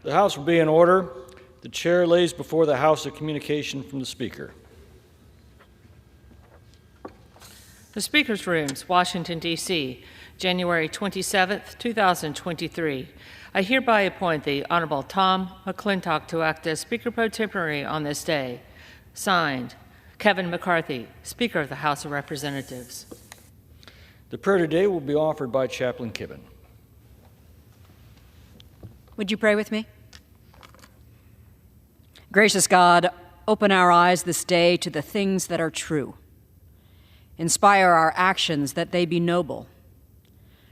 The House will be in order. The chair lays before the House a communication from the Speaker. The Speaker's Rooms, Washington, D.C., January 27, 2023. I hereby appoint the Honorable Tom McClintock to act as Speaker Pro Tempore on this day. Signed, Kevin McCarthy, Speaker of the House of Representatives. The prayer today will be offered by Chaplain Kibben. Would you pray with me? Gracious God, open our eyes this day to the things that are true. Inspire our actions that they be noble.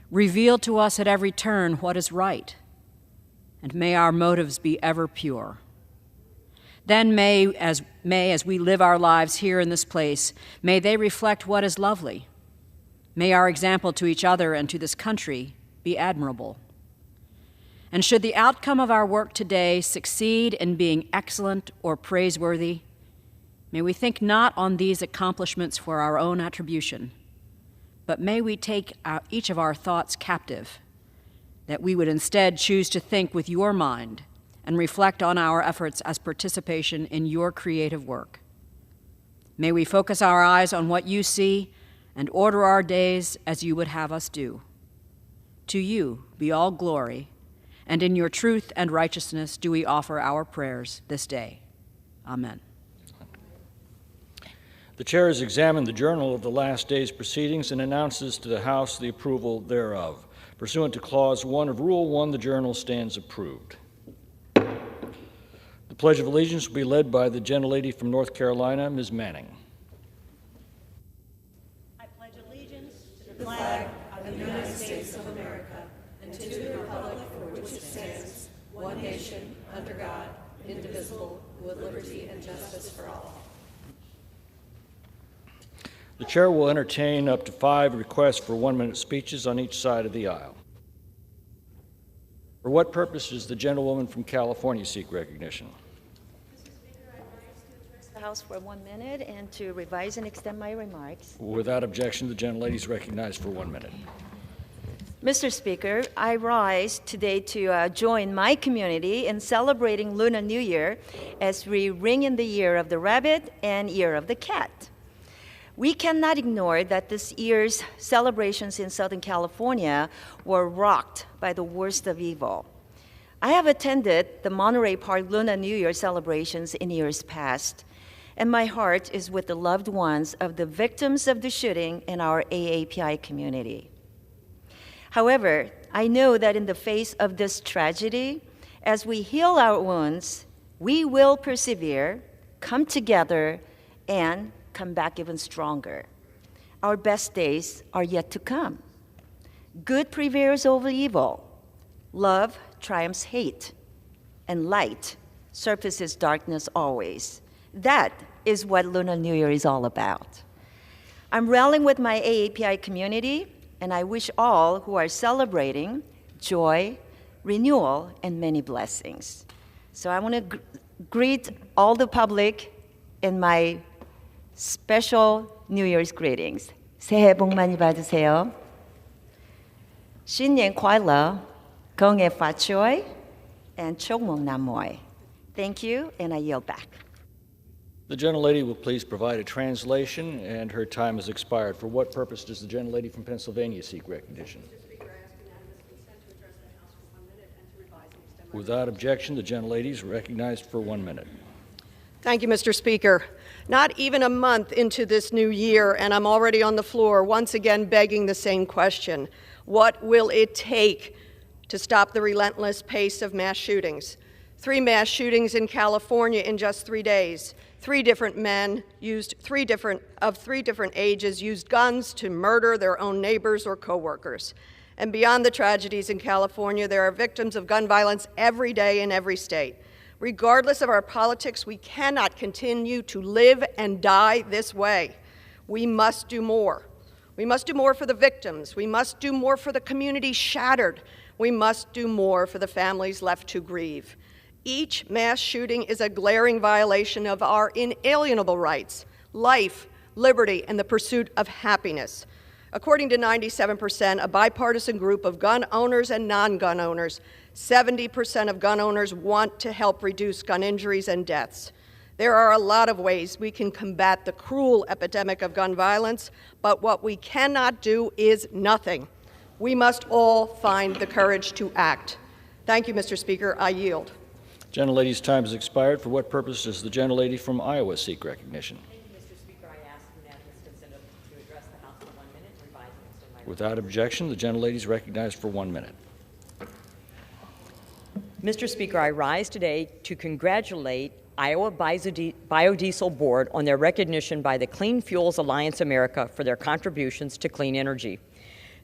Reveal to us at every turn what is right, and may our motives be ever pure. Then may, as we live our lives here in this place, may they reflect what is lovely. May our example to each other and to this country be admirable. And should the outcome of our work today succeed in being excellent or praiseworthy, may we think not on these accomplishments for our own attribution, but may we take each of our thoughts captive, that we would instead choose to think with your mind and reflect on our efforts as participation in your creative work. May we focus our eyes on what you see and order our days as you would have us do. To you be all glory, and in your truth and righteousness do we offer our prayers this day. Amen. The chair has examined the journal of the last day's proceedings and announces to the House the approval thereof. Pursuant to Clause 1 of Rule 1, the journal stands approved. The Pledge of Allegiance will be led by the gentlelady from North Carolina, Ms. Manning. I pledge allegiance to the flag of the United States of America and to the republic for which it stands, one nation, under God, indivisible, with liberty and justice for all. The chair will entertain up to 5 requests for 1-minute speeches on each side of the aisle. For what purpose does the gentlewoman from California seek recognition? Mr. Speaker, I rise to address the House for 1 minute and to revise and extend my remarks. Without objection, the gentlelady is recognized for 1 minute. Mr. Speaker, I rise today to join my community in celebrating Lunar New Year as we ring in the year of the rabbit and year of the cat. We cannot ignore that this year's celebrations in Southern California were rocked by the worst of evil. I have attended the Monterey Park Lunar New Year celebrations in years past, and my heart is with the loved ones of the victims of the shooting in our AAPI community. However, I know that in the face of this tragedy, as we heal our wounds, we will persevere, come together, and come back even stronger. Our best days are yet to come. Good prevails over evil. Love triumphs hate. And light surfaces darkness always. That is what Lunar New Year is all about. I'm rallying with my AAPI community, and I wish all who are celebrating joy, renewal, and many blessings. So I want to greet all the public in my special New Year's greetings. 새해 복 많이 받으세요. 新年快乐, 恭喜发财, and 祝梦南無. Thank you, and I yield back. The gentlelady will please provide a translation, and her time has expired. For what purpose does the gentlelady from Pennsylvania seek recognition? Mr. Speaker, I ask unanimous consent to address the House for 1 minute and to revise and extend my Without objection, the gentlelady is recognized for 1 minute. Thank you, Mr. Speaker. Not even a month into this new year, and I'm already on the floor once again begging the same question. What will it take to stop the relentless pace of mass shootings? 3 mass shootings in California in just 3 days. 3 different men used three different ages used guns to murder their own neighbors or coworkers. And beyond the tragedies in California, there are victims of gun violence every day in every state. Regardless of our politics, we cannot continue to live and die this way. We must do more. We must do more for the victims. We must do more for the community shattered. We must do more for the families left to grieve. Each mass shooting is a glaring violation of our inalienable rights, life, liberty, and the pursuit of happiness. According to 97%, a bipartisan group of gun owners and non-gun owners, 70% of gun owners want to help reduce gun injuries and deaths. There are a lot of ways we can combat the cruel epidemic of gun violence, but what we cannot do is nothing. We must all find the courage to act. Thank you, Mr. Speaker. I yield. Gentlelady's time has expired. For what purpose does the gentlelady from Iowa seek recognition? Thank you, Mr. Speaker. I ask unanimous consent to address the House for 1 minute, revise and extend my Without objection, the gentlelady is recognized for 1 minute. Mr. Speaker, I rise today to congratulate Iowa Biodiesel Board on their recognition by the Clean Fuels Alliance America for their contributions to clean energy.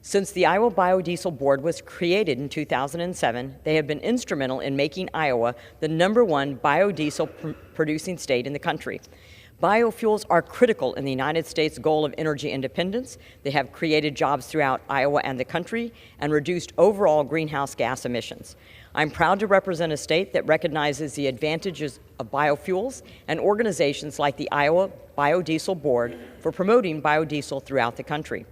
Since the Iowa Biodiesel Board was created in 2007, they have been instrumental in making Iowa the #1 biodiesel producing state in the country. Biofuels are critical in the United States' goal of energy independence. They have created jobs throughout Iowa and the country and reduced overall greenhouse gas emissions. I'm proud to represent a state that recognizes the advantages of biofuels and organizations like the Iowa Biodiesel Board for promoting biodiesel throughout the country.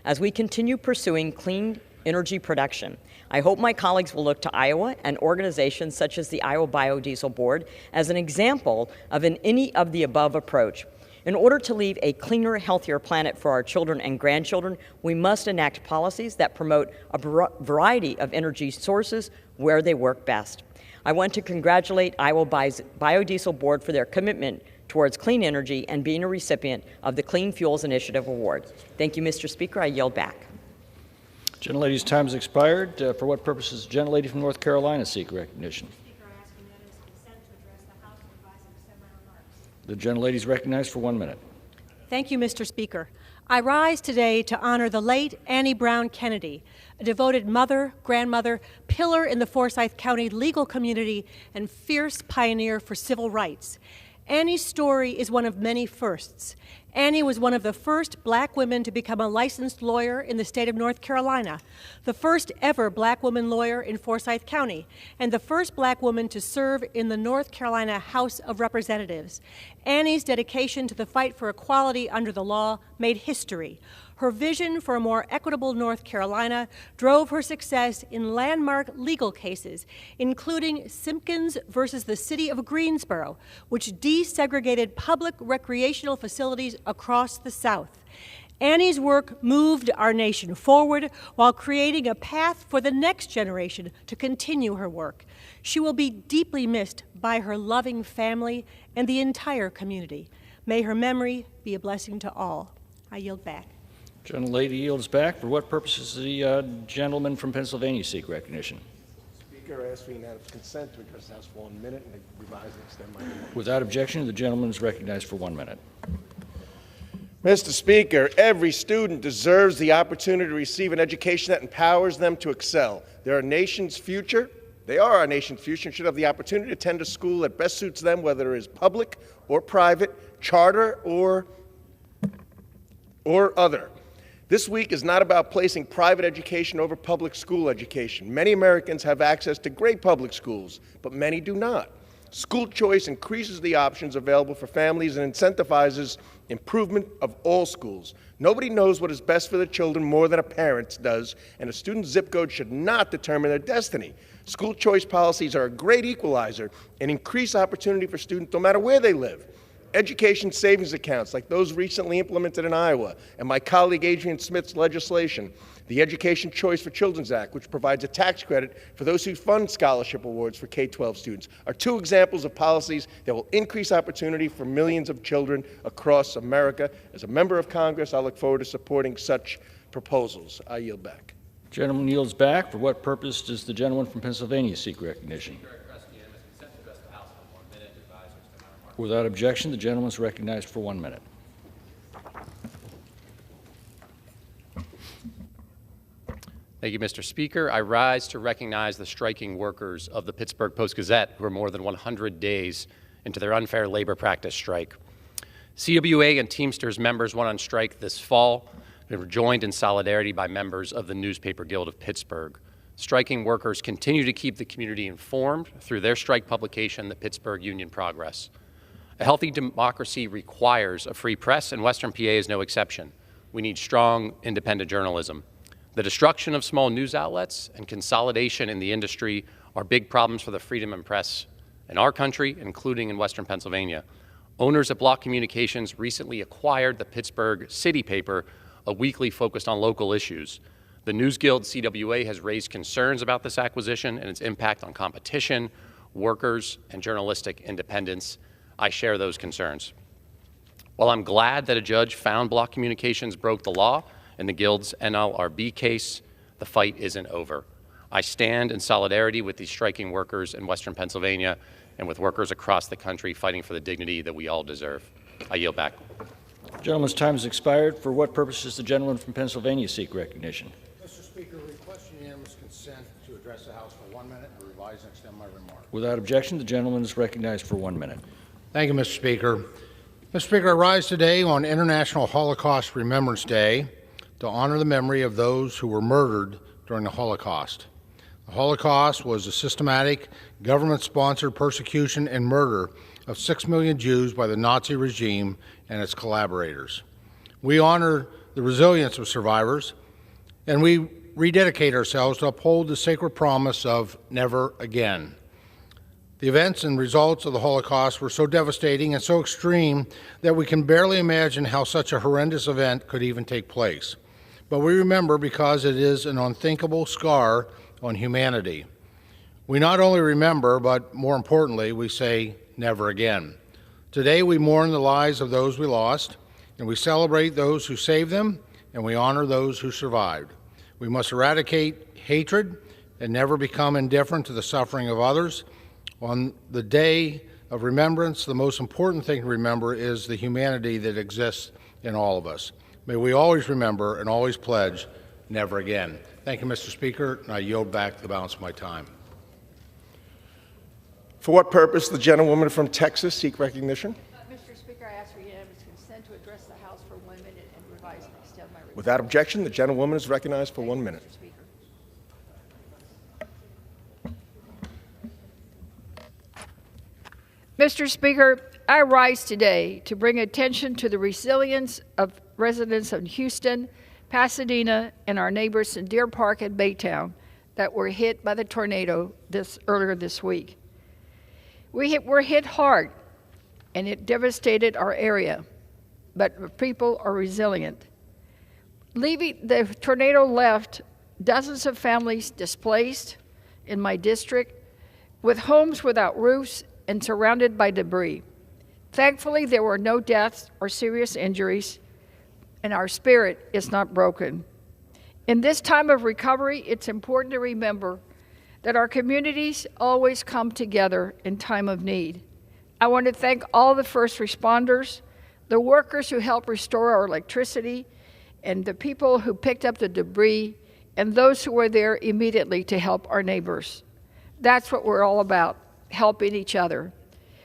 As we continue pursuing clean energy production, I hope my colleagues will look to Iowa and organizations such as the Iowa Biodiesel Board as an example of an any of the above approach. In order to leave a cleaner, healthier planet for our children and grandchildren, we must enact policies that promote a variety of energy sources where they work best. I want to congratulate Iowa Biodiesel Board for their commitment towards clean energy and being a recipient of the Clean Fuels Initiative Award. Thank you, Mr. Speaker. I yield back. Gentlelady's time has expired. For what purpose does the gentlelady from North Carolina seek recognition? Speaker, I ask unanimous consent to address the House and revise and extend my remarks. The gentlelady is recognized for 1 minute. Thank you, Mr. Speaker. I rise today to honor the late Annie Brown Kennedy, a devoted mother, grandmother, pillar in the Forsyth County legal community, and fierce pioneer for civil rights. Annie's story is one of many firsts. Annie was one of the first black women to become a licensed lawyer in the state of North Carolina, the first ever black woman lawyer in Forsyth County, and the first black woman to serve in the North Carolina House of Representatives. Annie's dedication to the fight for equality under the law made history. Her vision for a more equitable North Carolina drove her success in landmark legal cases, including Simpkins versus the City of Greensboro, which desegregated public recreational facilities across the South. Annie's work moved our nation forward while creating a path for the next generation to continue her work. She will be deeply missed by her loving family and the entire community. May her memory be a blessing to all. I yield back. Gentlelady yields back. For what purpose does the gentleman from Pennsylvania seek recognition? Speaker, I ask for unanimous consent to address the House for 1 minute and revise and extend my remarks. Without objection, the gentleman is recognized for 1 minute. Mr. Speaker, every student deserves the opportunity to receive an education that empowers them to excel. They're our nation's future. They are our nation's future and should have the opportunity to attend a school that best suits them, whether it is public or private, charter or other. This week is not about placing private education over public school education. Many Americans have access to great public schools, but many do not. School choice increases the options available for families and incentivizes improvement of all schools. Nobody knows what is best for their children more than a parent does, and a student's zip code should not determine their destiny. School choice policies are a great equalizer and increase opportunity for students no matter where they live. Education savings accounts like those recently implemented in Iowa and my colleague Adrian Smith's legislation, the Education Choice for Children's Act, which provides a tax credit for those who fund scholarship awards for K-12 students, are two examples of policies that will increase opportunity for millions of children across America. As a member of Congress, I look forward to supporting such proposals. I yield back. Gentleman yields back. For what purpose does the gentleman from Pennsylvania seek recognition? Without objection, the gentleman is recognized for 1 minute. Thank you, Mr. Speaker. I rise to recognize the striking workers of the Pittsburgh Post-Gazette who are more than 100 days into their unfair labor practice strike. CWA and Teamsters members went on strike this fall and were joined in solidarity by members of the Newspaper Guild of Pittsburgh. Striking workers continue to keep the community informed through their strike publication, the Pittsburgh Union Progress. A healthy democracy requires a free press, and Western PA is no exception. we need strong, independent journalism. The destruction of small news outlets and consolidation in the industry are big problems for the freedom of press in our country, including in Western Pennsylvania. Owners at Block Communications recently acquired the Pittsburgh City paper, a weekly focused on local issues. The News Guild CWA has raised concerns about this acquisition and its impact on competition, workers, and journalistic independence. I share those concerns. While I'm glad that a judge found Block Communications broke the law in the Guild's NLRB case, the fight isn't over. I stand in solidarity with these striking workers in Western Pennsylvania and with workers across the country fighting for the dignity that we all deserve. I yield back. The gentleman's time has expired. For what purpose does the gentleman from Pennsylvania seek recognition? Mr. Speaker, request unanimous consent to address the House for 1 minute and revise and extend my remarks. Without objection, the gentleman is recognized for 1 minute. Thank you, Mr. Speaker. Mr. Speaker, I rise today on International Holocaust Remembrance Day to honor the memory of those who were murdered during the Holocaust. The Holocaust was a systematic, government-sponsored persecution and murder of 6 million Jews by the Nazi regime and its collaborators. We honor the resilience of survivors, and we rededicate ourselves to uphold the sacred promise of never again. The events and results of the Holocaust were so devastating and so extreme that we can barely imagine how such a horrendous event could even take place. But we remember because it is an unthinkable scar on humanity. We not only remember, but more importantly, we say never again. Today we mourn the lives of those we lost, and we celebrate those who saved them, and we honor those who survived. We must eradicate hatred and never become indifferent to the suffering of others. On the day of remembrance, the most important thing to remember is the humanity that exists in all of us. May we always remember and always pledge never again. Thank you, Mr. Speaker, and I yield back the balance of my time. For what purpose the gentlewoman from Texas seek recognition? Mr. Speaker, I ask for unanimous consent to address the House for 1 minute and revise and extend my remarks. Without objection, the gentlewoman is recognized for 1 minute. Mr. Speaker. Mr. Speaker, I rise today to bring attention to the resilience of residents of Houston, Pasadena, and our neighbors in Deer Park and Baytown that were hit by the tornado earlier this week. Were hit hard, and it devastated our area, but people are resilient. The tornado left dozens of families displaced in my district, with homes without roofs and surrounded by debris. Thankfully, there were no deaths or serious injuries, and our spirit is not broken. In this time of recovery, it's important to remember that our communities always come together in time of need. I want to thank all the first responders, the workers who helped restore our electricity, and the people who picked up the debris, and those who were there immediately to help our neighbors. That's what we're all about, helping each other.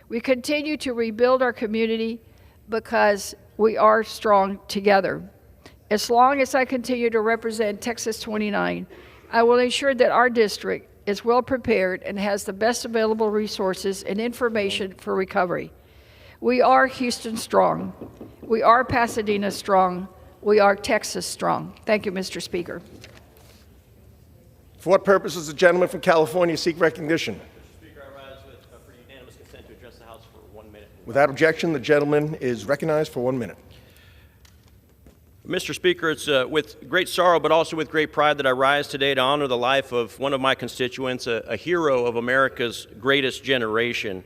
We continue to rebuild our community because we are strong together. As long as I continue to represent Texas 29, I will ensure that our district is well prepared and has the best available resources and information for recovery. We are Houston strong. We are Pasadena strong. We are Texas strong. Thank you, Mr. Speaker. For what purpose does the gentleman from California seek recognition? Mr. Speaker, I rise for unanimous consent to address the House for 1 minute. Without objection, the gentleman is recognized for 1 minute. Mr. Speaker, it's with great sorrow but also with great pride that I rise today to honor the life of one of my constituents, a hero of America's greatest generation.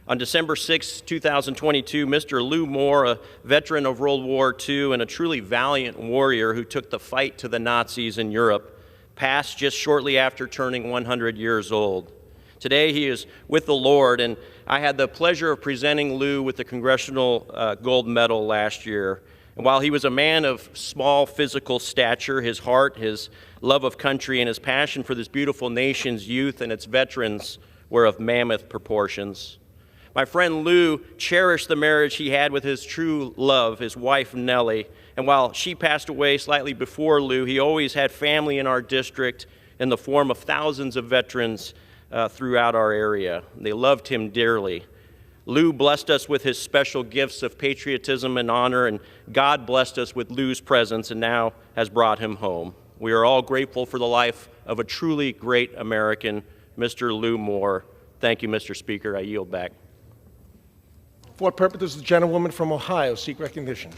On December 6, 2022, Mr. Lou Moore, a veteran of World War II and a truly valiant warrior who took the fight to the Nazis in Europe, passed just shortly after turning 100 years old. Today he is with the Lord, and I had the pleasure of presenting Lou with the Congressional Gold Medal last year. And while he was a man of small physical stature, his heart, his love of country, and his passion for this beautiful nation's youth and its veterans were of mammoth proportions. My friend Lou cherished the marriage he had with his true love, his wife Nellie. And while she passed away slightly before Lou, he always had family in our district in the form of thousands of veterans throughout our area. They loved him dearly. Lou blessed us with his special gifts of patriotism and honor, and God blessed us with Lou's presence and now has brought him home. We are all grateful for the life of a truly great American, Mr. Lou Moore. Thank you, Mr. Speaker. I yield back. For what purpose does the gentlewoman from Ohio seek recognition?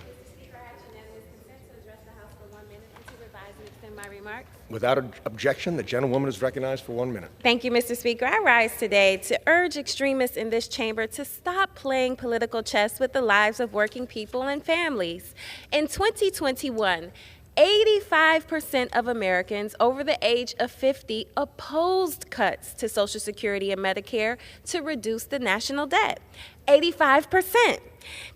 Without objection, the gentlewoman is recognized for 1 minute. Thank you, Mr. Speaker. I rise today to urge extremists in this chamber to stop playing political chess with the lives of working people and families. In 2021, 85% of Americans over the age of 50 opposed cuts to Social Security and Medicare to reduce the national debt. 85%.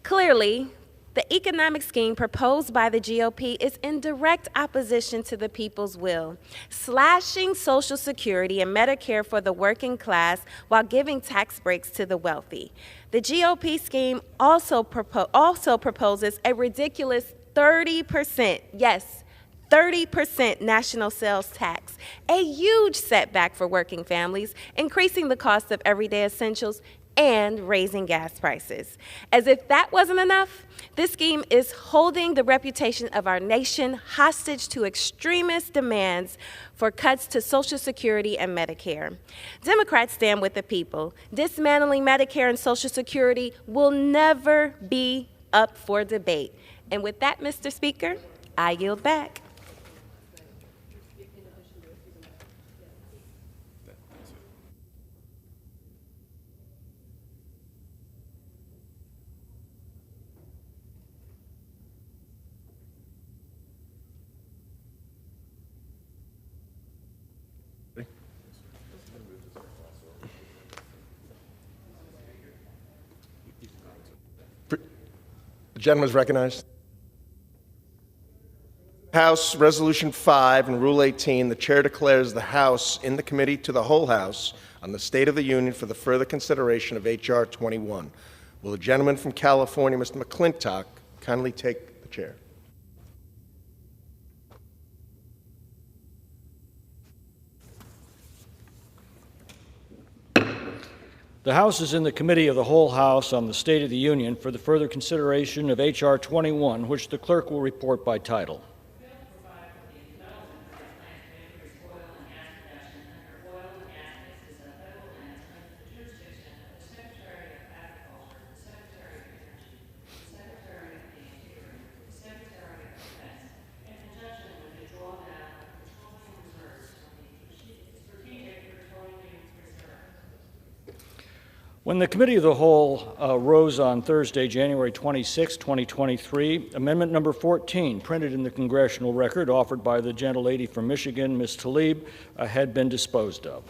Clearly, the economic scheme proposed by the GOP is in direct opposition to the people's will, slashing Social Security and Medicare for the working class while giving tax breaks to the wealthy. The GOP scheme also proposes a ridiculous 30%, yes, 30% national sales tax, a huge setback for working families, increasing the cost of everyday essentials and raising gas prices. As if that wasn't enough, this scheme is holding the reputation of our nation hostage to extremist demands for cuts to Social Security and Medicare. Democrats stand with the people. Dismantling Medicare and Social Security will never be up for debate. And with that, Mr. Speaker, I yield back. The gentleman is recognized. House Resolution 5 and Rule 18, the chair declares the House in the committee to the whole House on the State of the Union for the further consideration of H.R. 21. Will the gentleman from California, Mr. McClintock, kindly take the chair? The House is in the Committee of the Whole House on the State of the Union for the further consideration of H.R. 21, which the clerk will report by title. When the Committee of the Whole rose on Thursday, January 26, 2023, Amendment number 14, printed in the Congressional Record, offered by the gentlelady from Michigan, Ms. Tlaib, had been disposed of.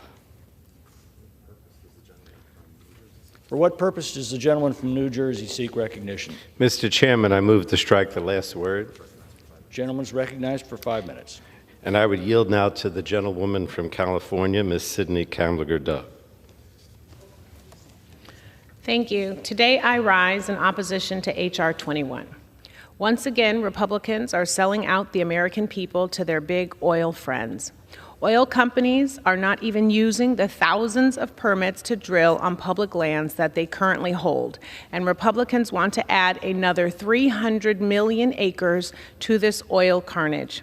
For what purpose does the gentleman from New Jersey seek recognition? Mr. Chairman, I move to strike the last word. Gentleman's recognized for 5 minutes. And I would yield now to the gentlewoman from California, Ms. Sydney Candler-Duck. Thank you. Today I rise in opposition to H.R. 21. Once again, Republicans are selling out the American people to their big oil friends. Oil companies are not even using the thousands of permits to drill on public lands that they currently hold, and Republicans want to add another 300 million acres to this oil carnage.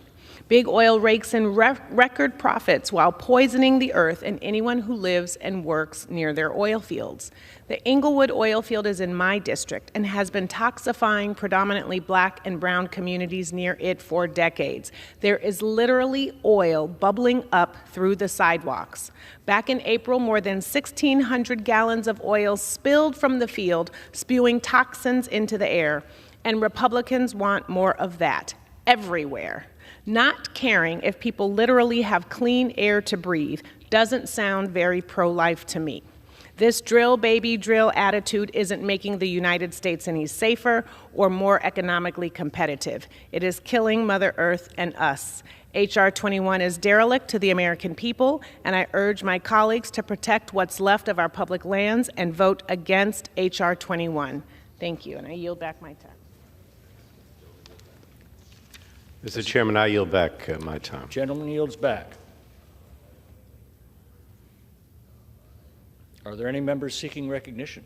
Big oil rakes in record profits while poisoning the earth and anyone who lives and works near their oil fields. The Inglewood oil field is in my district and has been toxifying predominantly black and brown communities near it for decades. There is literally oil bubbling up through the sidewalks. Back in April, more than 1,600 gallons of oil spilled from the field, spewing toxins into the air. And Republicans want more of that everywhere. Not caring if people literally have clean air to breathe doesn't sound very pro-life to me. This drill, baby, drill attitude isn't making the United States any safer or more economically competitive. It is killing Mother Earth and us. H.R. 21 is derelict to the American people, and I urge my colleagues to protect what's left of our public lands and vote against H.R. 21. Thank you, and I yield back my time. Mr. Chairman, I yield back my time. Gentleman yields back. Are there any members seeking recognition?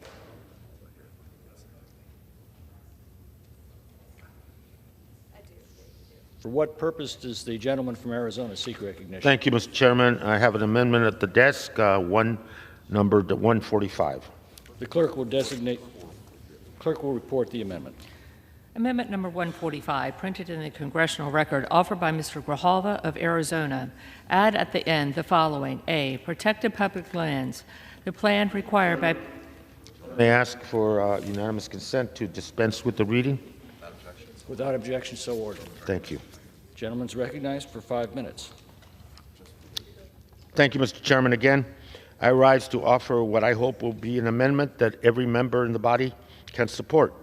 For what purpose does the gentleman from Arizona seek recognition? Thank you, Mr. Chairman. I have an amendment at the desk, numbered 145. The clerk will report the amendment. Amendment number 145, printed in the Congressional Record, offered by Mr. Grijalva of Arizona. Add at the end the following. A, protected public lands. The plan required by... May I ask for unanimous consent to dispense with the reading? Without objection, so ordered. Thank you. Gentleman's recognized for 5 minutes. Thank you, Mr. Chairman. Again, I rise to offer what I hope will be an amendment that every member in the body can support.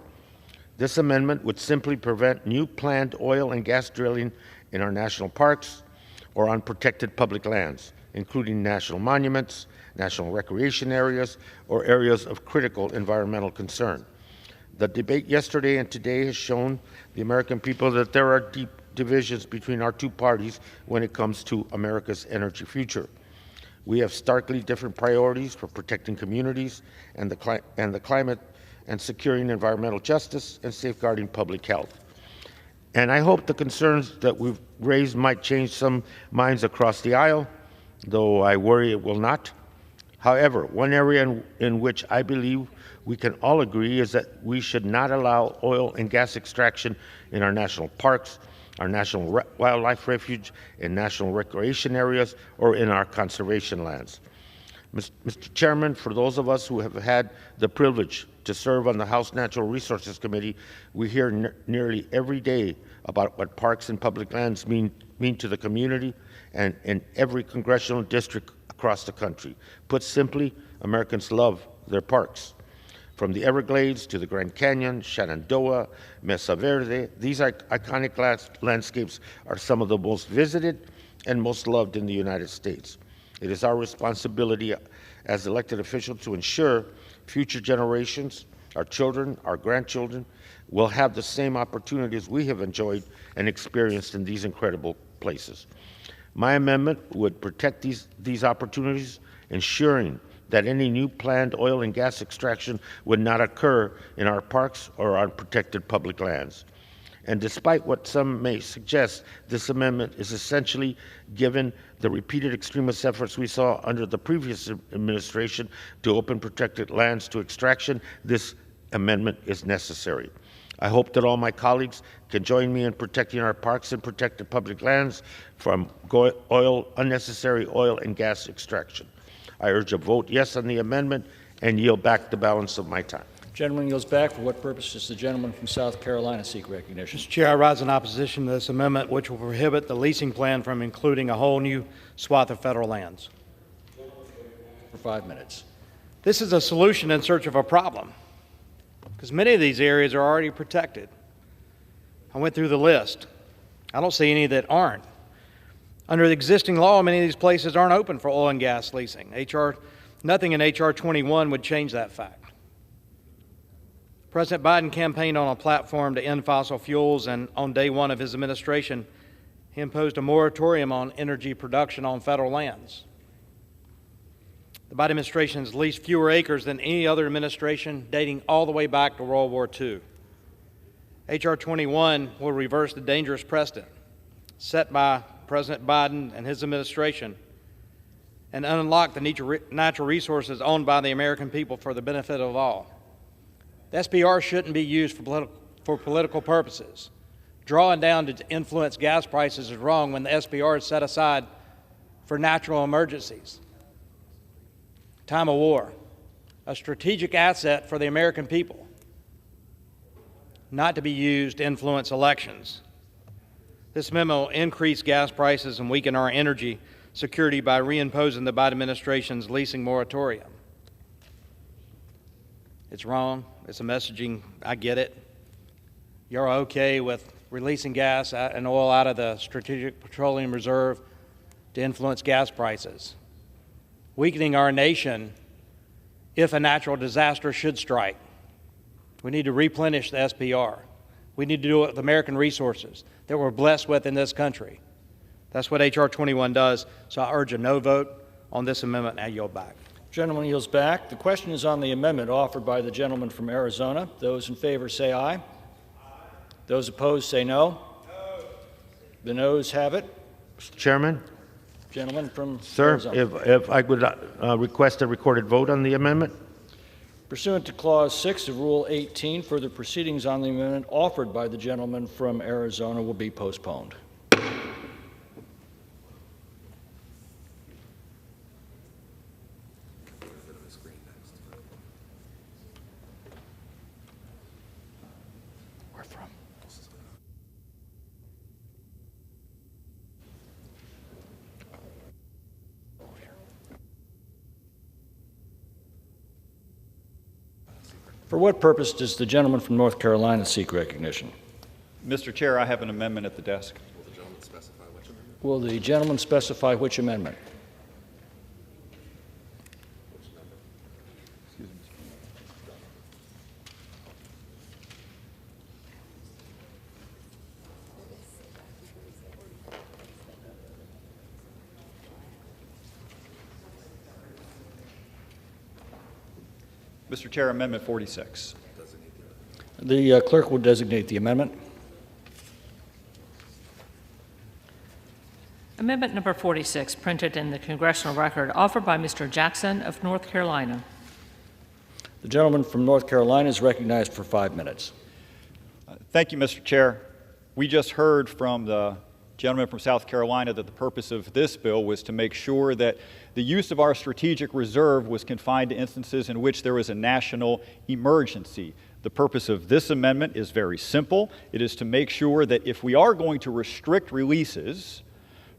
This amendment would simply prevent new planned oil and gas drilling in our national parks or on protected public lands, including national monuments, national recreation areas, or areas of critical environmental concern. The debate yesterday and today has shown the American people that there are deep divisions between our two parties when it comes to America's energy future. We have starkly different priorities for protecting communities and the climate and securing environmental justice and safeguarding public health. And I hope the concerns that we've raised might change some minds across the aisle, though I worry it will not. However, one area in which I believe we can all agree is that we should not allow oil and gas extraction in our national parks, our national wildlife refuge, in national recreation areas, or in our conservation lands. Mr. Chairman, for those of us who have had the privilege to serve on the House Natural Resources Committee, we hear nearly every day about what parks and public lands mean to the community and in every congressional district across the country. Put simply, Americans love their parks. From the Everglades to the Grand Canyon, Shenandoah, Mesa Verde, these iconic landscapes are some of the most visited and most loved in the United States. It is our responsibility as elected officials to ensure future generations, our children, our grandchildren, will have the same opportunities we have enjoyed and experienced in these incredible places. My amendment would protect these opportunities, ensuring that any new planned oil and gas extraction would not occur in our parks or on protected public lands. And despite what some may suggest, this amendment is essentially, given the repeated extremist efforts we saw under the previous administration to open protected lands to extraction, this amendment is necessary. I hope that all my colleagues can join me in protecting our parks and protected public lands from unnecessary oil and gas extraction. I urge a vote yes on the amendment and yield back the balance of my time. Gentleman yields back. For what purpose does the gentleman from South Carolina seek recognition? Mr. Chair, I rise in opposition to this amendment, which will prohibit the leasing plan from including a whole new swath of federal lands. For 5 minutes. This is a solution in search of a problem, because many of these areas are already protected. I went through the list. I don't see any that aren't. Under the existing law, many of these places aren't open for oil and gas leasing. Nothing in H.R. 21 would change that fact. President Biden campaigned on a platform to end fossil fuels, and on day one of his administration, he imposed a moratorium on energy production on federal lands. The Biden administration has leased fewer acres than any other administration dating all the way back to World War II. H.R. 21 will reverse the dangerous precedent set by President Biden and his administration and unlock the natural resources owned by the American people for the benefit of all. The SBR shouldn't be used for political purposes. Drawing down to influence gas prices is wrong when the SBR is set aside for natural emergencies. Time of war, a strategic asset for the American people, not to be used to influence elections. This memo will increase gas prices and weaken our energy security by reimposing the Biden administration's leasing moratorium. It's wrong. It's a messaging. I get it. You're okay with releasing gas and oil out of the Strategic Petroleum Reserve to influence gas prices, weakening our nation if a natural disaster should strike. We need to replenish the SPR. We need to do it with American resources that we're blessed with in this country. That's what H.R. 21 does, so I urge a no vote on this amendment, and I yield back. Gentleman yields back. The question is on the amendment offered by the gentleman from Arizona. Those in favor say aye. Those opposed say no. The noes have it. Mr. Chairman? Gentleman from Sir, Arizona. if I would request a recorded vote on the amendment? Pursuant to Clause 6 of Rule 18, further proceedings on the amendment offered by the gentleman from Arizona will be postponed. For what purpose does the gentleman from North Carolina seek recognition? Mr. Chair, I have an amendment at the desk. Will the gentleman specify which amendment? Mr. Chair, Amendment 46. The clerk will designate the amendment. Amendment number 46, printed in the Congressional Record, offered by Mr. Jackson of North Carolina. The gentleman from North Carolina is recognized for 5 minutes. Thank you, Mr. Chair. We just heard from the gentleman from South Carolina that the purpose of this bill was to make sure that the use of our strategic reserve was confined to instances in which there was a national emergency. The purpose of this amendment is very simple. It is to make sure that if we are going to restrict releases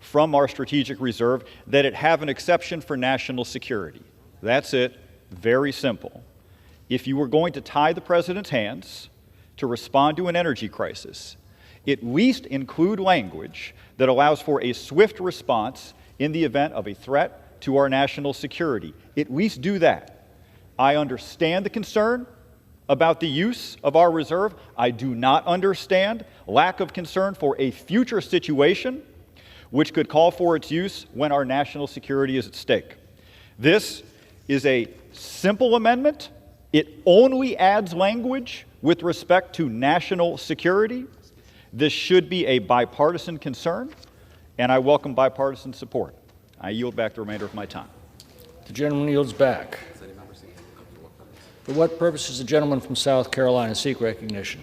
from our strategic reserve, that it have an exception for national security. That's it. Very simple. If you were going to tie the president's hands to respond to an energy crisis, at least include language that allows for a swift response in the event of a threat to our national security. At least do that. I understand the concern about the use of our reserve. I do not understand lack of concern for a future situation which could call for its use when our national security is at stake. This is a simple amendment. It only adds language with respect to national security. This should be a bipartisan concern, and I welcome bipartisan support. I yield back the remainder of my time. The gentleman yields back. For what purpose does the gentleman from South Carolina seek recognition?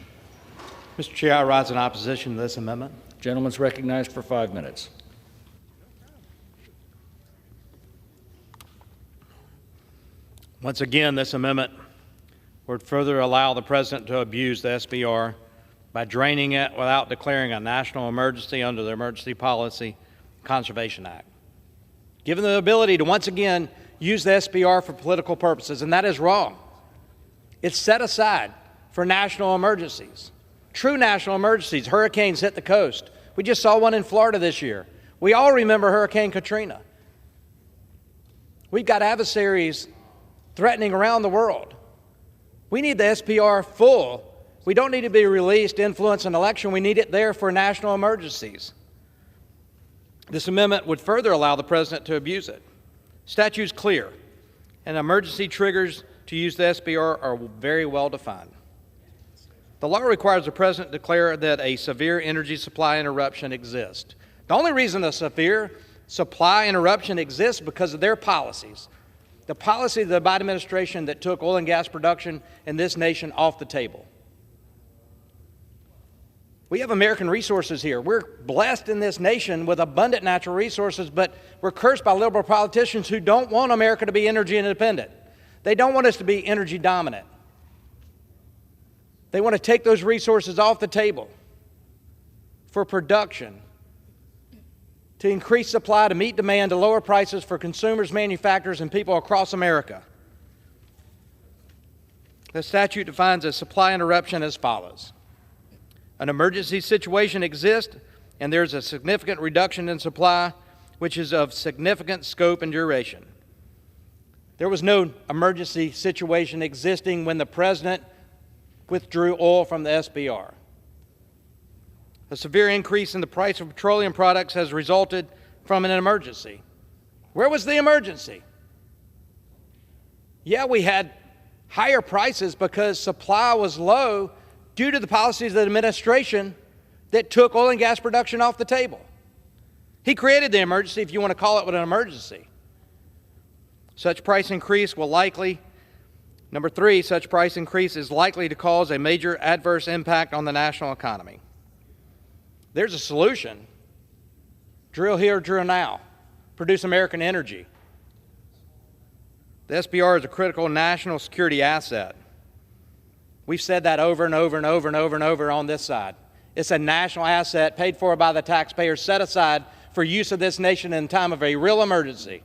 Mr. Chair, I rise in opposition to this amendment. Gentleman's recognized for 5 minutes. Once again, this amendment would further allow the President to abuse the SBR by draining it without declaring a national emergency under the Emergency Policy Conservation Act. Given the ability to once again use the SBR for political purposes, and that is wrong. It's set aside for national emergencies, true national emergencies. Hurricanes hit the coast. We just saw one in Florida this year. We all remember Hurricane Katrina. We've got adversaries threatening around the world. We need the SPR full. We don't need to be released to influence an election. We need it there for national emergencies. This amendment would further allow the President to abuse it. Statute's clear, and emergency triggers to use the SBR are very well defined. The law requires the President to declare that a severe energy supply interruption exists. The only reason a severe supply interruption exists is because of their policies. The policy of the Biden administration that took oil and gas production in this nation off the table. We have American resources here. We're blessed in this nation with abundant natural resources, but we're cursed by liberal politicians who don't want America to be energy independent. They don't want us to be energy dominant. They want to take those resources off the table for production, to increase supply, to meet demand, to lower prices for consumers, manufacturers, and people across America. The statute defines a supply interruption as follows. An emergency situation exists, and there's a significant reduction in supply, which is of significant scope and duration. There was no emergency situation existing when the President withdrew oil from the SBR. A severe increase in the price of petroleum products has resulted from an emergency. Where was the emergency? Yeah, we had higher prices because supply was low due to the policies of the administration that took oil and gas production off the table. He created the emergency, if you want to call it an emergency. Such price increase will likely, number three, such price increase is likely to cause a major adverse impact on the national economy. There's a solution. Drill here, drill now. Produce American energy. The SPR is a critical national security asset. We've said that over and over and over and over and over on this side. It's a national asset paid for by the taxpayers, set aside for use of this nation in time of a real emergency.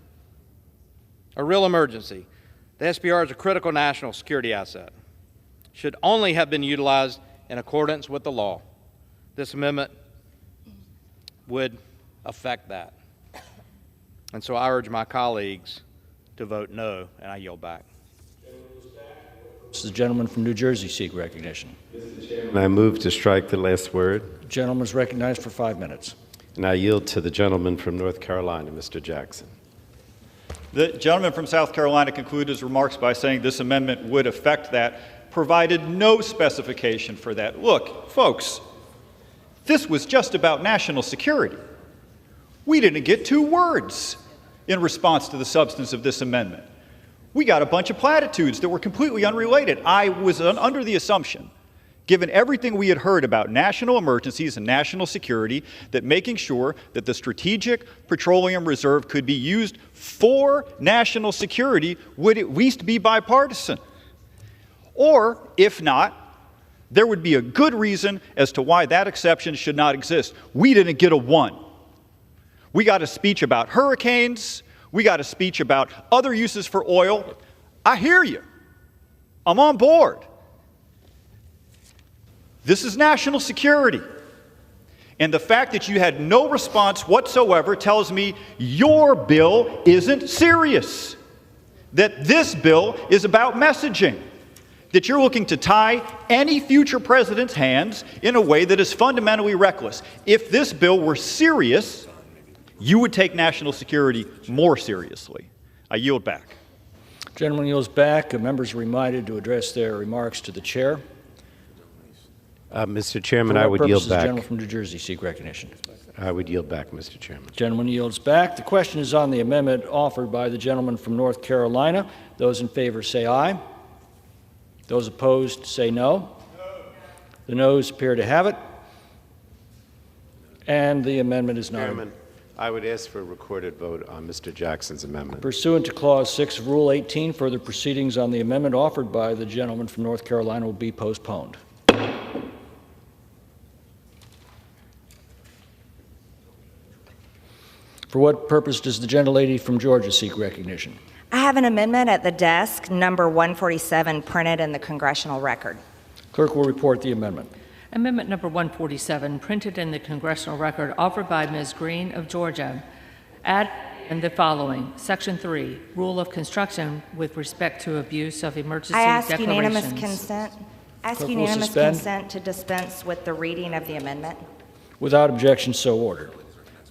A real emergency. The SPR is a critical national security asset. Should only have been utilized in accordance with the law. This amendment would affect that. And so I urge my colleagues to vote no, and I yield back. Does the gentleman from New Jersey seek recognition? And I move to strike the last word. The gentleman is recognized for 5 minutes. And I yield to the gentleman from North Carolina, Mr. Jackson. The gentleman from South Carolina concluded his remarks by saying this amendment would affect that, provided no specification for that. Look, folks, this was just about national security. We didn't get 2 words in response to the substance of this amendment. We got a bunch of platitudes that were completely unrelated. I was under the assumption, given everything we had heard about national emergencies and national security, that making sure that the Strategic Petroleum Reserve could be used for national security would at least be bipartisan. Or, if not, there would be a good reason as to why that exception should not exist. We didn't get a 1. We got a speech about hurricanes. We got a speech about other uses for oil. I hear you. I'm on board. This is national security. And the fact that you had no response whatsoever tells me your bill isn't serious. That this bill is about messaging. That you're looking to tie any future president's hands in a way that is fundamentally reckless. If this bill were serious, you would take national security more seriously. I yield back. Gentleman yields back. Members are reminded to address their remarks to the chair. Mr. Chairman, I would yield back. The gentleman from New Jersey seek recognition. I would yield back, Mr. Chairman. Gentleman yields back. The question is on the amendment offered by the gentleman from North Carolina. Those in favor say aye. Those opposed say no. The noes appear to have it. And the amendment is not. Chairman, I would ask for a recorded vote on Mr. Jackson's amendment. Pursuant to Clause 6 of Rule 18, further proceedings on the amendment offered by the gentleman from North Carolina will be postponed. For what purpose does the gentlelady from Georgia seek recognition? I have an amendment at the desk, number 147, printed in the congressional record. Clerk will report the amendment. Amendment number 147, printed in the congressional record, offered by Ms. Green of Georgia. Add in the following, Section 3, Rule of Construction with respect to abuse of emergency I ask declarations. unanimous consent. Clerk will suspend. Consent to dispense with the reading of the amendment. Without objection, so ordered.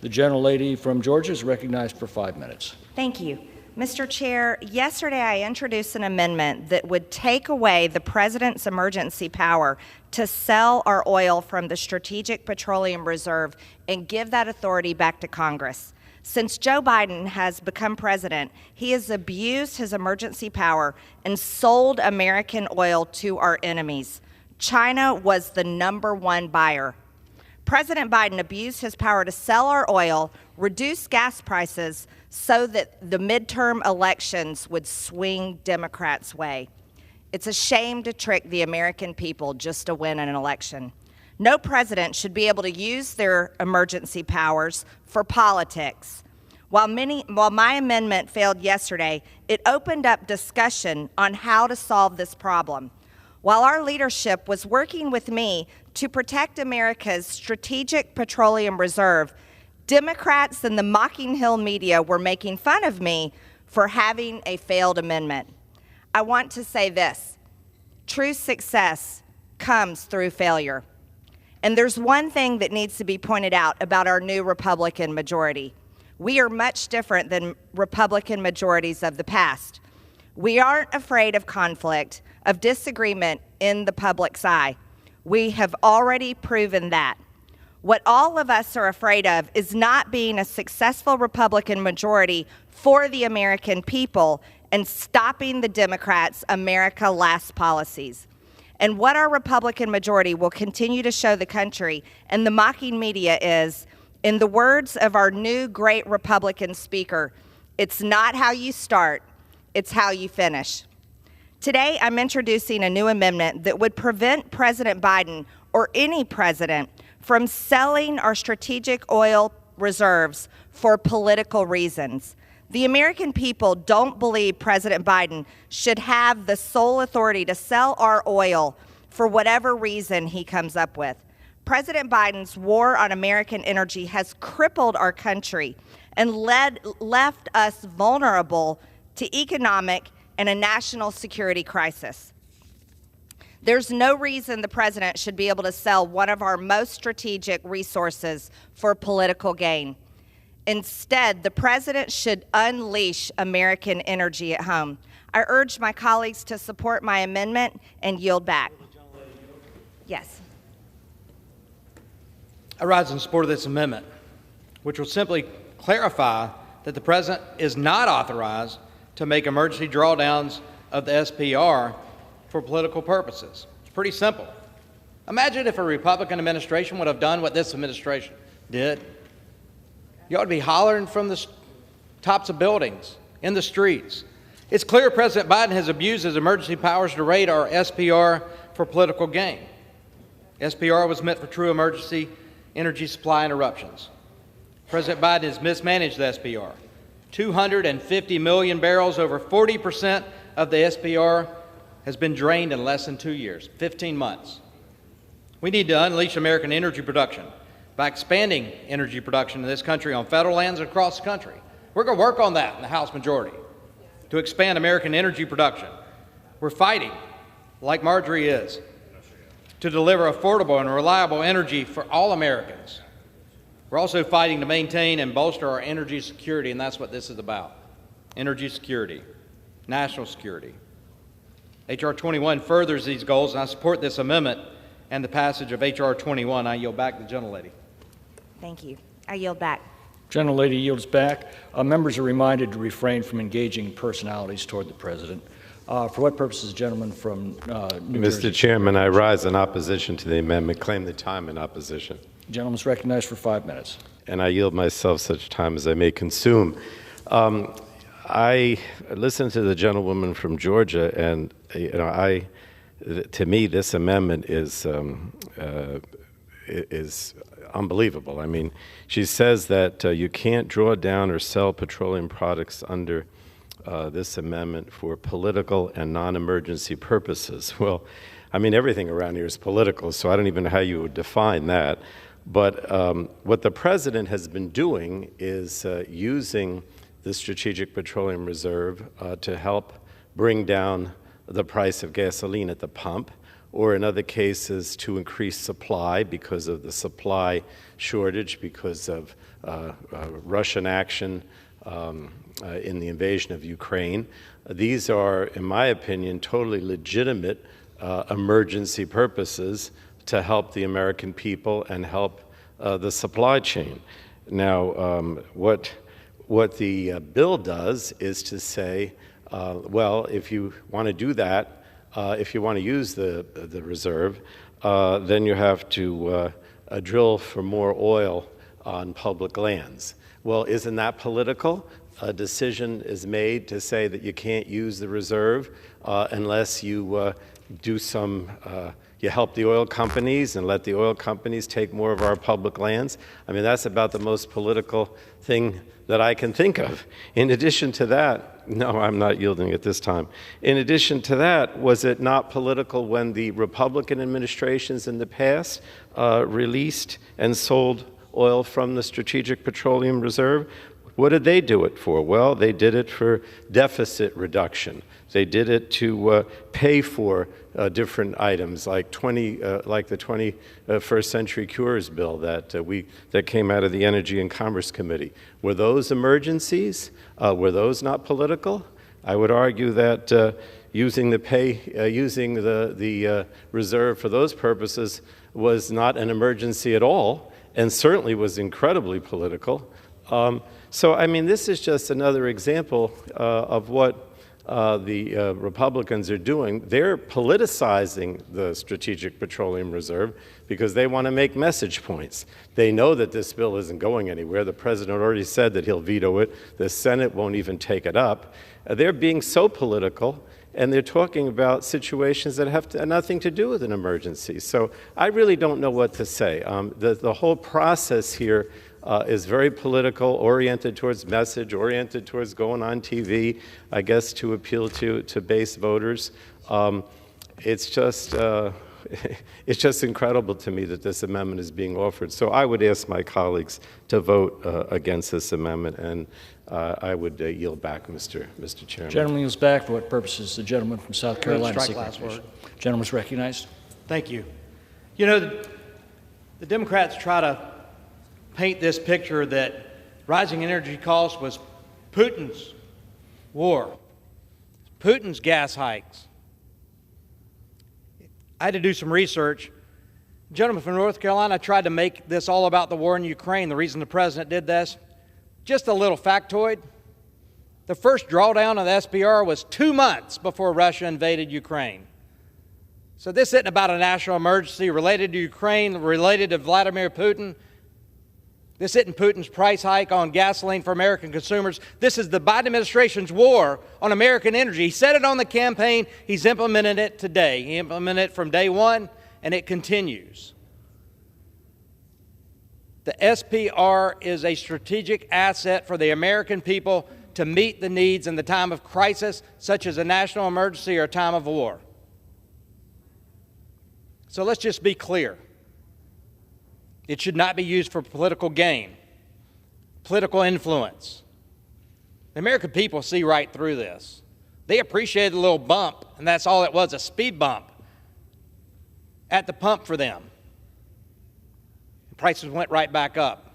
The gentlelady from Georgia is recognized for 5 minutes. Thank you. Mr. Chair, yesterday I introduced an amendment that would take away the President's emergency power to sell our oil from the Strategic Petroleum Reserve and give that authority back to Congress. Since Joe Biden has become president, he has abused his emergency power and sold American oil to our enemies. China was the #1 buyer. President Biden abused his power to sell our oil, reduce gas prices so that the midterm elections would swing Democrats' way. It's a shame to trick the American people just to win an election. No president should be able to use their emergency powers for politics. While my amendment failed yesterday, it opened up discussion on how to solve this problem. While our leadership was working with me to protect America's Strategic Petroleum Reserve, Democrats and the Mocking Hill media were making fun of me for having a failed amendment. I want to say this: true success comes through failure. And there's one thing that needs to be pointed out about our new Republican majority. We are much different than Republican majorities of the past. We aren't afraid of conflict, of disagreement in the public's eye. We have already proven that. What all of us are afraid of is not being a successful Republican majority for the American people and stopping the Democrats' America Last policies. And what our Republican majority will continue to show the country and the mocking media is, in the words of our new great Republican speaker, it's not how you start, it's how you finish. Today, I'm introducing a new amendment that would prevent President Biden or any president from selling our strategic oil reserves for political reasons. The American people don't believe President Biden should have the sole authority to sell our oil for whatever reason he comes up with. President Biden's war on American energy has crippled our country and left us vulnerable to economic and a national security crisis. There's no reason the president should be able to sell one of our most strategic resources for political gain. Instead, the president should unleash American energy at home. I urge my colleagues to support my amendment and yield back. Yes. I rise in support of this amendment, which will simply clarify that the president is not authorized to make emergency drawdowns of the SPR for political purposes. It's pretty simple. Imagine if a Republican administration would have done what this administration did. You ought to be hollering from the tops of buildings, in the streets. It's clear President Biden has abused his emergency powers to raid our SPR for political gain. SPR was meant for true emergency energy supply interruptions. President Biden has mismanaged the SPR. 250 million barrels, over 40% of the SPR, has been drained in less than 2 years, 15 months. We need to unleash American energy production by expanding energy production in this country on federal lands and across the country. We're going to work on that in the House majority to expand American energy production. We're fighting, like Marjorie is, to deliver affordable and reliable energy for all Americans. We're also fighting to maintain and bolster our energy security, and that's what this is about. Energy security, national security. H.R. 21 furthers these goals, and I support this amendment and the passage of H.R. 21. I yield back to the gentlelady. Thank you. I yield back. Gentlelady yields back. Members are reminded to refrain from engaging personalities toward the president. For what purposes, gentleman from New Jersey? Mr. Chairman, I rise in opposition to the amendment. Claim the time in opposition. The gentleman is recognized for 5 minutes. And I yield myself such time as I may consume. I listened to the gentlewoman from Georgia, and to me, this amendment is unbelievable. I mean, she says that you can't draw down or sell petroleum products under this amendment for political and non-emergency purposes. Well, I mean, everything around here is political, so I don't even know how you would define that. But what the president has been doing is using the Strategic Petroleum Reserve to help bring down the price of gasoline at the pump, or in other cases to increase supply because of the supply shortage because of Russian action in the invasion of Ukraine. These are, in my opinion, totally legitimate emergency purposes to help the American people and help the supply chain. Now, what the bill does is to say, well, if you want to do that, if you want to use the reserve, then you have to drill for more oil on public lands. Well, isn't that political? A decision is made to say that you can't use the reserve unless you do some, you help the oil companies and let the oil companies take more of our public lands. I mean, that's about the most political thing that I can think of. In addition to that, no, I'm not yielding at this time. In addition to that, was it not political when the Republican administrations in the past released and sold oil from the Strategic Petroleum Reserve? What did they do it for? Well, they did it for deficit reduction. They did it to pay for different items, like the 21st Century Cures bill that came out of the Energy and Commerce Committee. Were those emergencies? Were those not political? I would argue that using the reserve for those purposes was not an emergency at all, and certainly was incredibly political. So, I mean, this is just another example of what the Republicans are doing. They're politicizing the Strategic Petroleum Reserve because they want to make message points. They know that this bill isn't going anywhere. The president already said that he'll veto it. The Senate won't even take it up. They're being so political, and they're talking about situations that have nothing to do with an emergency. So I really don't know what to say. The whole process here is very political, oriented towards message, oriented towards going on TV, I guess, to appeal to base voters. It's just incredible to me that this amendment is being offered. So I would ask my colleagues to vote against this amendment, and I would yield back, Mr. Chairman. Gentleman yields back. For what purposes? The gentleman from South Carolina. Strike last word. Gentleman's recognized. Thank you. You know, the Democrats try to paint this picture that rising energy costs was Putin's war, Putin's gas hikes. I had to do some research. The gentleman from North Carolina tried to make this all about the war in Ukraine. The reason the president did this, just a little factoid. The first drawdown of the SPR was 2 months before Russia invaded Ukraine. So this isn't about a national emergency related to Ukraine, related to Vladimir Putin. This isn't Putin's price hike on gasoline for American consumers. This is the Biden administration's war on American energy. He said it on the campaign. He's implemented it today. He implemented it from day one, and it continues. The SPR is a strategic asset for the American people to meet the needs in the time of crisis, such as a national emergency or a time of war. So let's just be clear. It should not be used for political gain, political influence. The American people see right through this. They appreciated a little bump, and that's all it was, a speed bump at the pump for them. Prices went right back up.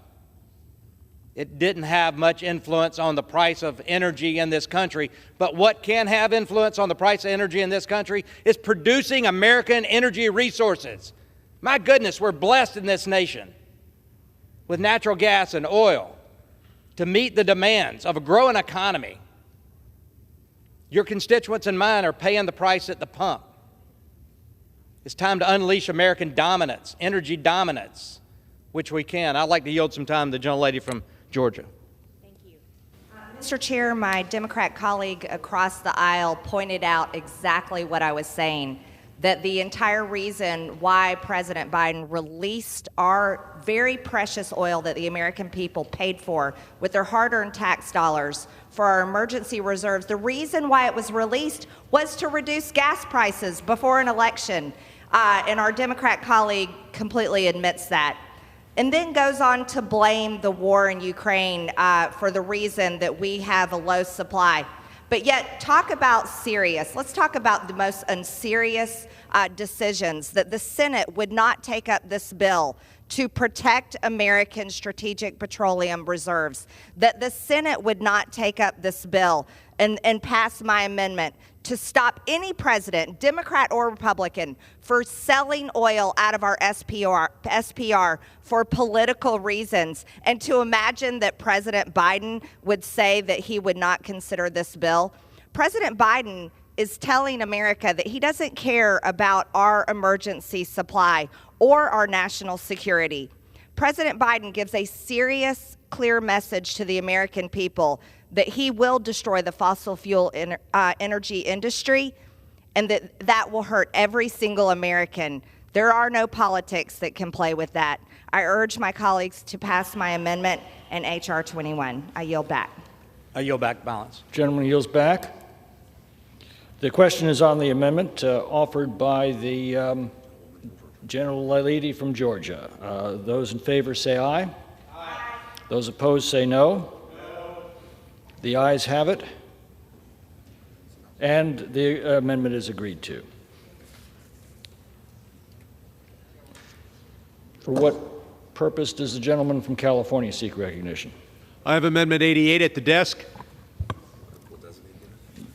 It didn't have much influence on the price of energy in this country, but what can have influence on the price of energy in this country is producing American energy resources. My goodness, we're blessed in this nation with natural gas and oil to meet the demands of a growing economy. Your constituents and mine are paying the price at the pump. It's time to unleash American dominance, energy dominance, which we can. I'd like to yield some time to the gentlelady from Georgia. Mr. Chair, my Democrat colleague across the aisle pointed out exactly what I was saying, that the entire reason why President Biden released our very precious oil that the American people paid for with their hard-earned tax dollars for our emergency reserves, the reason why it was released was to reduce gas prices before an election. And our Democrat colleague completely admits that. And then goes on to blame the war in Ukraine for the reason that we have a low supply. But yet, talk about serious. Let's talk about the most unserious decisions, that the Senate would not take up this bill to protect American strategic petroleum reserves, that the Senate would not take up this bill and pass my amendment to stop any president, Democrat or Republican, for selling oil out of our SPR for political reasons, and to imagine that President Biden would say that he would not consider this bill. President Biden is telling America that he doesn't care about our emergency supply or our national security. President Biden gives a serious, clear message to the American people that he will destroy the fossil fuel energy industry, and that will hurt every single American. There are no politics that can play with that. I urge my colleagues to pass my amendment and H.R. 21. I yield back. I yield back balance. Gentleman yields back. The question is on the amendment offered by the gentlelady from Georgia. Those in favor say aye. Aye. Those opposed say no. The ayes have it, and the amendment is agreed to. For what purpose does the gentleman from California seek recognition? I have Amendment 88 at the desk.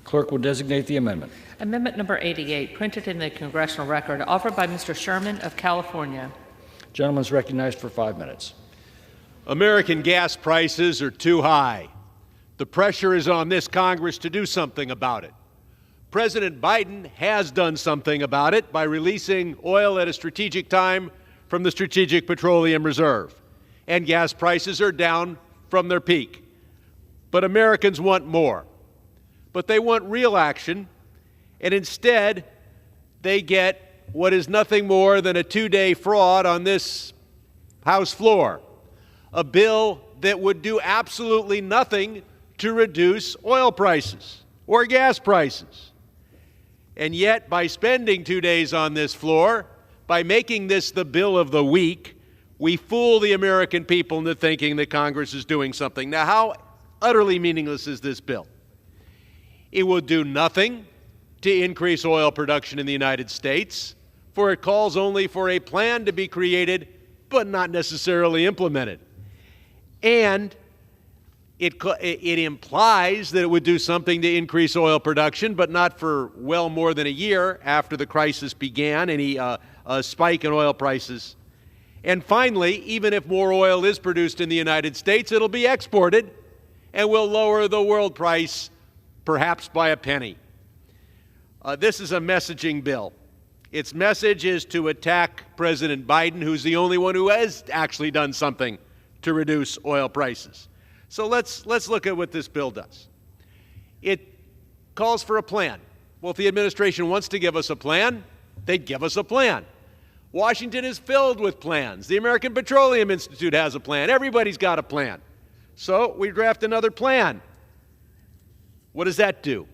Clerk will designate the amendment. Amendment number 88, printed in the Congressional Record, offered by Mr. Sherman of California. Gentleman's recognized for 5 minutes. American gas prices are too high. The pressure is on this Congress to do something about it. President Biden has done something about it by releasing oil at a strategic time from the Strategic Petroleum Reserve, and gas prices are down from their peak. But Americans want more. But they want real action, and instead they get what is nothing more than a 2-day fraud on this House floor, a bill that would do absolutely nothing to reduce oil prices or gas prices. And yet, by spending 2 days on this floor, by making this the bill of the week, we fool the American people into thinking that Congress is doing something. Now, how utterly meaningless is this bill? It will do nothing to increase oil production in the United States, for it calls only for a plan to be created, but not necessarily implemented. And it implies that it would do something to increase oil production, but not for well more than a year after the crisis began, any spike in oil prices. And finally, even if more oil is produced in the United States, it'll be exported and will lower the world price perhaps by a penny. This is a messaging bill. Its message is to attack President Biden, who's the only one who has actually done something to reduce oil prices. So let's look at what this bill does. It calls for a plan. Well, if the administration wants to give us a plan, they'd give us a plan. Washington is filled with plans. The American Petroleum Institute has a plan. Everybody's got a plan. So we draft another plan. What does that do?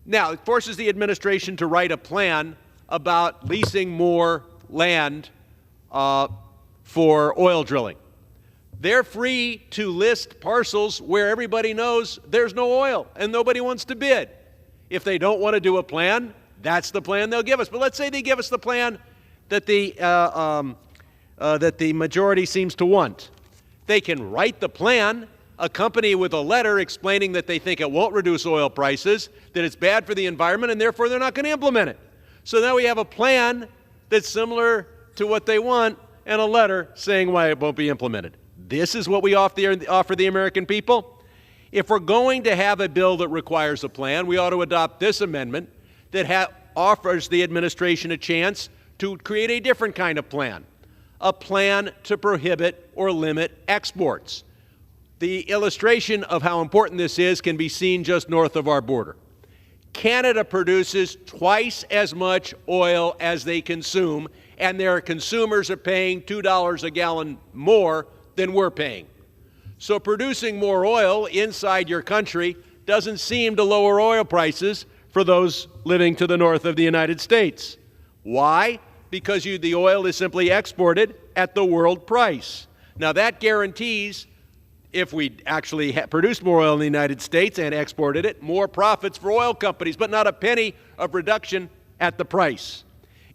Now, it forces the administration to write a plan about leasing more land for oil drilling. They're free to list parcels where everybody knows there's no oil and nobody wants to bid. If they don't want to do a plan, that's the plan they'll give us. But let's say they give us the plan that the majority seems to want. They can write the plan, accompany with a letter explaining that they think it won't reduce oil prices, that it's bad for the environment, and therefore they're not going to implement it. So now we have a plan that's similar to what they want and a letter saying why it won't be implemented. This is what we offer the American people. If we're going to have a bill that requires a plan, we ought to adopt this amendment that offers the administration a chance to create a different kind of plan, a plan to prohibit or limit exports. The illustration of how important this is can be seen just north of our border. Canada produces twice as much oil as they consume, and their consumers are paying $2 a gallon more than we're paying. So producing more oil inside your country doesn't seem to lower oil prices for those living to the north of the United States. Why? Because the oil is simply exported at the world price. Now that guarantees, if we actually produced more oil in the United States and exported it, more profits for oil companies, but not a penny of reduction at the price.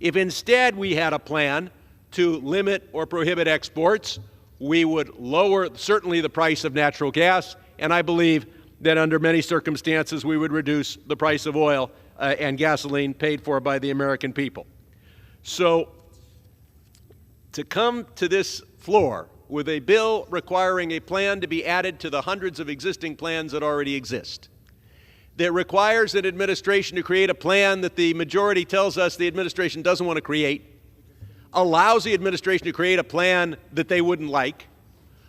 If instead we had a plan to limit or prohibit exports, we would lower certainly the price of natural gas, and I believe that under many circumstances we would reduce the price of oil and gasoline paid for by the American people. So to come to this floor with a bill requiring a plan to be added to the hundreds of existing plans that already exist, that requires an administration to create a plan that the majority tells us the administration doesn't want to create, allows the administration to create a plan that they wouldn't like,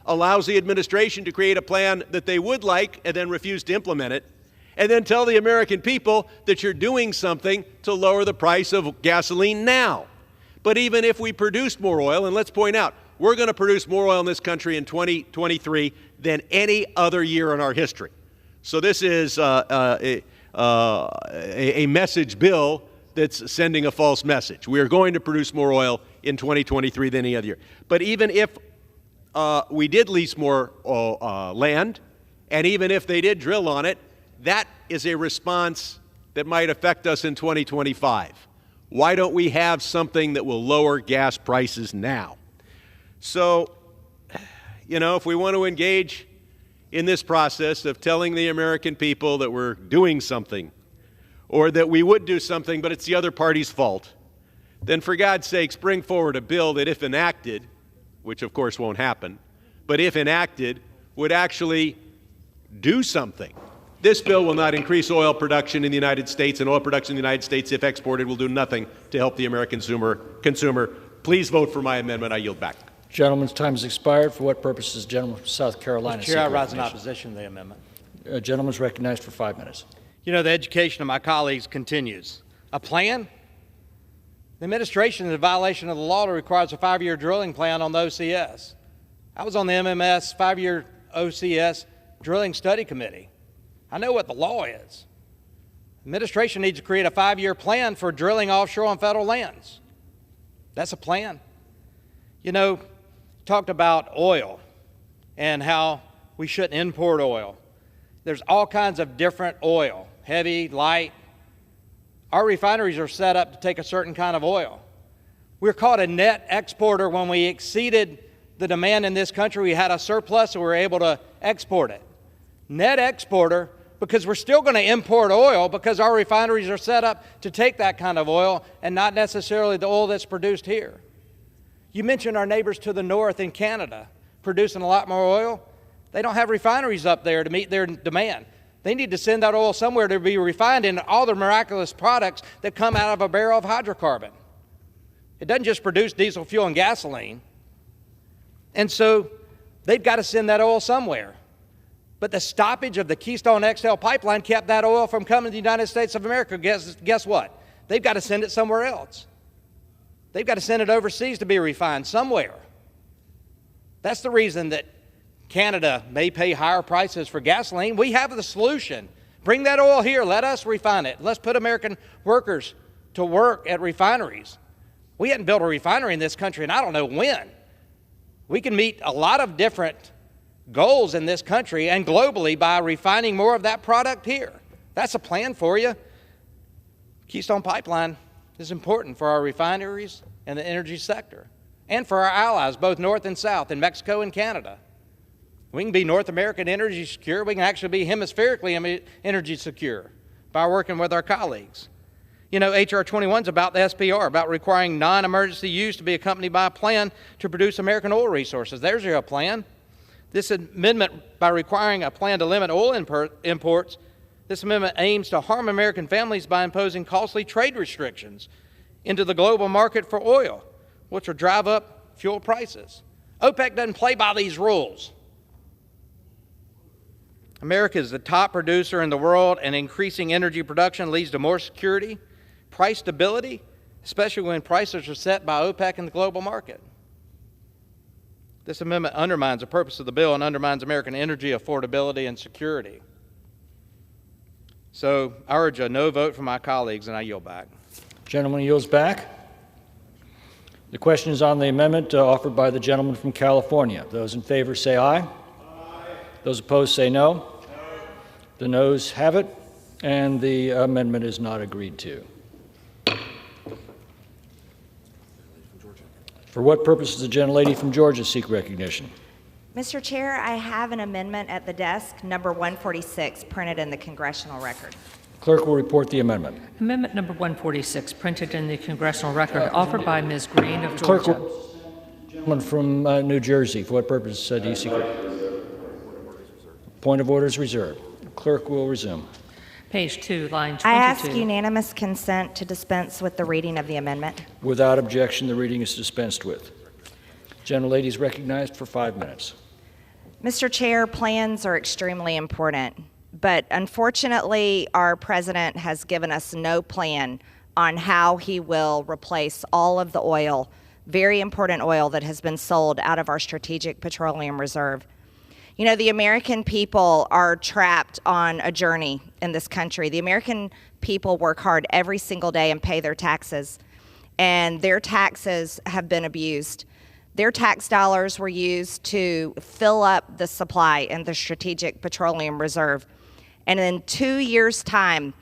allows the administration to create a plan that they would like and then refuse to implement it, and then tell the American people that you're doing something to lower the price of gasoline now. But even if we produced more oil, and let's point out, we're going to produce more oil in this country in 2023 than any other year in our history. So this is a message bill that's sending a false message. We are going to produce more oil in 2023 than any other year. But even if we did lease more land, and even if they did drill on it, that is a response that might affect us in 2025. Why don't we have something that will lower gas prices now? So, if we want to engage in this process of telling the American people that we're doing something, or that we would do something, but it's the other party's fault, then for God's sakes, bring forward a bill that, if enacted, which of course won't happen, but if enacted, would actually do something. This bill will not increase oil production in the United States, and oil production in the United States, if exported, will do nothing to help the American consumer. Please vote for my amendment. I yield back. Gentleman's time has expired. For what purposes, gentleman from South Carolina? Mr. Chair, I seek rise in recognition? opposition to the amendment. Gentleman's recognized for 5 minutes. You know, the education of my colleagues continues. A plan? The administration is in violation of the law that requires a 5-year drilling plan on the OCS. I was on the MMS 5-year OCS drilling study committee. I know what the law is. Administration needs to create a 5-year plan for drilling offshore on federal lands. That's a plan. You know, talked about oil and how we shouldn't import oil. There's all kinds of different oil, heavy, light. Our refineries are set up to take a certain kind of oil. We're called a net exporter when we exceeded the demand in this country. We had a surplus, so we were able to export it. Net exporter because we're still going to import oil because our refineries are set up to take that kind of oil and not necessarily the oil that's produced here. You mentioned our neighbors to the north in Canada producing a lot more oil. They don't have refineries up there to meet their demand. They need to send that oil somewhere to be refined into all the miraculous products that come out of a barrel of hydrocarbon. It doesn't just produce diesel fuel and gasoline. And so they've got to send that oil somewhere. But the stoppage of the Keystone XL pipeline kept that oil from coming to the United States of America. Guess what? They've got to send it somewhere else. They've got to send it overseas to be refined somewhere. That's the reason that Canada may pay higher prices for gasoline. We have the solution. Bring that oil here. Let us refine it. Let's put American workers to work at refineries. We hadn't built a refinery in this country, and I don't know when. We can meet a lot of different goals in this country and globally by refining more of that product here. That's a plan for you. Keystone Pipeline is important for our refineries and the energy sector and for our allies, both north and south, in Mexico and Canada. We can be North American energy secure. We can actually be hemispherically energy secure by working with our colleagues. You know, H.R. 21 is about the SPR, about requiring non-emergency use to be accompanied by a plan to produce American oil resources. There's your plan. This amendment, by requiring a plan to limit oil imports, this amendment aims to harm American families by imposing costly trade restrictions into the global market for oil, which will drive up fuel prices. OPEC doesn't play by these rules. America is the top producer in the world, and increasing energy production leads to more security, price stability, especially when prices are set by OPEC in the global market. This amendment undermines the purpose of the bill and undermines American energy affordability and security. So I urge a no vote from my colleagues, and I yield back. Gentleman yields back. The question is on the amendment offered by the gentleman from California. Those in favor say aye. Aye. Those opposed say no. No. The noes have it, and the amendment is not agreed to. For what purpose does the gentlelady from Georgia seek recognition? Mr. Chair, I have an amendment at the desk, number 146, printed in the congressional record. Clerk will report the amendment. Amendment number 146, printed in the congressional record, offered by Ms. Green of Georgia. Clerk, gentleman from New Jersey, for what purpose do you seek? Point of order is reserved. Clerk will resume. Page 2, line 22. I ask unanimous consent to dispense with the reading of the amendment. Without objection, the reading is dispensed with. Gentlelady is recognized for 5 minutes. Mr. Chair, plans are extremely important, but unfortunately, our president has given us no plan on how he will replace all of the oil, very important oil, that has been sold out of our strategic petroleum reserve. You know, the American people are trapped on a journey in this country. The American people work hard every single day and pay their taxes, and their taxes have been abused. Their tax dollars were used to fill up the supply in the Strategic Petroleum Reserve. And in 2 years' time,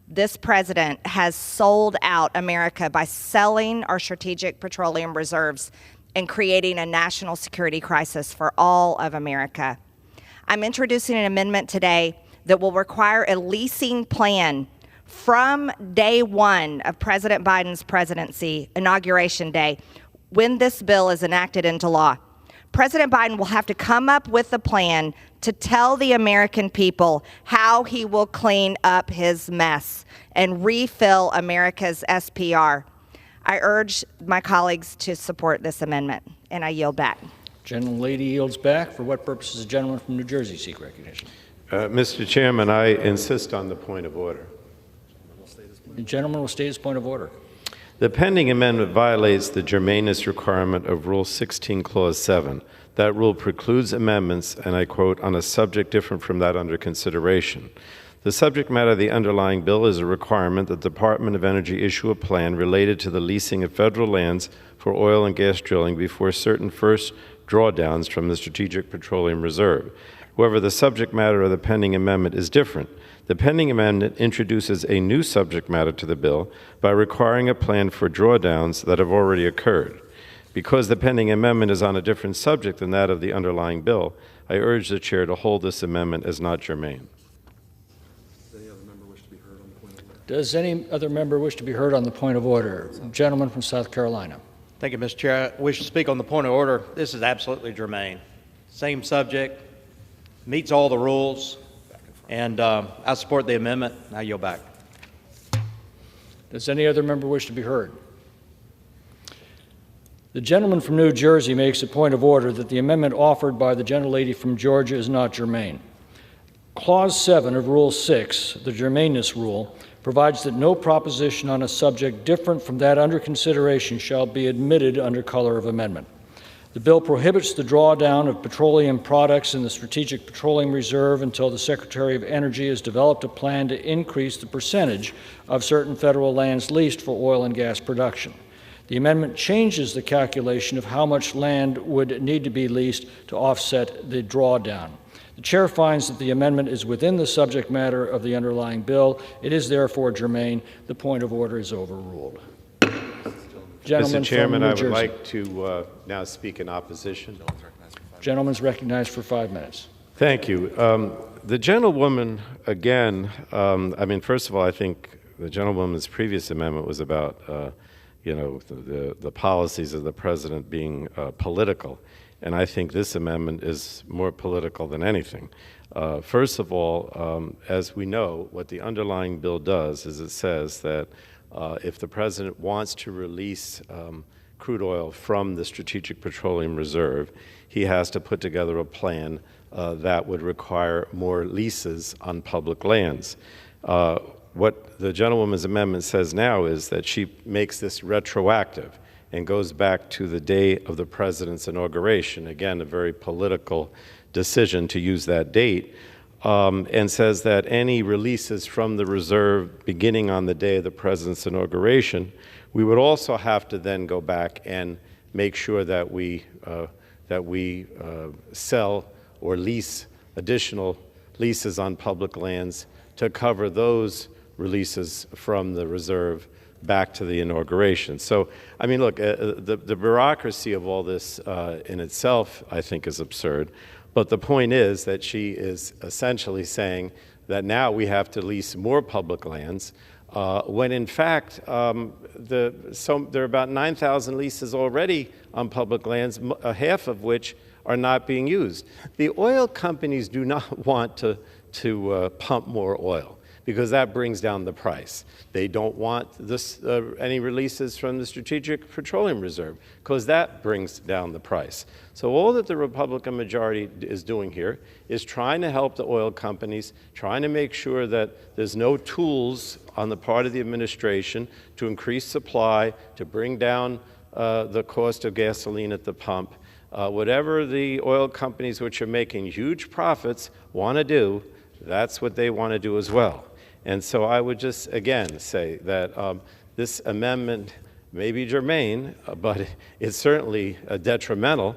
this president has sold out America by selling our Strategic Petroleum Reserves and creating a national security crisis for all of America. I'm introducing an amendment today that will require a leasing plan from day one of President Biden's presidency, Inauguration Day, when this bill is enacted into law. President Biden will have to come up with a plan to tell the American people how he will clean up his mess and refill America's SPR. I urge my colleagues to support this amendment, and I yield back. Gentlelady yields back. For what purpose does the gentleman from New Jersey seek recognition? Mr. Chairman, I insist on the point of order. The gentleman will state his point of order. The pending amendment violates the germaneness requirement of Rule 16, Clause 7. That rule precludes amendments, and I quote, on a subject different from that under consideration. The subject matter of the underlying bill is a requirement that the Department of Energy issue a plan related to the leasing of federal lands for oil and gas drilling before certain first drawdowns from the Strategic Petroleum Reserve. However, the subject matter of the pending amendment is different. The pending amendment introduces a new subject matter to the bill by requiring a plan for drawdowns that have already occurred. Because the pending amendment is on a different subject than that of the underlying bill, I urge the Chair to hold this amendment as not germane. Does any other member wish to be heard on the point of order? Gentleman from South Carolina. Thank you, Mr. Chair. I wish to speak on the point of order. This is absolutely germane. Same subject, meets all the rules, and I support the amendment. I yield back. Does any other member wish to be heard? The gentleman from New Jersey makes a point of order that the amendment offered by the gentlelady from Georgia is not germane. Clause 7 of Rule 6, the germaneness rule, provides that no proposition on a subject different from that under consideration shall be admitted under color of amendment. The bill prohibits the drawdown of petroleum products in the Strategic Petroleum Reserve until the Secretary of Energy has developed a plan to increase the percentage of certain federal lands leased for oil and gas production. The amendment changes the calculation of how much land would need to be leased to offset the drawdown. The Chair finds that the amendment is within the subject matter of the underlying bill. It is therefore germane. The point of order is overruled. Mr. Chairman, I would like to now speak in opposition. Gentleman is recognized for 5 minutes. Thank you. The gentlewoman, again, I mean, first of all, I think the gentlewoman's previous amendment was about, the policies of the president being political. And I think this amendment is more political than anything. First of all, as we know, what the underlying bill does is it says that if the president wants to release crude oil from the Strategic Petroleum Reserve, he has to put together a plan that would require more leases on public lands. What the gentlewoman's amendment says now is that she makes this retroactive and goes back to the day of the president's inauguration, again, a very political decision to use that date, and says that any releases from the reserve beginning on the day of the president's inauguration, we would also have to then go back and make sure that we sell or lease additional leases on public lands to cover those releases from the reserve back to the inauguration. So, I mean, look, the bureaucracy of all this in itself, I think, is absurd. But the point is that she is essentially saying that now we have to lease more public lands, when in fact there are about 9,000 leases already on public lands, half of which are not being used. The oil companies do not want to pump more oil, because that brings down the price. They don't want any releases from the Strategic Petroleum Reserve, because that brings down the price. So all that the Republican majority is doing here is trying to help the oil companies, trying to make sure that there's no tools on the part of the administration to increase supply, to bring down the cost of gasoline at the pump. Whatever the oil companies, which are making huge profits, want to do, that's what they want to do as well. And so I would just, again, say that this amendment may be germane, but it's certainly detrimental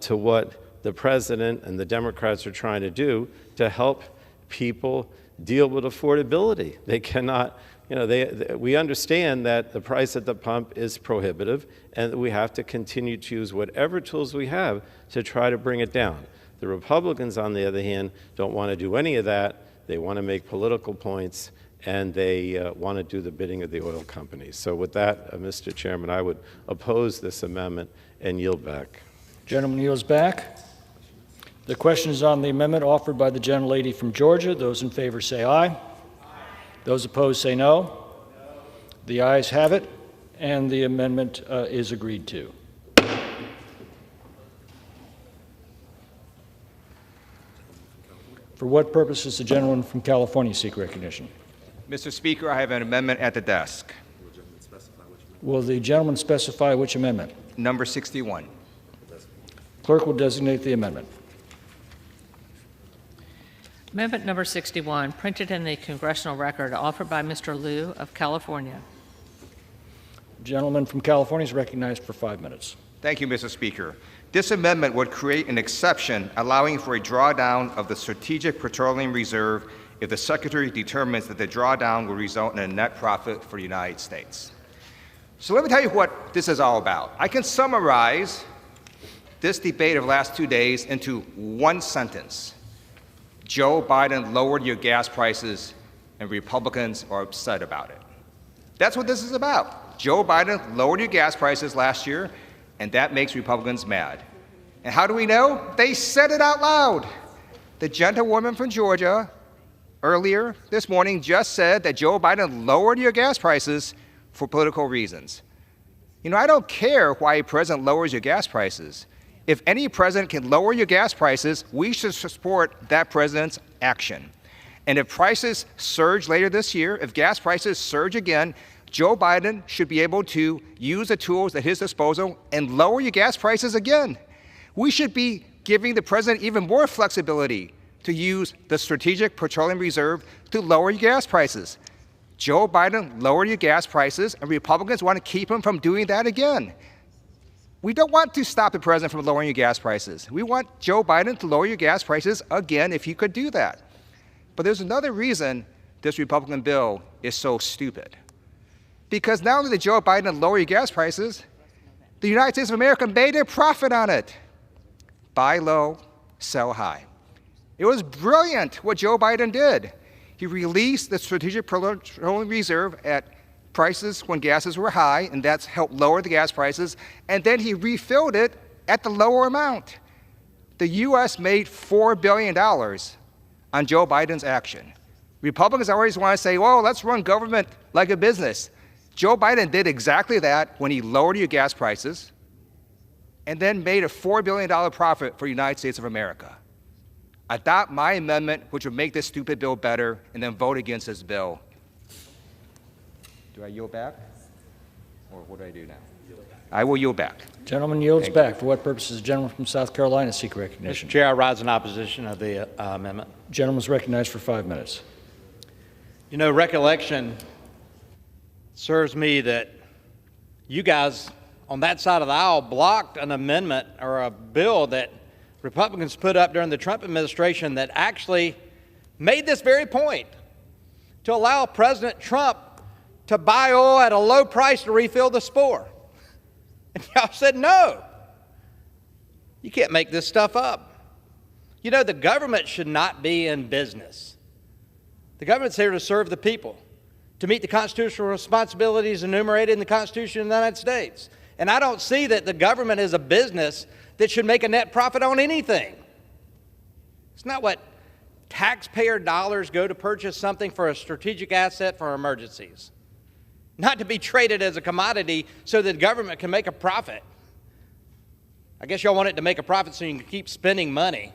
to what the president and the Democrats are trying to do to help people deal with affordability. They cannot, we understand that the price at the pump is prohibitive, and that we have to continue to use whatever tools we have to try to bring it down. The Republicans, on the other hand, don't want to do any of that. They want to make political points, and they want to do the bidding of the oil companies. So with that, Mr. Chairman, I would oppose this amendment and yield back. Gentleman yields back. The question is on the amendment offered by the gentlelady from Georgia. Those in favor say aye. Those opposed say no. The ayes have it, and the amendment is agreed to. For what purpose does the gentleman from California seek recognition? Mr. Speaker, I have an amendment at the desk. Will the gentleman specify which amendment? Number 61. Clerk will designate the amendment. Amendment number 61, printed in the congressional record, offered by Mr. Liu of California. Gentleman from California is recognized for 5 minutes. Thank you, Mr. Speaker. This amendment would create an exception allowing for a drawdown of the Strategic Petroleum Reserve if the Secretary determines that the drawdown will result in a net profit for the United States. So let me tell you what this is all about. I can summarize this debate of the last 2 days into one sentence. Joe Biden lowered your gas prices, and Republicans are upset about it. That's what this is about. Joe Biden lowered your gas prices last year, and that makes Republicans mad. And how do we know? They said it out loud. The gentlewoman from Georgia earlier this morning just said that Joe Biden lowered your gas prices for political reasons. You know, I don't care why a president lowers your gas prices. If any president can lower your gas prices, we should support that president's action. And if prices surge later this year, if gas prices surge again, Joe Biden should be able to use the tools at his disposal and lower your gas prices again. We should be giving the president even more flexibility to use the Strategic Petroleum Reserve to lower your gas prices. Joe Biden lowered your gas prices, and Republicans want to keep him from doing that again. We don't want to stop the president from lowering your gas prices. We want Joe Biden to lower your gas prices again if he could do that. But there's another reason this Republican bill is so stupid. Because not only did Joe Biden lower your gas prices, the United States of America made a profit on it. Buy low, sell high. It was brilliant what Joe Biden did. He released the Strategic Petroleum Reserve at prices when gases were high, and that's helped lower the gas prices, and then he refilled it at the lower amount. The U.S. made $4 billion on Joe Biden's action. Republicans always want to say, well, let's run government like a business. Joe Biden did exactly that when he lowered your gas prices and then made a $4 billion profit for the United States of America. Adopt my amendment, which would make this stupid bill better, and then vote against this bill. Do I yield back? Or what do I do now? I will yield back. Gentleman yields back. For what purpose does the gentleman from South Carolina seek recognition? Mr. Chair, I rise in opposition of the amendment. Gentleman is recognized for 5 minutes. You know, recollection serves me that you guys on that side of the aisle blocked an amendment or a bill that Republicans put up during the Trump administration that actually made this very point, to allow President Trump to buy oil at a low price to refill the spore. And y'all said no. You can't make this stuff up. You know, the government should not be in business. The government's here to serve the people, to meet the constitutional responsibilities enumerated in the Constitution of the United States. And I don't see that the government is a business that should make a net profit on anything. It's not what taxpayer dollars go to purchase something for a strategic asset for emergencies. Not to be traded as a commodity so that the government can make a profit. I guess y'all want it to make a profit so you can keep spending money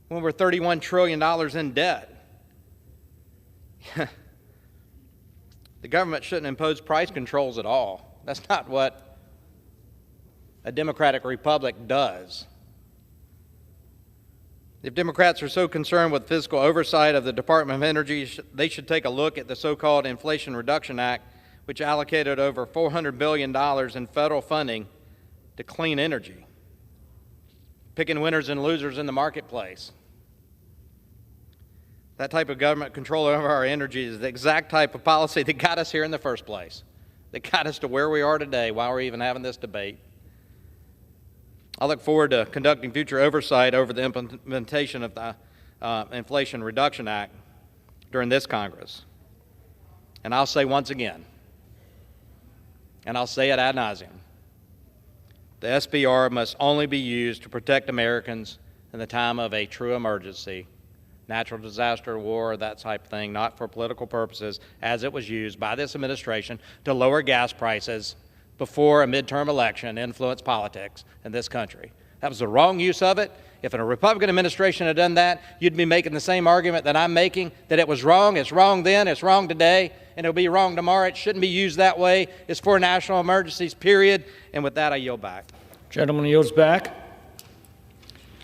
when we're $31 trillion in debt. The government shouldn't impose price controls at all. That's not what a democratic republic does. If Democrats are so concerned with fiscal oversight of the Department of Energy, they should take a look at the so-called Inflation Reduction Act, which allocated over $400 billion in federal funding to clean energy, picking winners and losers in the marketplace. That type of government control over our energy is the exact type of policy that got us here in the first place, that got us to where we are today while we're even having this debate. I look forward to conducting future oversight over the implementation of the Inflation Reduction Act during this Congress. And I'll say once again, and I'll say it ad nauseum, the SBR must only be used to protect Americans in the time of a true emergency, natural disaster, war, that type of thing, not for political purposes, as it was used by this administration to lower gas prices before a midterm election influenced politics in this country. That was the wrong use of it. If a Republican administration had done that, you'd be making the same argument that I'm making, that it was wrong. It's wrong then, it's wrong today, and it'll be wrong tomorrow. It shouldn't be used that way. It's for national emergencies, period. And with that, I yield back. Gentleman yields back.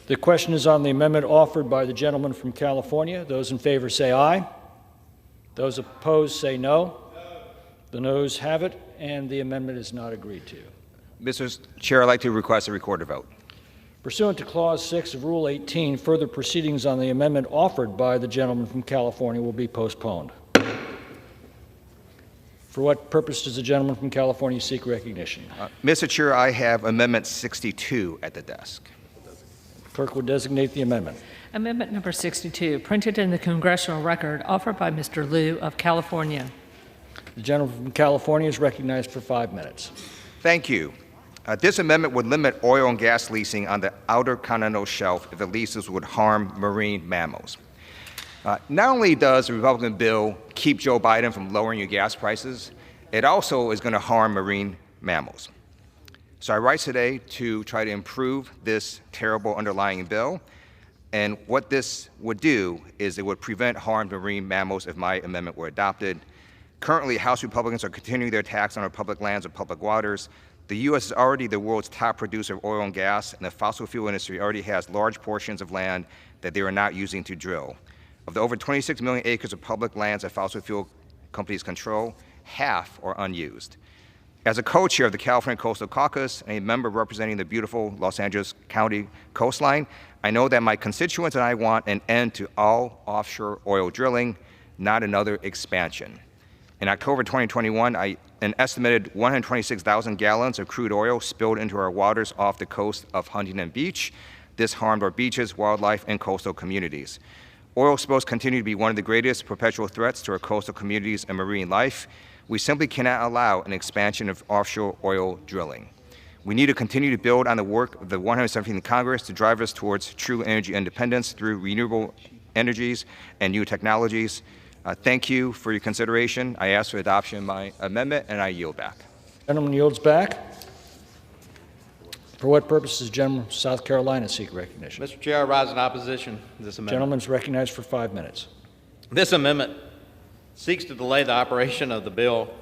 The question is on the amendment offered by the gentleman from California. Those in favor say aye. Those opposed say no. The noes have it, and the amendment is not agreed to. Mr. Chair, I'd like to request a recorded vote. Pursuant to Clause 6 of Rule 18, further proceedings on the amendment offered by the gentleman from California will be postponed. For what purpose does the gentleman from California seek recognition? Mr. Chair, I have Amendment 62 at the desk. Clerk will designate the amendment. Amendment number 62, printed in the congressional record, offered by Mr. Liu of California. The gentleman from California is recognized for 5 minutes. Thank you. This amendment would limit oil and gas leasing on the outer continental shelf if the leases would harm marine mammals. Not only does the Republican bill keep Joe Biden from lowering your gas prices, it also is going to harm marine mammals. So I rise today to try to improve this terrible underlying bill. And what this would do is it would prevent harm to marine mammals if my amendment were adopted. Currently, House Republicans are continuing their attacks on our public lands and public waters. The U.S. is already the world's top producer of oil and gas, and the fossil fuel industry already has large portions of land that they are not using to drill. Of the over 26 million acres of public lands that fossil fuel companies control, half are unused. As a co-chair of the California Coastal Caucus and a member representing the beautiful Los Angeles County coastline, I know that my constituents and I want an end to all offshore oil drilling, not another expansion. In October 2021, an estimated 126,000 gallons of crude oil spilled into our waters off the coast of Huntington Beach. This harmed our beaches, wildlife, and coastal communities. Oil spills continue to be one of the greatest perpetual threats to our coastal communities and marine life. We simply cannot allow an expansion of offshore oil drilling. We need to continue to build on the work of the 117th Congress to drive us towards true energy independence through renewable energies and new technologies. Thank you for your consideration. I ask for adoption of my amendment, and I yield back. Gentleman yields back. For what purpose does the gentleman from South Carolina seek recognition? Mr. Chair, I rise in opposition to this amendment. Gentleman is recognized for 5 minutes. This amendment seeks to delay the operation of the bill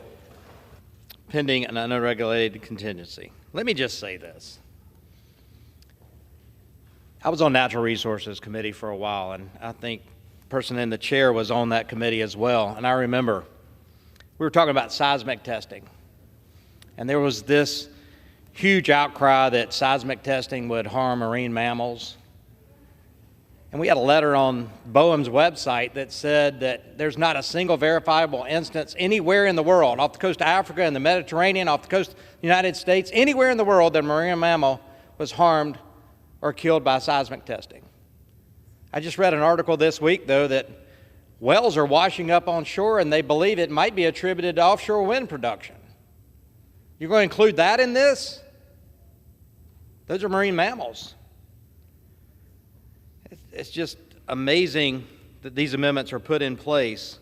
pending an unregulated contingency. Let me just say this. I was on Natural Resources Committee for a while, and I think the person in the chair was on that committee as well. And I remember we were talking about seismic testing, and there was this huge outcry that seismic testing would harm marine mammals. And we had a letter on BOEM's website that said that there's not a single verifiable instance anywhere in the world, off the coast of Africa and the Mediterranean, off the coast of the United States, anywhere in the world that a marine mammal was harmed or killed by seismic testing. I just read an article this week, though, that wells are washing up on shore and they believe it might be attributed to offshore wind production. You're going to include that in this? Those are marine mammals. It's just amazing that these amendments are put in place.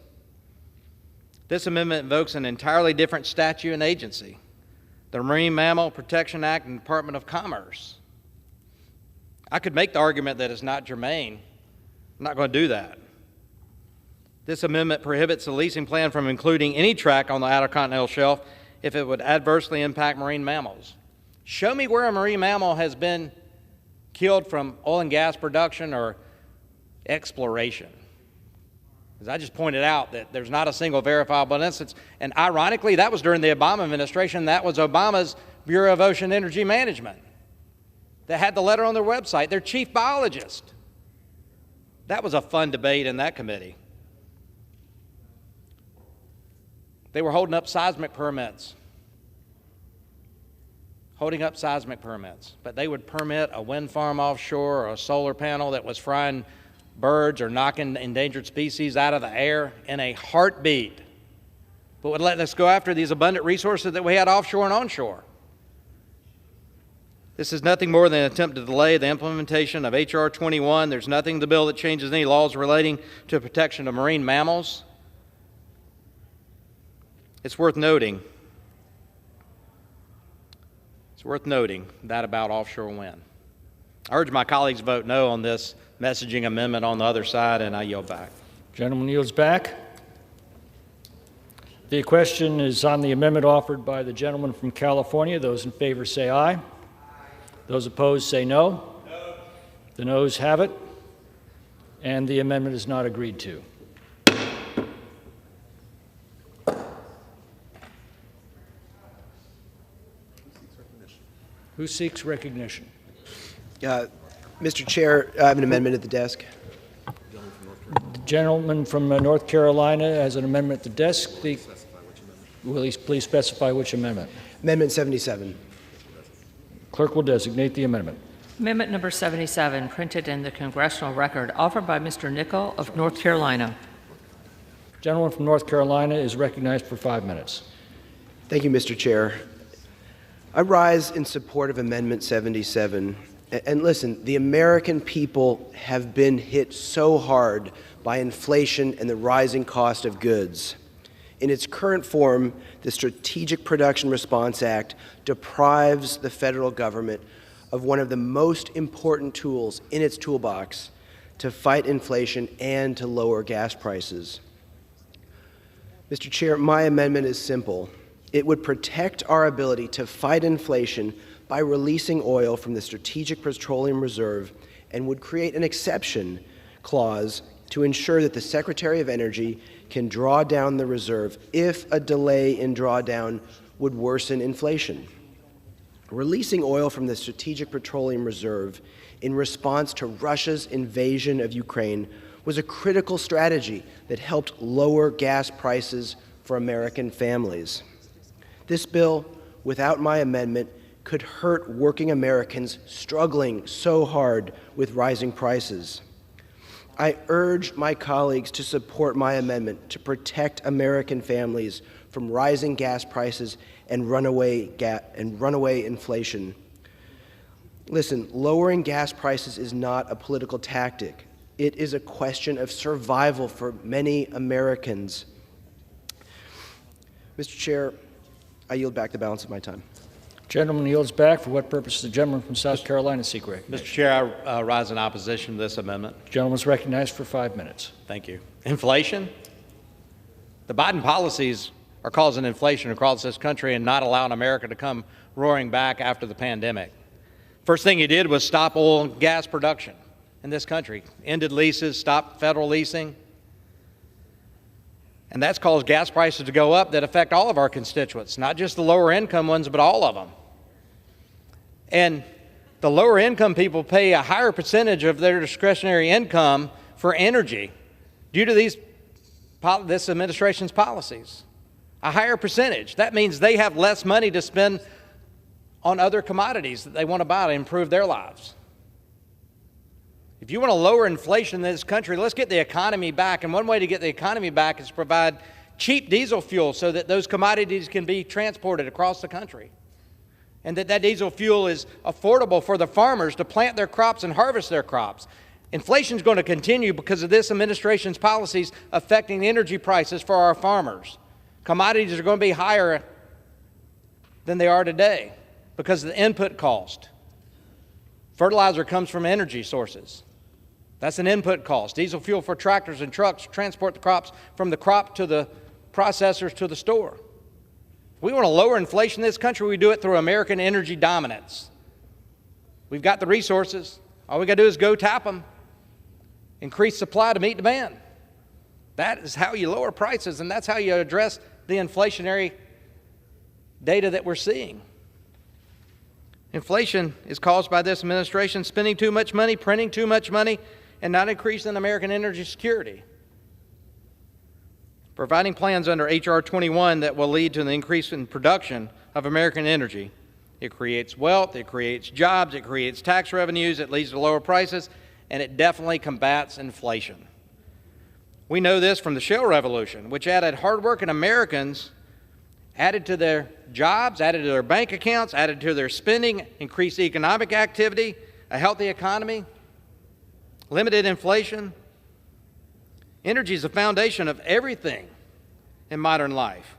This amendment invokes an entirely different statute and agency, the Marine Mammal Protection Act and Department of Commerce. I could make the argument that it's not germane. I'm not going to do that. This amendment prohibits the leasing plan from including any track on the outer continental shelf if it would adversely impact marine mammals. Show me where a marine mammal has been killed from oil and gas production or exploration. As I just pointed out, that there's not a single verifiable instance. And ironically, that was during the Obama administration. That was Obama's Bureau of Ocean Energy Management that had the letter on their website, their chief biologist. That was a fun debate in that committee. They were holding up seismic permits. But they would permit a wind farm offshore or a solar panel that was frying birds or knocking endangered species out of the air in a heartbeat, but would let us go after these abundant resources that we had offshore and onshore. This is nothing more than an attempt to delay the implementation of H.R. 21. There's nothing in the bill that changes any laws relating to protection of marine mammals. It's worth noting that about offshore wind. I urge my colleagues to vote no on this messaging amendment on the other side, and I yield back. Gentleman yields back. The question is on the amendment offered by the gentleman from California. Those in favor say aye. Those opposed say no. No. The noes have it, and the amendment is not agreed to. Who seeks recognition? Mr. Chair, I have an amendment at the desk. The gentleman from North Carolina has an amendment at the desk. Will he please specify which amendment? Amendment 77. Clerk will designate the amendment. Amendment number 77, printed in the Congressional Record, offered by Mr. Nickel of North Carolina. Gentleman from North Carolina is recognized for 5 minutes. Thank you, Mr. Chair. I rise in support of Amendment 77. And listen, the American people have been hit so hard by inflation and the rising cost of goods. In its current form, the Strategic Production Response Act deprives the federal government of one of the most important tools in its toolbox to fight inflation and to lower gas prices. Mr. Chair, my amendment is simple. It would protect our ability to fight inflation by releasing oil from the Strategic Petroleum Reserve and would create an exception clause to ensure that the Secretary of Energy can draw down the reserve if a delay in drawdown would worsen inflation. Releasing oil from the Strategic Petroleum Reserve in response to Russia's invasion of Ukraine was a critical strategy that helped lower gas prices for American families. This bill, without my amendment, could hurt working Americans struggling so hard with rising prices. I urge my colleagues to support my amendment to protect American families from rising gas prices and runaway inflation. Listen, lowering gas prices is not a political tactic. It is a question of survival for many Americans. Mr. Chair, I yield back the balance of my time. Gentleman yields back. For what purpose does the gentleman from South Carolina seek recognition? Mr. Chair, I rise in opposition to this amendment. Gentleman is recognized for 5 minutes. Thank you. Inflation? The Biden policies are causing inflation across this country and not allowing America to come roaring back after the pandemic. First thing he did was stop oil and gas production in this country, ended leases, stopped federal leasing. And that's caused gas prices to go up that affect all of our constituents, not just the lower income ones, but all of them. And the lower income people pay a higher percentage of their discretionary income for energy due to this administration's policies. A higher percentage. That means they have less money to spend on other commodities that they want to buy to improve their lives. If you want to lower inflation in this country, let's get the economy back. And one way to get the economy back is to provide cheap diesel fuel so that those commodities can be transported across the country. And that diesel fuel is affordable for the farmers to plant their crops and harvest their crops. Inflation is going to continue because of this administration's policies affecting energy prices for our farmers. Commodities are going to be higher than they are today because of the input cost. Fertilizer comes from energy sources. That's an input cost. Diesel fuel for tractors and trucks transport the crops from the crop to the processors to the store. If we want to lower inflation in this country, we do it through American energy dominance. We've got the resources. All we got to do is go tap them, increase supply to meet demand. That is how you lower prices, and that's how you address the inflationary data that we're seeing. Inflation is caused by this administration spending too much money, printing too much money, and not increasing American energy security. Providing plans under H.R. 21 that will lead to the increase in production of American energy. It creates wealth, it creates jobs, it creates tax revenues, it leads to lower prices, and it definitely combats inflation. We know this from the shale revolution, which added hardworking Americans added to their jobs, added to their bank accounts, added to their spending, increased economic activity, a healthy economy, limited inflation. Energy is the foundation of everything in modern life.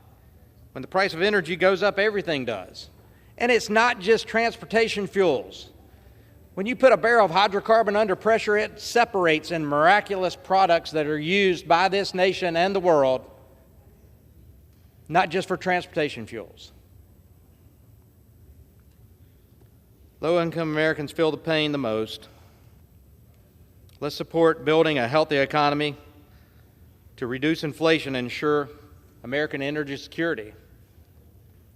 When the price of energy goes up, everything does. And it's not just transportation fuels. When you put a barrel of hydrocarbon under pressure, it separates in miraculous products that are used by this nation and the world, not just for transportation fuels. Low-income Americans feel the pain the most. Let's support building a healthy economy to reduce inflation and ensure American energy security.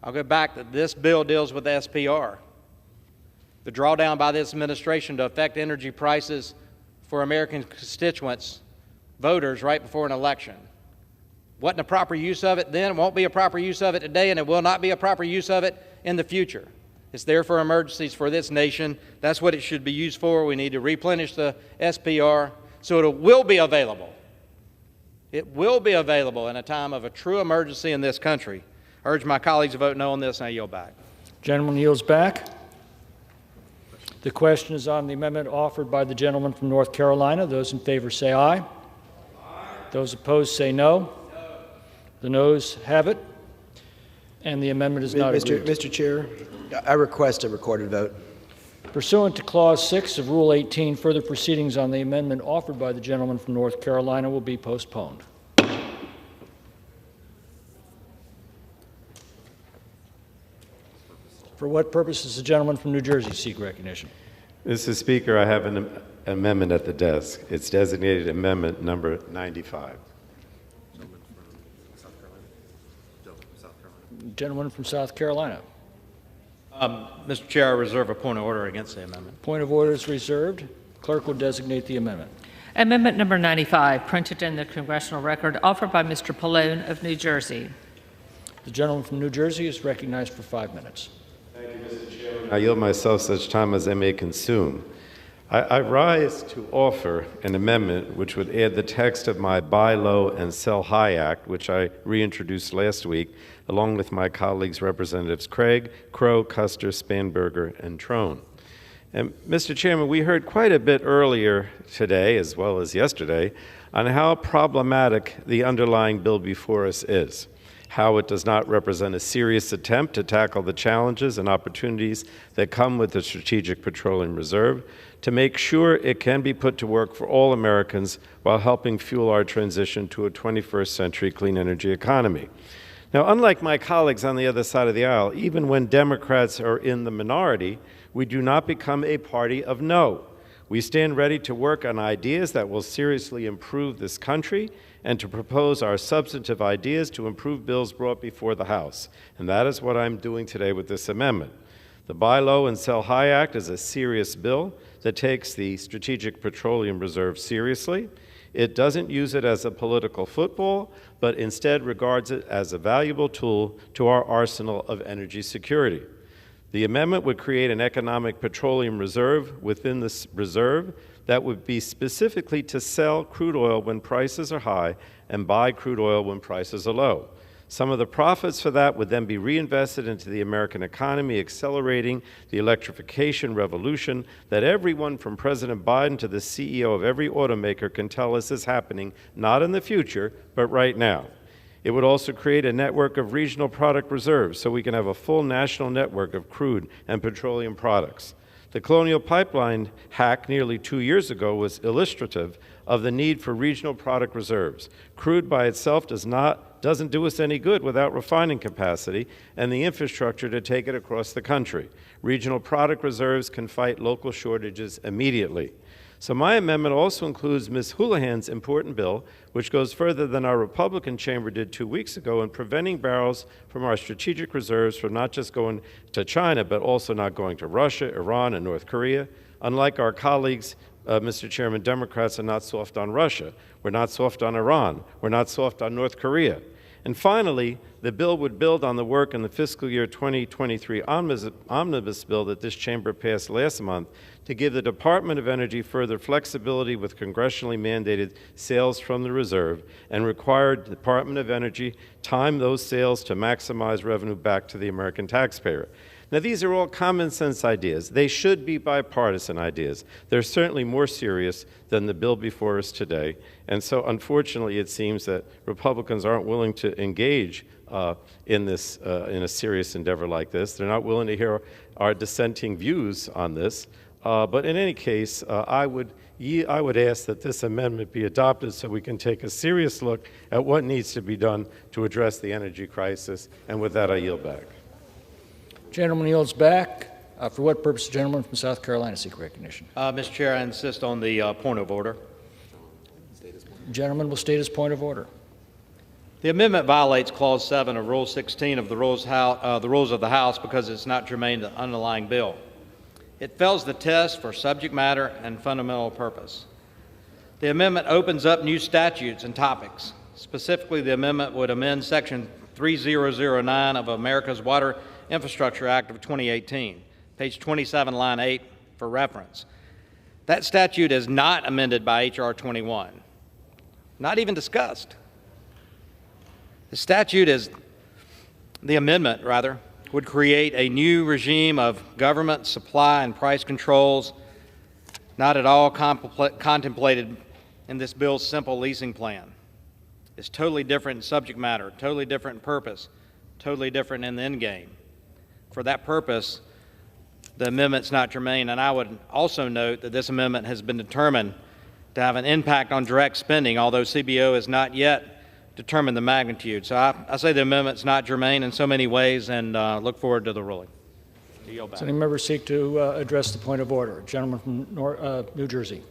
I'll go back that this bill deals with SPR. The drawdown by this administration to affect energy prices for American constituents, voters, right before an election. Wasn't a proper use of it then, won't be a proper use of it today, and it will not be a proper use of it in the future. It's there for emergencies for this nation. That's what it should be used for. We need to replenish the SPR so it will be available. It will be available in a time of a true emergency in this country. I urge my colleagues to vote no on this, and I yield back. Gentleman yields back. The question is on the amendment offered by the gentleman from North Carolina. Those in favor say aye. Aye. Those opposed say no. No. The noes have it, and the amendment is not agreed to. Mr. Chair, I request a recorded vote. Pursuant to Clause 6 of Rule 18, further proceedings on the amendment offered by the gentleman from North Carolina will be postponed. For what purpose does the gentleman from New Jersey seek recognition? Mr. Speaker, I have an amendment at the desk. It's designated amendment number 95. Gentleman from South Carolina. Mr. Chair, I reserve a point of order against the amendment. Point of order is reserved. Clerk will designate the amendment. Amendment number 95, printed in the congressional record, offered by Mr. Pallone of New Jersey. The gentleman from New Jersey is recognized for 5 minutes. Thank you, Mr. Chairman. I yield myself such time as I may consume. I rise to offer an amendment which would add the text of my Buy Low and Sell High Act, which I reintroduced last week, along with my colleagues Representatives Craig, Crow, Custer, Spanberger, and Trone. And Mr. Chairman, we heard quite a bit earlier today, as well as yesterday, on how problematic the underlying bill before us is, how it does not represent a serious attempt to tackle the challenges and opportunities that come with the Strategic Petroleum Reserve, to make sure it can be put to work for all Americans while helping fuel our transition to a 21st century clean energy economy. Now, unlike my colleagues on the other side of the aisle, even when Democrats are in the minority, we do not become a party of no. We stand ready to work on ideas that will seriously improve this country and to propose our substantive ideas to improve bills brought before the House. And that is what I'm doing today with this amendment. The Buy Low and Sell High Act is a serious bill that takes the Strategic Petroleum Reserve seriously. It doesn't use it as a political football, but instead regards it as a valuable tool to our arsenal of energy security. The amendment would create an economic petroleum reserve within this reserve that would be specifically to sell crude oil when prices are high and buy crude oil when prices are low. Some of the profits for that would then be reinvested into the American economy, accelerating the electrification revolution that everyone from President Biden to the CEO of every automaker can tell us is happening, not in the future, but right now. It would also create a network of regional product reserves so we can have a full national network of crude and petroleum products. The Colonial Pipeline hack nearly 2 years ago was illustrative of the need for regional product reserves. Crude by itself doesn't do us any good without refining capacity and the infrastructure to take it across the country. Regional product reserves can fight local shortages immediately. So my amendment also includes Ms. Houlihan's important bill, which goes further than our Republican chamber did 2 weeks ago in preventing barrels from our strategic reserves from not just going to China, but also not going to Russia, Iran, and North Korea. Unlike our colleagues, Mr. Chairman, Democrats are not soft on Russia. We're not soft on Iran. We're not soft on North Korea. And finally, the bill would build on the work in the fiscal year 2023 omnibus bill that this chamber passed last month to give the Department of Energy further flexibility with congressionally mandated sales from the reserve and required the Department of Energy time those sales to maximize revenue back to the American taxpayer. Now, these are all common sense ideas. They should be bipartisan ideas. They're certainly more serious than the bill before us today. And so, unfortunately, it seems that Republicans aren't willing to engage in a serious endeavor like this. They're not willing to hear our dissenting views on this. But in any case, I would ask that this amendment be adopted so we can take a serious look at what needs to be done to address the energy crisis. And with that, I yield back. Gentleman yields back. For what purpose, the gentleman from South Carolina seek recognition? Mr. Chair, I insist on the point of order. The gentleman will state his point of order. The amendment violates Clause 7 of Rule 16 of the rules of the House because it's not germane to the underlying bill. It fails the test for subject matter and fundamental purpose. The amendment opens up new statutes and topics. Specifically, the amendment would amend Section 3009 of America's Water Infrastructure Act of 2018, page 27, line 8, for reference. That statute is not amended by H.R. 21, not even discussed. The amendment would create a new regime of government supply and price controls not at all contemplated in this bill's simple leasing plan. It's totally different in subject matter, totally different in purpose, totally different in the end game. For that purpose, the amendment's not germane. And I would also note that this amendment has been determined to have an impact on direct spending, although CBO has not yet determined the magnitude. So I say the amendment's not germane in so many ways, and look forward to the ruling. Does any member seek to address the point of order? Gentleman from New Jersey.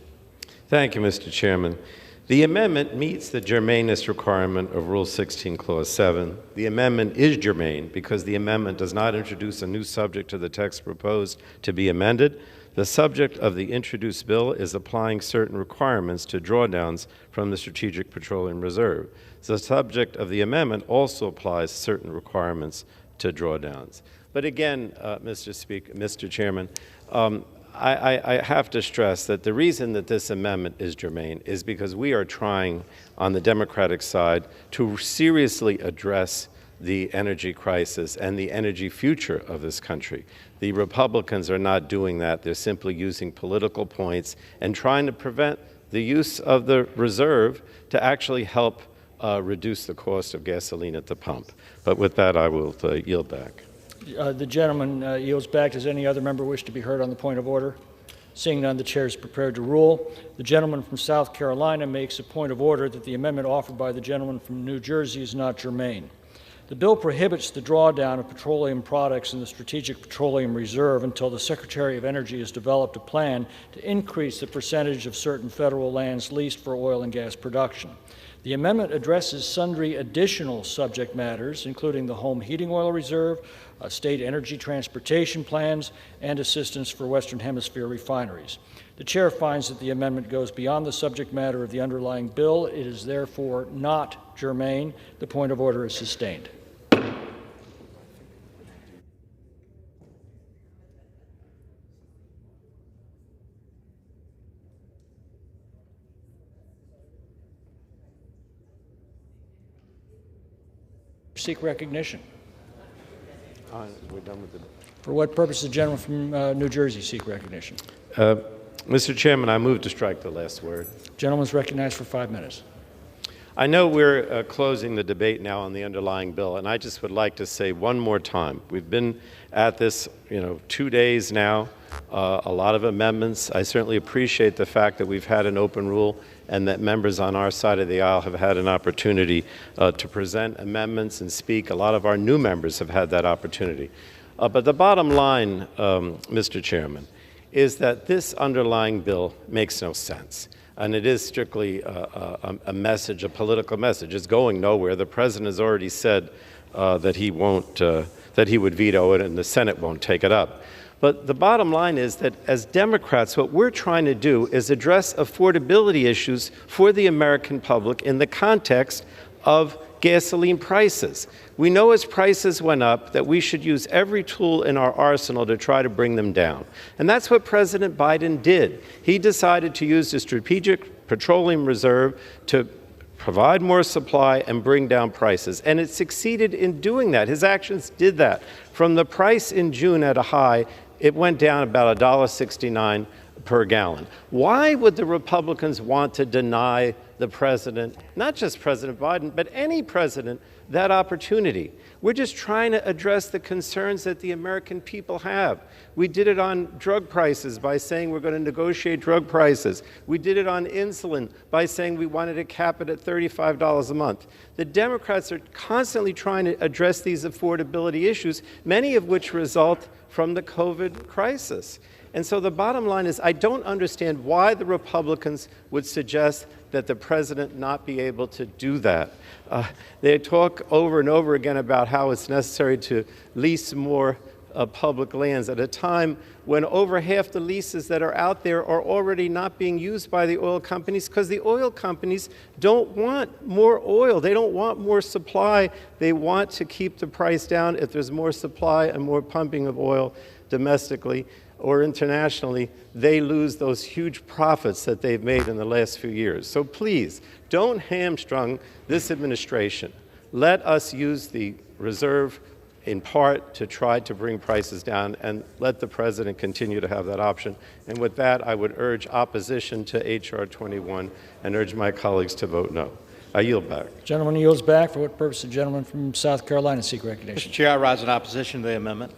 Thank you, Mr. Chairman. The amendment meets the germaneness requirement of Rule 16, Clause 7. The amendment is germane because the amendment does not introduce a new subject to the text proposed to be amended. The subject of the introduced bill is applying certain requirements to drawdowns from the Strategic Petroleum Reserve. The subject of the amendment also applies certain requirements to drawdowns. But again, Mr. Chairman, I have to stress that the reason that this amendment is germane is because we are trying on the Democratic side to seriously address the energy crisis and the energy future of this country. The Republicans are not doing that. They're simply using political points and trying to prevent the use of the reserve to actually help reduce the cost of gasoline at the pump. But with that, I will yield back. The gentleman yields back. Does any other member wish to be heard on the point of order? Seeing none, the chair is prepared to rule. The gentleman from South Carolina makes a point of order that the amendment offered by the gentleman from New Jersey is not germane. The bill prohibits the drawdown of petroleum products in the Strategic Petroleum Reserve until the Secretary of Energy has developed a plan to increase the percentage of certain federal lands leased for oil and gas production. The amendment addresses sundry additional subject matters, including the Home Heating Oil Reserve, state energy transportation plans, and assistance for Western Hemisphere refineries. The chair finds that the amendment goes beyond the subject matter of the underlying bill. It is therefore not germane. The point of order is sustained. Seek recognition. We're done with it. For what purpose does the gentleman from New Jersey seek recognition? Mr. Chairman, I move to strike the last word. Gentleman is recognized for 5 minutes. I know we're closing the debate now on the underlying bill, and I just would like to say one more time. We've been at this, 2 days now, a lot of amendments. I certainly appreciate the fact that we've had an open rule and that members on our side of the aisle have had an opportunity to present amendments and speak. A lot of our new members have had that opportunity. But the bottom line, Mr. Chairman, is that this underlying bill makes no sense. And it is strictly a message, a political message. It's going nowhere. The President has already said that he would veto it and the Senate won't take it up. But the bottom line is that as Democrats, what we're trying to do is address affordability issues for the American public in the context of gasoline prices. We know as prices went up that we should use every tool in our arsenal to try to bring them down. And that's what President Biden did. He decided to use the Strategic Petroleum Reserve to provide more supply and bring down prices. And it succeeded in doing that. His actions did that. From the price in June at a high, it went down about $1.69 per gallon. Why would the Republicans want to deny the president, not just President Biden, but any president, that opportunity? We're just trying to address the concerns that the American people have. We did it on drug prices by saying we're going to negotiate drug prices. We did it on insulin by saying we wanted to cap it at $35 a month. The Democrats are constantly trying to address these affordability issues, many of which result from the COVID crisis. And so the bottom line is I don't understand why the Republicans would suggest that the president not be able to do that. They talk over and over again about how it's necessary to lease more public lands at a time when over half the leases that are out there are already not being used by the oil companies because the oil companies don't want more oil. They don't want more supply. They want to keep the price down. If there's more supply and more pumping of oil domestically or internationally, they lose those huge profits that they've made in the last few years. So please, don't hamstrung this administration. Let us use the reserve in part to try to bring prices down, and let the president continue to have that option. And with that, I would urge opposition to H.R. 21 and urge my colleagues to vote no. I yield back. Gentleman yields back. For what purpose the gentleman from South Carolina seek recognition? Mr. Chair, I rise in opposition to the amendment.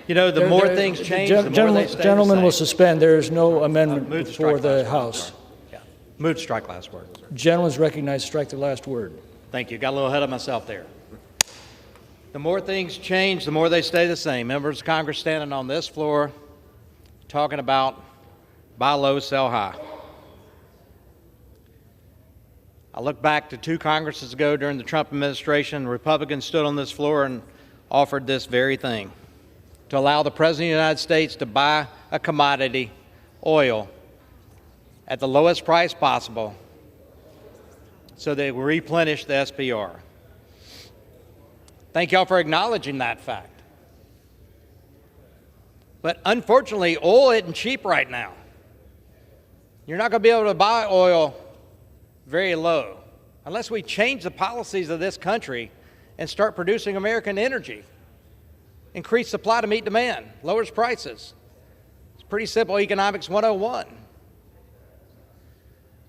You know, the more things change, the more they stay Gentlemen the will same. suspend. There is no amendment before the House. Yeah. Move to strike last word. Gentleman's recognized to strike the last word. Thank you. Got a little ahead of myself there. The more things change, the more they stay the same. Members of Congress standing on this floor talking about buy low, sell high. I look back to 2 Congresses ago during the Trump administration. Republicans stood on this floor and offered this very thing, to allow the President of the United States to buy a commodity, oil, at the lowest price possible so they will replenish the SPR. Thank y'all for acknowledging that fact. But unfortunately, oil isn't cheap right now. You're not going to be able to buy oil very low unless we change the policies of this country and start producing American energy. Increase supply to meet demand, lowers prices. It's pretty simple economics 101.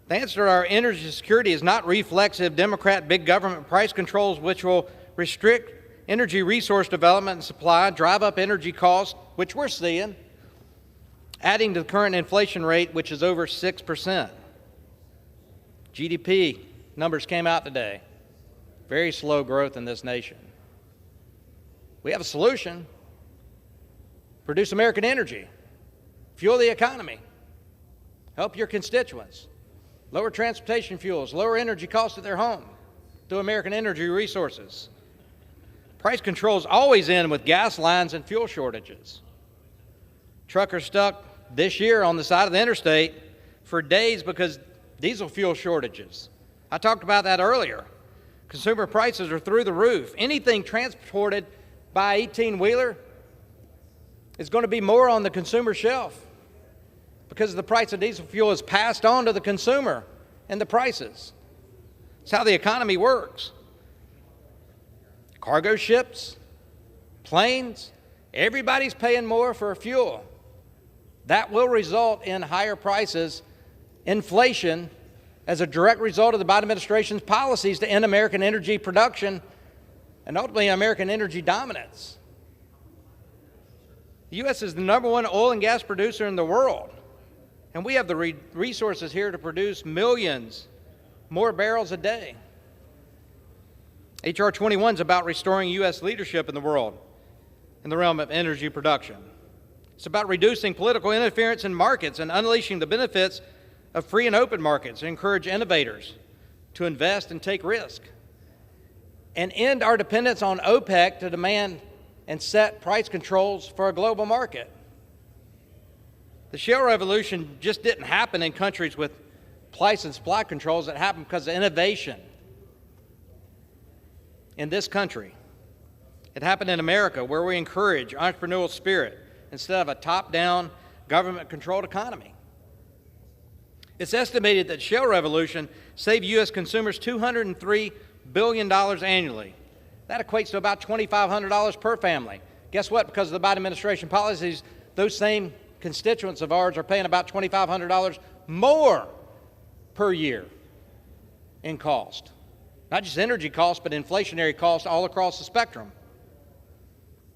The answer to our energy security is not reflexive Democrat big government price controls, which will restrict energy resource development and supply, drive up energy costs, which we're seeing, adding to the current inflation rate, which is over 6%. GDP numbers came out today. Very slow growth in this nation. We have a solution. Produce American energy. Fuel the economy. Help your constituents. Lower transportation fuels. Lower energy costs at their home through American Energy Resources. Price controls always end with gas lines and fuel shortages. Truckers stuck this year on the side of the interstate for days because diesel fuel shortages. I talked about that earlier. Consumer prices are through the roof. Anything transported by 18-wheeler is going to be more on the consumer shelf because the price of diesel fuel is passed on to the consumer and the prices. It's how the economy works. Cargo ships, planes, everybody's paying more for fuel. That will result in higher prices, inflation, as a direct result of the Biden administration's policies to end American energy production and ultimately American energy dominance. The U.S. is the #1 oil and gas producer in the world, and we have the resources here to produce millions more barrels a day. H.R. 21 is about restoring U.S. leadership in the world in the realm of energy production. It's about reducing political interference in markets and unleashing the benefits of free and open markets and encourage innovators to invest and take risk, and end our dependence on OPEC to demand and set price controls for a global market. The shale revolution just didn't happen in countries with price and supply controls. It happened because of innovation in this country. It happened in America, where we encourage entrepreneurial spirit instead of a top-down, government-controlled economy. It's estimated that shale revolution saved U.S. consumers $203 billion annually. That equates to about $2,500 per family. Guess what? Because of the Biden administration policies, those same constituents of ours are paying about $2,500 more per year in cost. Not just energy costs, but inflationary costs all across the spectrum.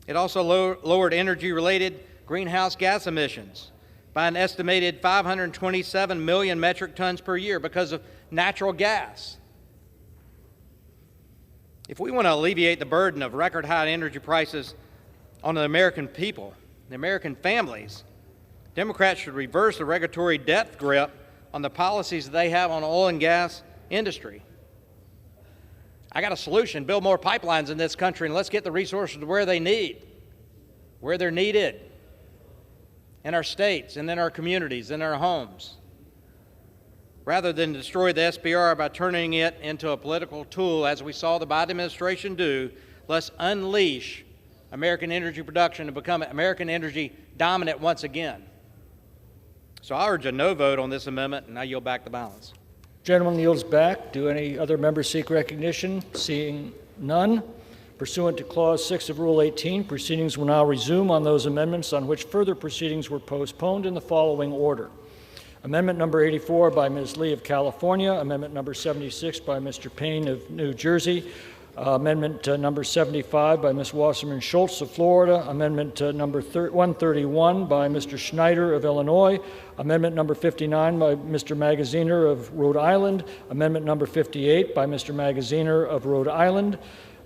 It also lowered energy-related greenhouse gas emissions by an estimated 527 million metric tons per year because of natural gas. If we want to alleviate the burden of record high energy prices on the American people, the American families, Democrats should reverse the regulatory death grip on the policies they have on the oil and gas industry. I got a solution: build more pipelines in this country and let's get the resources to where they're needed, in our states and in our communities, in our homes. Rather than destroy the SBR by turning it into a political tool, as we saw the Biden administration do, let's unleash American energy production and become American energy dominant once again. So I urge a no vote on this amendment, and I yield back the balance. Gentleman yields back. Do any other members seek recognition? Seeing none, pursuant to Clause 6 of Rule 18, proceedings will now resume on those amendments on which further proceedings were postponed in the following order. Amendment number 84 by Ms. Lee of California, Amendment number 76 by Mr. Payne of New Jersey, Amendment number 75 by Ms. Wasserman Schultz of Florida, Amendment number 131 by Mr. Schneider of Illinois, Amendment number 59 by Mr. Magaziner of Rhode Island, Amendment number 58 by Mr. Magaziner of Rhode Island,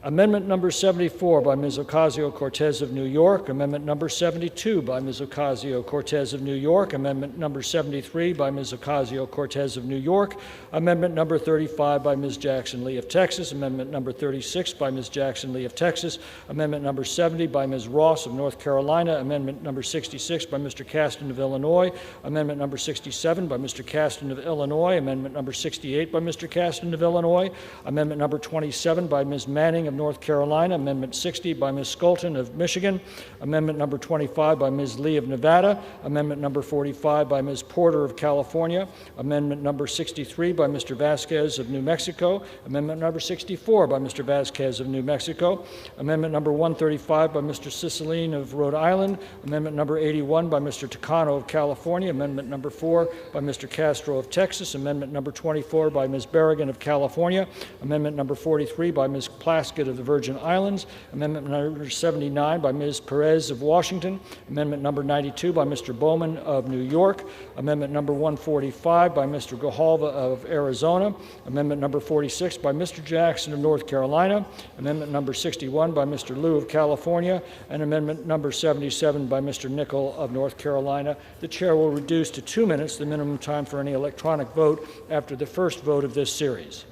Amendment number 74 by Ms. Ocasio-Cortez of New York, Amendment number 72 by Ms. Ocasio-Cortez of New York, Amendment number 73 by Ms. Ocasio-Cortez of New York, Amendment number 35 by Ms. Jackson Lee of Texas, Amendment number 36 by Ms. Jackson Lee of Texas, Amendment number 70 by Ms. Ross of North Carolina, Amendment number 66 by Mr. Caston of Illinois, Amendment number 67 by Mr. Caston of Illinois, Amendment number 68 by Mr. Caston of Illinois, Amendment number 27 by Ms. Manning of North Carolina, Amendment 60 by Ms. Skulton of Michigan, Amendment number 25 by Ms. Lee of Nevada, Amendment number 45 by Ms. Porter of California, Amendment number 63 by Mr. Vasquez of New Mexico, Amendment number 64 by Mr. Vasquez of New Mexico, Amendment number 135 by Mr. Cicilline of Rhode Island, Amendment number 81 by Mr. Takano of California, Amendment number 4 by Mr. Castro of Texas, Amendment number 24 by Ms. Berrigan of California, Amendment number 43 by Ms. Plaskett of the Virgin Islands, Amendment number 79 by Ms. Perez of Washington, Amendment number 92 by Mr. Bowman of New York, Amendment number 145 by Mr. Gahalva of Arizona, Amendment number 46 by Mr. Jackson of North Carolina, Amendment number 61 by Mr. Liu of California, and Amendment number 77 by Mr. Nickel of North Carolina. The chair will reduce to 2 minutes the minimum time for any electronic vote after the first vote of this series.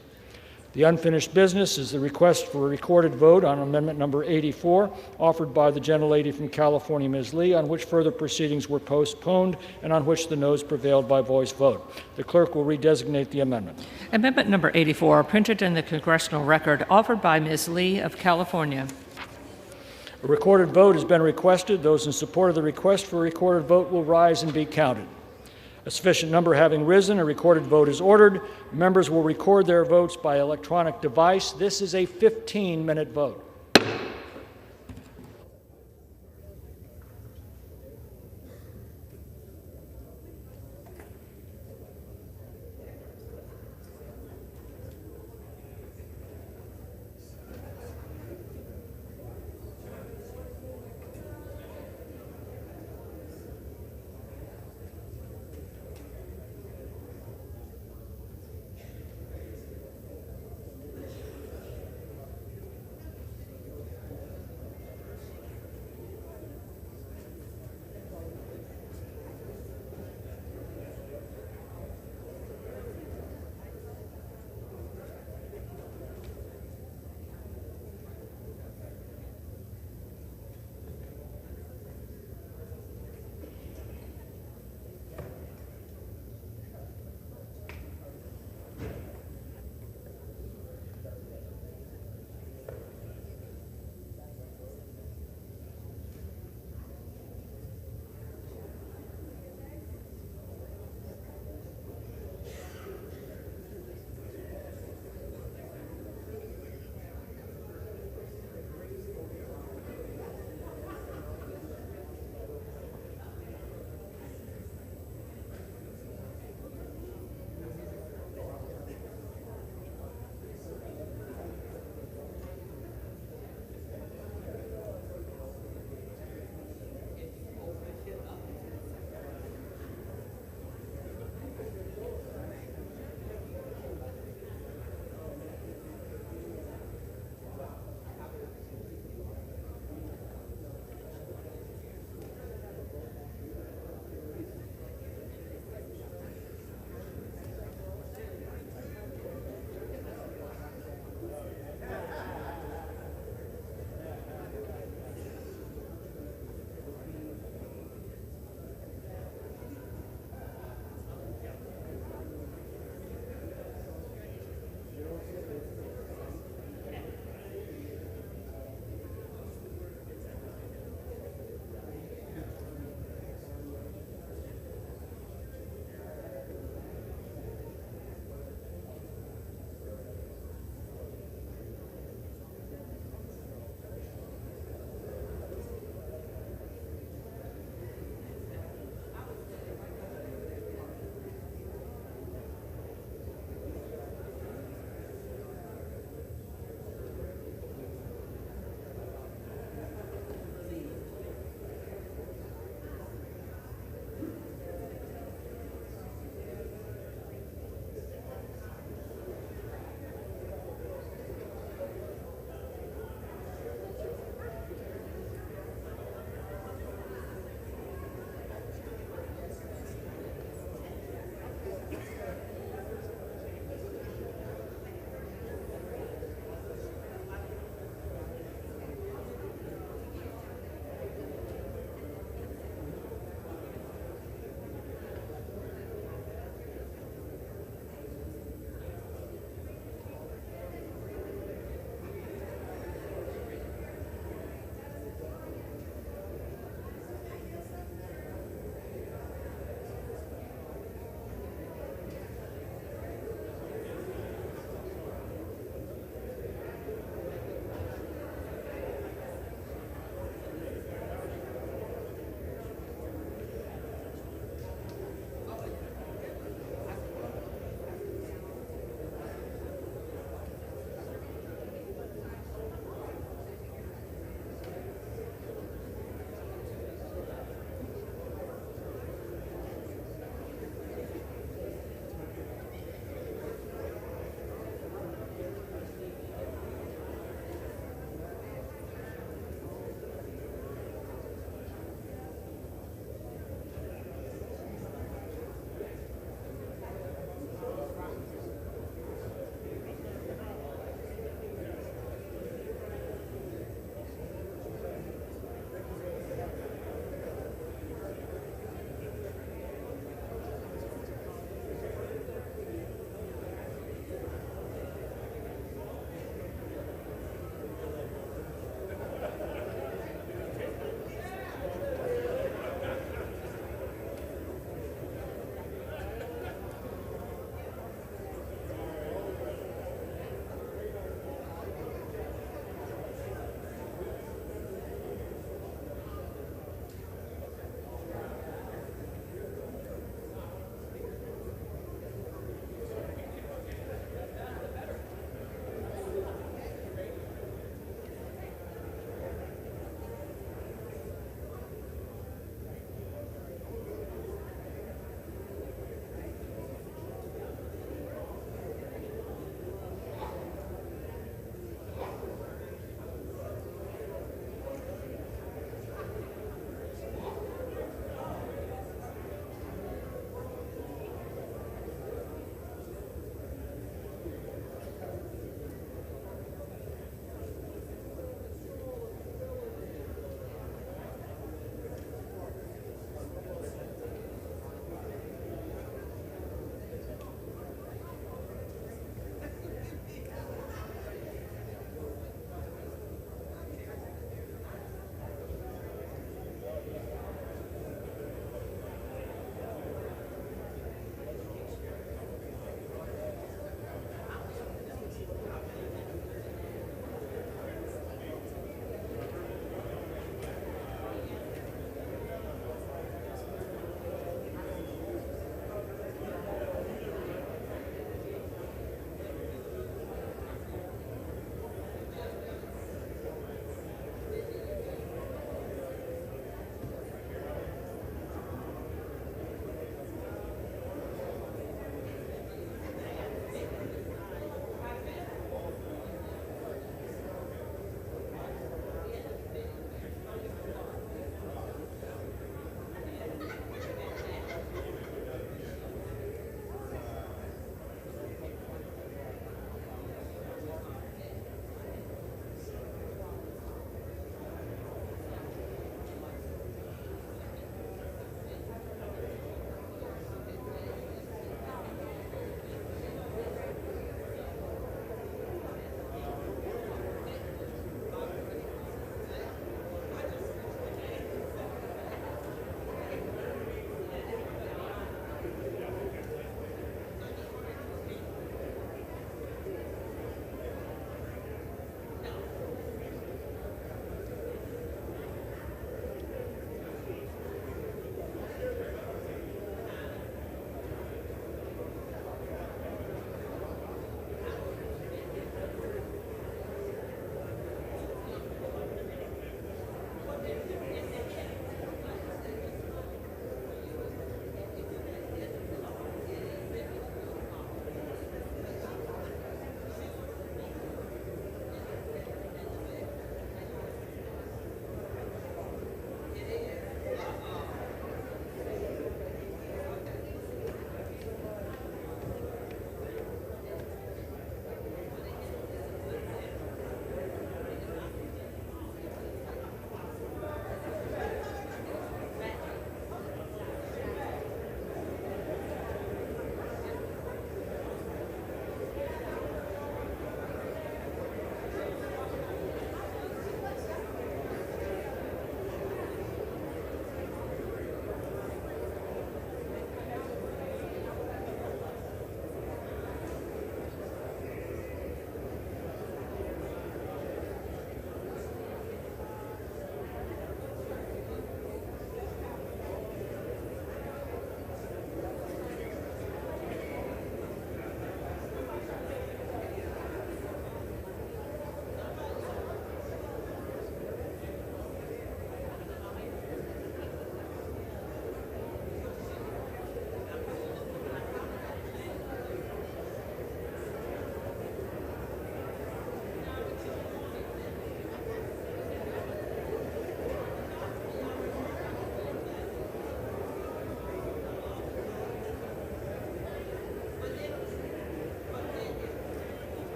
The unfinished business is the request for a recorded vote on Amendment number 84, offered by the gentlelady from California, Ms. Lee, on which further proceedings were postponed and on which the noes prevailed by voice vote. The clerk will redesignate the amendment. Amendment number 84, printed in the congressional record, offered by Ms. Lee of California. A recorded vote has been requested. Those in support of the request for a recorded vote will rise and be counted. A sufficient number having risen, a recorded vote is ordered. Members will record their votes by electronic device. This is a 15-minute vote.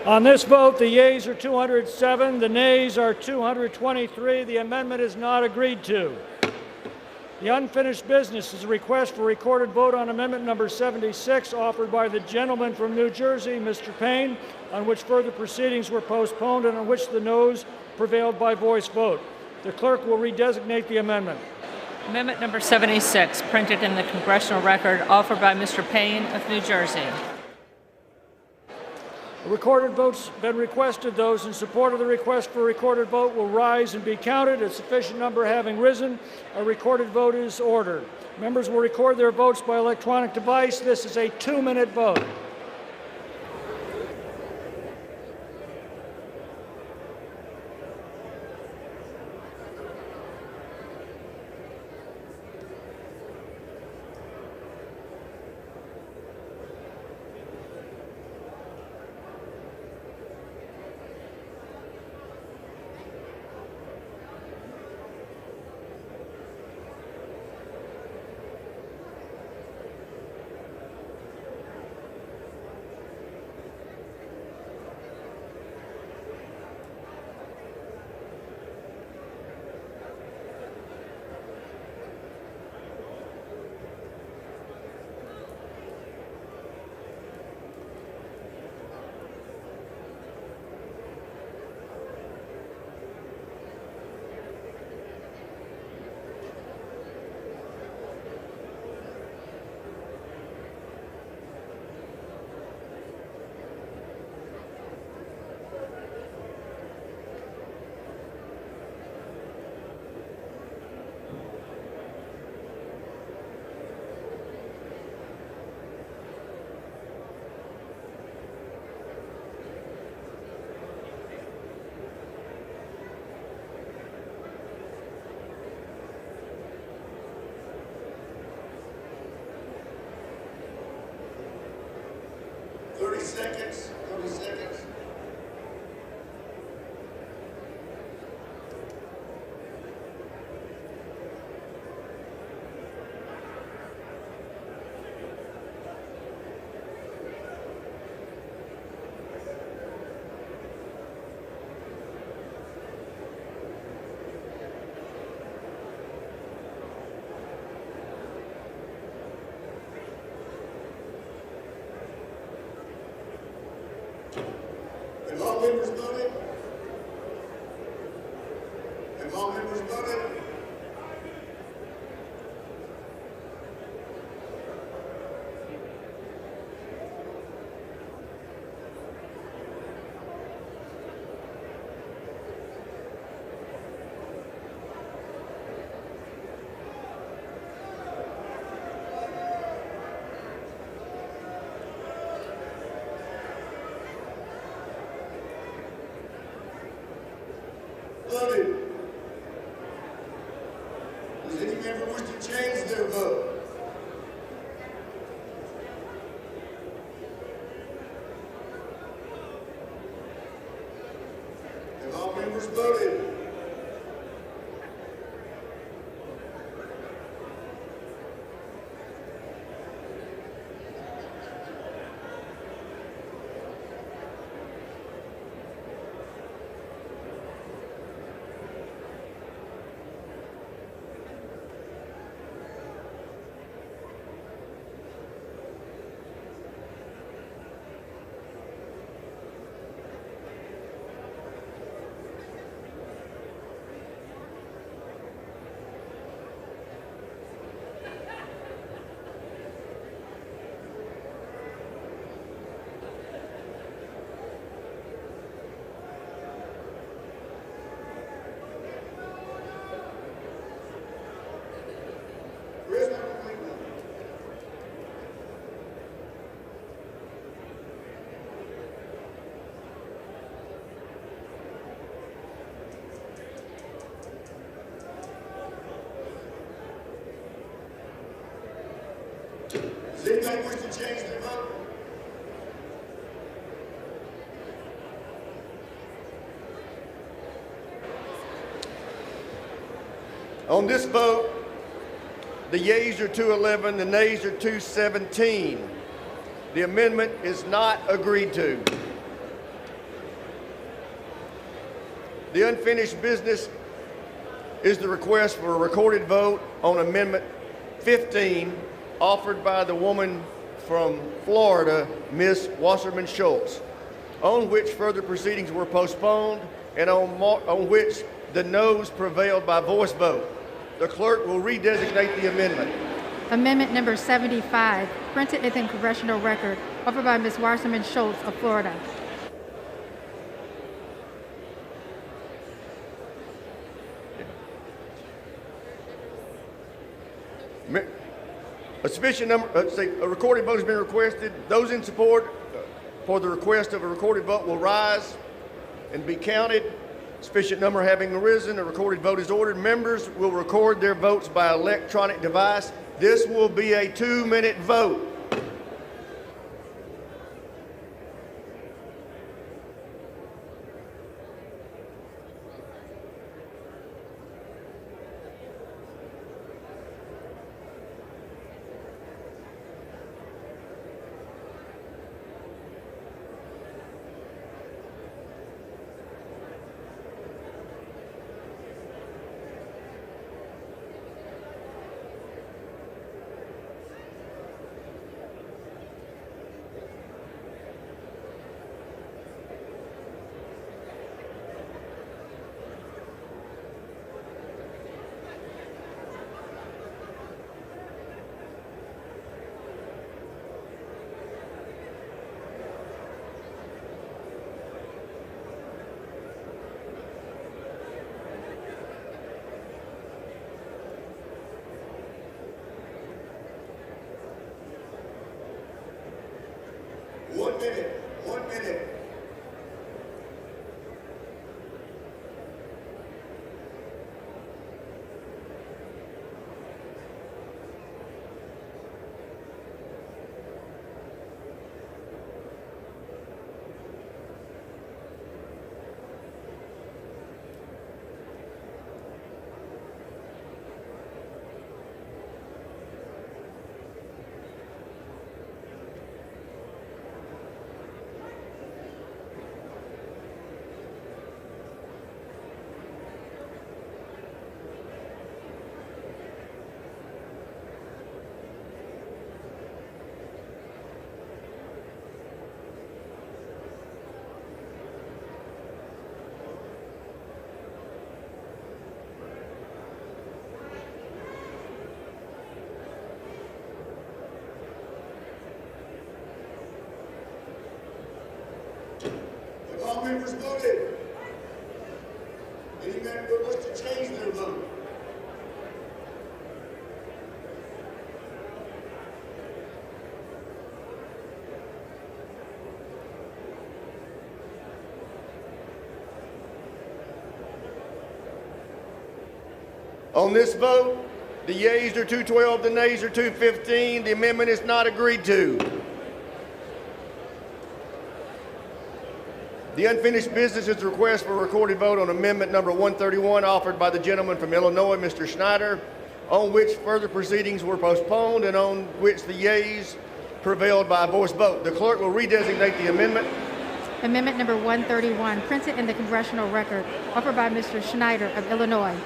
On this vote, the yeas are 207, the nays are 223. The amendment is not agreed to. The unfinished business is a request for recorded vote on amendment number 76 offered by the gentleman from New Jersey, Mr. Payne, on which further proceedings were postponed and on which the noes prevailed by voice vote. The clerk will redesignate the amendment. Amendment number 76, printed in the Congressional Record, offered by Mr. Payne of New Jersey. A recorded vote's been requested. Those in support of the request for a recorded vote will rise and be counted. A sufficient number having risen, a recorded vote is ordered. Members will record their votes by electronic device. This is a 2-minute vote. Seconds. 30 seconds. Have all members voted? Have all members voted? Voted. Does any member wish to change their vote? Have all members voted? Does anybody wish to change their vote? On this vote, the yeas are 211, the nays are 217. The amendment is not agreed to. The unfinished business is the request for a recorded vote on Amendment 15 offered by the woman from Florida, Ms. Wasserman Schultz, on which further proceedings were postponed and on which the noes prevailed by voice vote. The clerk will redesignate the amendment. Amendment number 75, printed in the Congressional Record, offered by Ms. Wasserman Schultz of Florida. A sufficient number, a recorded vote has been requested. Those in support for the request of a recorded vote will rise and be counted. Sufficient number having arisen, a recorded vote is ordered. Members will record their votes by electronic device. This will be a 2-minute vote. One minute. All members voted. Any member wants to change their vote? On this vote, the yeas are 212, the nays are 215. The amendment is not agreed to. The unfinished business is the request for a recorded vote on amendment number 131 offered by the gentleman from Illinois, Mr. Schneider, on which further proceedings were postponed and on which the yeas prevailed by voice vote. The clerk will redesignate the amendment. Amendment number 131, printed in the Congressional Record, offered by Mr. Schneider of Illinois.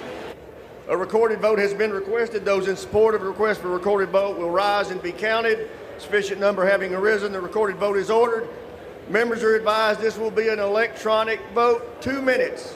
A recorded vote has been requested. Those in support of the request for a recorded vote will rise and be counted. Sufficient number having arisen, the recorded vote is ordered. Members are advised this will be an electronic vote. 2 minutes.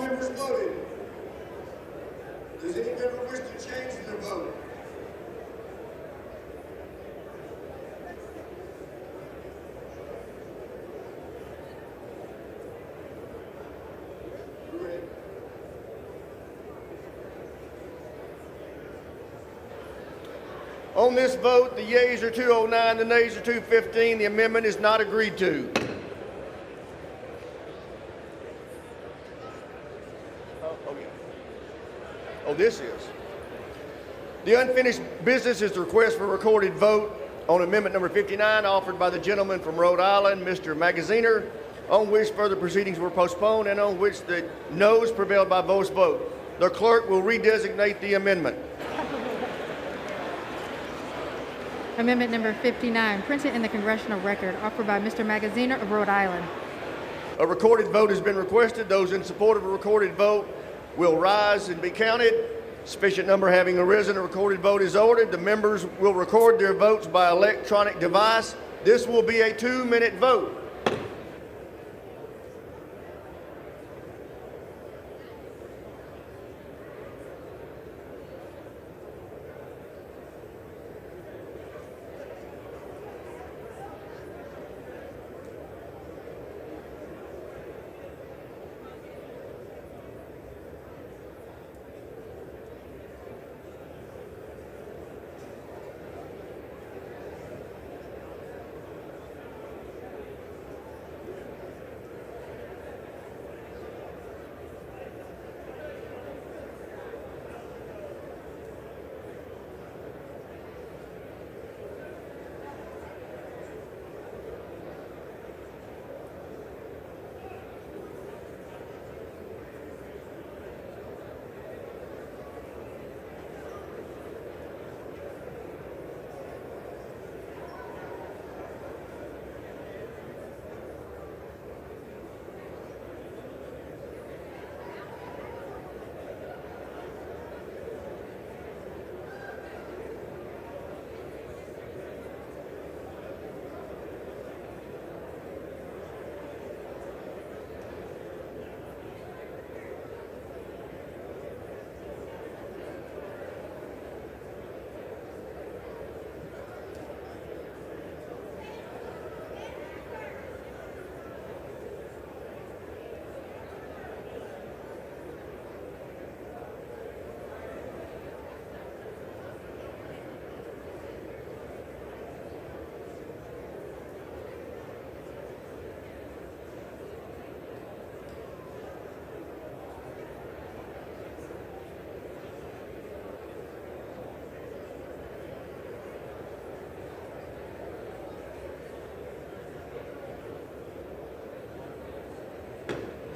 members voted? Does any member wish to change their vote? On this vote, the yeas are 209, the nays are 215. The amendment is not agreed to. Oh, this is. The unfinished business is the request for a recorded vote on amendment number 59 offered by the gentleman from Rhode Island, Mr. Magaziner, on which further proceedings were postponed and on which the noes prevailed by voice vote. The clerk will redesignate the amendment. Amendment number 59, printed in the Congressional Record, offered by Mr. Magaziner of Rhode Island. A recorded vote has been requested. Those in support of a recorded vote will rise and be counted. Sufficient number having arisen, a recorded vote is ordered. The members will record their votes by electronic device. This will be a 2-minute vote.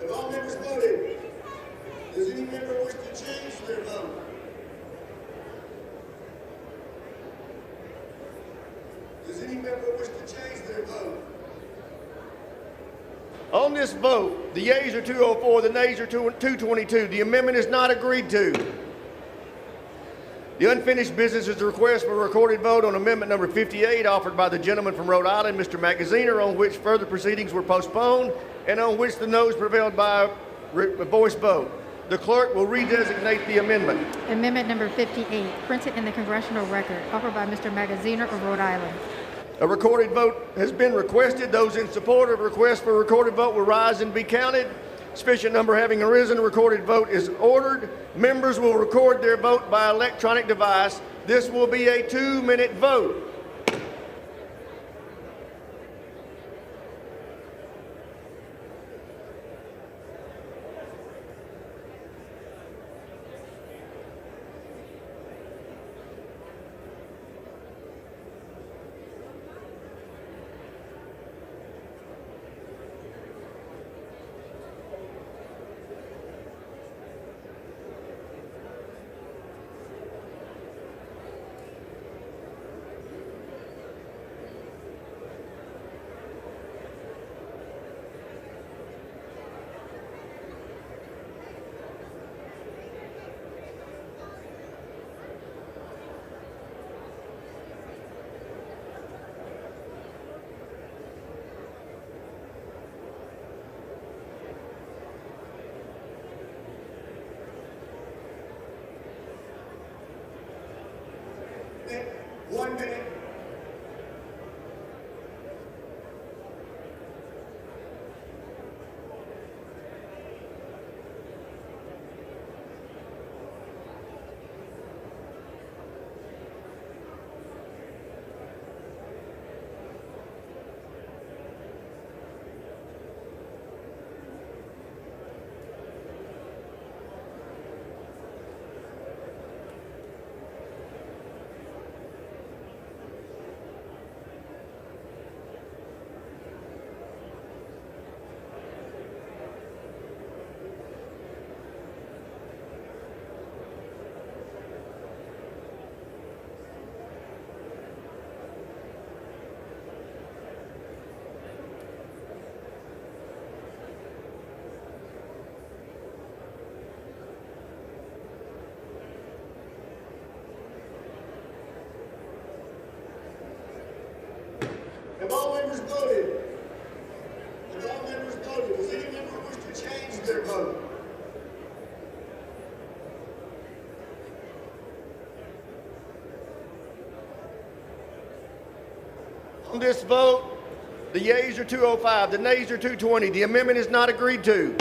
Have all members voted? Does any member wish to change their vote? Does any member wish to change their vote? On this vote, the yeas are 204, the nays are 222. The amendment is not agreed to. The unfinished business is the request for a recorded vote on amendment number 58 offered by the gentleman from Rhode Island, Mr. Magaziner, on which further proceedings were postponed and on which the noes prevailed by a voice vote. The clerk will redesignate the amendment. Amendment number 58, printed in the Congressional Record, offered by Mr. Magaziner of Rhode Island. A recorded vote has been requested. Those in support of a request for a recorded vote will rise and be counted. Sufficient number having arisen, a recorded vote is ordered. Members will record their vote by electronic device. This will be a 2-minute vote. 1 minute. Have all members voted? Have all members voted? Does any member wish to change their vote? On this vote, the yeas are 205, the nays are 220. The amendment is not agreed to.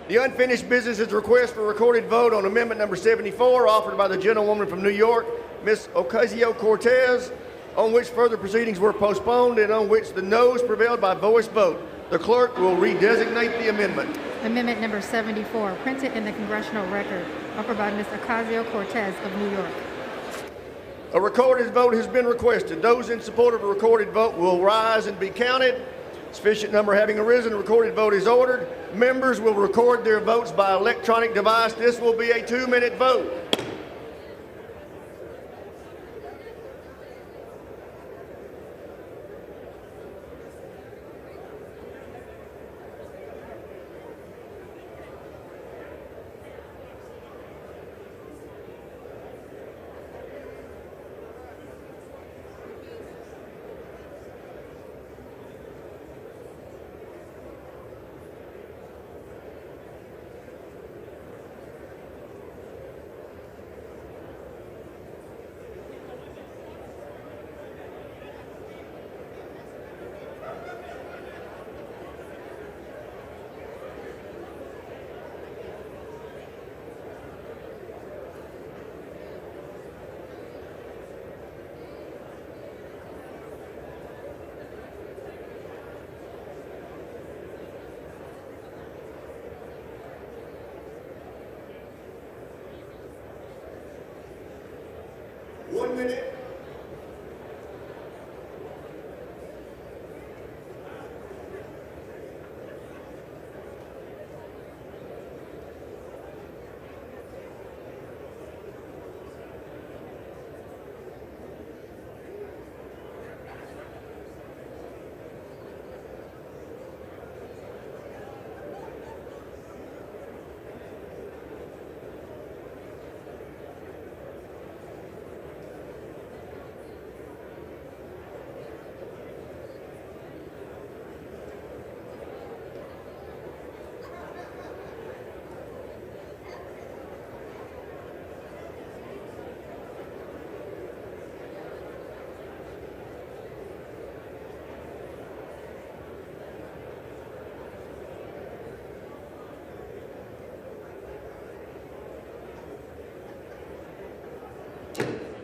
The unfinished business is a request for recorded vote on amendment number 74 offered by the gentlewoman from New York, Ms. Ocasio-Cortez, on which further proceedings were postponed and on which the noes prevailed by voice vote. The clerk will redesignate the amendment. Amendment number 74, printed in the Congressional Record, offered by Ms. Ocasio-Cortez of New York. A recorded vote has been requested. Those in support of a recorded vote will rise and be counted. Sufficient number having arisen, a recorded vote is ordered. Members will record their votes by electronic device. This will be a 2-minute vote. One minute.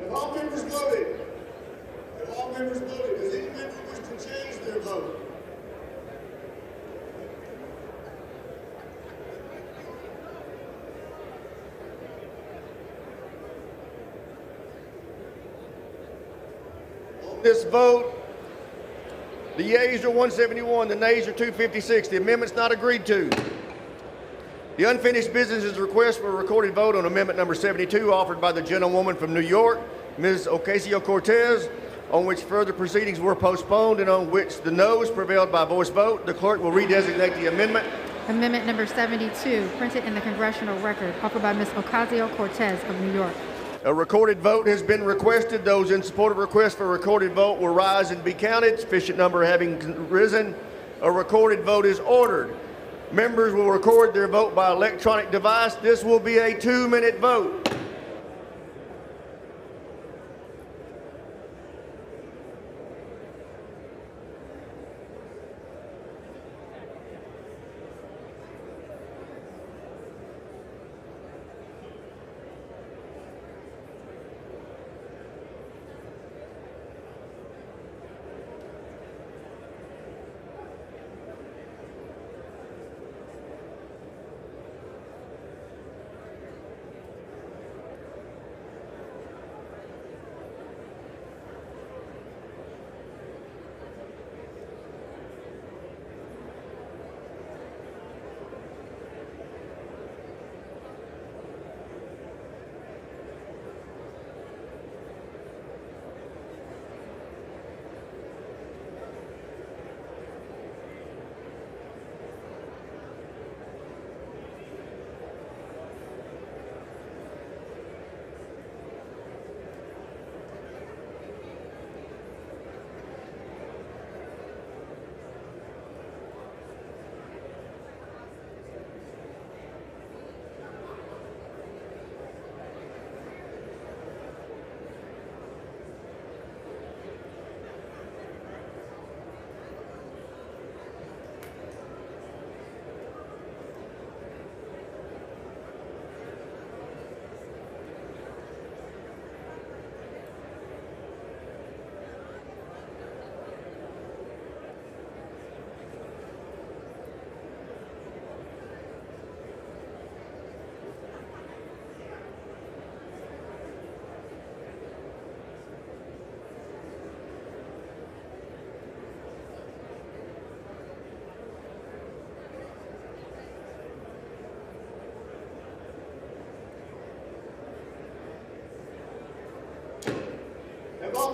Have all members voted? Have all members voted? Does any member wish to change their vote? On this vote, the yeas are 171, the nays are 256. The amendment's not agreed to. The unfinished business is a request for a recorded vote on amendment number 72 offered by the gentlewoman from New York, Ms. Ocasio-Cortez, on which further proceedings were postponed and on which the noes prevailed by voice vote. The clerk will redesignate the amendment. Amendment number 72, printed in the Congressional Record, offered by Ms. Ocasio-Cortez of New York. A recorded vote has been requested. Those in support of a request for a recorded vote will rise and be counted. Sufficient number having risen, a recorded vote is ordered. Members will record their vote by electronic device. This will be a 2-minute vote.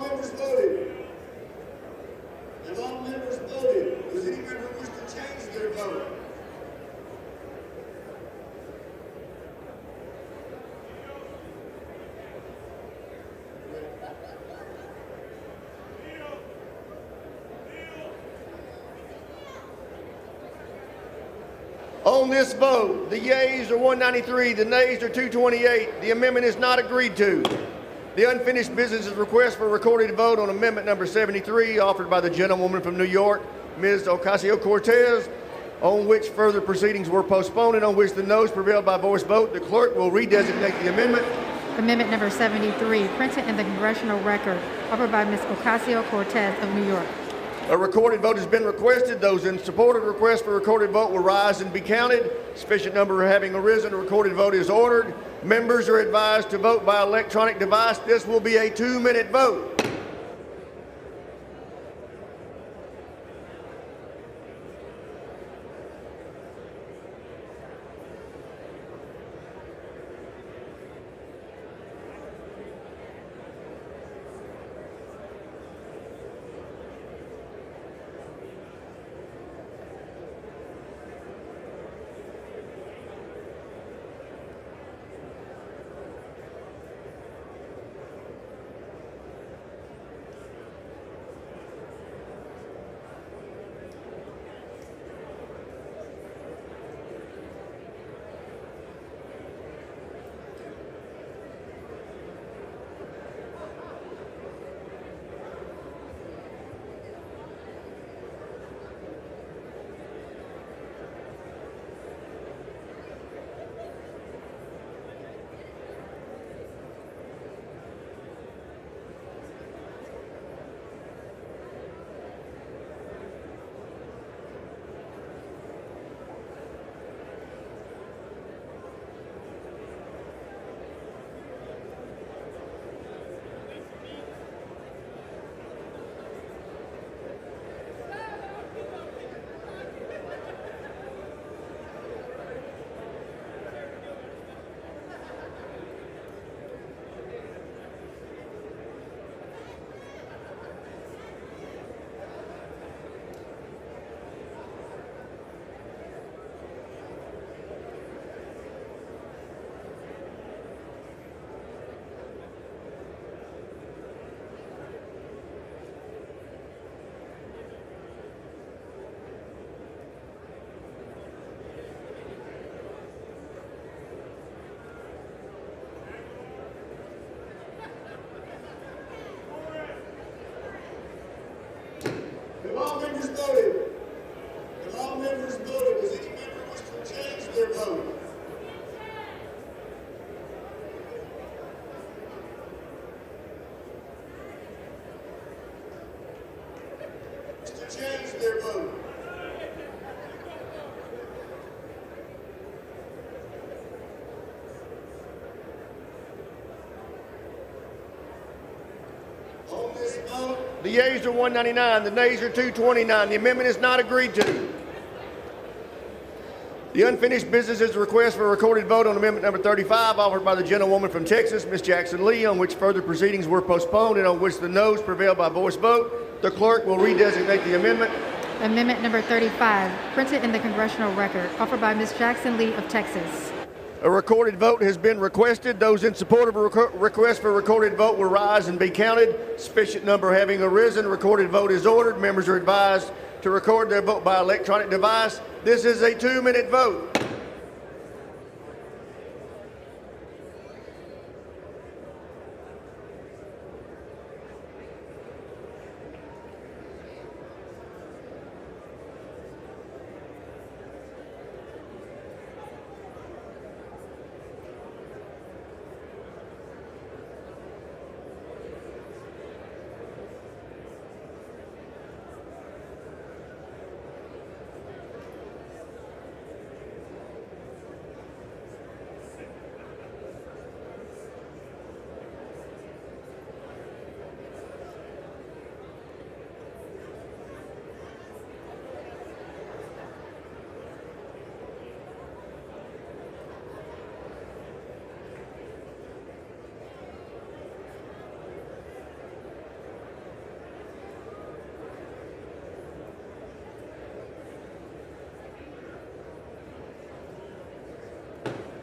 all members voted? Have all members voted? Does any member wish to change their vote? On this vote, the yeas are 193, the nays are 228. The amendment is not agreed to. The unfinished business is request for a recorded vote on amendment number 73 offered by the gentlewoman from New York, Ms. Ocasio-Cortez, on which further proceedings were postponed and on which the noes prevailed by voice vote. The clerk will redesignate the amendment. Amendment number 73, printed in the congressional record, offered by Ms. Ocasio-Cortez of New York. A recorded vote has been requested. Those in support of the request for a recorded vote will rise and be counted. Sufficient number having arisen, a recorded vote is ordered. Members are advised to vote by electronic device. This will be a 2-minute vote. Have all members voted? Have all members voted? Does any member wish to change their vote? To change their vote? On this vote, the yeas are 199, the nays are 229. The amendment is not agreed to. The unfinished business is a request for a recorded vote on amendment number 35 offered by the gentlewoman from Texas, Ms. Jackson Lee, on which further proceedings were postponed and on which the noes prevailed by voice vote. The clerk will redesignate the amendment. Amendment number 35, printed in the congressional record, offered by Ms. Jackson Lee of Texas. A recorded vote has been requested. Those in support of a request for a recorded vote will rise and be counted. Sufficient number having arisen, recorded vote is ordered. Members are advised to record their vote by electronic device. This is a 2-minute vote.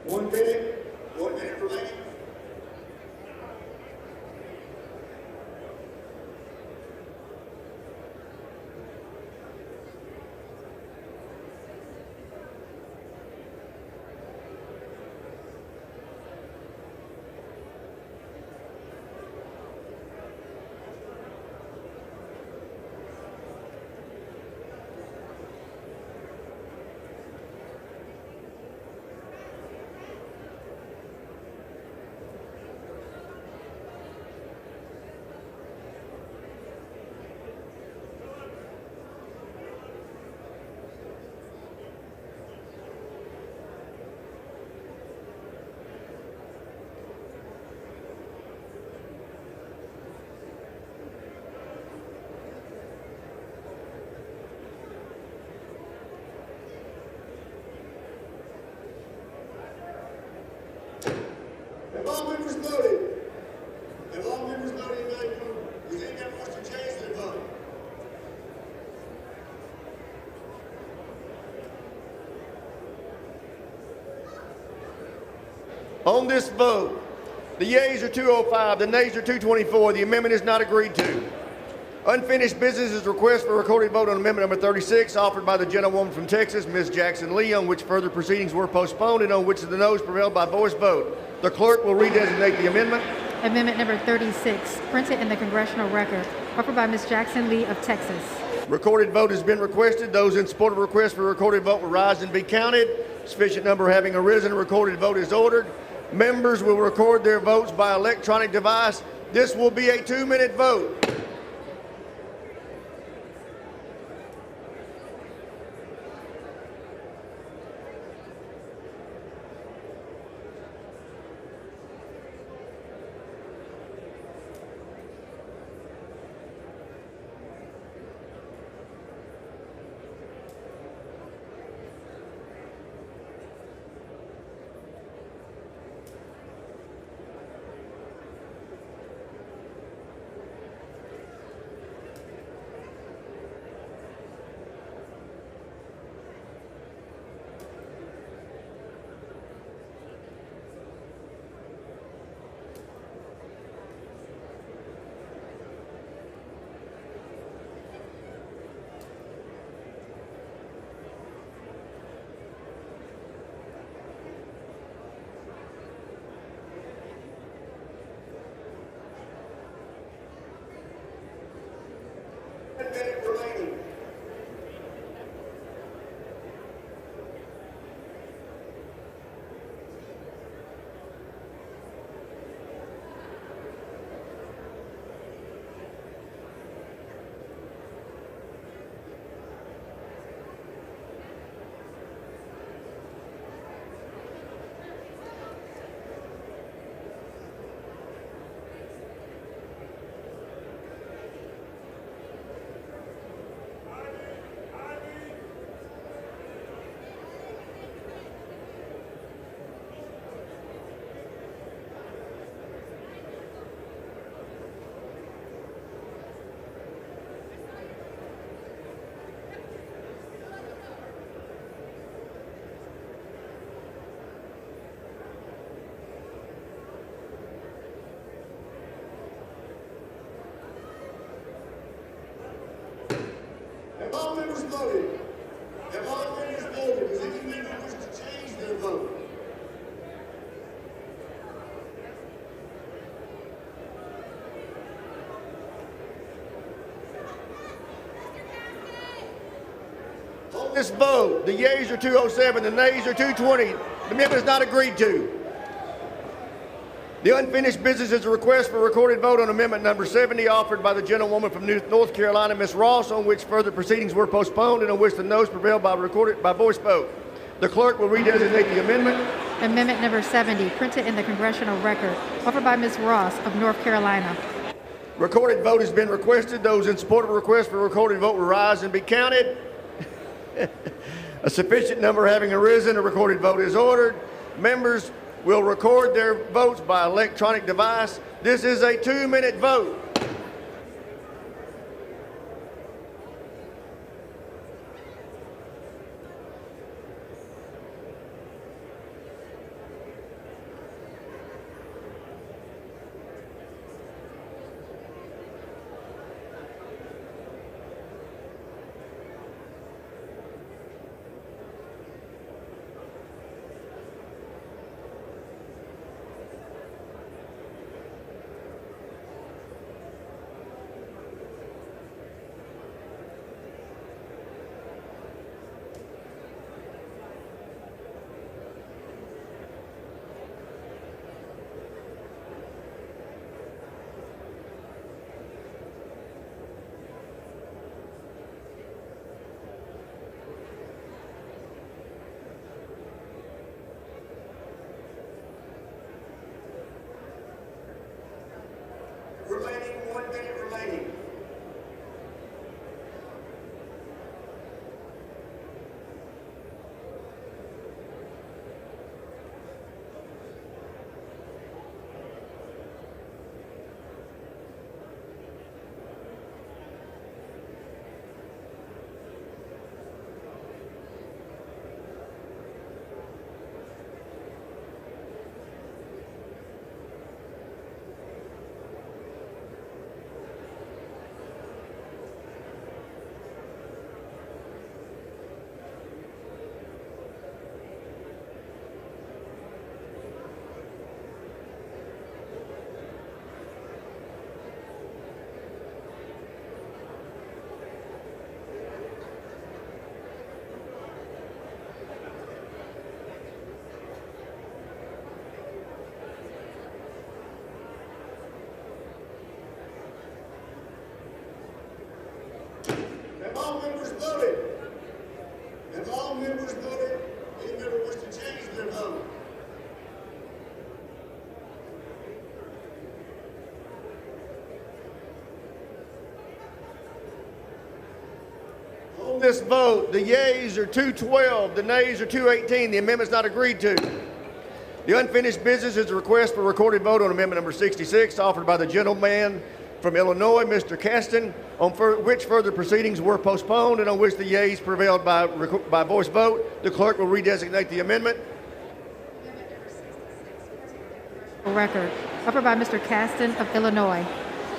1 minute. 1 minute remaining. Have all members voted? Have all members voted? Does anyone want to change their vote? On this vote, the yeas are 205, the nays are 224. The amendment is not agreed to. Unfinished business is request for recorded vote on amendment number 36, offered by the gentlewoman from Texas, Ms. Jackson Lee, on which further proceedings were postponed and on which the noes prevailed by voice vote. The clerk will redesignate the amendment. Amendment number 36, printed in the Congressional Record, offered by Ms. Jackson Lee of Texas. Recorded vote has been requested. Those in support of the request for recorded vote will rise and be counted. Sufficient number having arisen, a recorded vote is ordered. Members will record their votes by electronic device. This will be a 2-minute vote. Have all members voted? Have all members voted? Does any member wish to change their vote? On this vote, the yeas are 207, the nays are 220. The amendment is not agreed to. The unfinished business is a request for recorded vote on amendment number 70, offered by the gentlewoman from North Carolina, Ms. Ross, on which further proceedings were postponed and on which the noes prevailed by voice vote. The clerk will redesignate the amendment. Amendment number 70, printed in the Congressional Record, offered by Ms. Ross of North Carolina. Recorded vote has been requested. Those in support of the request for recorded vote will rise and be counted. A sufficient number having arisen, a recorded vote is ordered. Members will record their votes by electronic device. This is a 2-minute vote. remaining. 1 minute remaining. Have all members voted? Have all members voted? Any member wish to change their vote? On this vote, the yeas are 212, the nays are 218. The amendment's not agreed to. The unfinished business is a request for recorded vote on amendment number 66, offered by the gentleman from Illinois, Mr. Caston, on which further proceedings were postponed and on which the yeas prevailed by voice vote. The clerk will redesignate the amendment. Record, offered by Mr. Caston of Illinois.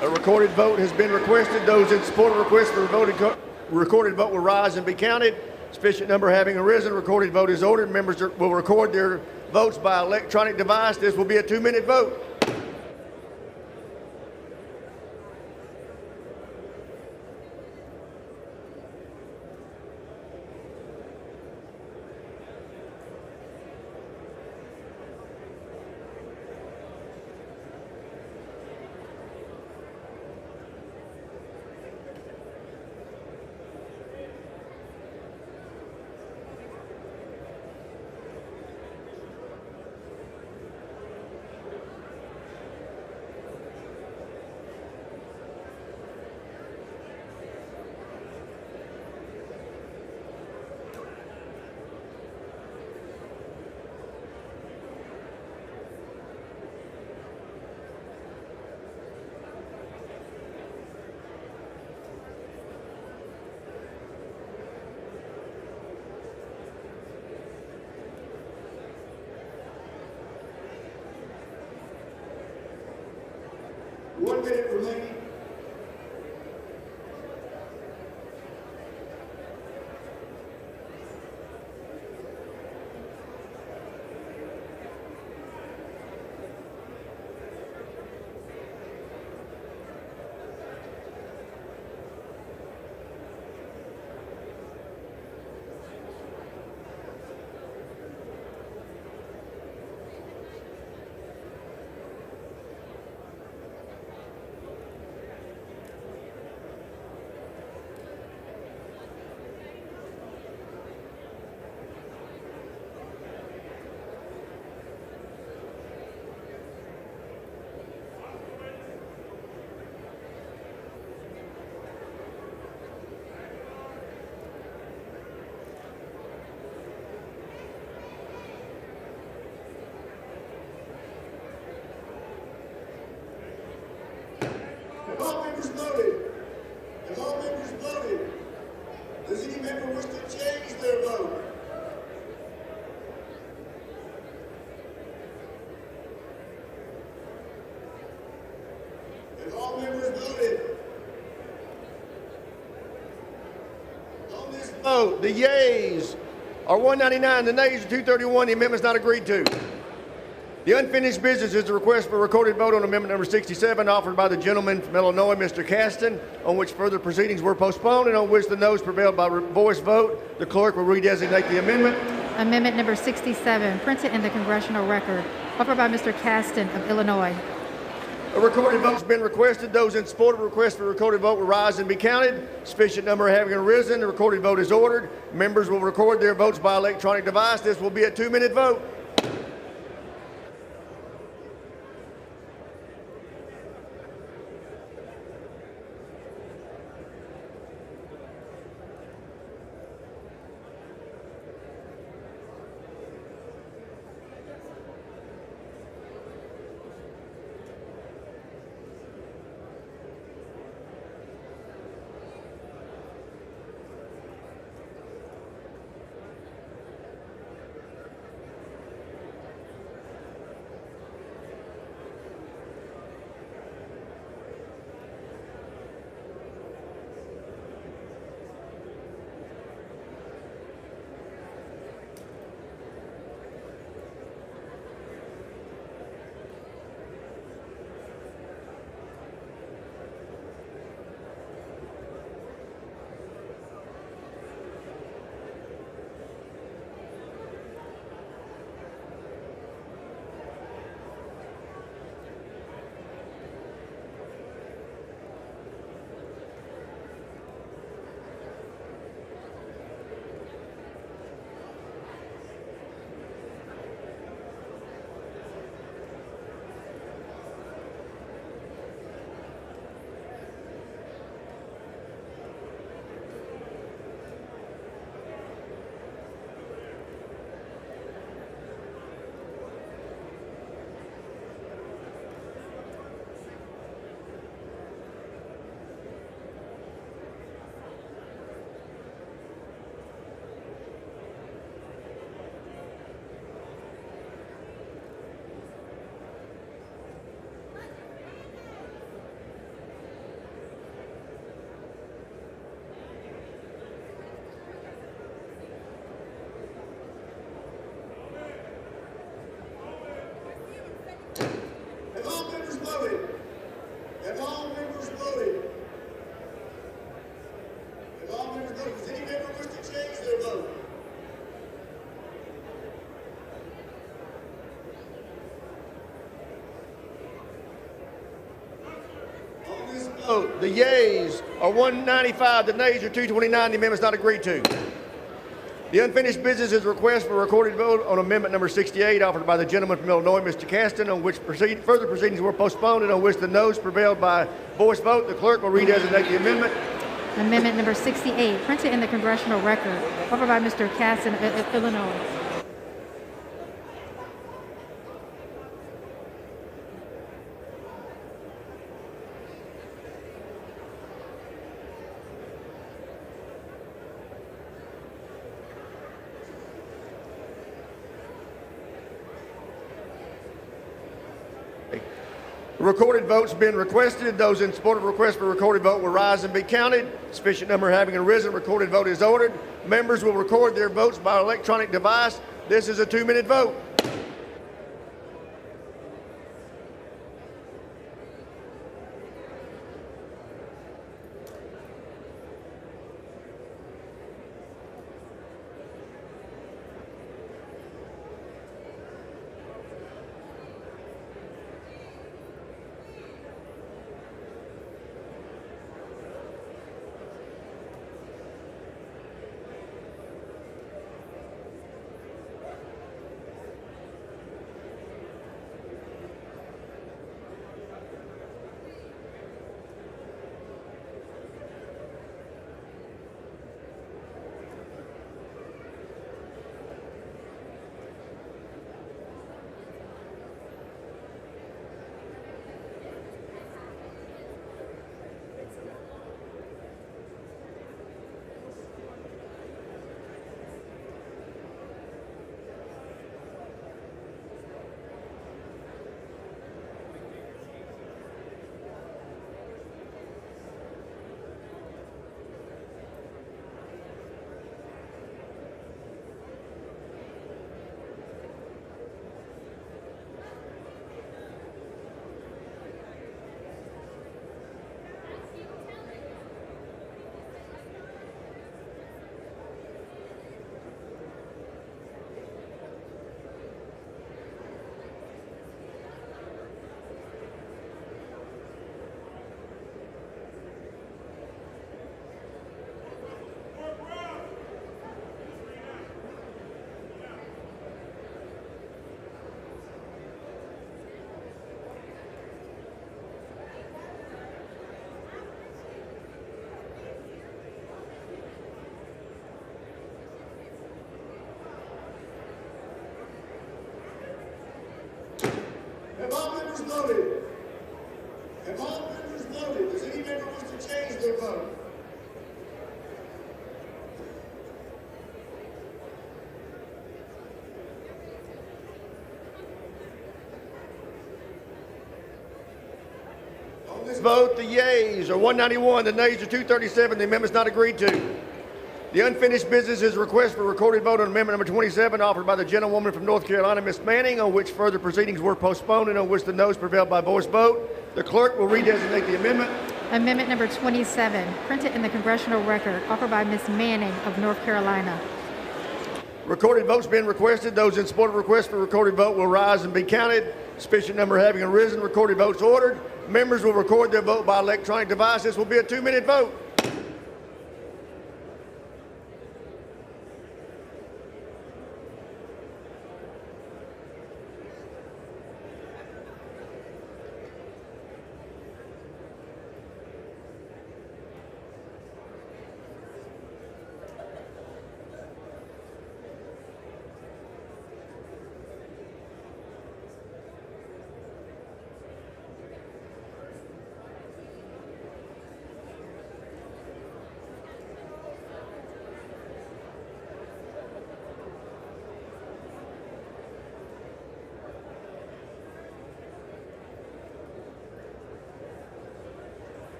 A recorded vote has been requested. Those in support of the request for a recorded vote will rise and be counted. Sufficient number having arisen, recorded vote is ordered. Members will record their votes by electronic device. This will be a 2-minute vote. One minute remaining. Have all members voted? Have all members voted? Does any member wish to change their vote? Have all members voted? On this vote, the yeas are 199, the nays are 231. The amendment's not agreed to. The unfinished business is a request for a recorded vote on amendment number 67, offered by the gentleman from Illinois, Mr. Caston, on which further proceedings were postponed and on which the noes prevailed by voice vote. The clerk will redesignate the amendment. Amendment number 67, printed in the Congressional Record, offered by Mr. Caston of Illinois. A recorded vote has been requested. Those in support of the request for a recorded vote will rise and be counted. Sufficient number having arisen, the recorded vote is ordered. Members will record their votes by electronic device. This will be a 2-minute vote. vote, the yeas are 195, the nays are 229. The amendment's not agreed to. The unfinished business is a request for a recorded vote on amendment number 68 offered by the gentleman from Illinois, Mr. Caston, on which further proceedings were postponed and on which the noes prevailed by voice vote. The clerk will redesignate the amendment. Amendment number 68, printed in the congressional record, offered by Mr. Casson of Illinois. Recorded votes being requested. Those in support of request for recorded vote will rise and be counted. Sufficient number having arisen, recorded vote is ordered. Members will record their votes by electronic device. This is a 2-minute vote. Have all members voted? Have all members voted? Does any member wish to change their vote? On this vote, the yeas are 191, the nays are 237. The amendment's not agreed to. The unfinished business is a request for recorded vote on amendment number 27 offered by the gentlewoman from North Carolina, Ms. Manning, on which further proceedings were postponed and on which the noes prevailed by voice vote. The clerk will redesignate the amendment. Amendment number 27, printed in the congressional record, offered by Ms. Manning of North Carolina. Recorded votes being requested. Those in support of request for recorded vote will rise and be counted. Sufficient number having arisen, recorded votes ordered. Members will record their vote by electronic device. This will be a 2-minute vote.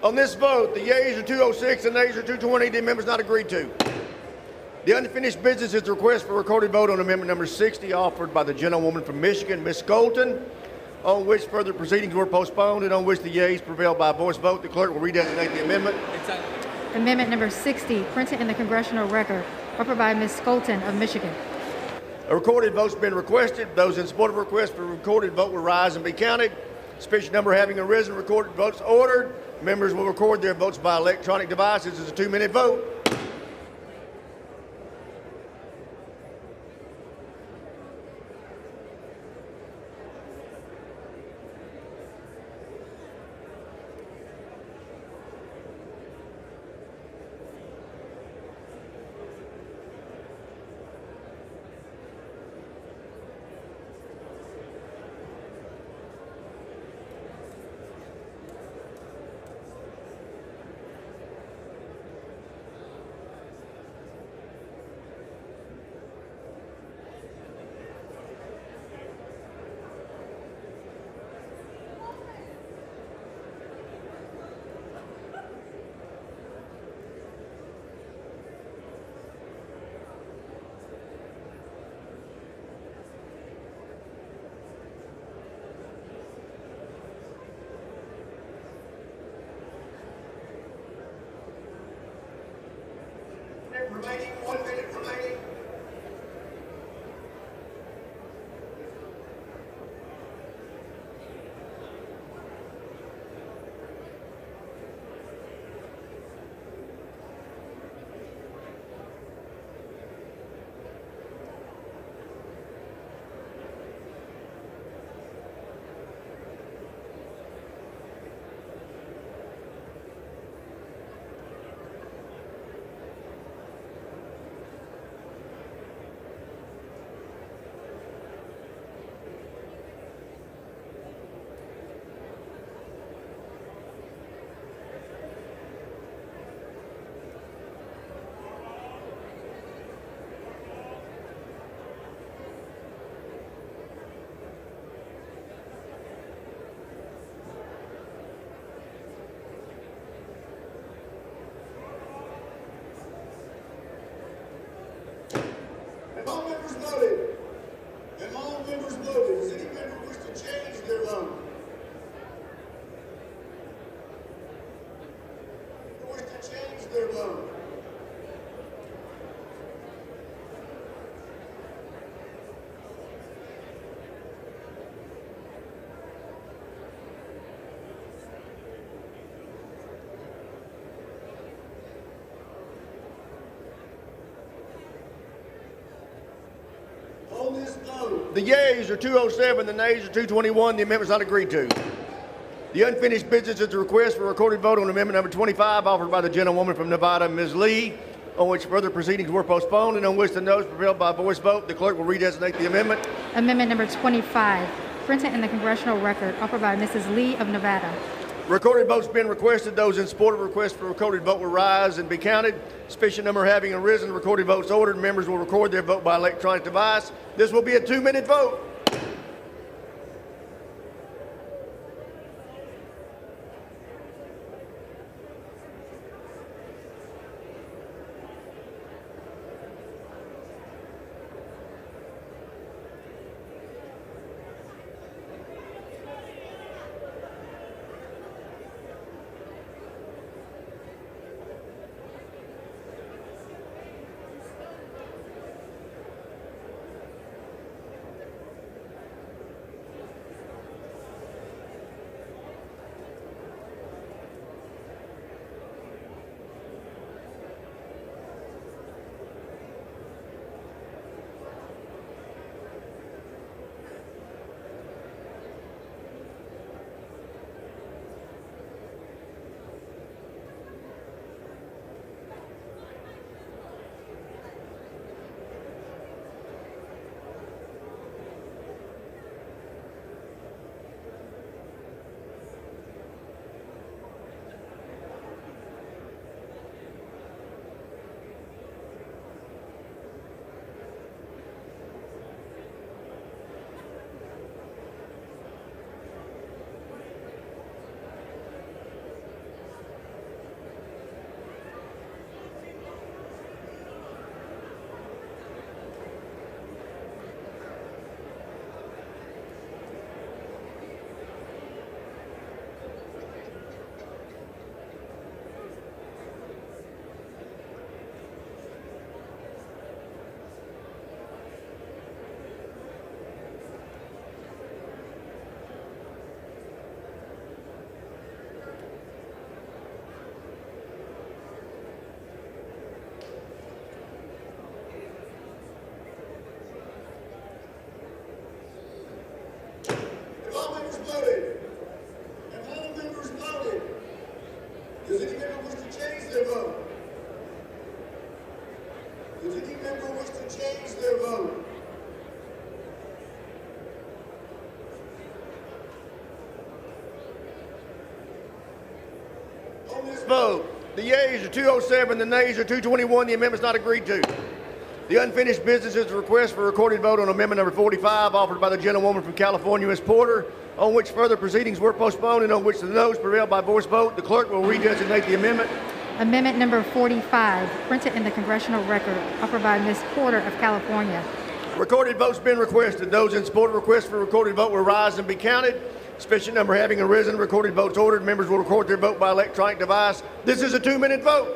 On this vote, the yeas are 206 and nays are 220. The amendment is not agreed to. The unfinished business is the request for recorded vote on amendment number 60 offered by the gentlewoman from Michigan, Ms. Colton, on which further proceedings were postponed and on which the yeas prevailed by voice vote. The clerk will redesignate the amendment. Amendment number 60, printed in the congressional record, offered by Ms. Colton of Michigan. A recorded vote's been requested. Those in support of the request for a recorded vote will rise and be counted. Sufficient number having arisen, recorded votes ordered. Members will record their votes by electronic devices. This is a 2-minute vote. Remaining 1 minute remaining. Have all members voted? Does any member wish to change their vote? Who wish to change their vote? The yeas are 207, the nays are 221. The amendment is not agreed to. The unfinished business is the request for a recorded vote on amendment number 25 offered by the gentlewoman from Nevada, Ms. Lee, on which further proceedings were postponed and on which the noes prevailed by voice vote. The clerk will redesignate the amendment. Amendment number 25, printed in the congressional record, offered by Mrs. Lee of Nevada. Recorded votes been requested. Those in support of the request for a recorded vote will rise and be counted. Sufficient number having arisen, recorded votes ordered. Members will record their vote by electronic device. This will be a 2-minute vote. vote, the yeas are 207, the nays are 221. The amendment's not agreed to. The unfinished business is a request for a recorded vote on amendment number 45 offered by the gentlewoman from California, Ms. Porter, on which further proceedings were postponed and on which the noes prevailed by voice vote. The clerk will redesignate the amendment. Amendment number 45, printed in the congressional record, offered by Ms. Porter of California. Recorded vote's been requested. Those in support of the request for a recorded vote will rise and be counted. Sufficient number having arisen, recorded votes ordered. Members will record their vote by electronic device. This is a 2-minute vote.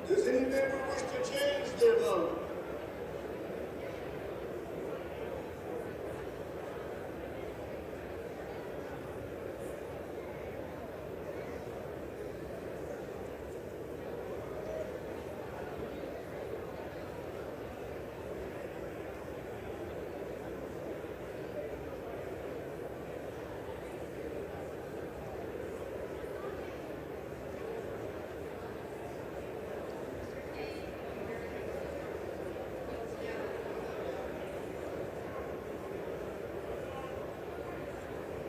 Does any member wish to change their vote?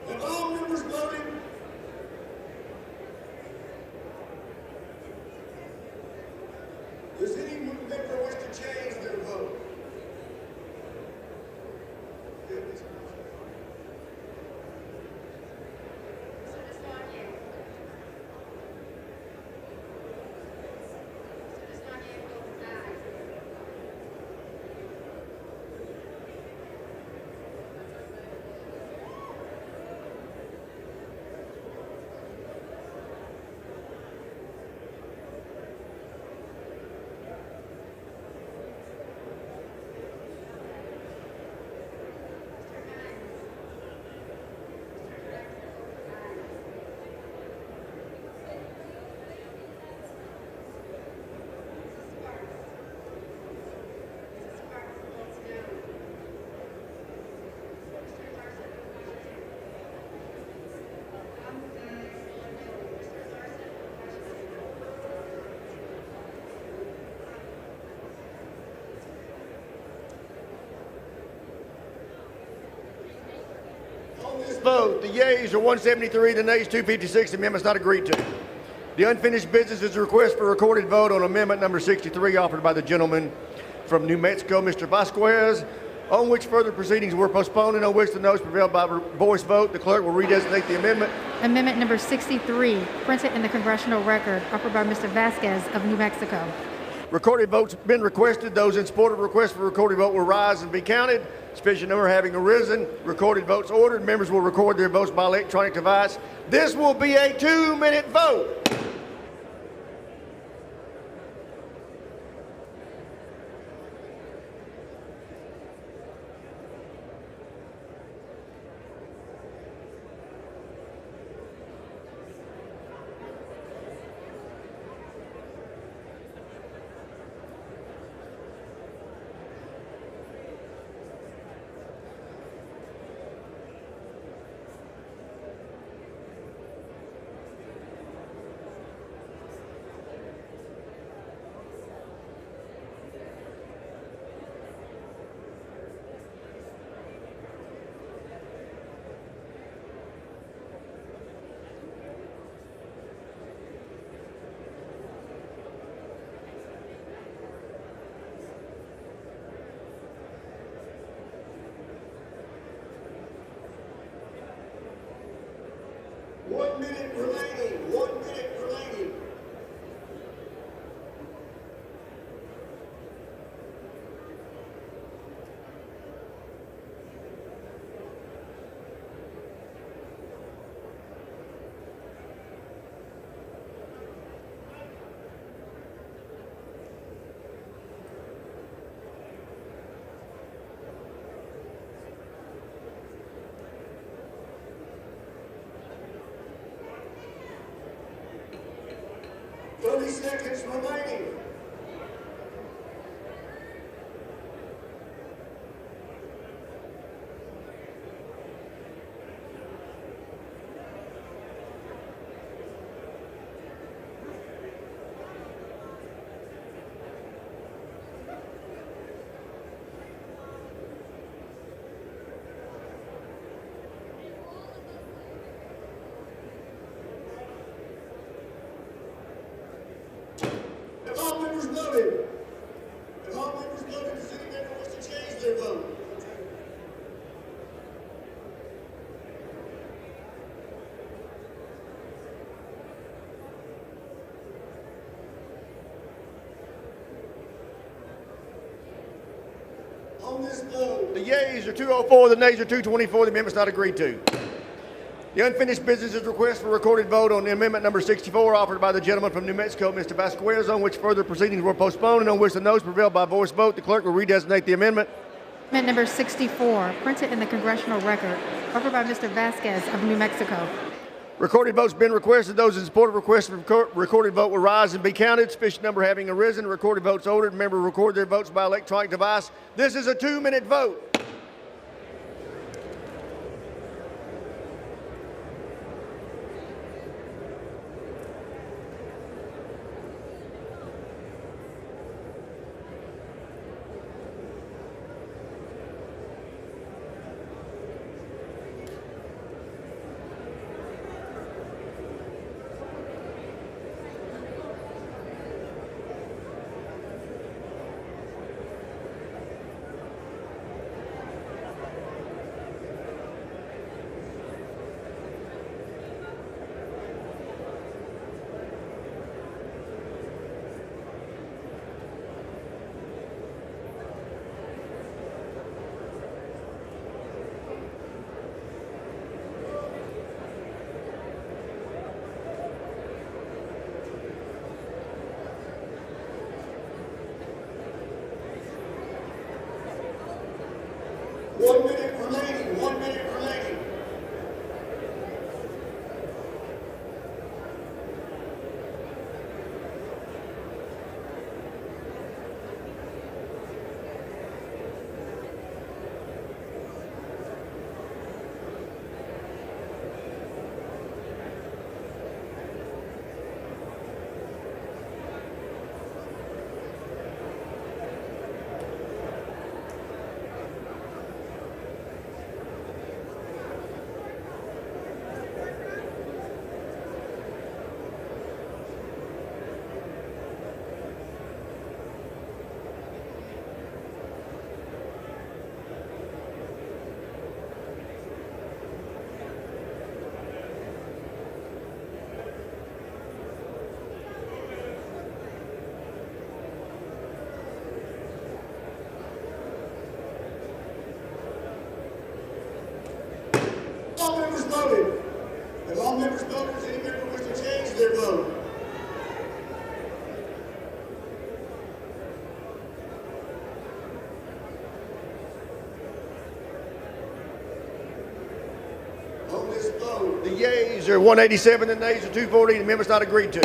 Have all members voted? Does any member wish to change their vote? Vote. The yeas are 173, the nays 256. The amendment's not agreed to. The unfinished business is a request for a recorded vote on amendment number 63 offered by the gentleman from New Mexico, Mr. Vasquez, on which further proceedings were postponed and on which the noes prevailed by voice vote. The clerk will redesignate the amendment. Amendment number 63, printed in the congressional record, offered by Mr. Vasquez of New Mexico. Recorded votes been requested. Those in support of the request for recorded vote will rise and be counted. Sufficient number having arisen. Recorded votes ordered. Members will record their votes by electronic device. This will be a 2-minute vote. Seconds remaining. If all members voted, the city member wants to change their vote. On this vote, the yeas are 204, the nays are 224. The amendment's not agreed to. The unfinished business is request for recorded vote on the amendment number 64 offered by the gentleman from New Mexico, Mr. Vasquez, on which further proceedings were postponed and on which the noes prevailed by voice vote. The clerk will redesignate the amendment. Amendment number 64, printed in the congressional record, offered by Mr. Vasquez of New Mexico. Recorded votes been requested. Those in support of request for recorded vote will rise and be counted. Sufficient number having arisen. Recorded votes ordered. Member record their votes by electronic device. This is a 2-minute vote. All members vote. Does any member wish to change their vote? On this vote, the yeas are 187, the nays are 240, and the amendment's not agreed to.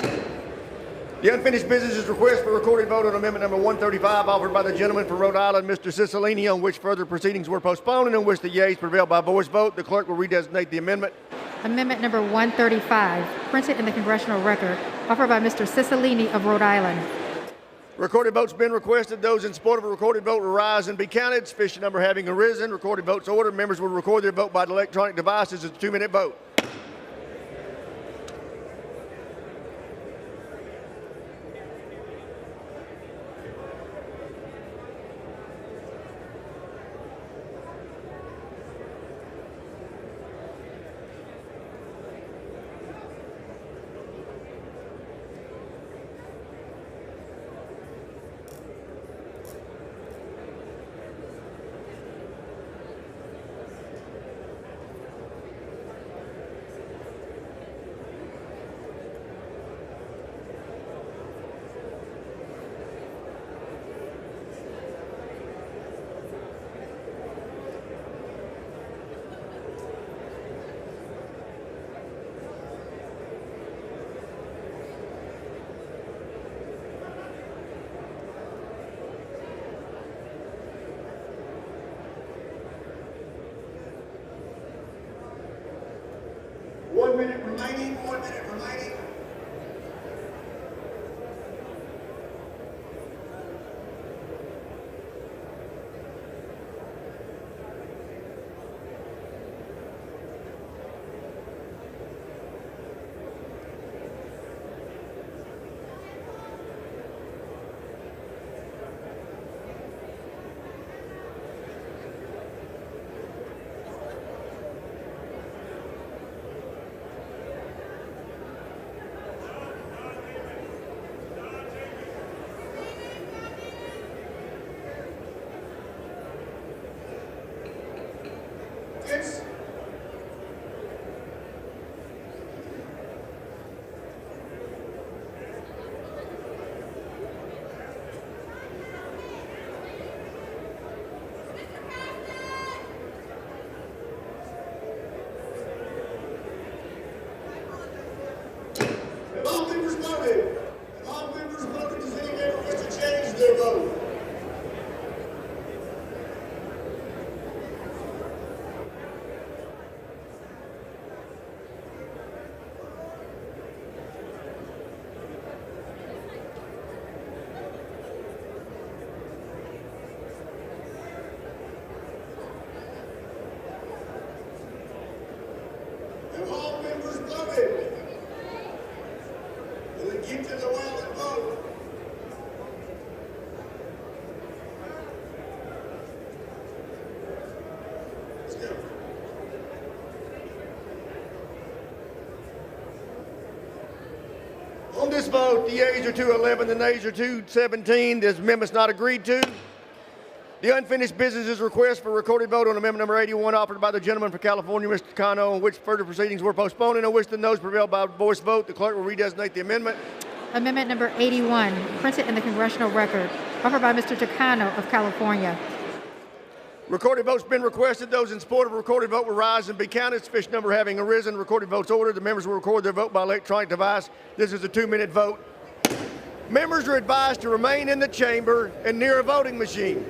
The unfinished business is request for recorded vote on amendment number 135 offered by the gentleman from Rhode Island, Mr. Cicilline, on which further proceedings were postponed and on which the yeas prevailed by voice vote. The clerk will redesignate the amendment. Amendment number 135, printed in the Congressional Record, offered by Mr. Cicilline of Rhode Island. Recorded votes been requested. Those in support of a recorded vote will rise and be counted. Sufficient number having arisen. Recorded votes ordered. Members will record their vote by the electronic devices. It's a 2-minute vote. One minute remaining. Yes. Have all members voted? Have all members voted? Does any member wish to change their vote? Have all members voted? Will it get to the well and vote? Let's go. On this vote, the yeas are 211, the nays are 217. This amendment's not agreed to. The unfinished business is request for recorded vote on amendment number 81 offered by the gentleman from California, Mr. Takano, on which further proceedings were postponed and on which the noes prevailed by voice vote. The clerk will redesignate the amendment. Amendment number 81, printed in the Congressional Record, offered by Mr. Takano of California. Recorded votes been requested. Those in support of a recorded vote will rise and be counted. Sufficient number having arisen. Recorded votes ordered. The members will record their vote by electronic device. This is a 2-minute vote. Members are advised to remain in the chamber and near a voting machine.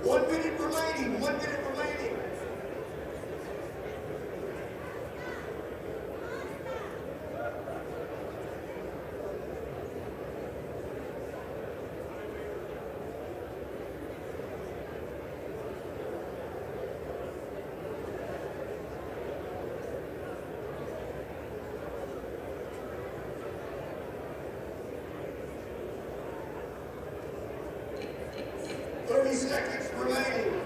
1 minute remaining. 1 minute remaining. Seconds remaining.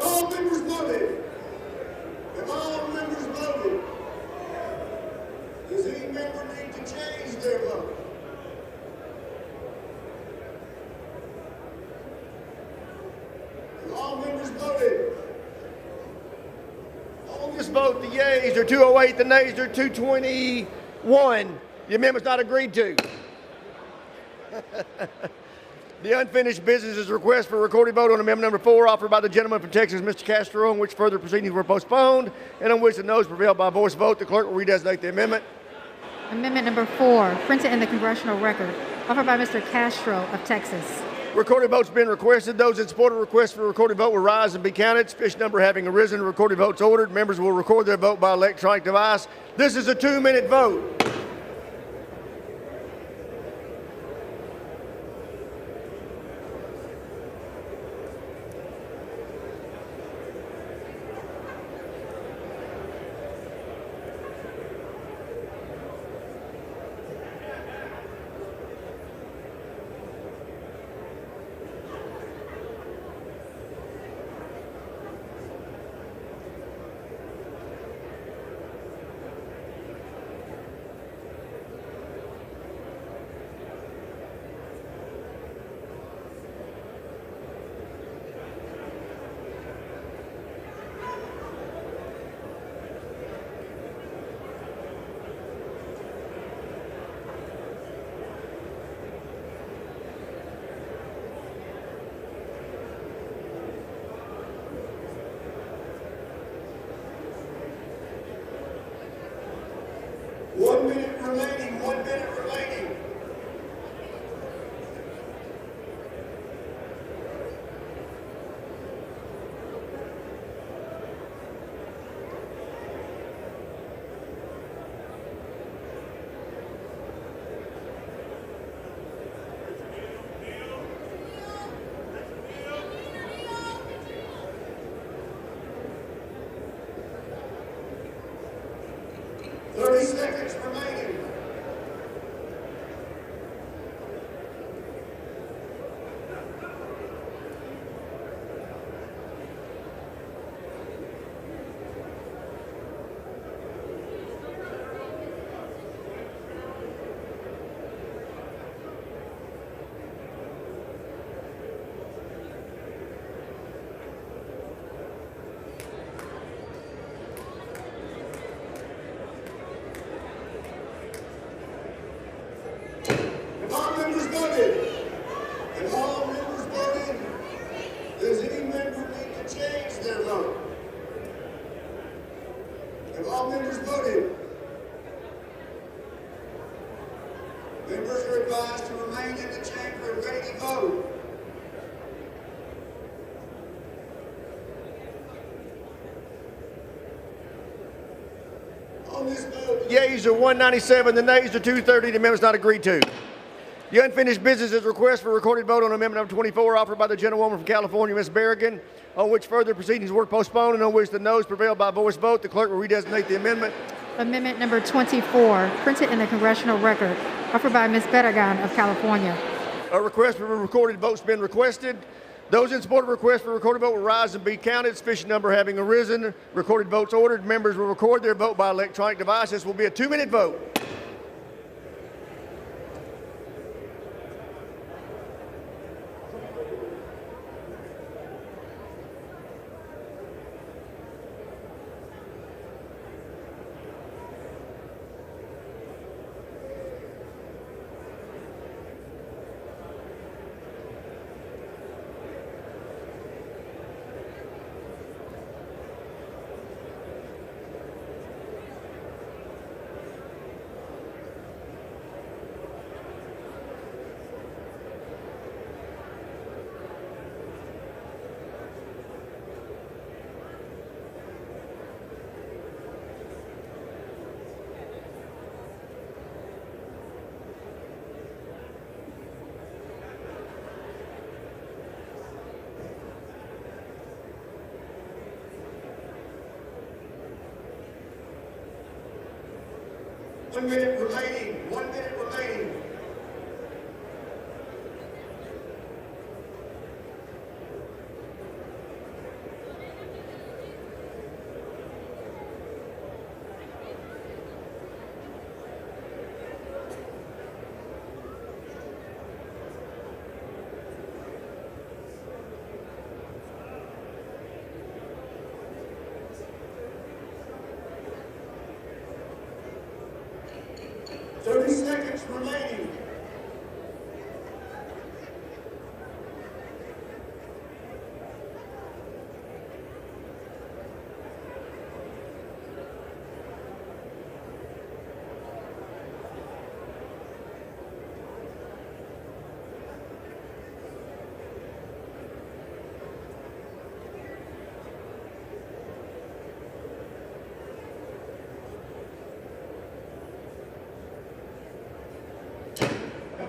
All members voted. Have all members voted? Does any member need to change their vote? Have all members voted? On this vote, the yeas are 208, the nays are 221. The amendment's not agreed to. The unfinished business is a request for a recorded vote on amendment number 4 offered by the gentleman from Texas, Mr. Castro, on which further proceedings were postponed and on which the noes prevailed by voice vote. The clerk will redesignate the amendment. Amendment number 4, printed in the congressional record, offered by Mr. Castro of Texas. Recorded votes been requested. Those in support of the request for a recorded vote will rise and be counted. Sufficient number having arisen, recorded votes ordered. Members will record their vote by electronic device. This is a 2-minute vote. Remaining, 1 minute remaining. Seconds remaining. Have all members voted? Members are advised to remain in the chamber and ready to vote. On this vote, the yeas are 197, the nays are 230. The amendment's not agreed to. The unfinished business is a request for a recorded vote on amendment number 24 offered by the gentlewoman from California, Ms. Berrigan, on which further proceedings were postponed and on which the noes prevailed by voice vote. The clerk will redesignate the amendment. Amendment number 24, printed in the congressional record, offered by Ms. Berrigan of California. A request for a recorded vote's been requested. Those in support of the request for a recorded vote will rise and be counted. Sufficient number having arisen, recorded votes ordered. Members will record their vote by electronic device. This will be a 2-minute vote. 1 minute remaining. 1 minute remaining. Remaining.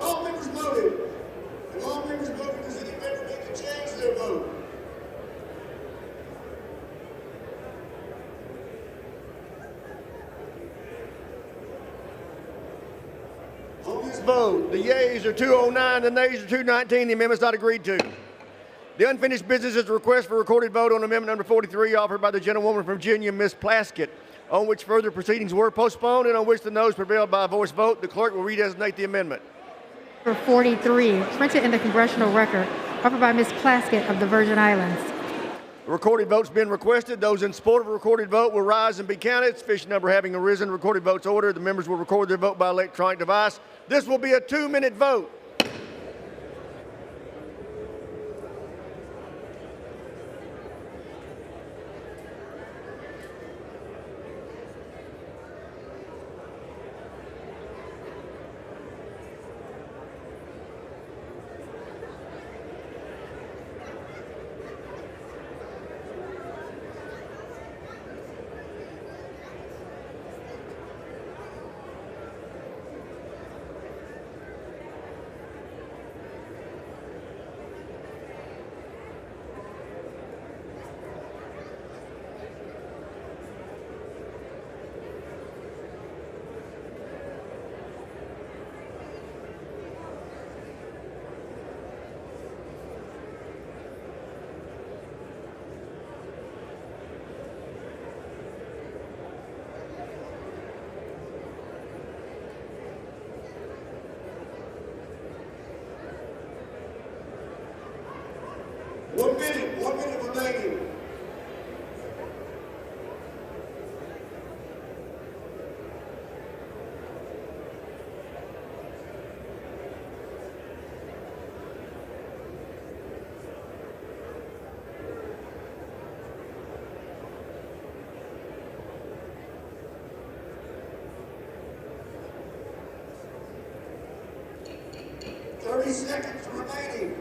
All members voted. If all members voted, does any member need to change their vote? On this vote, the yeas are 209, the nays are 219. The amendment's not agreed to. The unfinished business is a request for recorded vote on amendment number 43 offered by the gentlewoman from Virginia, Ms. Plaskett, on which further proceedings were postponed and on which the noes prevailed by a voice vote. The clerk will redesignate the amendment. Number 43, printed in the Congressional Record, offered by Ms. Plaskett of the Virgin Islands. A recorded vote's been requested. Those in support of a recorded vote will rise and be counted. Sufficient number having arisen, recorded votes ordered. The members will record their vote by electronic device. This will be a 2-minute vote. One minute remaining. Seconds remaining.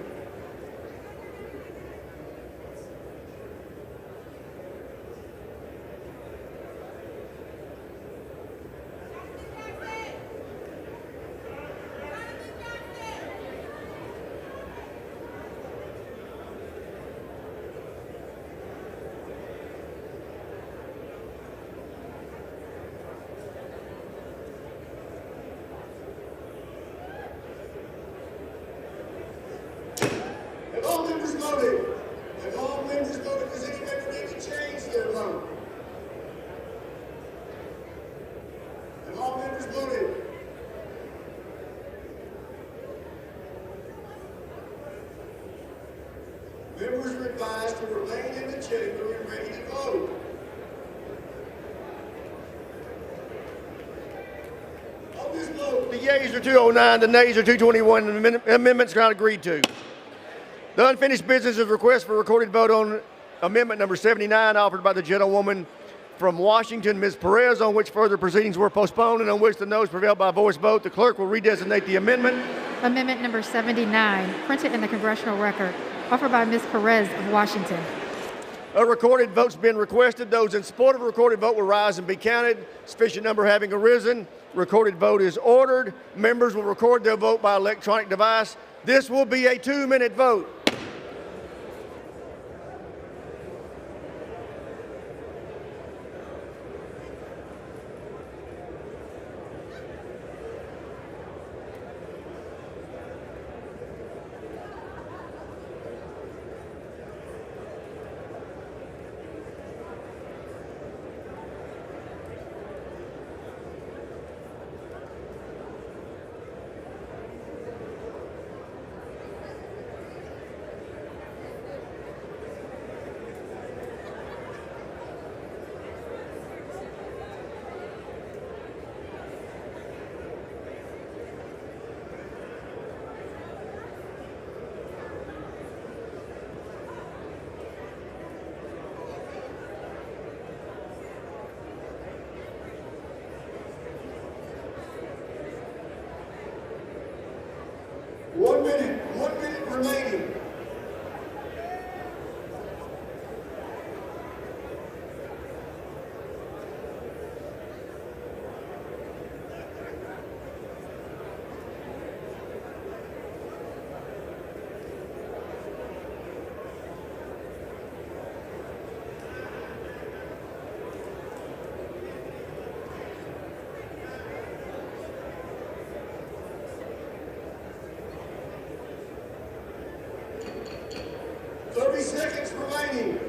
All members voted. If all members voted, does any member need to change their vote? If all members voted. Members are advised to remain in the chamber and ready to vote. On this vote, the yeas are 209, the nays are 221, and the amendment's not agreed to. The unfinished business is a request for recorded vote on amendment number 79 offered by the gentlewoman from Washington, Ms. Perez, on which further proceedings were postponed and on which the noes prevailed by voice vote. The clerk will redesignate the amendment. Amendment number 79, printed in the Congressional Record, offered by Ms. Perez of Washington. A recorded vote's been requested. Those in support of a recorded vote will rise and be counted. Sufficient number having arisen, recorded vote is ordered. Members will record their vote by electronic device. This will be a 2-minute vote. 1 minute remaining. Seconds remaining.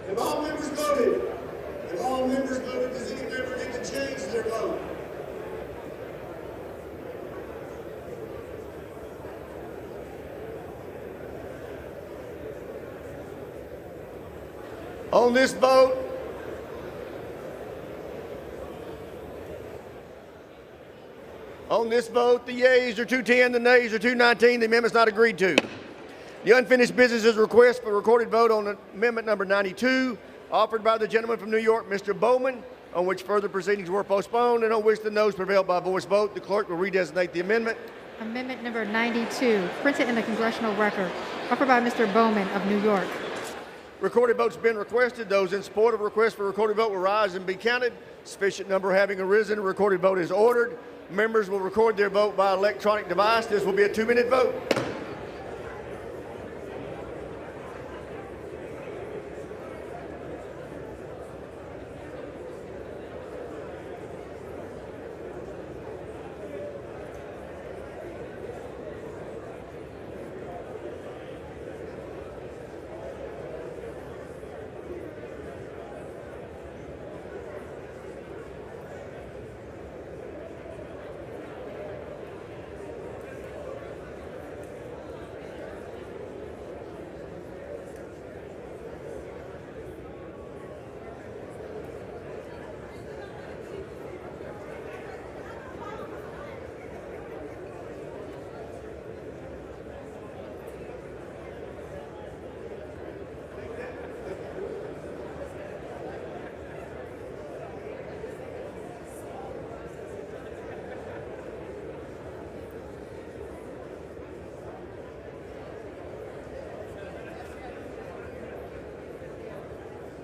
Have all members voted? Have all members voted? Does any member need to change their vote? On this vote, the yeas are 210, the nays are 219. The amendment's not agreed to. The unfinished business is a request for a recorded vote on amendment number 92, offered by the gentleman from New York, Mr. Bowman, on which further proceedings were postponed and on which the noes prevailed by voice vote. The clerk will redesignate the amendment. Amendment number 92, printed in the congressional record, offered by Mr. Bowman of New York. Recorded votes have been requested. Those in support of a request for a recorded vote will rise and be counted. Sufficient number having arisen, a recorded vote is ordered. Members will record their vote by electronic device. This will be a 2-minute vote.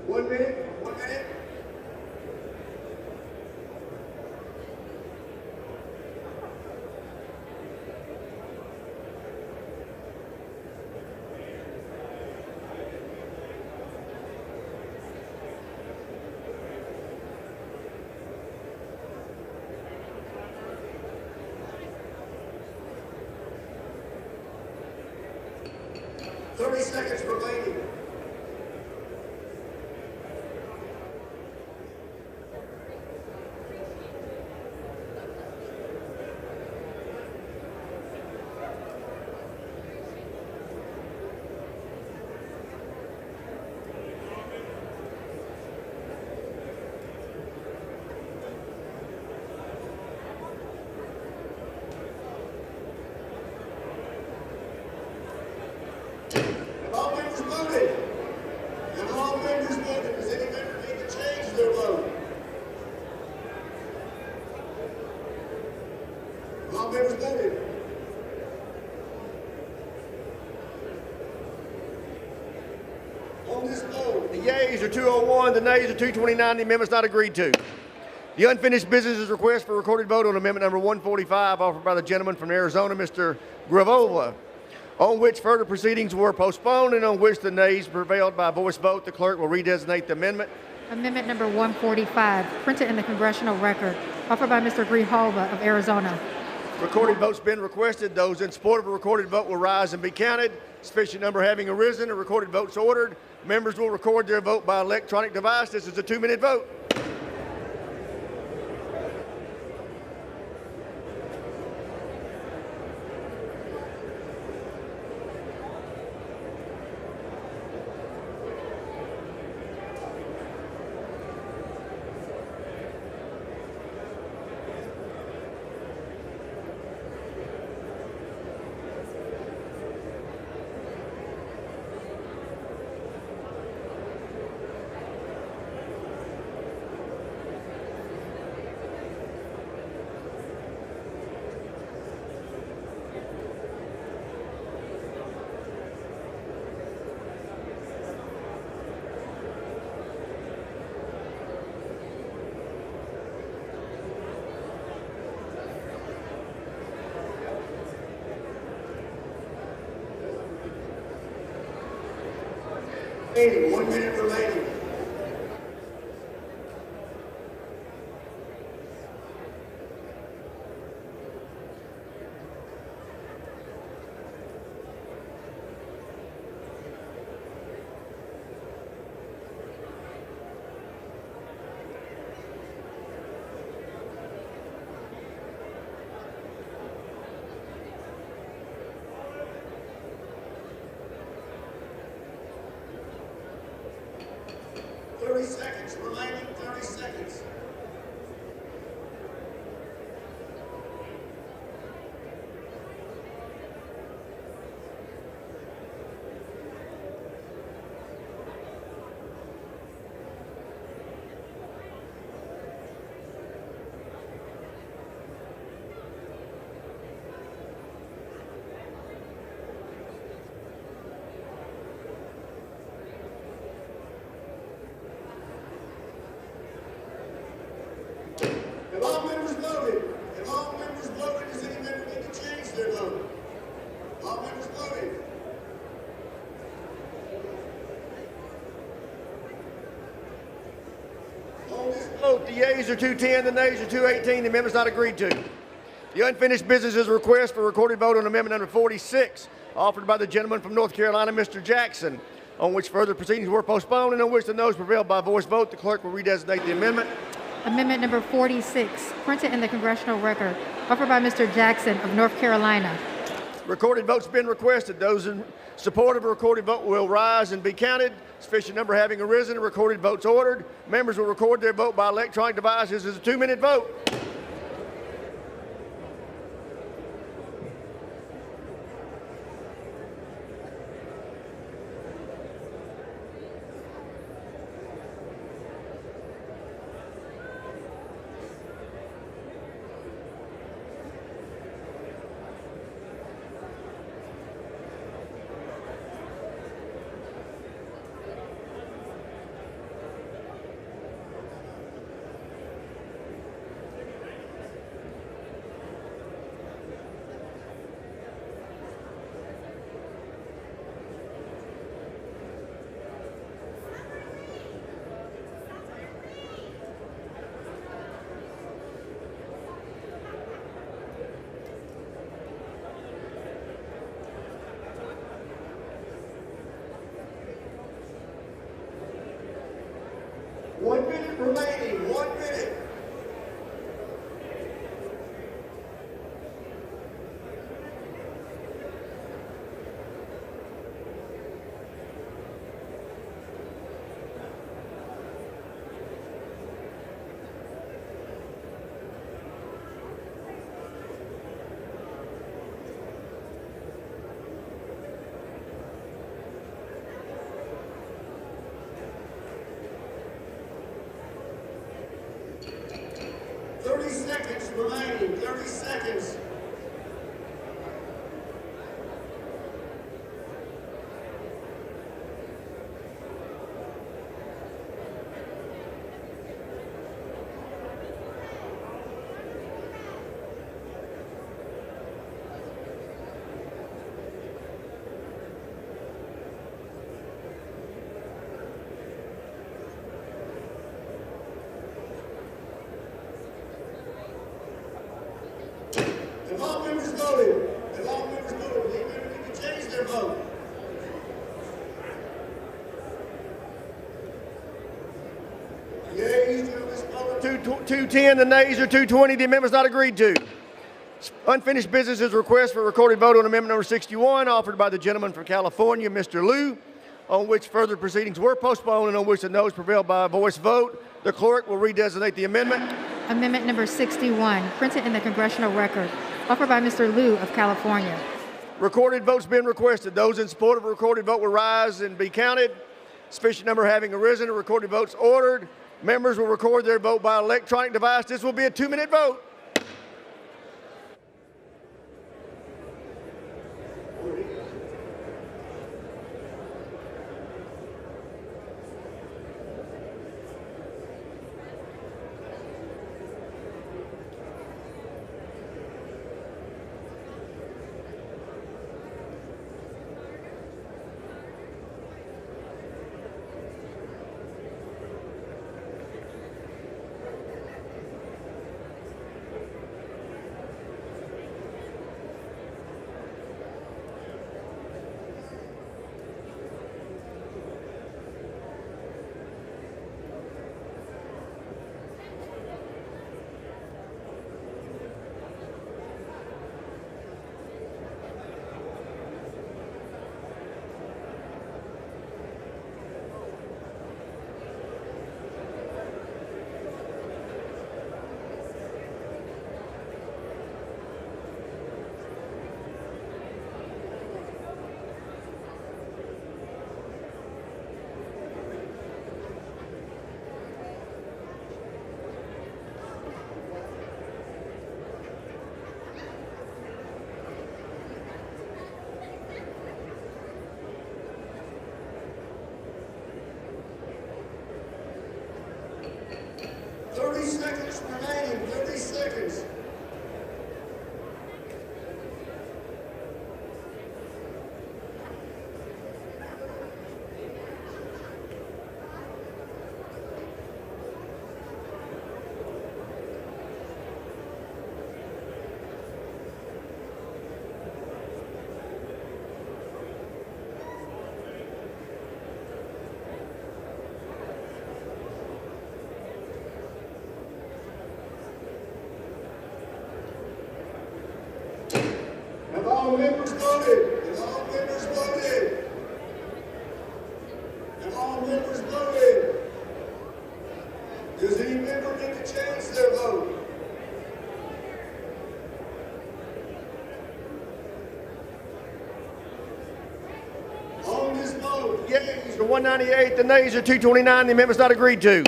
One minute. Thirty seconds remaining. On this vote, the yeas are 201, the nays are 229. The amendment's not agreed to. The unfinished business is request for recorded vote on amendment number 145 offered by the gentleman from Arizona, Mr. Gravova, on which further proceedings were postponed and on which the nays prevailed by voice vote. The clerk will redesignate the amendment. Amendment number 145, printed in the congressional record, offered by Mr. Grijalva of Arizona. Recorded votes been requested. Those in support of a recorded vote will rise and be counted. Sufficient number having arisen, a recorded vote's ordered. Members will record their vote by electronic device. This is a 2-minute vote. 1 minute remaining. Seconds remaining, 30 seconds. Have all members voted? Have all members voted? Does any member need to change their vote? All members voted. On this vote, the yeas are 210, the nays are 218. The amendment's not agreed to. The unfinished business is a request for a recorded vote on amendment number 46, offered by the gentleman from North Carolina, Mr. Jackson, on which further proceedings were postponed and on which the noes prevailed by voice vote. The clerk will redesignate the amendment. Amendment number 46, printed in the Congressional Record, offered by Mr. Jackson of North Carolina. Recorded votes been requested. Those in support of a recorded vote will rise and be counted. Sufficient number having arisen, a recorded votes ordered. Members will record their vote by electronic devices. This is a 2-minute vote. Remaining 1 minute. Remaining 30 seconds. If all members voted, any member need to change their vote? Yeas to this vote 210, the nays are 220. The amendment's not agreed to. Unfinished business is a request for a recorded vote on amendment number 61, offered by the gentleman from California, Mr. Liu, on which further proceedings were postponed and on which the noes prevailed by a voice vote. The clerk will redesignate the amendment. Amendment number 61, printed in the Congressional Record, offered by Mr. Liu of California. Recorded votes been requested. Those in support of a recorded vote will rise and be counted. Sufficient number having arisen, a recorded votes ordered. Members will record their vote by electronic device. This will be a 2-minute vote. vote. Yeas are 198, the nays are 229. The amendment's not agreed to.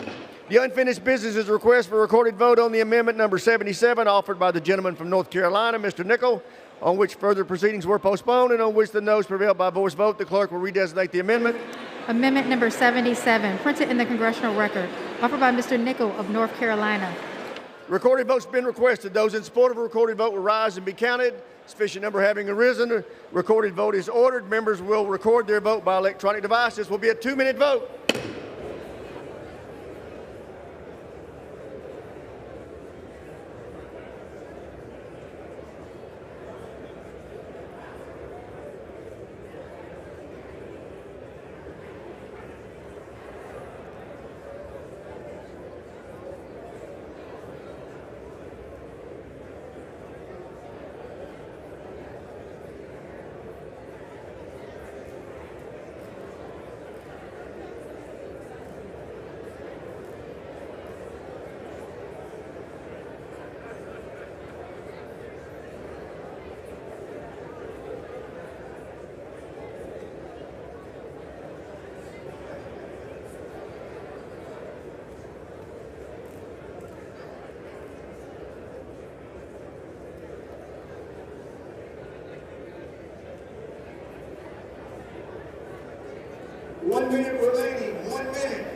The unfinished business is a request for a recorded vote on the amendment number 77 offered by the gentleman from North Carolina, Mr. Nickel, on which further proceedings were postponed and on which the noes prevailed by voice vote. The clerk will redesignate the amendment. Amendment number 77, printed in the congressional record, offered by Mr. Nickel of North Carolina. Recorded votes have been requested. Those in support of a recorded vote will rise and be counted. Sufficient number having arisen, recorded vote is ordered. Members will record their vote by electronic device. This will be a 2-minute vote. One minute remaining. 1 minute.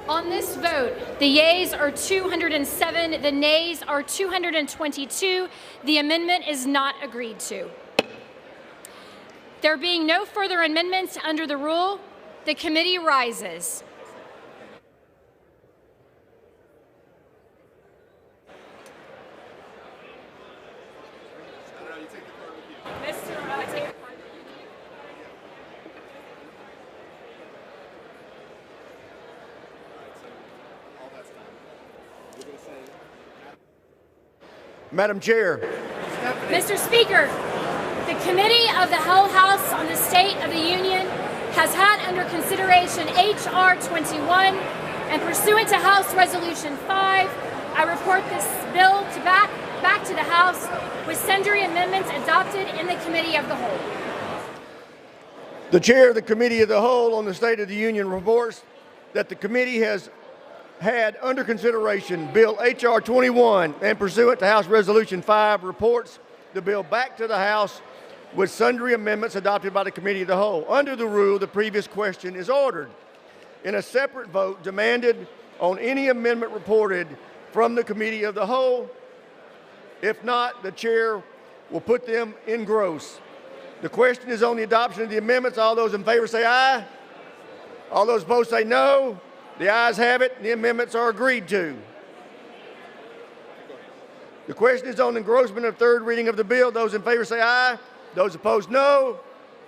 On this vote, the yeas are 207, the nays are 222. The amendment is not agreed to. There being no further amendments under the rule, the committee rises. Madam Chair. Mr. Speaker, the Committee of the Whole House on the State of the Union has had under consideration H.R. 21, and pursuant to House Resolution 5, I report this bill back to the House with sundry amendments adopted in the Committee of the Whole. The Chair of the Committee of the Whole on the State of the Union reports that the committee has had under consideration Bill H.R. 21 and pursuant to House Resolution 5 reports the bill back to the House with sundry amendments adopted by the Committee of the Whole. Under the rule, the previous question is ordered. In a separate vote demanded on any amendment reported from the Committee of the Whole. If not, the Chair will put them in gross. The question is on the adoption of the amendments. All those in favor say aye. All those opposed say no. The ayes have it. The amendments are agreed to. The question is on engrossment of third reading of the bill. Those in favor say aye. Those opposed, no.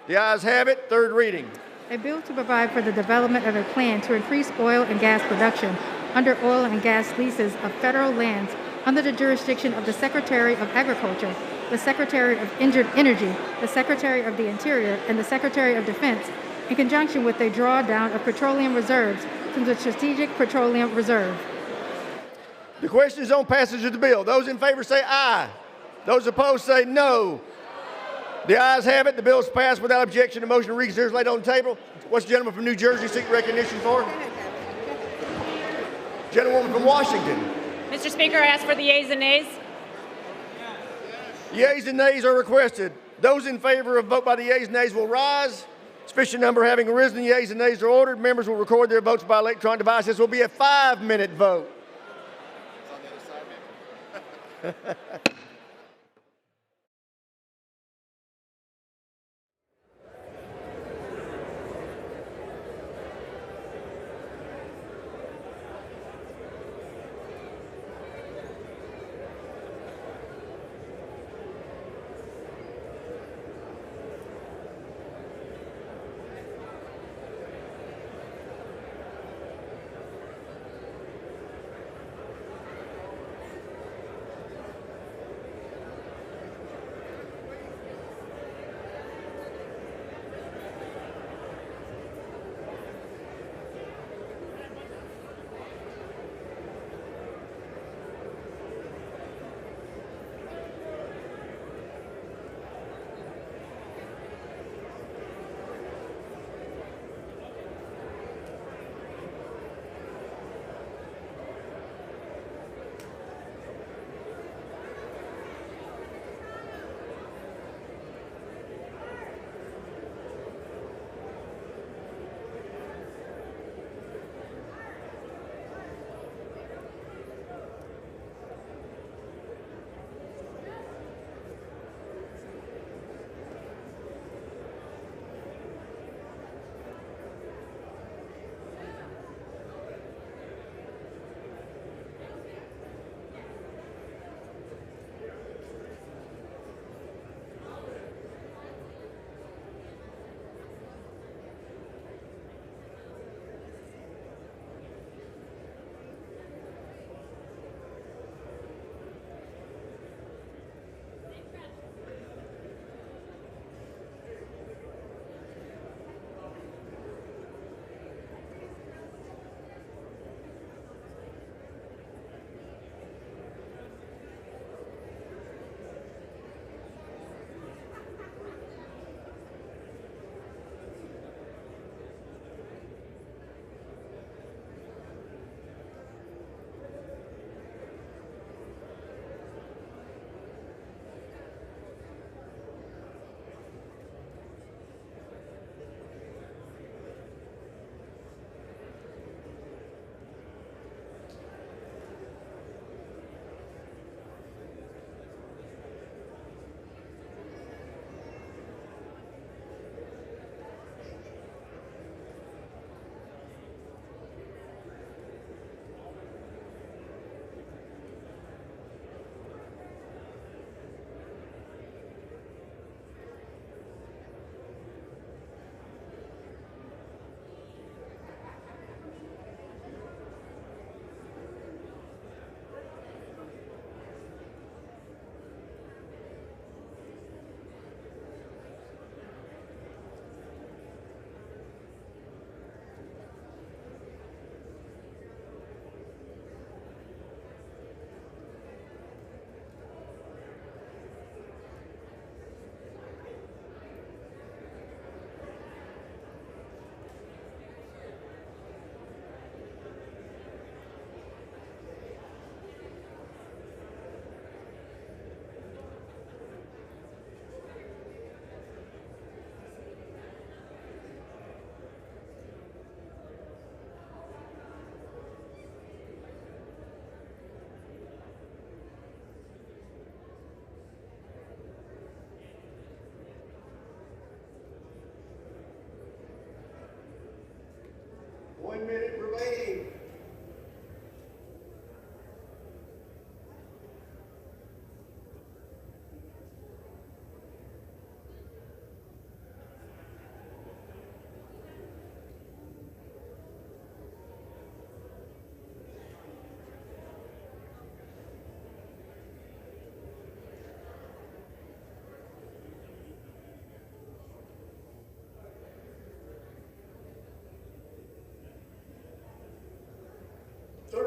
The ayes have it. Third reading. A bill to provide for the development of a plan to increase oil and gas production under oil and gas leases of federal lands under the jurisdiction of the Secretary of Agriculture, the Secretary of Energy, the Secretary of the Interior, and the Secretary of Defense, in conjunction with a drawdown of petroleum reserves from the Strategic Petroleum Reserve. The question is on passage of the bill. Those in favor say aye. Those opposed say no. The ayes have it. The bill is passed without objection. The motion to reconsider is laid on the table. What's the gentleman from New Jersey seek recognition for? Gentlewoman from Washington. Mr. Speaker, I ask for the yeas and nays. Yeas and nays are requested. Those in favor of vote by the yeas and nays will rise. Sufficient number having arisen, the yeas and nays are ordered. Members will record their votes by electronic device. This will be a 5-minute vote.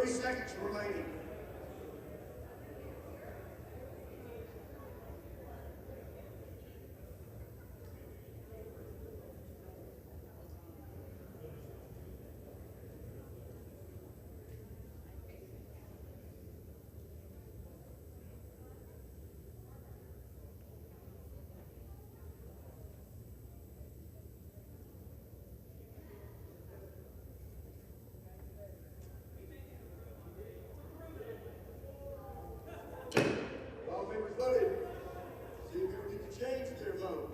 seconds remaining. All members voted. See if people get to change their vote.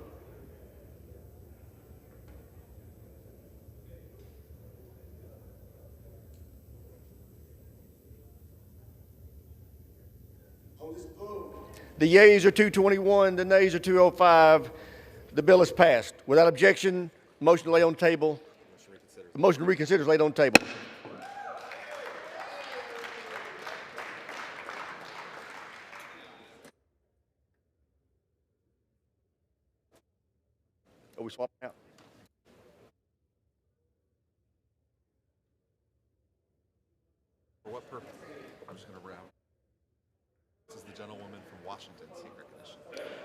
On this vote, the yeas are 221, the nays are 205. The bill is passed. Without objection, motion to lay on table. The motion to reconsider is laid on table. Are we swapping out? For what purpose? I'm just going to round. This is the gentlewoman from Washington seek recognition.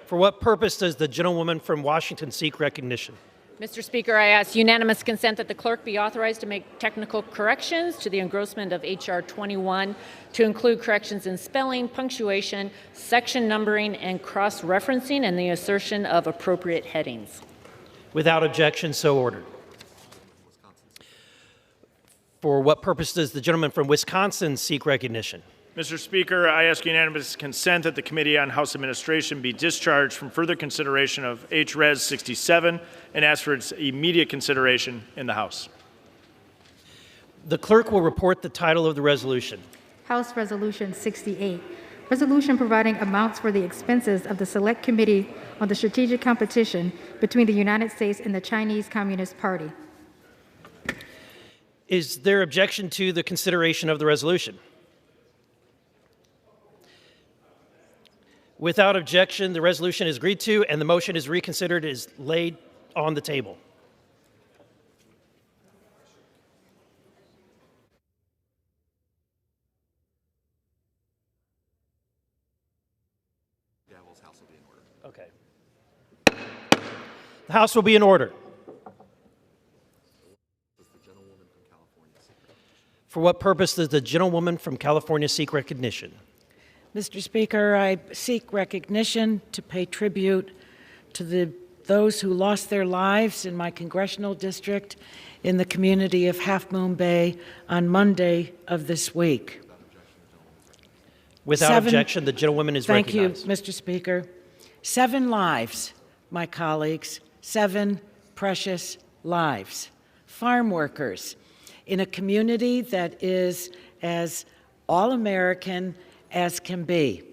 For what purpose does the gentlewoman from Washington seek recognition? Mr. Speaker, I ask unanimous consent that the clerk be authorized to make technical corrections to the engrossment of H.R. 21 to include corrections in spelling, punctuation, section numbering, and cross-referencing, and the assertion of appropriate headings. Without objection, so ordered. For what purpose does the gentleman from Wisconsin seek recognition? Mr. Speaker, I ask unanimous consent that the Committee on House Administration be discharged from further consideration of H.Res. 67 and ask for its immediate consideration in the House. The clerk will report the title of the resolution. House Resolution 68, resolution providing amounts for the expenses of the Select Committee on the Strategic Competition between the United States and the Chinese Communist Party. Is there objection to the consideration of the resolution? Without objection, the resolution is agreed to and the motion is reconsidered is laid on the table. Gavel's House will be in order. Okay. The House will be in order. For what purpose does the gentlewoman from California seek recognition? Mr. Speaker, I seek recognition to pay tribute to those who lost their lives in my congressional district in the community of Half Moon Bay on Monday of this week. Without objection, the gentlewoman is recognized. Thank you, Mr. Speaker. 7 lives, my colleagues, 7 precious lives. Farm workers in a community that is as all-American as can be.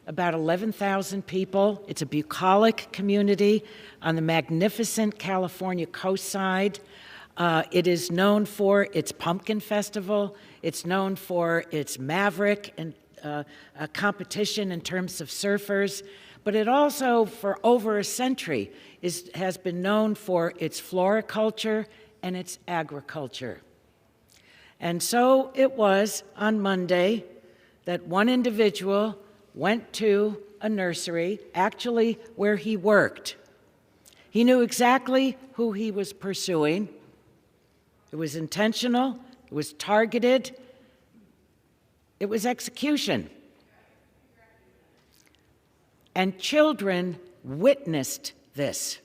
About 11,000 people. It's a bucolic community on the magnificent California coastside. It is known for its pumpkin festival. It's known for its maverick and competition in terms of surfers. But it also, for over a century, has been known for its floriculture and its agriculture. And so it was on Monday that one individual went to a nursery, actually where he worked. He knew exactly who he was pursuing. It was intentional, it was targeted, it was execution. And children witnessed this.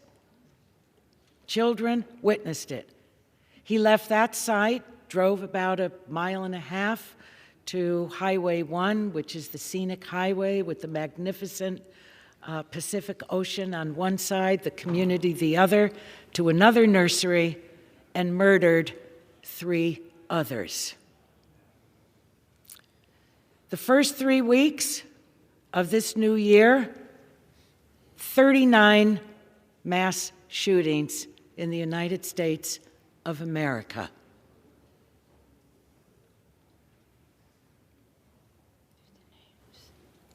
Children witnessed it. He left that site, drove about 1.5 miles to Highway 1, which is the scenic highway with the magnificent Pacific Ocean on one side, the community the other, to another nursery, and murdered 3 others. The first 3 weeks of this new year, 39 mass shootings in the United States of America.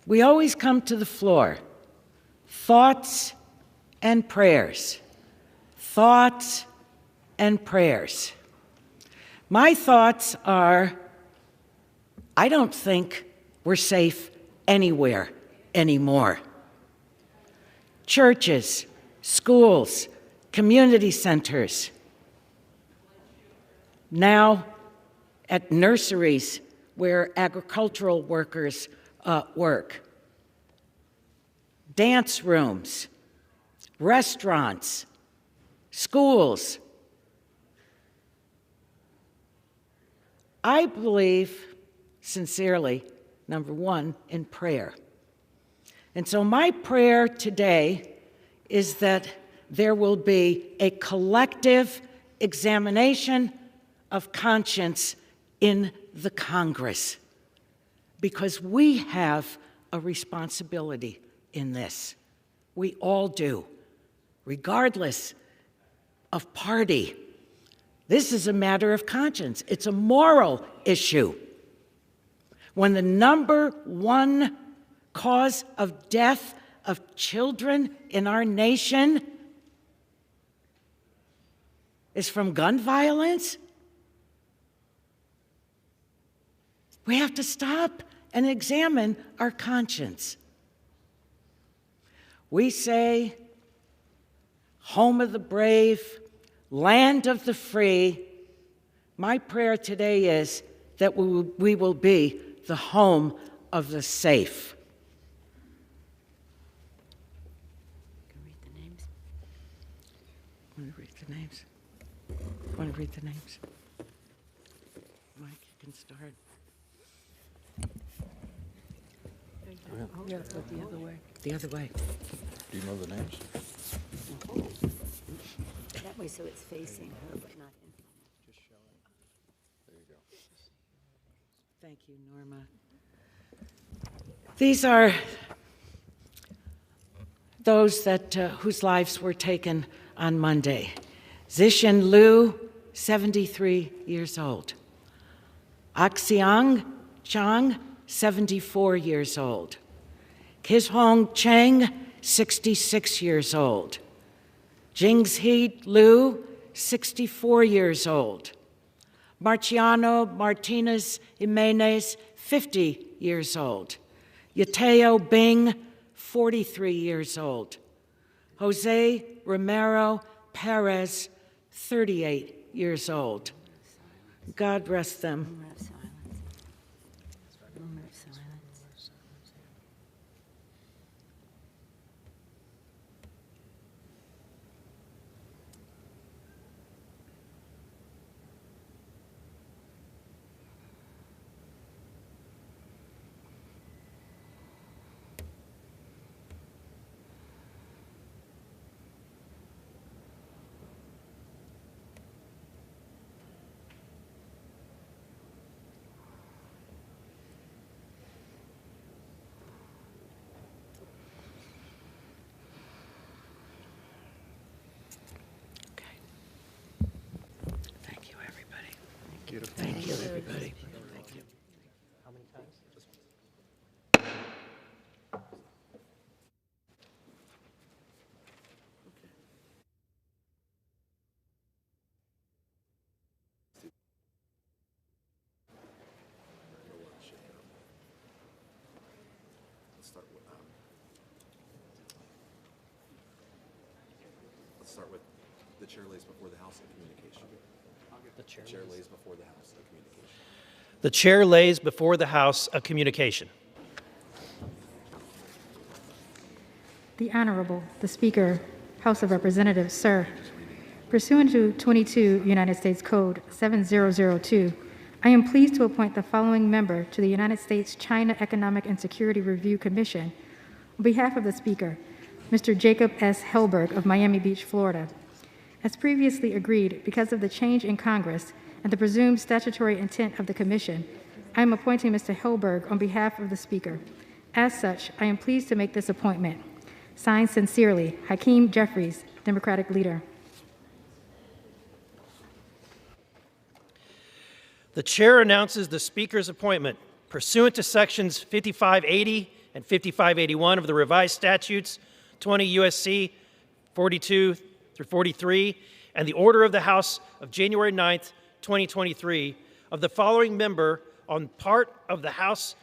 We always come to the floor. Thoughts and prayers. Thoughts and prayers. My thoughts are I don't think we're safe anywhere anymore. Churches, schools, community centers, now at nurseries where agricultural workers work, dance rooms, restaurants, schools. I believe sincerely, number one, in prayer. And so my prayer today is that there will be a collective examination of conscience in the Congress, because we have a responsibility in this. We all do, regardless of party. This is a matter of conscience. It's a moral issue. When the number one cause of death of children in our nation is from gun violence, we have to stop and examine our conscience. We say, home of the brave, land of the free. My prayer today is that we will be the home of the safe. Want to read the names? Want to read the names? Mike, you can start. Yeah, but the other way. The other way. Do you know the names? That way so it's facing her, but not him. There you go. Thank you, Norma. These are those that whose lives were taken on Monday. Zixin Liu, 73 years old. Axiang Zhang, 74 years old. Kishong Cheng, 66 years old. Jingzhi Liu, 64 years old. Marciano Martinez Jimenez, 50 years old. Yateo Bing, 43 years old. Jose Romero Perez, 38 years old. God rest them. Thank you, everybody. Thank you. How many times? Let's start with the chair lays before the House of Communication. The chair lays before the House of Communication. The chair lays before the House a communication. The Honorable, the Speaker, House of Representatives, sir. Pursuant to 22 United States Code 7002, I am pleased to appoint the following member to the United States China Economic and Security Review Commission. On behalf of the Speaker, Mr. Jacob S. Hellberg of Miami Beach, Florida. As previously agreed, because of the change in Congress and the presumed statutory intent of the Commission, I am appointing Mr. Hellberg on behalf of the Speaker. As such, I am pleased to make this appointment. Signed sincerely, Hakeem Jeffries, Democratic Leader. The chair announces the Speaker's appointment pursuant to Sections 5580 and 5581 of the revised statutes, 20 U.S.C. 42 through 43, and the order of the House of January 9th, 2023, of the following member on part of the House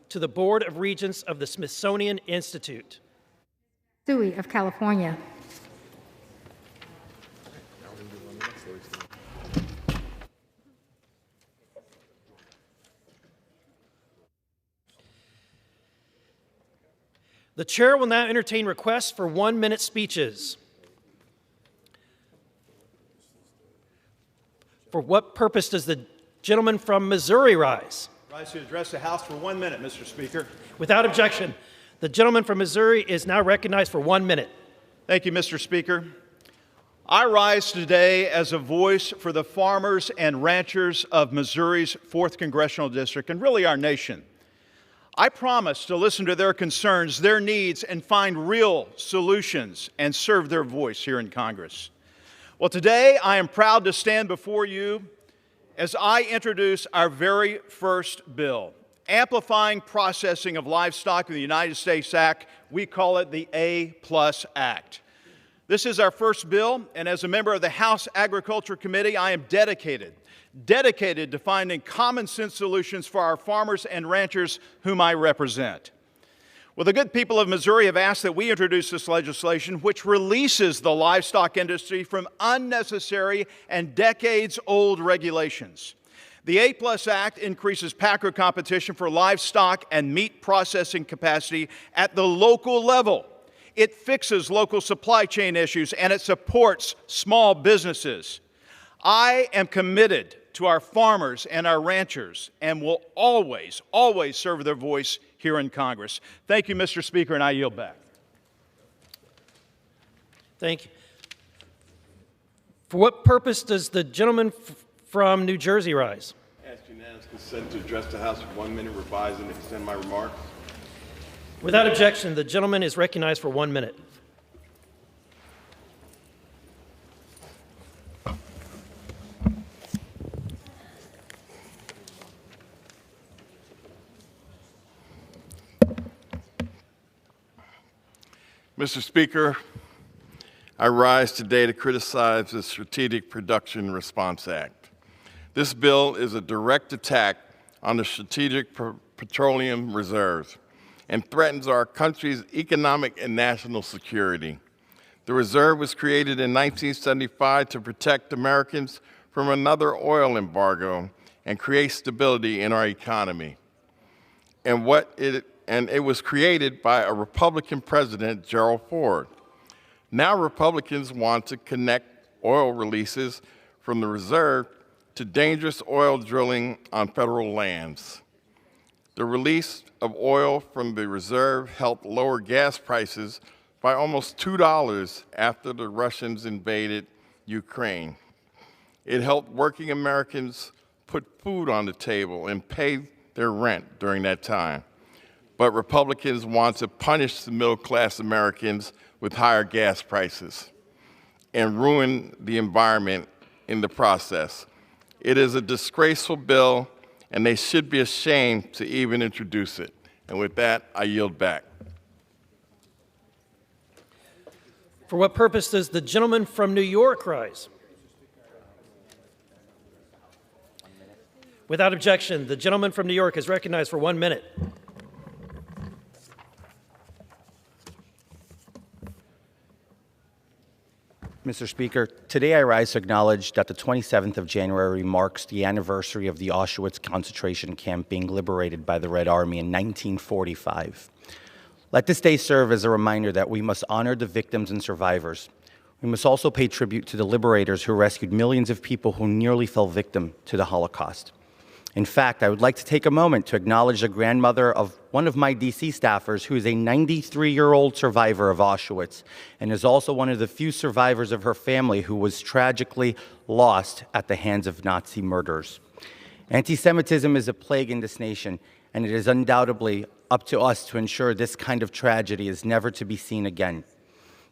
to the Board of Regents of the Smithsonian Institute. Dewey of California. The chair will now entertain requests for 1-minute speeches. For what purpose does the gentleman from Missouri rise? Rise to address the House for 1 minute, Mr. Speaker. Without objection, the gentleman from Missouri is now recognized for 1 minute. Thank you, Mr. Speaker. I rise today as a voice for the farmers and ranchers of Missouri's 4th Congressional District and really our nation. I promise to listen to their concerns, their needs, and find real solutions and serve their voice here in Congress. Well, today I am proud to stand before you as I introduce our very first bill, Amplifying Processing of Livestock in the United States Act. We call it the A+ Act. This is our first bill, and as a member of the House Agriculture Committee, I am dedicated to finding common sense solutions for our farmers and ranchers whom I represent. Well, the good people of Missouri have asked that we introduce this legislation which releases the livestock industry from unnecessary and decades-old regulations. The A+ Act increases packer competition for livestock and meat processing capacity at the local level. It fixes local supply chain issues, and it supports small businesses. I am committed to our farmers and our ranchers and will always, always serve their voice here in Congress. Thank you, Mr. Speaker, and I yield back. Thank you. For what purpose does the gentleman from New Jersey rise? Ask unanimous consent to address the House for 1 minute, revise and extend my remarks. Without objection, the gentleman is recognized for 1 minute. Mr. Speaker, I rise today to criticize the Strategic Production Response Act. This bill is a direct attack on the Strategic Petroleum Reserve and threatens our country's economic and national security. The reserve was created in 1975 to protect Americans from another oil embargo and create stability in our economy. And it was created by a Republican president, Gerald Ford. Now Republicans want to connect oil releases from the reserve to dangerous oil drilling on federal lands. The release of oil from the reserve helped lower gas prices by almost $2 after the Russians invaded Ukraine. It helped working Americans put food on the table and pay their rent during that time. But Republicans want to punish the middle-class Americans with higher gas prices and ruin the environment in the process. It is a disgraceful bill, and they should be ashamed to even introduce it. And with that, I yield back. For what purpose does the gentleman from New York rise? Without objection, the gentleman from New York is recognized for 1 minute. Mr. Speaker, today I rise to acknowledge that the 27th of January marks the anniversary of the Auschwitz concentration camp being liberated by the Red Army in 1945. Let this day serve as a reminder that we must honor the victims and survivors. We must also pay tribute to the liberators who rescued millions of people who nearly fell victim to the Holocaust. In fact, I would like to take a moment to acknowledge the grandmother of one of my DC staffers who is a 93-year-old survivor of Auschwitz and is also one of the few survivors of her family who was tragically lost at the hands of Nazi murderers. Anti-Semitism is a plague in this nation, and it is undoubtedly up to us to ensure this kind of tragedy is never to be seen again.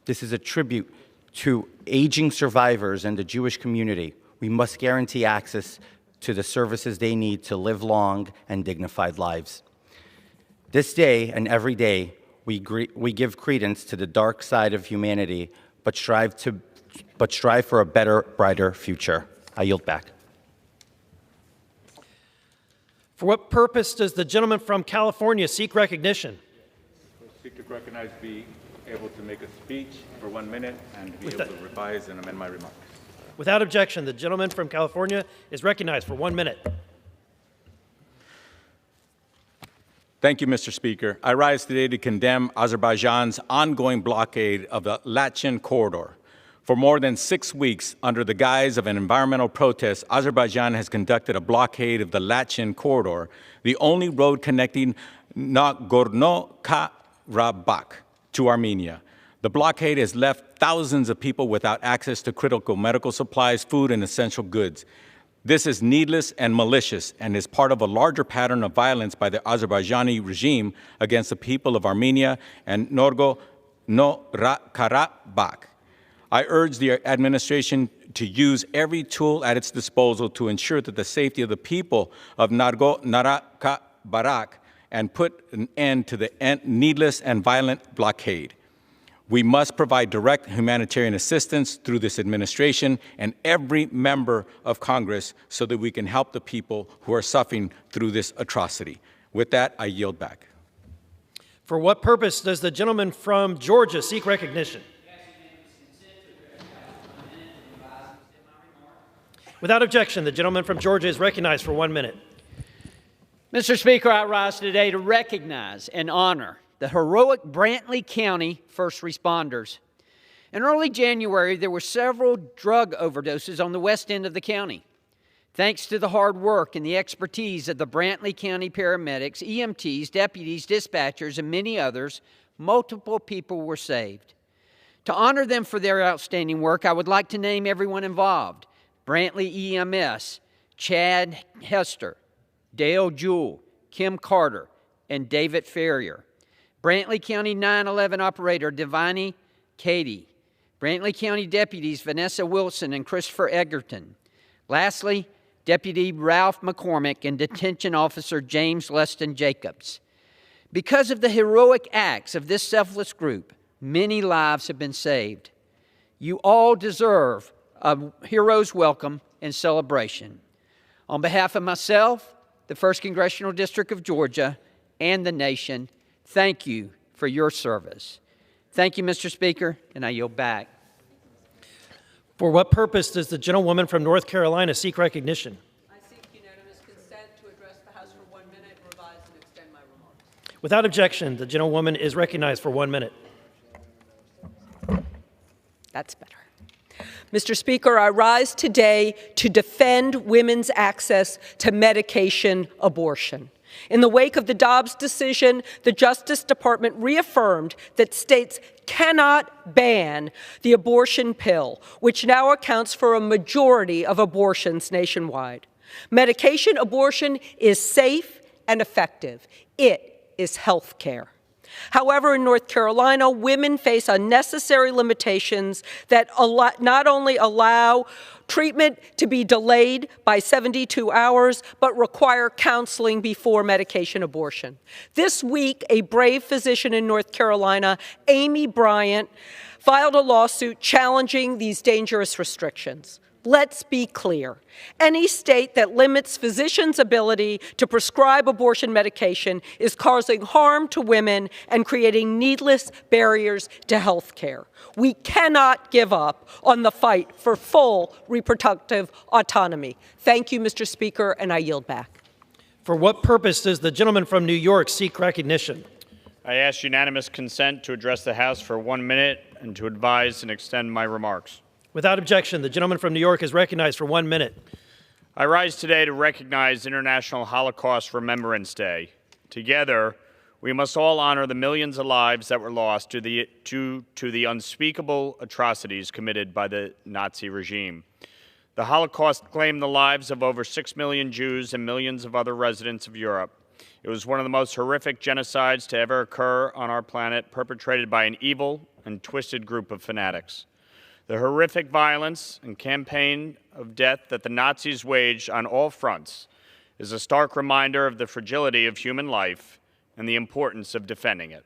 This is a tribute to aging survivors and the Jewish community. We must guarantee access to the services they need to live long and dignified lives. This day and every day, we give credence to the dark side of humanity, but strive for a better, brighter future. I yield back. For what purpose does the gentleman from California seek recognition? Seek to recognize, be able to make a speech for 1 minute and be able to revise and amend my remarks. Without objection, the gentleman from California is recognized for 1 minute. Thank you, Mr. Speaker. I rise today to condemn Azerbaijan's ongoing blockade of the Lachin corridor. For more than 6 weeks, under the guise of an environmental protest, Azerbaijan has conducted a blockade of the Lachin corridor, the only road connecting Nagorno-Karabakh to Armenia. The blockade has left thousands of people without access to critical medical supplies, food, and essential goods. This is needless and malicious and is part of a larger pattern of violence by the Azerbaijani regime against the people of Armenia and Nagorno-Karabakh. I urge the administration to use every tool at its disposal to ensure that the safety of the people of Nagorno-Karabakh and put an end to the needless and violent blockade. We must provide direct humanitarian assistance through this administration and every member of Congress so that we can help the people who are suffering through this atrocity. With that, I yield back. For what purpose does the gentleman from Georgia seek recognition? Without objection, the gentleman from Georgia is recognized for 1 minute. Mr. Speaker, I rise today to recognize and honor the heroic Brantley County first responders. In early January, there were several drug overdoses on the west end of the county. Thanks to the hard work and the expertise of the Brantley County paramedics, EMTs, deputies, dispatchers, and many others, multiple people were saved. To honor them for their outstanding work, I would like to name everyone involved: Brantley EMS, Chad Hester, Dale Jewell, Kim Carter, and David Ferrier. Brantley County 911 operator Devani Cady. Brantley County deputies Vanessa Wilson and Christopher Egerton. Lastly, Deputy Ralph McCormick and Detention Officer James Leston Jacobs. Because of the heroic acts of this selfless group, many lives have been saved. You all deserve a hero's welcome and celebration. On behalf of myself, the 1st Congressional District of Georgia, and the nation, thank you for your service. Thank you, Mr. Speaker, and I yield back. For what purpose does the gentlewoman from North Carolina seek recognition? I seek unanimous consent to address the House for 1 minute, revise and extend my remarks. Without objection, the gentlewoman is recognized for 1 minute. That's better. Mr. Speaker, I rise today to defend women's access to medication abortion. In the wake of the Dobbs decision, the Justice Department reaffirmed that states cannot ban the abortion pill, which now accounts for a majority of abortions nationwide. Medication abortion is safe and effective. It is health care. However, in North Carolina, women face unnecessary limitations that not only allow treatment to be delayed by 72 hours, but require counseling before medication abortion. This week, a brave physician in North Carolina, Amy Bryant, filed a lawsuit challenging these dangerous restrictions. Let's be clear. Any state that limits physicians' ability to prescribe abortion medication is causing harm to women and creating needless barriers to health care. We cannot give up on the fight for full reproductive autonomy. Thank you, Mr. Speaker, and I yield back. For what purpose does the gentleman from New York seek recognition? I ask unanimous consent to address the House for 1 minute and to advise and extend my remarks. Without objection, the gentleman from New York is recognized for 1 minute. I rise today to recognize International Holocaust Remembrance Day. Together, we must all honor the millions of lives that were lost to the unspeakable atrocities committed by the Nazi regime. The Holocaust claimed the lives of over 6 million Jews and millions of other residents of Europe. It was one of the most horrific genocides to ever occur on our planet, perpetrated by an evil and twisted group of fanatics. The horrific violence and campaign of death that the Nazis waged on all fronts is a stark reminder of the fragility of human life and the importance of defending it.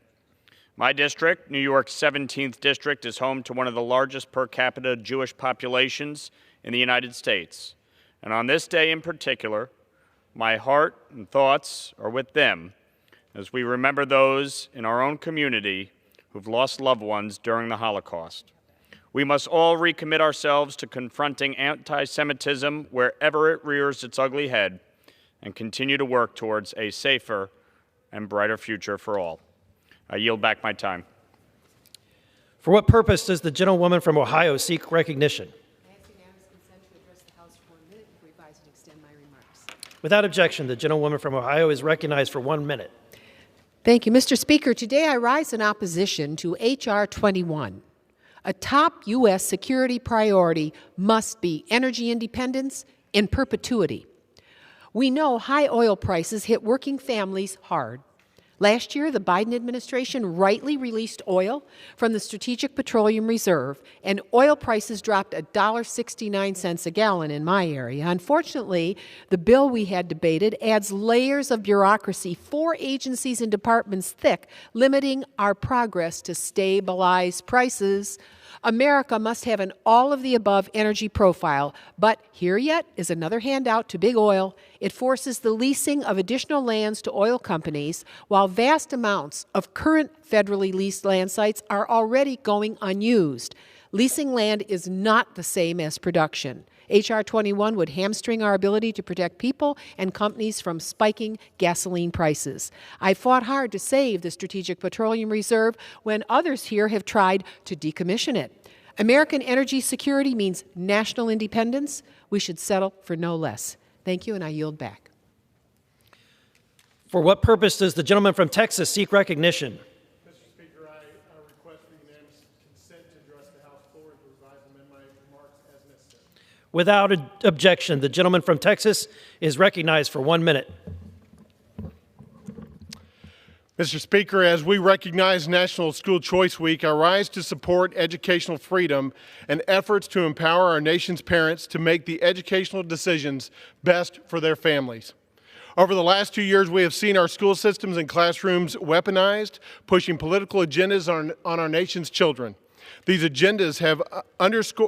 My district, New York's 17th district, is home to one of the largest per capita Jewish populations in the United States. And on this day in particular, my heart and thoughts are with them as we remember those in our own community who've lost loved ones during the Holocaust. We must all recommit ourselves to confronting anti-Semitism wherever it rears its ugly head and continue to work towards a safer and brighter future for all. I yield back my time. For what purpose does the gentlewoman from Ohio seek recognition? I ask unanimous consent to address the House for 1 minute and revise and extend my remarks. Without objection, the gentlewoman from Ohio is recognized for 1 minute. Thank you, Mr. Speaker. Today I rise in opposition to H.R. 21. A top U.S. security priority must be energy independence in perpetuity. We know high oil prices hit working families hard. Last year, the Biden administration rightly released oil from the Strategic Petroleum Reserve, and oil prices dropped $1.69 a gallon in my area. Unfortunately, the bill we had debated adds layers of bureaucracy, 4 agencies and departments thick, limiting our progress to stabilize prices. America must have an all-of-the-above energy profile, but here yet is another handout to big oil. It forces the leasing of additional lands to oil companies, while vast amounts of current federally leased land sites are already going unused. Leasing land is not the same as production. H.R. 21 would hamstring our ability to protect people and companies from spiking gasoline prices. I fought hard to save the Strategic Petroleum Reserve when others here have tried to decommission it. American energy security means national independence. We should settle for no less. Thank you, and I yield back. For what purpose does the gentleman from Texas seek recognition? Mr. Speaker, I request for unanimous consent to address the House floor and to revise and amend my remarks as necessary. Without objection, the gentleman from Texas is recognized for 1 minute. Mr. Speaker, as we recognize National School Choice Week, I rise to support educational freedom and efforts to empower our nation's parents to make the educational decisions best for their families. Over the last 2 years, we have seen our school systems and classrooms weaponized, pushing political agendas on our nation's children. These agendas have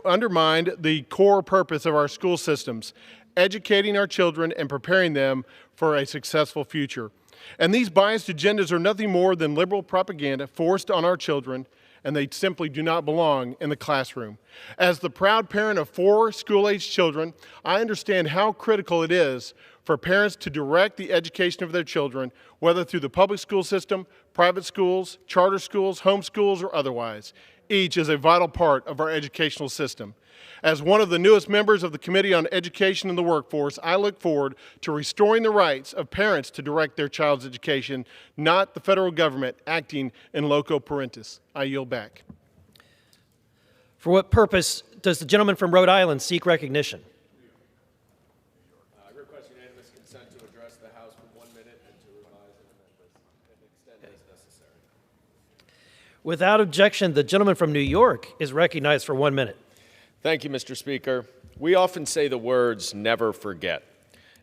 undermined the core purpose of our school systems, educating our children and preparing them for a successful future. And these biased agendas are nothing more than liberal propaganda forced on our children, and they simply do not belong in the classroom. As the proud parent of 4 school-aged children, I understand how critical it is for parents to direct the education of their children, whether through the public school system, private schools, charter schools, home schools, or otherwise. Each is a vital part of our educational system. As one of the newest members of the Committee on Education and the Workforce, I look forward to restoring the rights of parents to direct their child's education, not the federal government acting in loco parentis. I yield back. For what purpose does the gentleman from Rhode Island seek recognition? I request unanimous consent to address the House for 1 minute and to revise and amend and extend as necessary. Without objection, the gentleman from New York is recognized for 1 minute. Thank you, Mr. Speaker. We often say the words, never forget.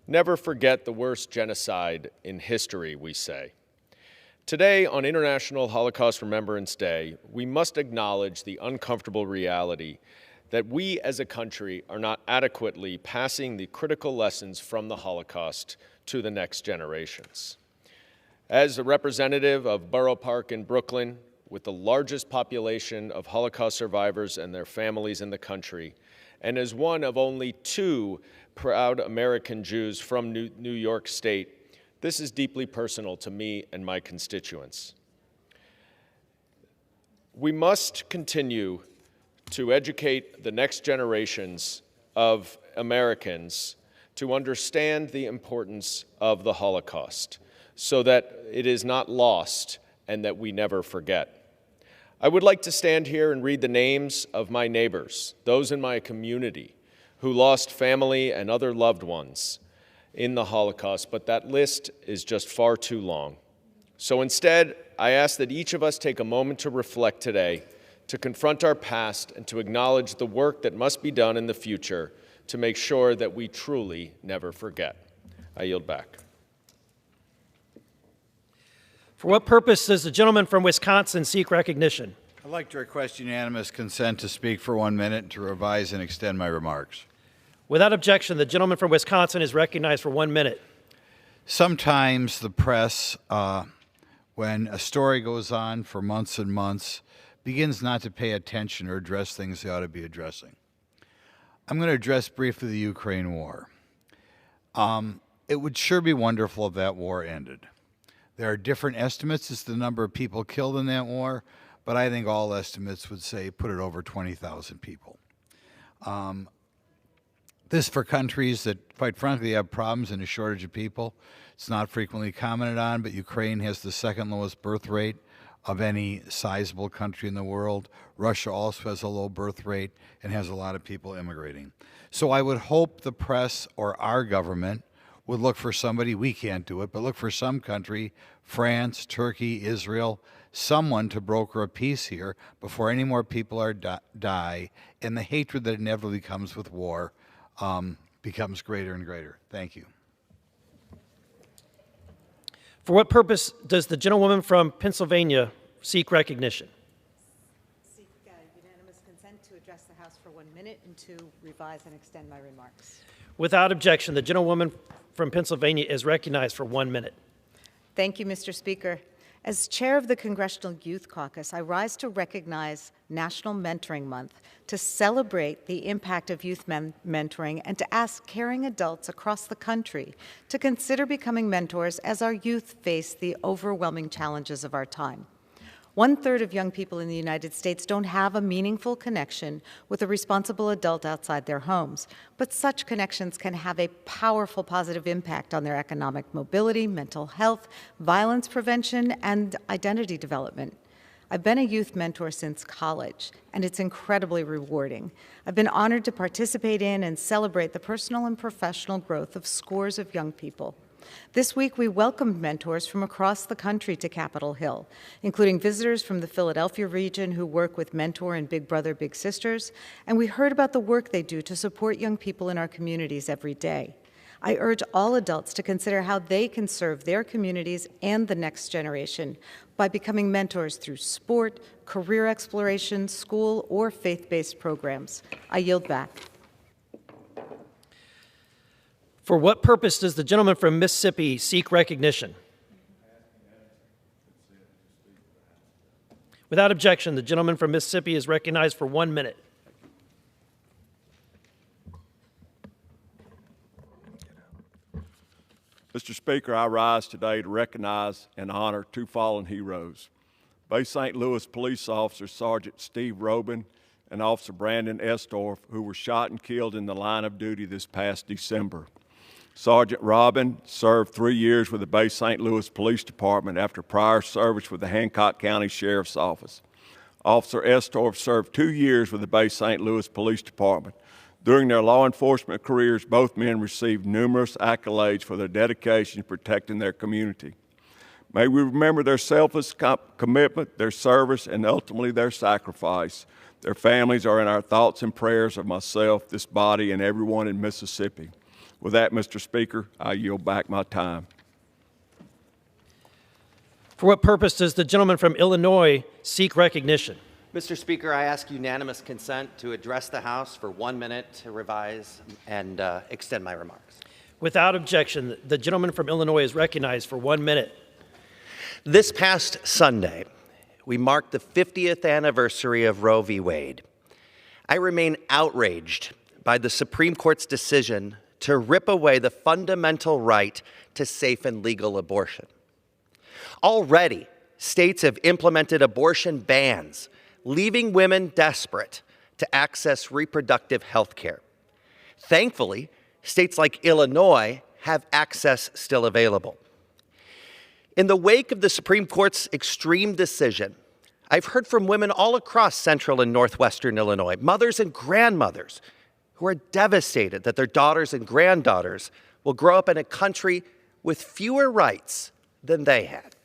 Never forget the worst genocide in history, we say. Today, on International Holocaust Remembrance Day, we must acknowledge the uncomfortable reality that we as a country are not adequately passing the critical lessons from the Holocaust to the next generations. As a representative of Borough Park in Brooklyn, with the largest population of Holocaust survivors and their families in the country, and as one of only 2 proud American Jews from New York State, this is deeply personal to me and my constituents. We must continue to educate the next generations of Americans to understand the importance of the Holocaust so that it is not lost and that we never forget. I would like to stand here and read the names of my neighbors, those in my community who lost family and other loved ones in the Holocaust, but that list is just far too long. So instead, I ask that each of us take a moment to reflect today, to confront our past, and to acknowledge the work that must be done in the future to make sure that we truly never forget. I yield back. For what purpose does the gentleman from Wisconsin seek recognition? I'd like to request unanimous consent to speak for 1 minute and to revise and extend my remarks. Without objection, the gentleman from Wisconsin is recognized for 1 minute. Sometimes the press, when a story goes on for months and months, begins not to pay attention or address things they ought to be addressing. I'm going to address briefly the Ukraine war. It would sure be wonderful if that war ended. There are different estimates as to the number of people killed in that war, but I think all estimates would say put it over 20,000 people. This for countries that, quite frankly, have problems and a shortage of people. It's not frequently commented on, but Ukraine has the second lowest birth rate of any sizable country in the world. Russia also has a low birth rate and has a lot of people immigrating. So I would hope the press or our government would look for somebody, we can't do it, but look for some country, France, Turkey, Israel, someone to broker a peace here before any more people die, and the hatred that inevitably comes with war becomes greater and greater. Thank you. For what purpose does the gentlewoman from Pennsylvania seek recognition? Seek unanimous consent to address the House for 1 minute and to revise and extend my remarks. Without objection, the gentlewoman from Pennsylvania is recognized for 1 minute. Thank you, Mr. Speaker. As chair of the Congressional Youth Caucus, I rise to recognize National Mentoring Month to celebrate the impact of youth mentoring and to ask caring adults across the country to consider becoming mentors as our youth face the overwhelming challenges of our time. 1/3 of young people in the United States don't have a meaningful connection with a responsible adult outside their homes, but such connections can have a powerful positive impact on their economic mobility, mental health, violence prevention, and identity development. I've been a youth mentor since college, and it's incredibly rewarding. I've been honored to participate in and celebrate the personal and professional growth of scores of young people. This week, we welcomed mentors from across the country to Capitol Hill, including visitors from the Philadelphia region who work with Mentor and Big Brother, Big Sisters, and we heard about the work they do to support young people in our communities every day. I urge all adults to consider how they can serve their communities and the next generation by becoming mentors through sport, career exploration, school, or faith-based programs. I yield back. For what purpose does the gentleman from Mississippi seek recognition? Without objection, the gentleman from Mississippi is recognized for 1 minute. Mr. Speaker, I rise today to recognize and honor two fallen heroes. Bay St. Louis police officer Sergeant Steve Robin and Officer Brandon Estorff, who were shot and killed in the line of duty this past December. Sergeant Robin served 3 years with the Bay St. Louis Police Department after prior service with the Hancock County Sheriff's Office. Officer Estorff served 2 years with the Bay St. Louis Police Department. During their law enforcement careers, both men received numerous accolades for their dedication to protecting their community. May we remember their selfless commitment, their service, and ultimately their sacrifice. Their families are in our thoughts and prayers of myself, this body, and everyone in Mississippi. With that, Mr. Speaker, I yield back my time. For what purpose does the gentleman from Illinois seek recognition? Mr. Speaker, I ask unanimous consent to address the House for 1 minute to revise and extend my remarks. Without objection, the gentleman from Illinois is recognized for 1 minute. This past Sunday, we marked the 50th anniversary of Roe v. Wade. I remain outraged by the Supreme Court's decision to rip away the fundamental right to safe and legal abortion. Already, states have implemented abortion bans, leaving women desperate to access reproductive health care. Thankfully, states like Illinois have access still available. In the wake of the Supreme Court's extreme decision, I've heard from women all across central and northwestern Illinois, mothers and grandmothers, who are devastated that their daughters and granddaughters will grow up in a country with fewer rights than they had.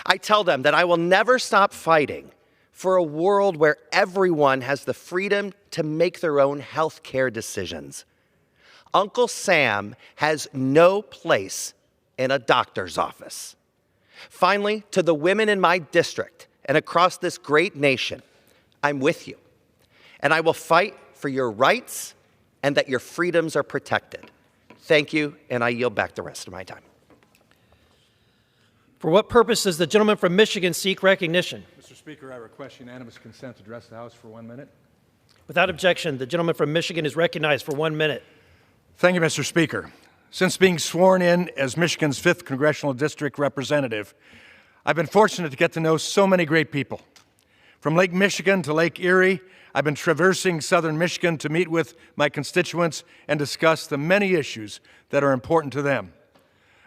I tell them that I will never stop fighting for a world where everyone has the freedom to make their own health care decisions. Uncle Sam has no place in a doctor's office. Finally, to the women in my district and across this great nation, I'm with you, and I will fight for your rights and that your freedoms are protected. Thank you, and I yield back the rest of my time. For what purpose does the gentleman from Michigan seek recognition? Mr. Speaker, I request unanimous consent to address the House for 1 minute. Without objection, the gentleman from Michigan is recognized for 1 minute. Thank you, Mr. Speaker. Since being sworn in as Michigan's 5th Congressional District representative, I've been fortunate to get to know so many great people. From Lake Michigan to Lake Erie, I've been traversing southern Michigan to meet with my constituents and discuss the many issues that are important to them.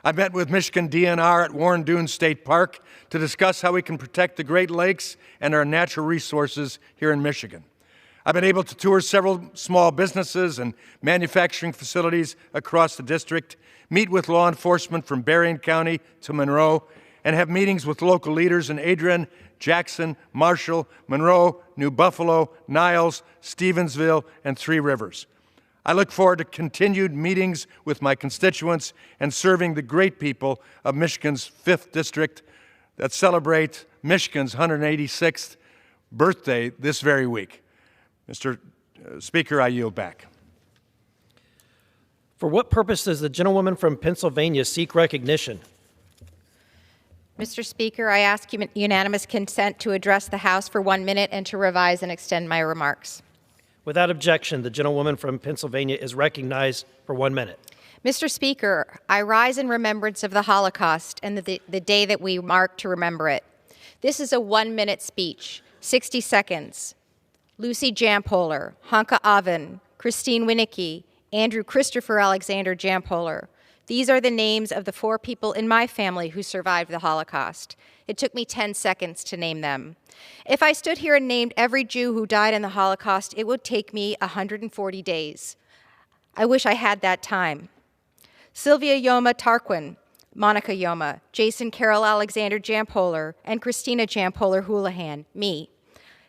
I've met with Michigan DNR at Warren Dunes State Park to discuss how we can protect the Great Lakes and our natural resources here in Michigan. I've been able to tour several small businesses and manufacturing facilities across the district, meet with law enforcement from Berrien County to Monroe, and have meetings with local leaders in Adrian, Jackson, Marshall, Monroe, New Buffalo, Niles, Stevensville, and Three Rivers. I look forward to continued meetings with my constituents and serving the great people of Michigan's 5th District that celebrate Michigan's 186th birthday this very week. Mr. Speaker, I yield back. For what purpose does the gentlewoman from Pennsylvania seek recognition? Mr. Speaker, I ask unanimous consent to address the House for 1 minute and to revise and extend my remarks. Without objection, the gentlewoman from Pennsylvania is recognized for 1 minute. Mr. Speaker, I rise in remembrance of the Holocaust and the day that we mark to remember it. This is a 1 minute speech, 60 seconds. Lucy Jampoler, Hanka Avin, Christine Winicki, Andrew Christopher Alexander Jampoler. These are the names of the 4 people in my family who survived the Holocaust. It took me 10 seconds to name them. If I stood here and named every Jew who died in the Holocaust, it would take me 140 days. I wish I had that time. Sylvia Yoma Tarquin, Monica Yoma, Jason Carroll Alexander Jampoler, and Christina Jampoler Houlihan, me.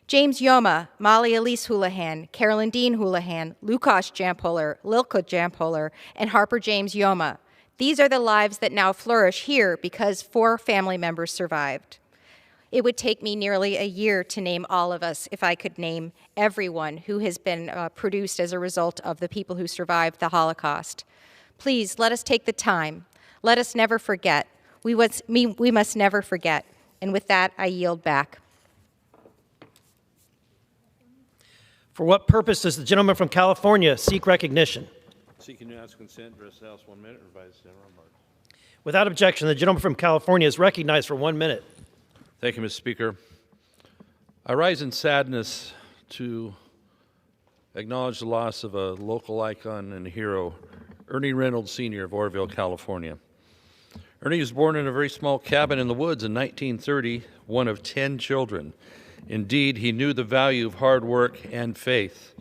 James Yoma, Molly Elise Houlihan, Carolyn Dean Houlihan, Lukasz Jampoler, Lilka Jampoler, and Harper James Yoma. These are the lives that now flourish here because 4 family members survived. It would take me nearly a year to name all of us if I could name everyone who has been produced as a result of the people who survived the Holocaust. Please, let us take the time. Let us never forget. We must never forget. And with that, I yield back. For what purpose does the gentleman from California seek recognition? Seeking unanimous consent to address the House 1 minute, revise general remarks. Without objection, the gentleman from California is recognized for 1 minute. Thank you, Mr. Speaker. I rise in sadness to acknowledge the loss of a local icon and hero, Ernie Reynolds, Sr. of Oroville, California. Ernie was born in a very small cabin in the woods in 1930, one of 10 children. Indeed, he knew the value of hard work and faith.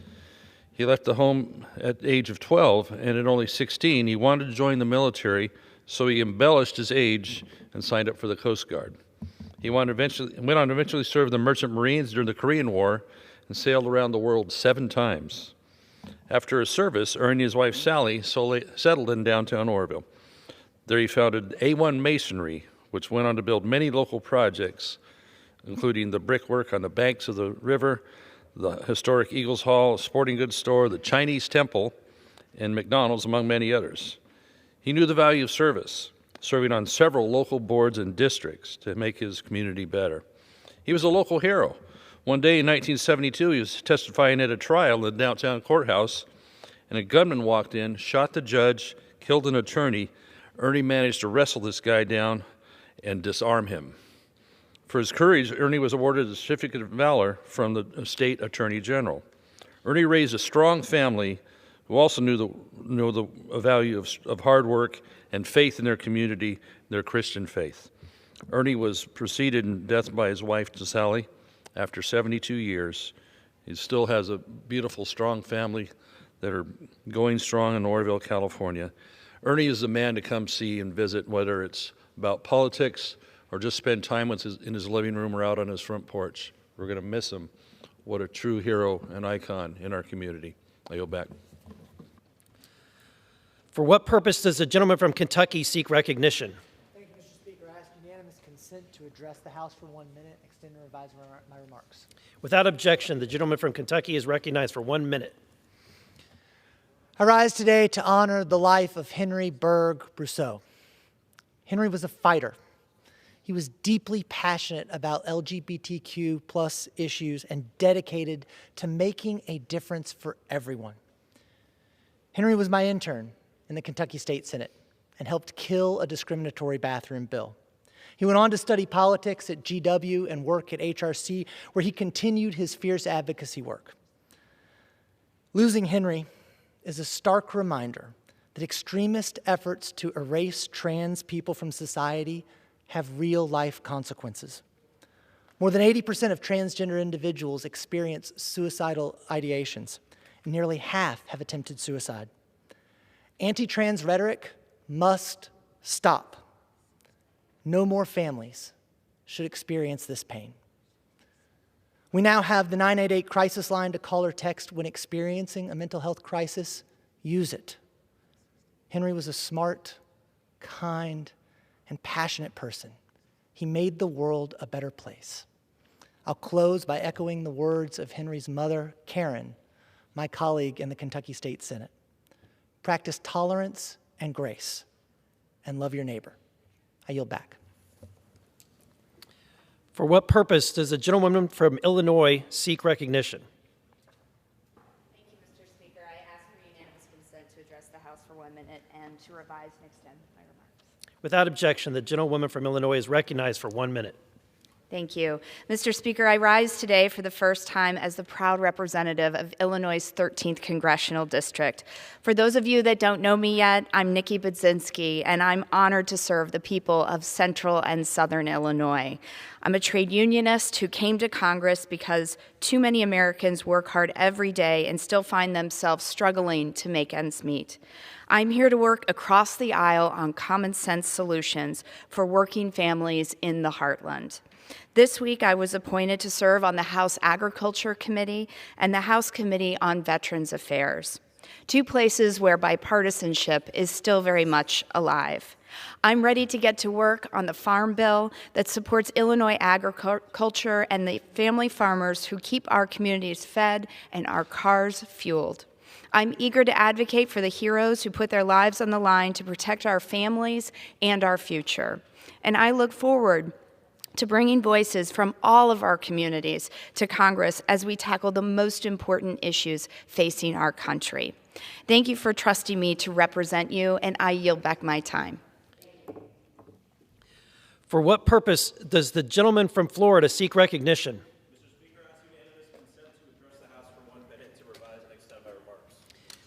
He left the home at the age of 12, and at only 16, he wanted to join the military, so he embellished his age and signed up for the Coast Guard. He went on to eventually serve the Merchant Marines during the Korean War and sailed around the world 7 times. After his service, Ernie and his wife Sally settled in downtown Oroville. There he founded A1 Masonry, which went on to build many local projects, including the brickwork on the banks of the river, the historic Eagles Hall, a sporting goods store, the Chinese Temple, and McDonald's, among many others. He knew the value of service, serving on several local boards and districts to make his community better. He was a local hero. One day in 1972, he was testifying at a trial in the downtown courthouse, and a gunman walked in, shot the judge, killed an attorney. Ernie managed to wrestle this guy down and disarm him. For his courage, Ernie was awarded a Certificate of Valor from the State Attorney General. Ernie raised a strong family who also knew the value of hard work and faith in their community, their Christian faith. Ernie was preceded in death by his wife, Sally, after 72 years. He still has a beautiful, strong family that are going strong in Oroville, California. Ernie is the man to come see and visit, whether it's about politics or just spend time in his living room or out on his front porch. We're going to miss him. What a true hero and icon in our community. I yield back. For what purpose does the gentleman from Kentucky seek recognition? Thank you, Mr. Speaker. I ask unanimous consent to address the House for 1 minute, extend and revise my remarks. Without objection, the gentleman from Kentucky is recognized for 1 minute. I rise today to honor the life of Henry Berg Brousseau. Henry was a fighter. He was deeply passionate about LGBTQ plus issues and dedicated to making a difference for everyone. Henry was my intern in the Kentucky State Senate and helped kill a discriminatory bathroom bill. He went on to study politics at GW and work at HRC, where he continued his fierce advocacy work. Losing Henry is a stark reminder that extremist efforts to erase trans people from society have real-life consequences. More than 80% of transgender individuals experience suicidal ideations, and nearly half have attempted suicide. Anti-trans rhetoric must stop. No more families should experience this pain. We now have the 988 crisis line to call or text when experiencing a mental health crisis. Use it. Henry was a smart, kind, and passionate person. He made the world a better place. I'll close by echoing the words of Henry's mother, Karen, my colleague in the Kentucky State Senate. Practice tolerance and grace, and love your neighbor. I yield back. For what purpose does the gentlewoman from Illinois seek recognition? Thank you, Mr. Speaker. I ask for unanimous consent to address the House for 1 minute and to revise and extend my remarks. Without objection, the gentlewoman from Illinois is recognized for 1 minute. Thank you. Mr. Speaker, I rise today for the first time as the proud representative of Illinois' 13th Congressional District. For those of you that don't know me yet, I'm Nikki Budzinski, and I'm honored to serve the people of Central and Southern Illinois. I'm a trade unionist who came to Congress because too many Americans work hard every day and still find themselves struggling to make ends meet. I'm here to work across the aisle on common sense solutions for working families in the heartland. This week, I was appointed to serve on the House Agriculture Committee and the House Committee on Veterans Affairs, two places where bipartisanship is still very much alive. I'm ready to get to work on the Farm Bill that supports Illinois agriculture and the family farmers who keep our communities fed and our cars fueled. I'm eager to advocate for the heroes who put their lives on the line to protect our families and our future. And I look forward to bringing voices from all of our communities to Congress as we tackle the most important issues facing our country. Thank you for trusting me to represent you, and I yield back my time. For what purpose does the gentleman from Florida seek recognition?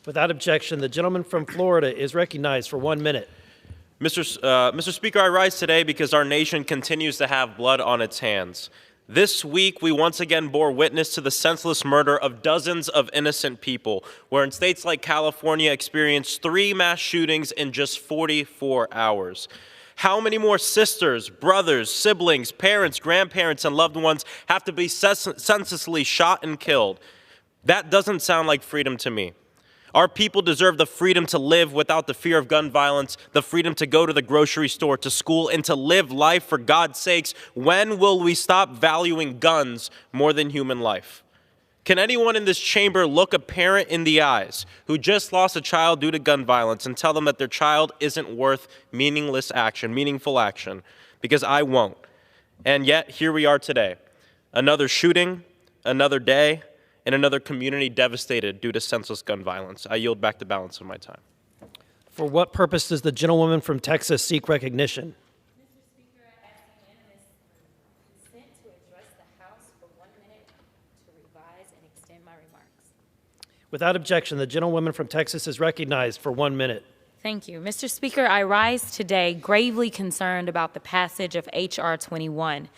Without objection, the gentleman from Florida is recognized for 1 minute. Mr. Speaker, I rise today because our nation continues to have blood on its hands. This week, we once again bore witness to the senseless murder of dozens of innocent people, where in states like California experienced 3 mass shootings in just 44 hours. How many more sisters, brothers, siblings, parents, grandparents, and loved ones have to be senselessly shot and killed? That doesn't sound like freedom to me. Our people deserve the freedom to live without the fear of gun violence, the freedom to go to the grocery store, to school, and to live life for God's sakes. When will we stop valuing guns more than human life? Can anyone in this chamber look a parent in the eyes who just lost a child due to gun violence and tell them that their child isn't worth meaningful action? Because I won't. And yet, here we are today. Another shooting, another day, and another community devastated due to senseless gun violence. I yield back the balance of my time. For what purpose does the gentlewoman from Texas seek recognition? Mr. Speaker, I ask unanimous consent to address the House for 1 minute to revise and extend my remarks. Without objection, the gentlewoman from Texas is recognized for 1 minute. Thank you. Mr. Speaker, I rise today gravely concerned about the passage of H.R. 21.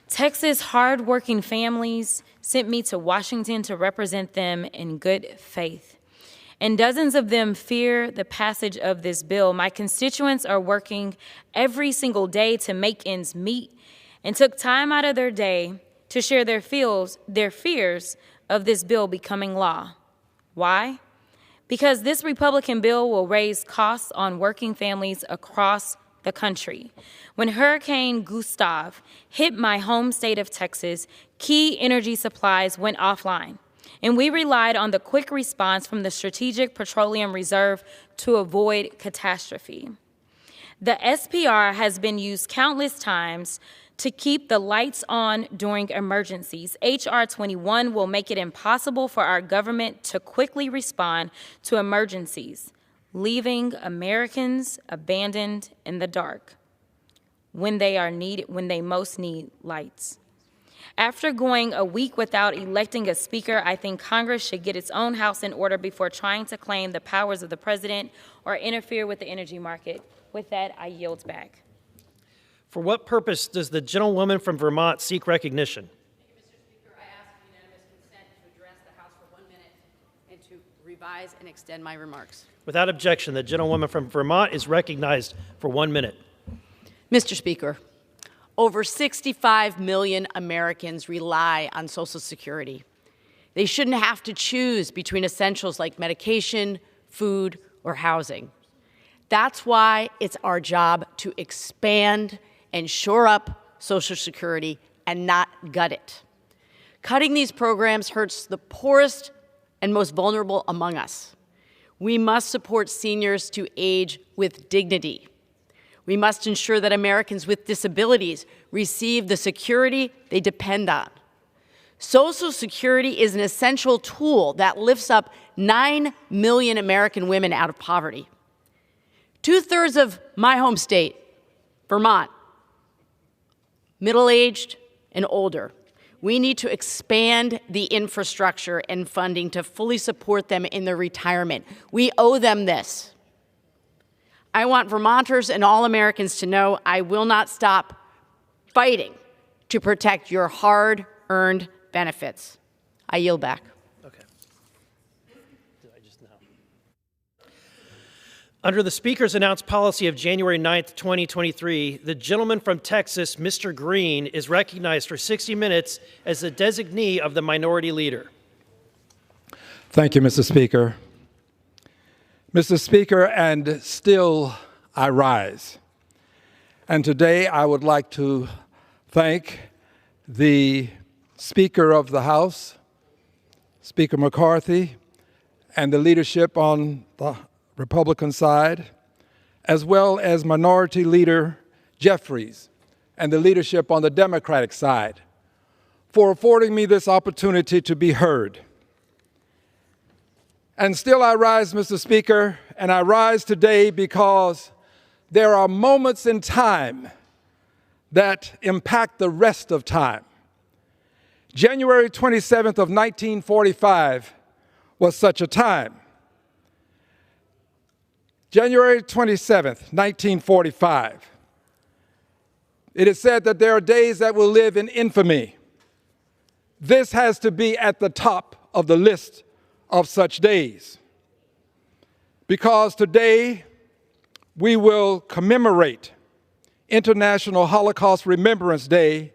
Texas hardworking families sent me to Washington to represent them in good faith. And dozens of them fear the passage of this bill. My constituents are working every single day to make ends meet and took time out of their day to share their fears of this bill becoming law. Why? Because this Republican bill will raise costs on working families across the country. When Hurricane Gustav hit my home state of Texas, key energy supplies went offline, and we relied on the quick response from the Strategic Petroleum Reserve to avoid catastrophe. The SPR has been used countless times to keep the lights on during emergencies. H.R. 21 will make it impossible for our government to quickly respond to emergencies, leaving Americans abandoned in the dark when they most need lights. After going a week without electing a speaker, I think Congress should get its own house in order before trying to claim the powers of the president or interfere with the energy market. With that, I yield back. For what purpose does the gentlewoman from Vermont seek recognition? Mr. Speaker, I ask unanimous consent to address the House for 1 minute and to revise and extend my remarks. Without objection, the gentlewoman from Vermont is recognized for 1 minute. Mr. Speaker, over 65 million Americans rely on Social Security. They shouldn't have to choose between essentials like medication, food, or housing. That's why it's our job to expand and shore up Social Security and not gut it. Cutting these programs hurts the poorest and most vulnerable among us. We must support seniors to age with dignity. We must ensure that Americans with disabilities receive the security they depend on. Social Security is an essential tool that lifts up 9 million American women out of poverty. 2/3 of my home state, Vermont, middle-aged and older. We need to expand the infrastructure and funding to fully support them in their retirement. We owe them this. I want Vermonters and all Americans to know I will not stop fighting to protect your hard-earned benefits. I yield back. Under the Speaker's announced policy of January 9th, 2023, the gentleman from Texas, Mr. Green, is recognized for 60 minutes as the designee of the Minority Leader. Thank you, Mr. Speaker. Mr. Speaker, and still I rise. And today I would like to thank the Speaker of the House, Speaker McCarthy, and the leadership on the Republican side, as well as Minority Leader Jeffries and the leadership on the Democratic side, for affording me this opportunity to be heard. And still I rise, Mr. Speaker, and I rise today because there are moments in time that impact the rest of time. January 27th of 1945 was such a time. January 27th, 1945. It is said that there are days that will live in infamy. This has to be at the top of the list of such days. Because today we will commemorate International Holocaust Remembrance Day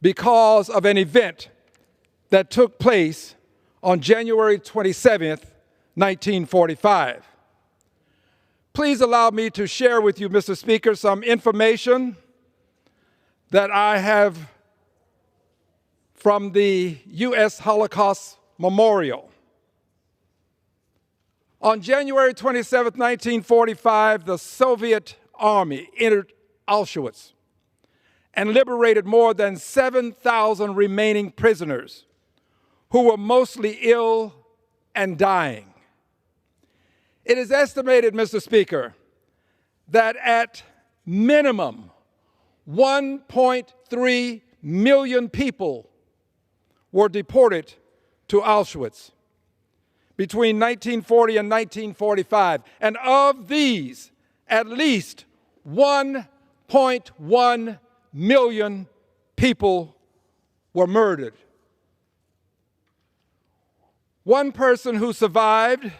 because of an event that took place on January 27th, 1945. Please allow me to share with you, Mr. Speaker, some information that I have from the U.S. Holocaust Memorial. On January 27, 1945, the Soviet Army entered Auschwitz and liberated more than 7,000 remaining prisoners who were mostly ill and dying. It is estimated, Mr. Speaker, that at minimum 1.3 million people were deported to Auschwitz between 1940 and 1945. And of these, at least 1.1 million people were murdered. One person who survived,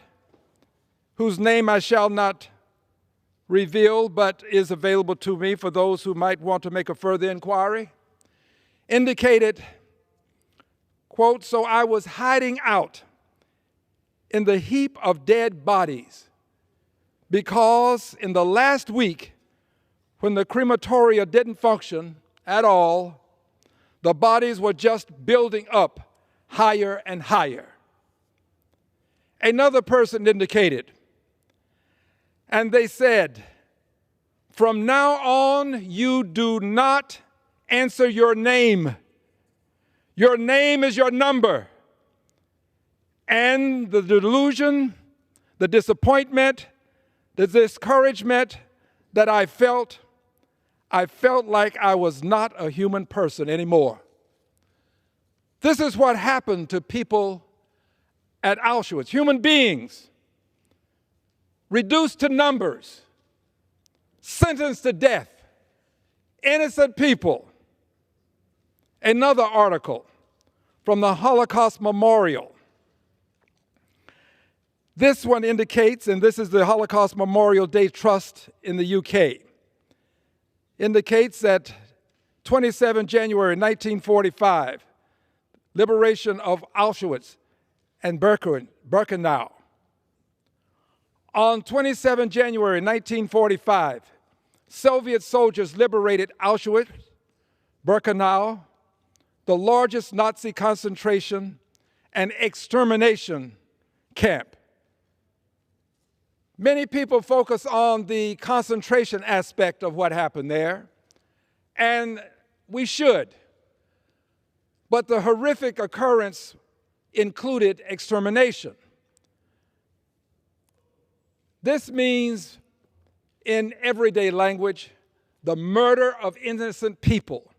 whose name I shall not reveal, but is available to me for those who might want to make a further inquiry, indicated, quote, "So I was hiding out in the heap of dead bodies because in the last week, when the crematoria didn't function at all, the bodies were just building up higher and higher." Another person indicated, and they said, From now on, you do not answer your name. Your name is your number. And the delusion, the disappointment, the discouragement that I felt like I was not a human person anymore. This is what happened to people at Auschwitz, human beings, reduced to numbers, sentenced to death, innocent people. Another article from the Holocaust Memorial. This one indicates, and this is the Holocaust Memorial Day Trust in the UK, indicates that 27 January 1945, liberation of Auschwitz and Birkenau. On 27 January 1945, Soviet soldiers liberated Auschwitz, Birkenau, the largest Nazi concentration and extermination camp. Many people focus on the concentration aspect of what happened there, and we should. But the horrific occurrence included extermination. This means, in everyday language, the murder of innocent people.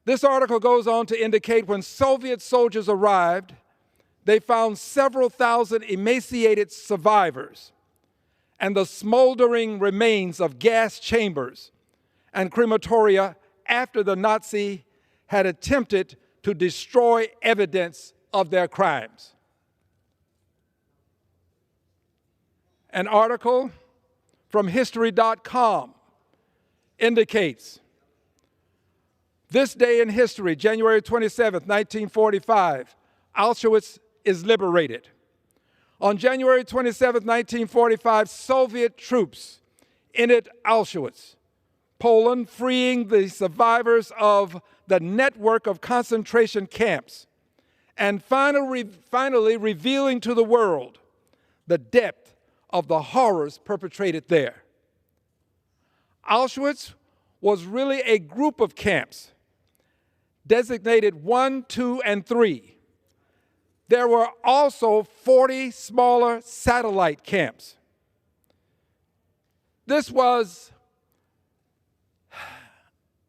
This article goes on to indicate when Soviet soldiers arrived, they found several thousand emaciated survivors and the smoldering remains of gas chambers and crematoria after the Nazi had attempted to destroy evidence of their crimes. An article from History.com indicates this day in history, January 27, 1945, Auschwitz is liberated. On January 27, 1945, Soviet troops entered Auschwitz, Poland, freeing the survivors of the network of concentration camps and finally revealing to the world the depth of the horrors perpetrated there. Auschwitz was really a group of camps designated 1, 2, and 3. There were also 40 smaller satellite camps. This was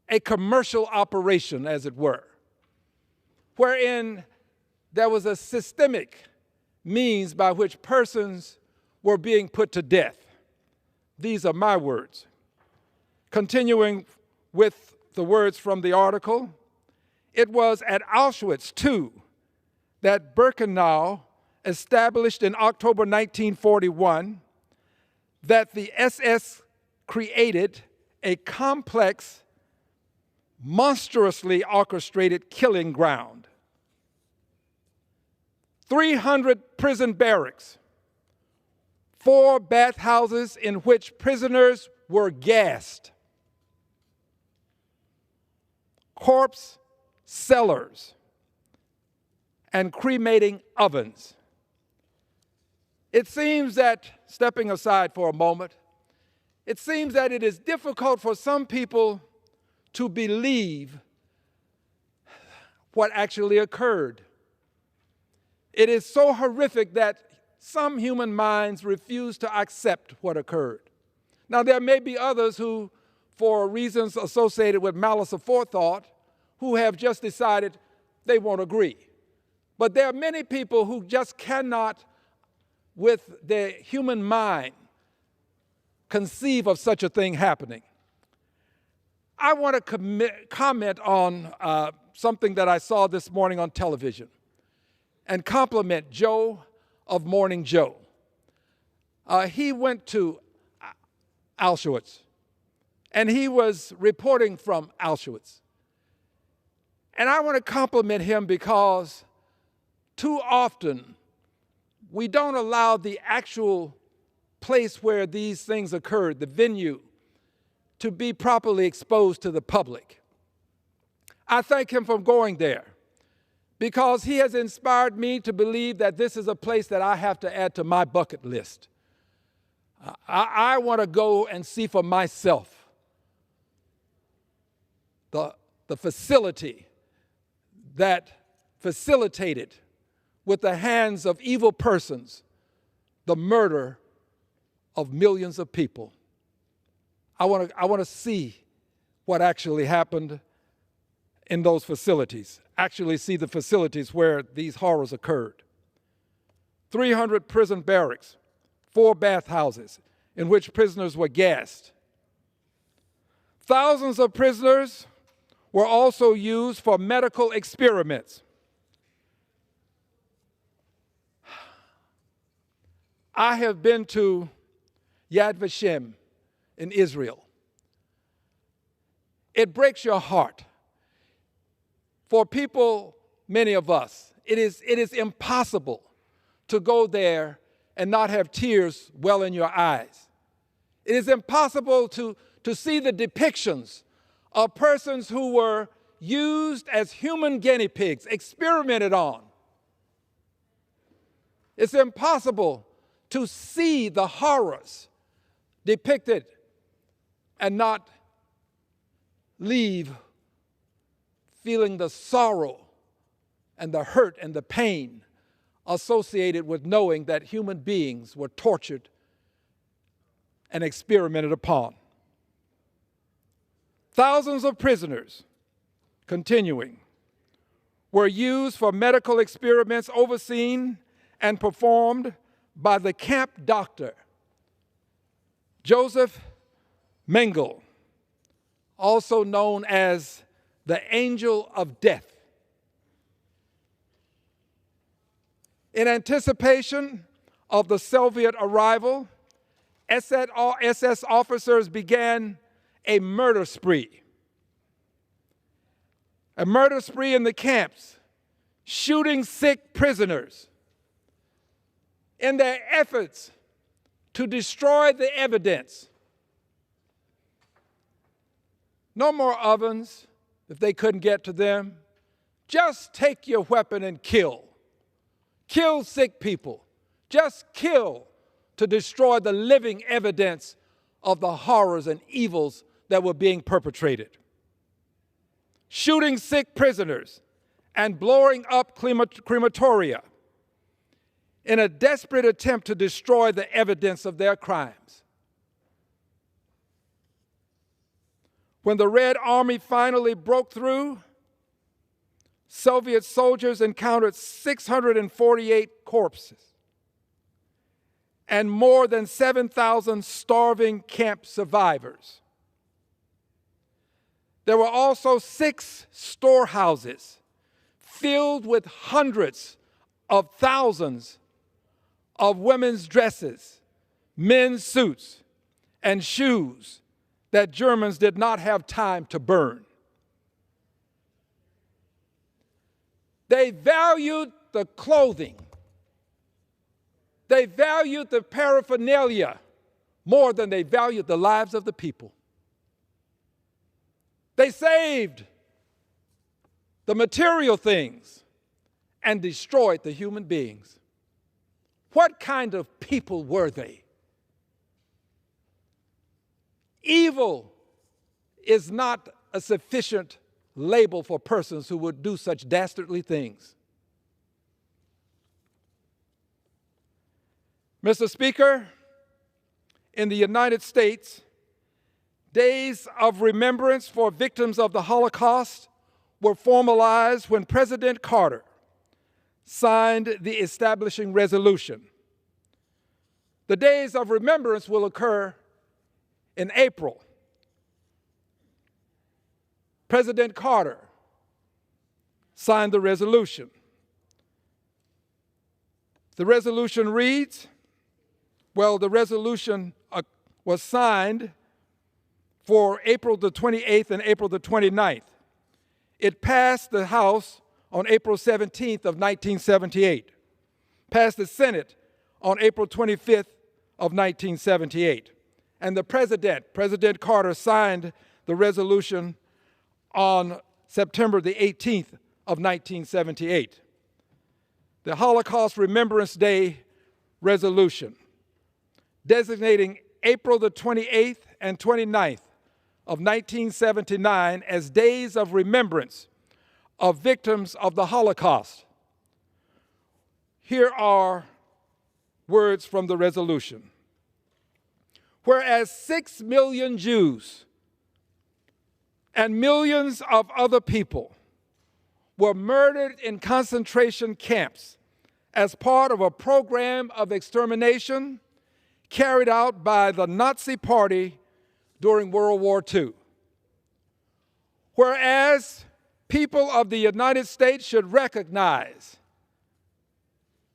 a commercial operation, as it were, wherein there was a systemic means by which persons were being put to death. These are my words. Continuing with the words from the article, it was at Auschwitz, too, that Birkenau, established in October 1941, that the SS created a complex, monstrously orchestrated killing ground. 300 prison barracks, 4 bathhouses in which prisoners were gassed, corpse cellars, and cremating ovens. It seems that, stepping aside for a moment, it seems that it is difficult for some people to believe what actually occurred. It is so horrific that some human minds refuse to accept what occurred. Now, there may be others who, for reasons associated with malice aforethought, who have just decided they won't agree. But there are many people who just cannot, with their human mind, conceive of such a thing happening. I want to comment on something that I saw this morning on television and compliment Joe of Morning Joe. He went to Auschwitz, and he was reporting from Auschwitz. And I want to compliment him because too often we don't allow the actual place where these things occurred, the venue, to be properly exposed to the public. I thank him for going there because he has inspired me to believe that this is a place that I have to add to my bucket list. I want to go and see for myself the facility that facilitated with the hands of evil persons the murder of millions of people. I want to see what actually happened in those facilities, actually see the facilities where these horrors occurred. 300 prison barracks, 4 bathhouses in which prisoners were gassed. Thousands of prisoners were also used for medical experiments. I have been to Yad Vashem in Israel. It breaks your heart. For people, many of us, it is impossible to go there and not have tears well in your eyes. It is impossible to see the depictions of persons who were used as human guinea pigs, experimented on. It's impossible to see the horrors depicted and not leave feeling the sorrow and the hurt and the pain associated with knowing that human beings were tortured and experimented upon. Thousands of prisoners, continuing, were used for medical experiments overseen and performed by the camp doctor, Joseph Mengele, also known as the Angel of Death. In anticipation of the Soviet arrival, SS officers began a murder spree. A murder spree in the camps, shooting sick prisoners in their efforts to destroy the evidence. No more ovens if they couldn't get to them. Just take your weapon and kill. Kill sick people. Just kill to destroy the living evidence of the horrors and evils that were being perpetrated. Shooting sick prisoners and blowing up crematoria in a desperate attempt to destroy the evidence of their crimes. When the Red Army finally broke through, Soviet soldiers encountered 648 corpses and more than 7,000 starving camp survivors. There were also 6 storehouses filled with hundreds of thousands of women's dresses, men's suits, and shoes that Germans did not have time to burn. They valued the clothing. They valued the paraphernalia more than they valued the lives of the people. They saved the material things and destroyed the human beings. What kind of people were they? Evil is not a sufficient label for persons who would do such dastardly things. Mr. Speaker, in the United States, days of remembrance for victims of the Holocaust were formalized when President Carter signed the establishing resolution. The days of remembrance will occur in April. President Carter signed the resolution. The resolution reads, the resolution was signed for April the 28th and April the 29th. It passed the House on April 17th of 1978, passed the Senate on April 25th of 1978. And the President Carter, signed the resolution on September the 18th of 1978. The Holocaust Remembrance Day resolution, designating April the 28th and 29th of 1979 as days of remembrance of victims of the Holocaust. Here are words from the resolution. Whereas 6 million Jews and millions of other people were murdered in concentration camps as part of a program of extermination carried out by the Nazi Party during World War II. Whereas people of the United States should recognize,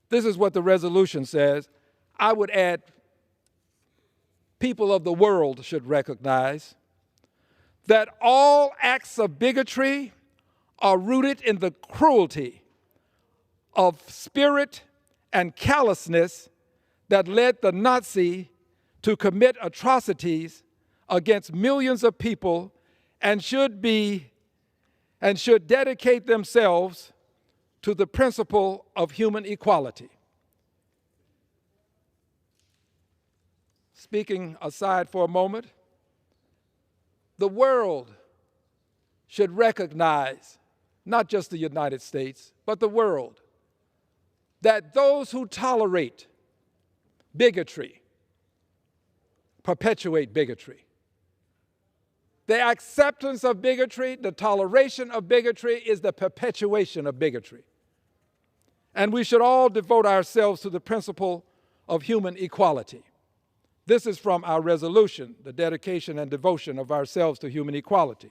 this is what the resolution says, I would add, people of the world should recognize that all acts of bigotry are rooted in the cruelty of spirit and callousness that led the Nazi to commit atrocities against millions of people and should dedicate themselves to the principle of human equality. Speaking aside for a moment, the world should recognize, not just the United States, but the world, that those who tolerate bigotry perpetuate bigotry. The acceptance of bigotry, the toleration of bigotry is the perpetuation of bigotry. And we should all devote ourselves to the principle of human equality. This is from our resolution, the dedication and devotion of ourselves to human equality.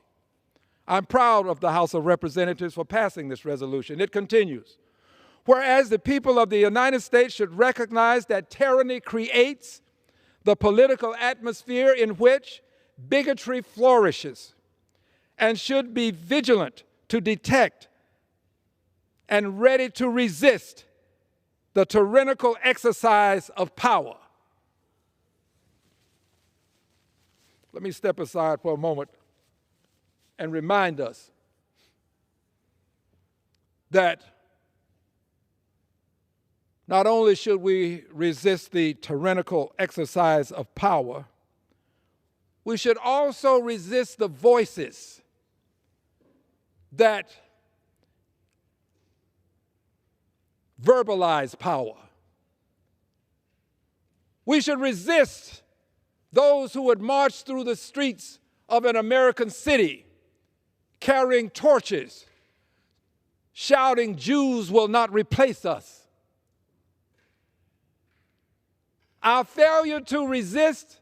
I'm proud of the House of Representatives for passing this resolution. It continues. Whereas the people of the United States should recognize that tyranny creates the political atmosphere in which bigotry flourishes and should be vigilant to detect and ready to resist the tyrannical exercise of power. Let me step aside for a moment and remind us that not only should we resist the tyrannical exercise of power, we should also resist the voices that verbalize power. We should resist those who would march through the streets of an American city carrying torches, shouting, "Jews will not replace us." Our failure to resist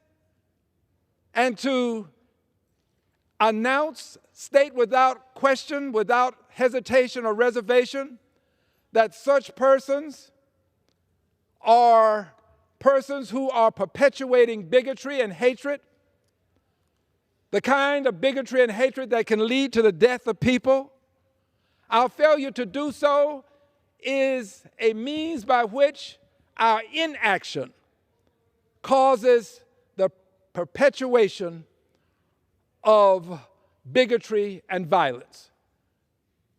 and to announce, state without question, without hesitation or reservation, that such persons are persons who are perpetuating bigotry and hatred, the kind of bigotry and hatred that can lead to the death of people. Our failure to do so is a means by which our inaction causes the perpetuation of bigotry and violence.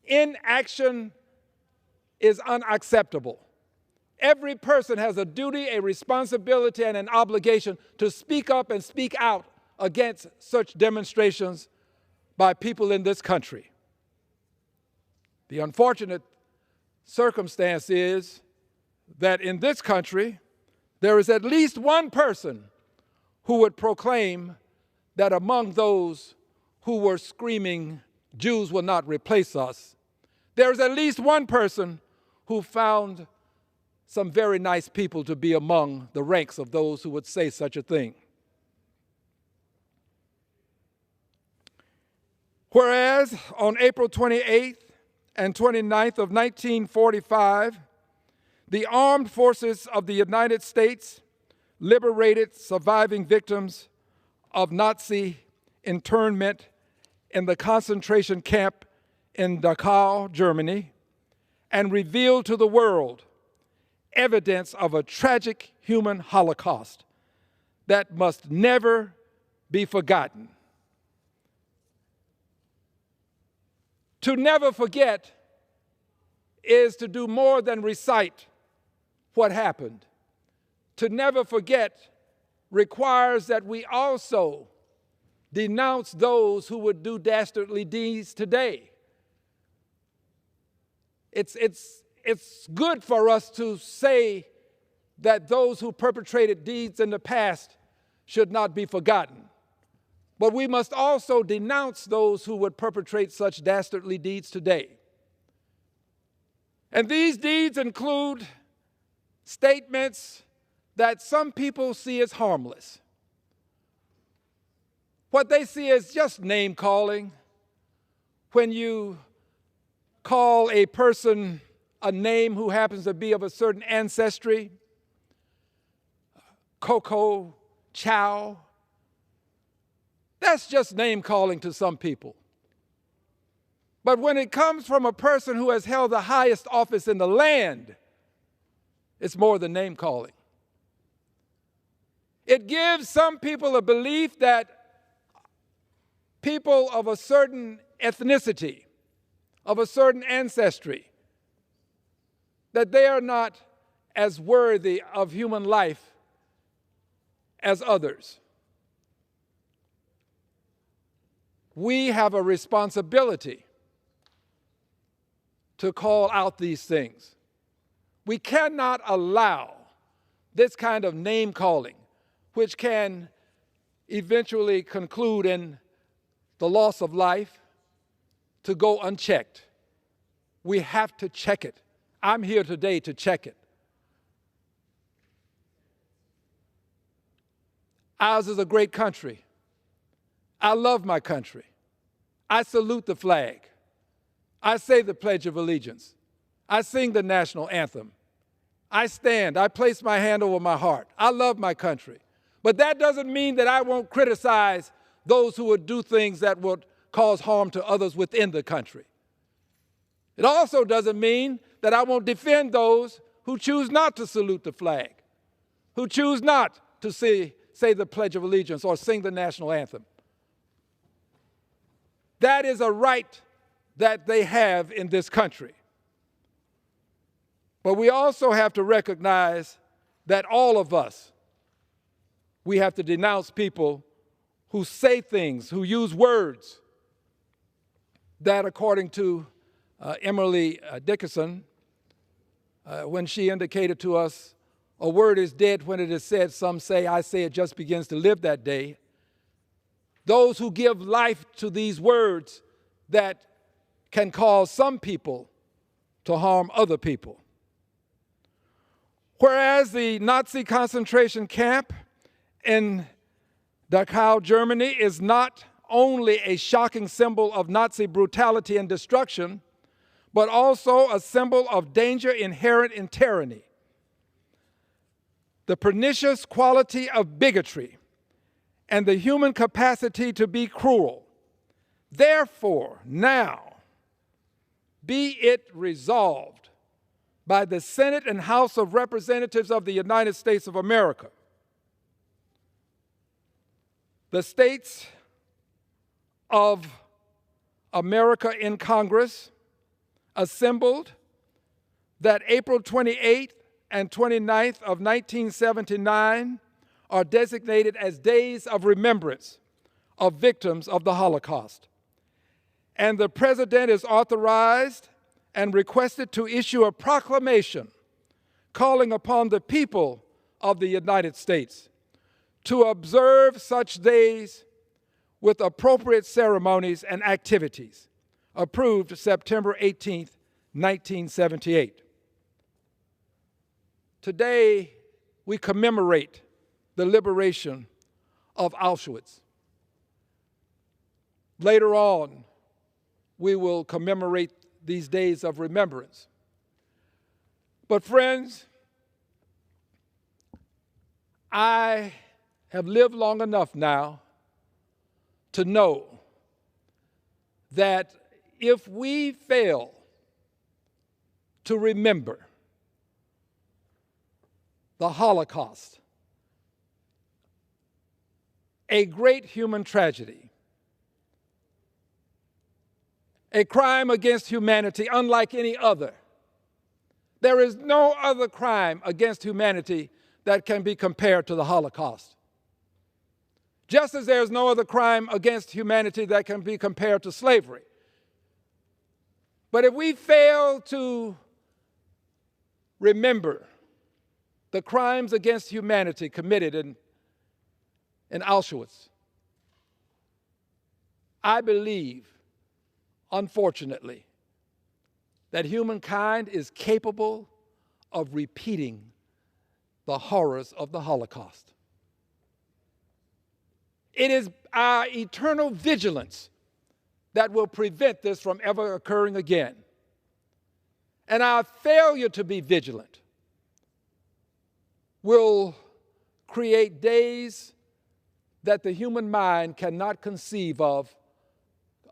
Inaction is unacceptable. Every person has a duty, a responsibility, and an obligation to speak up and speak out against such demonstrations by people in this country. The unfortunate circumstance is that in this country, there is at least one person who would proclaim that among those who were screaming, "Jews will not replace us," there is at least one person who found some very nice people to be among the ranks of those who would say such a thing. Whereas on April 28th and 29th of 1945, the armed forces of the United States liberated surviving victims of Nazi internment in the concentration camp in Dachau, Germany, and revealed to the world evidence of a tragic human Holocaust that must never be forgotten. To never forget is to do more than recite what happened. To never forget requires that we also denounce those who would do dastardly deeds today. It's good for us to say that those who perpetrated deeds in the past should not be forgotten. But we must also denounce those who would perpetrate such dastardly deeds today. And these deeds include statements that some people see as harmless. What they see as just name calling. When you call a person a name who happens to be of a certain ancestry, Coco, Chow, that's just name calling to some people. But when it comes from a person who has held the highest office in the land, it's more than name calling. It gives some people a belief that people of a certain ethnicity, of a certain ancestry, that they are not as worthy of human life as others. We have a responsibility to call out these things. We cannot allow this kind of name calling, which can eventually conclude in the loss of life, to go unchecked. We have to check it. I'm here today to check it. Ours is a great country. I love my country. I salute the flag. I say the Pledge of Allegiance. I sing the national anthem. I stand. I place my hand over my heart. I love my country. But that doesn't mean that I won't criticize those who would do things that would cause harm to others within the country. It also doesn't mean that I won't defend those who choose not to salute the flag, who choose not to say the Pledge of Allegiance or sing the national anthem. That is a right that they have in this country. But we also have to recognize that all of us, we have to denounce people who say things, who use words that, according to Emily Dickinson, when she indicated to us, a word is dead when it is said, some say, I say it just begins to live that day. Those who give life to these words that can cause some people to harm other people. Whereas the Nazi concentration camp in Dachau, Germany is not only a shocking symbol of Nazi brutality and destruction, but also a symbol of danger inherent in tyranny. The pernicious quality of bigotry and the human capacity to be cruel. Therefore, now, be it resolved by the Senate and House of Representatives of the United States of America, the states of America in Congress assembled that April 28th and 29th of 1979 are designated as days of remembrance of victims of the Holocaust. And the President is authorized and requested to issue a proclamation calling upon the people of the United States to observe such days with appropriate ceremonies and activities, approved September 18th, 1978. Today, we commemorate the liberation of Auschwitz. Later on, we will commemorate these days of remembrance. But friends, I have lived long enough now to know that if we fail to remember the Holocaust, a great human tragedy, a crime against humanity unlike any other. There is no other crime against humanity that can be compared to the Holocaust. just as there's no other crime against humanity that can be compared to slavery. But if we fail to remember the crimes against humanity committed in Auschwitz, I believe, unfortunately, that humankind is capable of repeating the horrors of the Holocaust. It is our eternal vigilance that will prevent this from ever occurring again. And our failure to be vigilant will create days that the human mind cannot conceive of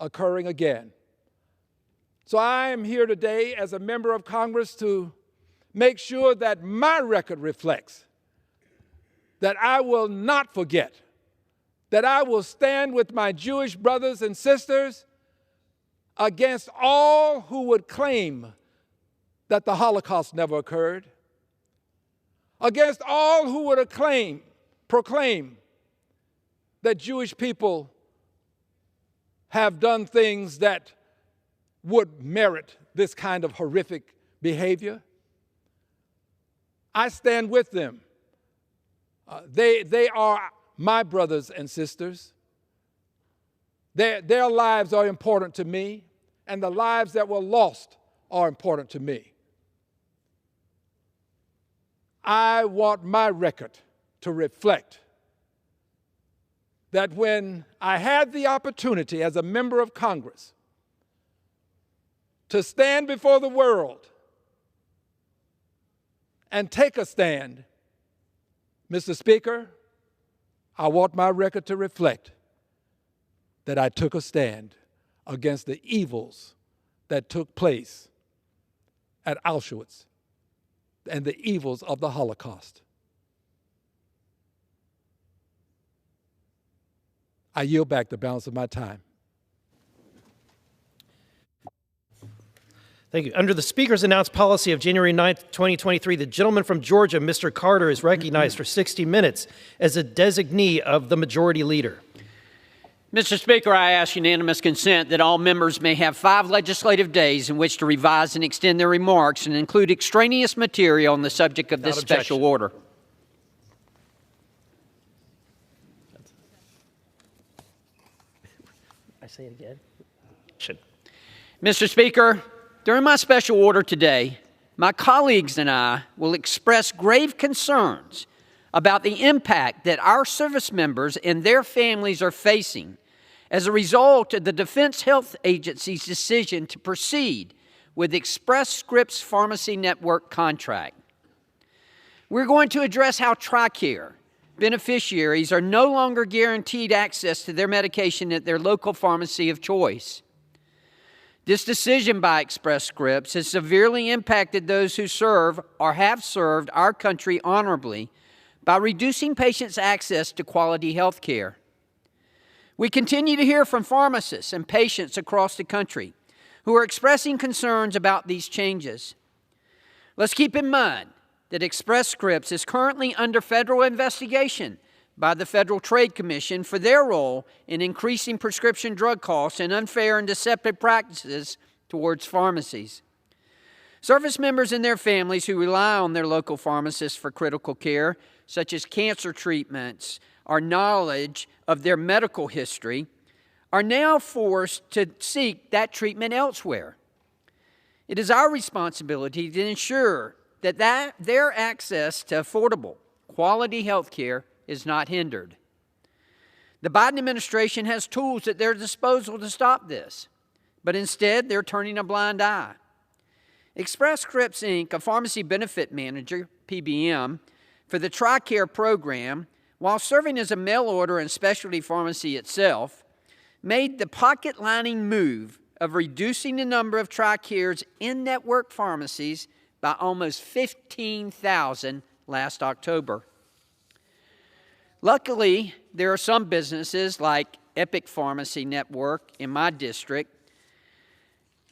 occurring again. So I am here today as a member of Congress to make sure that my record reflects that I will not forget, that I will stand with my Jewish brothers and sisters against all who would claim that the Holocaust never occurred, against all who would proclaim that Jewish people have done things that would merit this kind of horrific behavior. I stand with them. They are my brothers and sisters. Their lives are important to me, and the lives that were lost are important to me. I want my record to reflect that when I had the opportunity as a member of Congress to stand before the world and take a stand, Mr. Speaker, I want my record to reflect that I took a stand against the evils that took place at Auschwitz and the evils of the Holocaust. I yield back the balance of my time. Thank you. Under the Speaker's announced policy of January 9th, 2023, the gentleman from Georgia, Mr. Carter, is recognized for 60 minutes as a designee of the Majority Leader. Mr. Speaker, I ask unanimous consent that all members may have 5 legislative days in which to revise and extend their remarks and include extraneous material on the subject of this special order. I say it again. Mr. Speaker, during my special order today, my colleagues and I will express grave concerns about the impact that our service members and their families are facing as a result of the Defense Health Agency's decision to proceed with Express Scripts Pharmacy Network contract. We're going to address how TRICARE beneficiaries are no longer guaranteed access to their medication at their local pharmacy of choice. This decision by Express Scripts has severely impacted those who serve or have served our country honorably by reducing patients' access to quality health care. We continue to hear from pharmacists and patients across the country who are expressing concerns about these changes. Let's keep in mind that Express Scripts is currently under federal investigation by the Federal Trade Commission for their role in increasing prescription drug costs and unfair and deceptive practices towards pharmacies. Service members and their families who rely on their local pharmacists for critical care, such as cancer treatments or knowledge of their medical history, are now forced to seek that treatment elsewhere. It is our responsibility to ensure that their access to affordable, quality health care is not hindered. The Biden administration has tools at their disposal to stop this, but instead they're turning a blind eye. Express Scripts, Inc., a pharmacy benefit manager, PBM, for the TRICARE program, while serving as a mail order and specialty pharmacy itself, made the pocket-lining move of reducing the number of TRICARE's in-network pharmacies by almost 15,000 last October. Luckily, there are some businesses like Epic Pharmacy Network in my district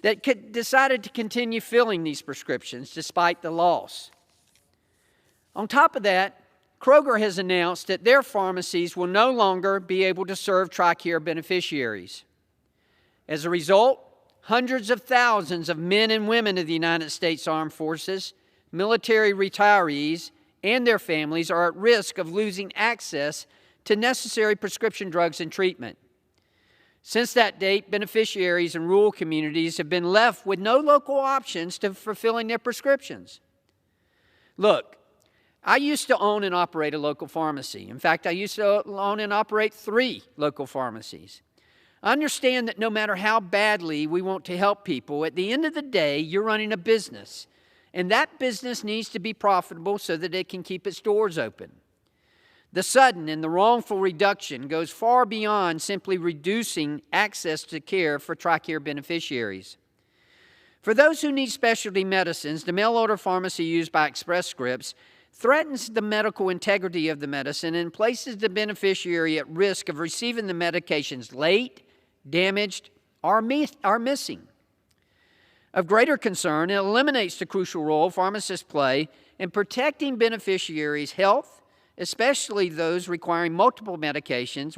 that decided to continue filling these prescriptions despite the loss. On top of that, Kroger has announced that their pharmacies will no longer be able to serve TRICARE beneficiaries. As a result, hundreds of thousands of men and women of the United States Armed Forces, military retirees, and their families are at risk of losing access to necessary prescription drugs and treatment. Since that date, beneficiaries in rural communities have been left with no local options to fulfilling their prescriptions. Look, I used to own and operate a local pharmacy. In fact, I used to own and operate 3 local pharmacies. I understand that no matter how badly we want to help people, at the end of the day, you're running a business, and that business needs to be profitable so that it can keep its doors open. The sudden and the wrongful reduction goes far beyond simply reducing access to care for TRICARE beneficiaries. For those who need specialty medicines, the mail-order pharmacy used by Express Scripts threatens the medical integrity of the medicine and places the beneficiary at risk of receiving the medications late, damaged, or missing. Of greater concern, it eliminates the crucial role pharmacists play in protecting beneficiaries' health, especially those requiring multiple medications,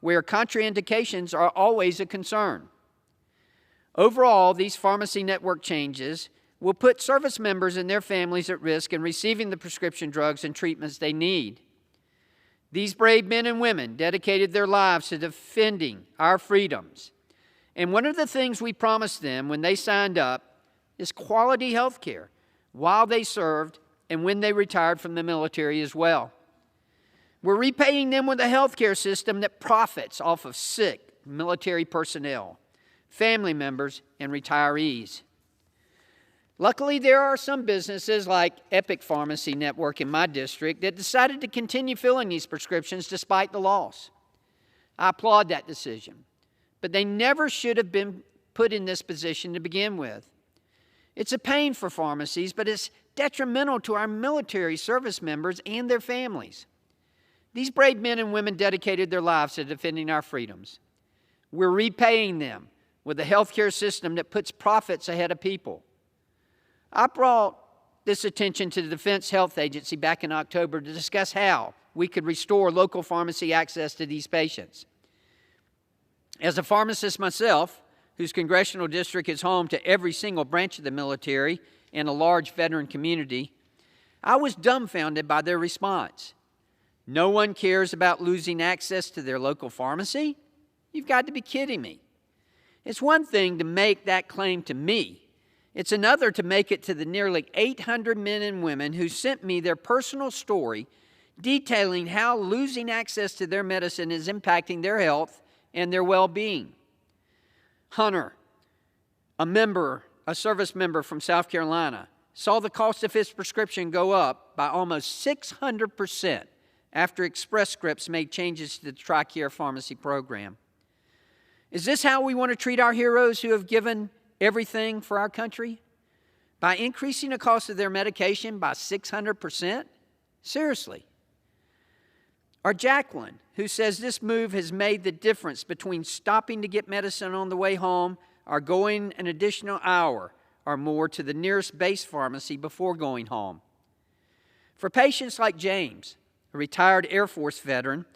where contraindications are always a concern. Overall, these pharmacy network changes will put service members and their families at risk in receiving the prescription drugs and treatments they need. These brave men and women dedicated their lives to defending our freedoms. And one of the things we promised them when they signed up is quality health care while they served and when they retired from the military as well. We're repaying them with a health care system that profits off of sick military personnel, family members, and retirees. Luckily, there are some businesses like Epic Pharmacy Network in my district that decided to continue filling these prescriptions despite the loss. I applaud that decision, but they never should have been put in this position to begin with. It's a pain for pharmacies, but it's detrimental to our military service members and their families. These brave men and women dedicated their lives to defending our freedoms. We're repaying them with a healthcare system that puts profits ahead of people. I brought this attention to the Defense Health Agency back in October to discuss how we could restore local pharmacy access to these patients. As a pharmacist myself, whose congressional district is home to every single branch of the military and a large veteran community, I was dumbfounded by their response. No one cares about losing access to their local pharmacy? You've got to be kidding me. It's one thing to make that claim to me. It's another to make it to the nearly 800 men and women who sent me their personal story detailing how losing access to their medicine is impacting their health and their well-being. Hunter, a service member from South Carolina, saw the cost of his prescription go up by almost 600% after Express Scripts made changes to the TRICARE pharmacy program. Is this how we want to treat our heroes who have given everything for our country? By increasing the cost of their medication by 600%? Seriously. Or Jacqueline, who says this move has made the difference between stopping to get medicine on the way home or going an additional hour or more to the nearest base pharmacy before going home. For patients like James, a retired Air Force veteran,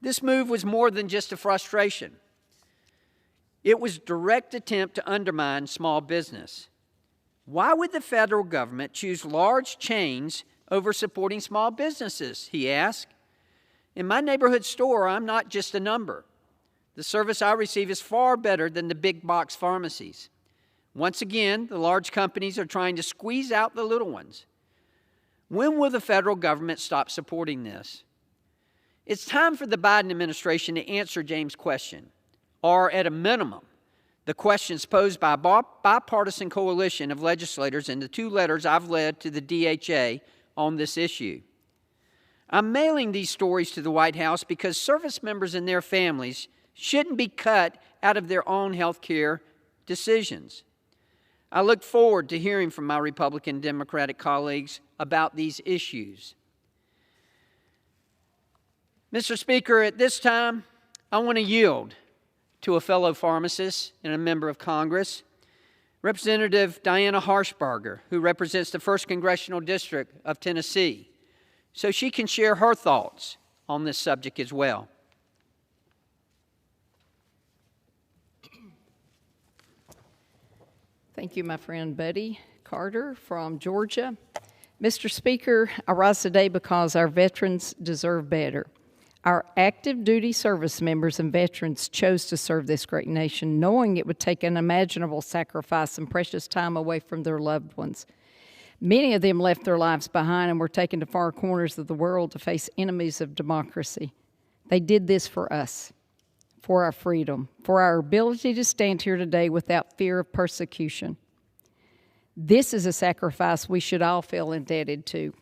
this move was more than just a frustration. It was a direct attempt to undermine small business. Why would the federal government choose large chains over supporting small businesses, he asked. In my neighborhood store, I'm not just a number. The service I receive is far better than the big box pharmacies. Once again, the large companies are trying to squeeze out the little ones. When will the federal government stop supporting this? It's time for the Biden administration to answer James' question, or at a minimum, the questions posed by a bipartisan coalition of legislators in the 2 letters I've led to the DHA on this issue. I'm mailing these stories to the White House because service members and their families shouldn't be cut out of their own health care decisions. I look forward to hearing from my Republican and Democratic colleagues about these issues. Mr. Speaker, at this time, I want to yield to a fellow pharmacist and a member of Congress, Representative Diana Harshbarger, who represents the 1st Congressional District of Tennessee. so she can share her thoughts on this subject as well. Thank you, my friend Buddy Carter from Georgia. Mr. Speaker, I rise today because our veterans deserve better. Our active duty service members and veterans chose to serve this great nation, knowing it would take unimaginable sacrifice and precious time away from their loved ones. Many of them left their lives behind and were taken to far corners of the world to face enemies of democracy. They did this for us, for our freedom, for our ability to stand here today without fear of persecution. This is a sacrifice we should all feel indebted to,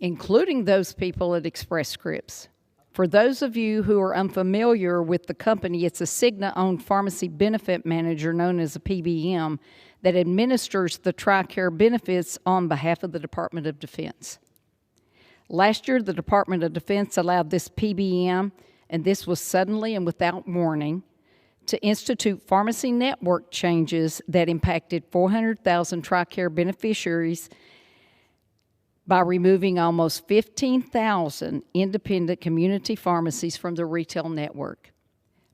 including those people at Express Scripts. For those of you who are unfamiliar with the company, it's a Cigna-owned pharmacy benefit manager known as a PBM that administers the TRICARE benefits on behalf of the Department of Defense. Last year, the Department of Defense allowed this PBM, and this was suddenly and without warning, to institute pharmacy network changes that impacted 400,000 TRICARE beneficiaries by removing almost 15,000 independent community pharmacies from the retail network.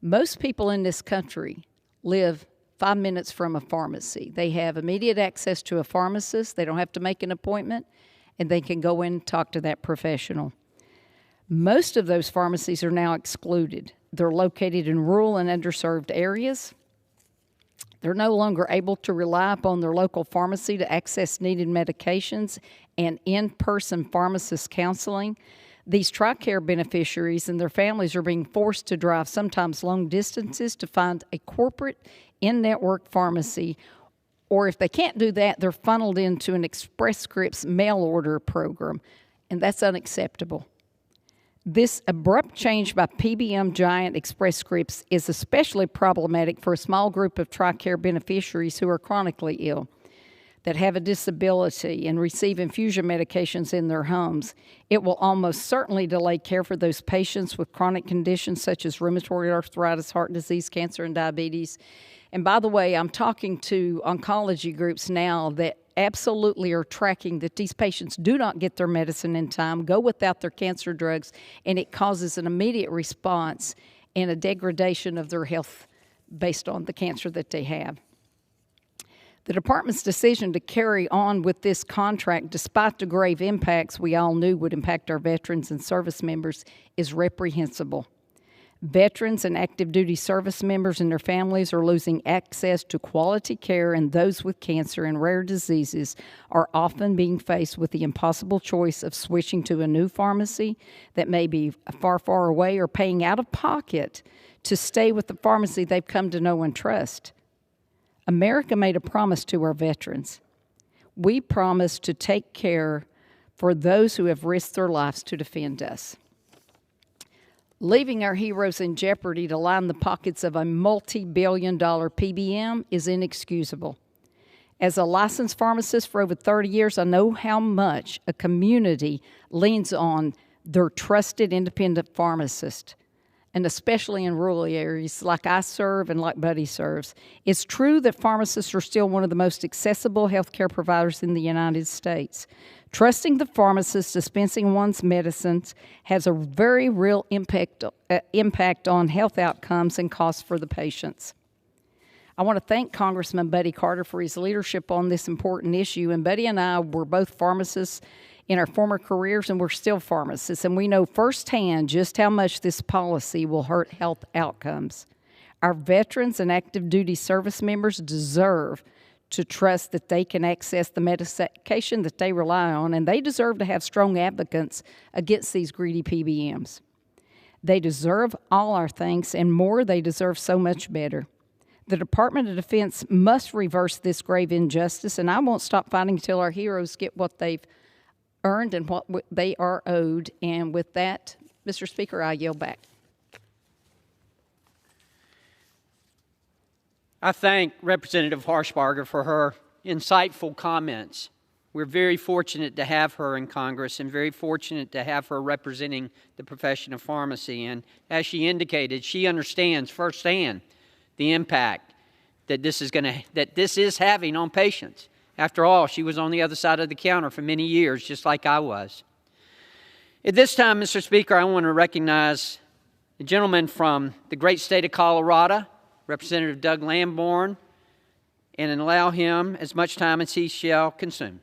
Most people in this country live 5 minutes from a pharmacy. They have immediate access to a pharmacist. They don't have to make an appointment, and they can go in and talk to that professional. Most of those pharmacies are now excluded. They're located in rural and underserved areas. They're no longer able to rely upon their local pharmacy to access needed medications and in-person pharmacist counseling. These TRICARE beneficiaries and their families are being forced to drive sometimes long distances to find a corporate in-network pharmacy, or if they can't do that, they're funneled into an Express Scripts mail order program, and that's unacceptable. This abrupt change by PBM giant Express Scripts is especially problematic for a small group of TRICARE beneficiaries who are chronically ill, that have a disability and receive infusion medications in their homes. It will almost certainly delay care for those patients with chronic conditions such as rheumatoid arthritis, heart disease, cancer, and diabetes. And by the way, I'm talking to oncology groups now that absolutely are tracking that these patients do not get their medicine in time, go without their cancer drugs, and it causes an immediate response and a degradation of their health based on the cancer that they have. The department's decision to carry on with this contract, despite the grave impacts we all knew would impact our veterans and service members, is reprehensible. Veterans and active duty service members and their families are losing access to quality care, and those with cancer and rare diseases are often being faced with the impossible choice of switching to a new pharmacy that may be far, far away, or paying out of pocket to stay with the pharmacy they've come to know and trust. America made a promise to our veterans. We promised to take care for those who have risked their lives to defend us. Leaving our heroes in jeopardy to line the pockets of a multi-billion-dollar PBM is inexcusable. As a licensed pharmacist for over 30 years, I know how much a community leans on their trusted independent pharmacist, and especially in rural areas like I serve and like Buddy serves. It's true that pharmacists are still one of the most accessible healthcare providers in the United States. Trusting the pharmacist dispensing one's medicines has a very real impact on health outcomes and costs for the patients. I want to thank Congressman Buddy Carter for his leadership on this important issue. And Buddy and I were both pharmacists in our former careers, and we're still pharmacists, and we know firsthand just how much this policy will hurt health outcomes. Our veterans and active duty service members deserve to trust that they can access the medication that they rely on, and they deserve to have strong advocates against these greedy PBMs. They deserve all our thanks and more. They deserve so much better. The Department of Defense must reverse this grave injustice, and I won't stop fighting until our heroes get what they've earned and what they are owed. And with that, Mr. Speaker, I yield back. I thank Representative Harshbarger for her insightful comments. We're very fortunate to have her in Congress and very fortunate to have her representing the profession of pharmacy. And as she indicated, she understands firsthand the impact that this is having on patients. After all, she was on the other side of the counter for many years, just like I was. At this time, Mr. Speaker, I want to recognize the gentleman from the great state of Colorado, Representative Doug Lamborn, and allow him as much time as he shall consume.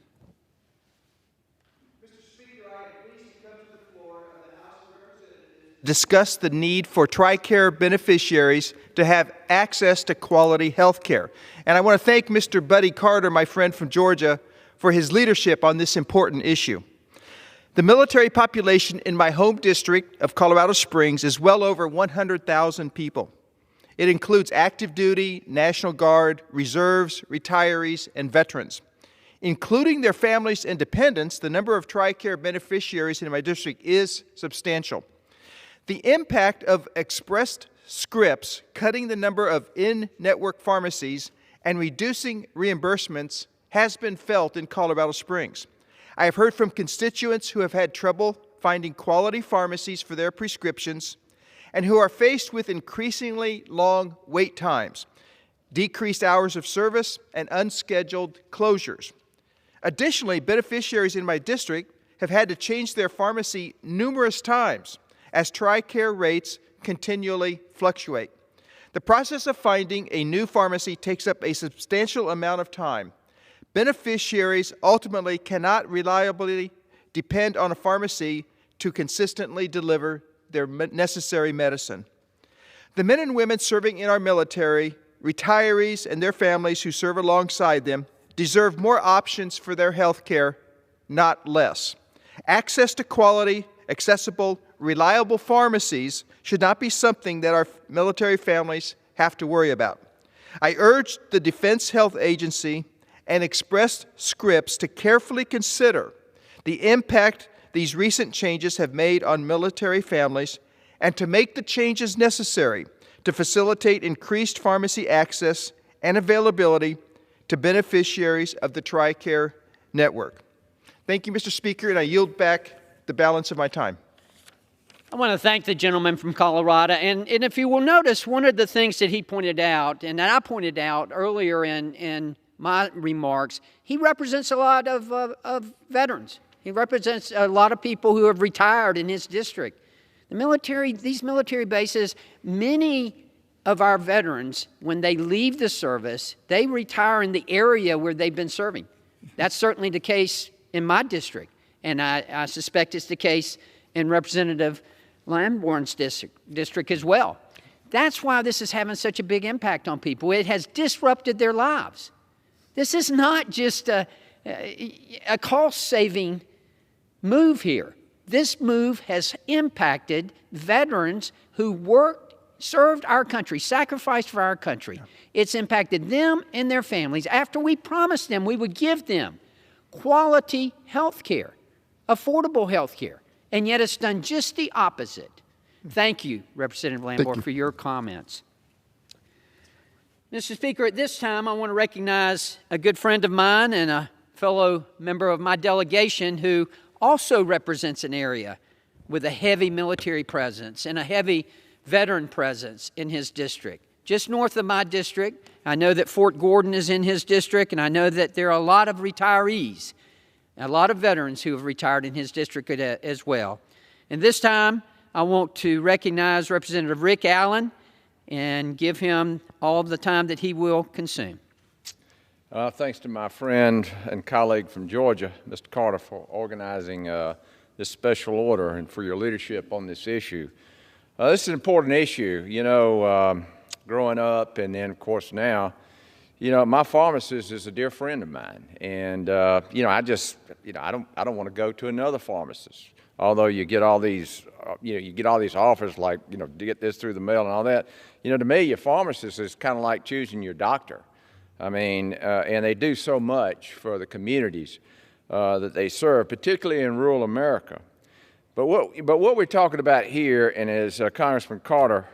Discuss the need for TRICARE beneficiaries to have access to quality health care. And I want to thank Mr. Buddy Carter, my friend from Georgia, for his leadership on this important issue. The military population in my home district of Colorado Springs is well over 100,000 people. It includes active duty, National Guard, reserves, retirees, and veterans. Including their families and dependents, the number of TRICARE beneficiaries in my district is substantial. The impact of Express Scripts cutting the number of in-network pharmacies and reducing reimbursements has been felt in Colorado Springs. I have heard from constituents who have had trouble finding quality pharmacies for their prescriptions and who are faced with increasingly long wait times, decreased hours of service, and unscheduled closures. Additionally, beneficiaries in my district have had to change their pharmacy numerous times as TRICARE rates continually fluctuate. The process of finding a new pharmacy takes up a substantial amount of time. Beneficiaries ultimately cannot reliably depend on a pharmacy to consistently deliver their necessary medicine. The men and women serving in our military, retirees, and their families who serve alongside them deserve more options for their health care, not less. Access to quality, accessible, reliable pharmacies should not be something that our military families have to worry about. I urge the Defense Health Agency and Express Scripts to carefully consider the impact these recent changes have made on military families and to make the changes necessary to facilitate increased pharmacy access and availability to beneficiaries of the TRICARE network. Thank you, Mr. Speaker, and I yield back the balance of my time. I want to thank the gentleman from Colorado. And if you will notice, one of the things that he pointed out, and that I pointed out earlier in my remarks, he represents a lot of veterans. He represents a lot of people who have retired in his district. The military, these military bases, many of our veterans, when they leave the service, they retire in the area where they've been serving. That's certainly the case in my district, and I suspect it's the case in Representative Lamborn's district as well. That's why this is having such a big impact on people. It has disrupted their lives. This is not just a cost-saving move here. This move has impacted veterans who worked, served our country, sacrificed for our country. It's impacted them and their families after we promised them we would give them quality health care, affordable health care, and yet it's done just the opposite. Thank you, Representative Lamborn, for your comments. Mr. Speaker, at this time, I want to recognize a good friend of mine and a fellow member of my delegation who also represents an area with a heavy military presence and a heavy veteran presence in his district. Just north of my district, I know that Fort Gordon is in his district, and I know that there are a lot of retirees, a lot of veterans who have retired in his district as well. And this time, I want to recognize Representative Rick Allen and give him all of the time that he will consume. Thanks to my friend and colleague from Georgia, Mr. Carter, for organizing this special order and for your leadership on this issue. This is an important issue. You know, growing up and then, of course, now, you know, my pharmacist is a dear friend of mine. And, you know, I don't want to go to another pharmacist. Although you get all these, you get all these offers like, to get this through the mail and all that. To me, your pharmacist is kind of like choosing your doctor. I mean, and they do so much for the communities that they serve, particularly in rural America. But what we're talking about here, and as Congressman Carter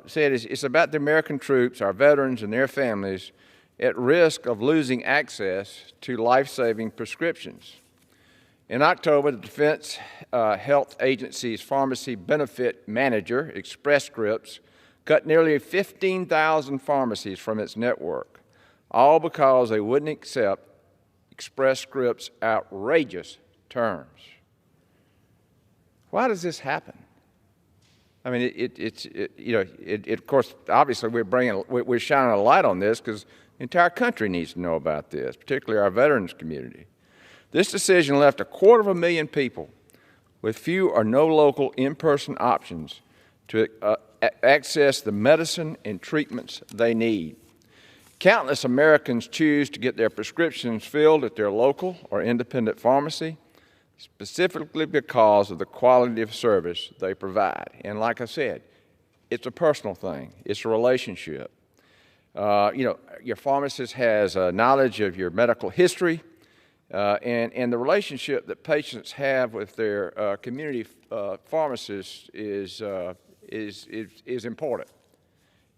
said, is it's about the American troops, our veterans and their families, at risk of losing access to life-saving prescriptions. In October, the Defense Health Agency's pharmacy benefit manager, Express Scripts, cut nearly 15,000 pharmacies from its network, all because they wouldn't accept Express Scripts' outrageous terms. Why does this happen? I mean, of course, obviously we're shining a light on this because the entire country needs to know about this, particularly our veterans community. This decision left 250,000 people with few or no local in-person options to access the medicine and treatments they need. Countless Americans choose to get their prescriptions filled at their local or independent pharmacy, specifically because of the quality of service they provide. And like I said, it's a personal thing. It's a relationship. Your pharmacist has knowledge of your medical history, and the relationship that patients have with their community pharmacist is important,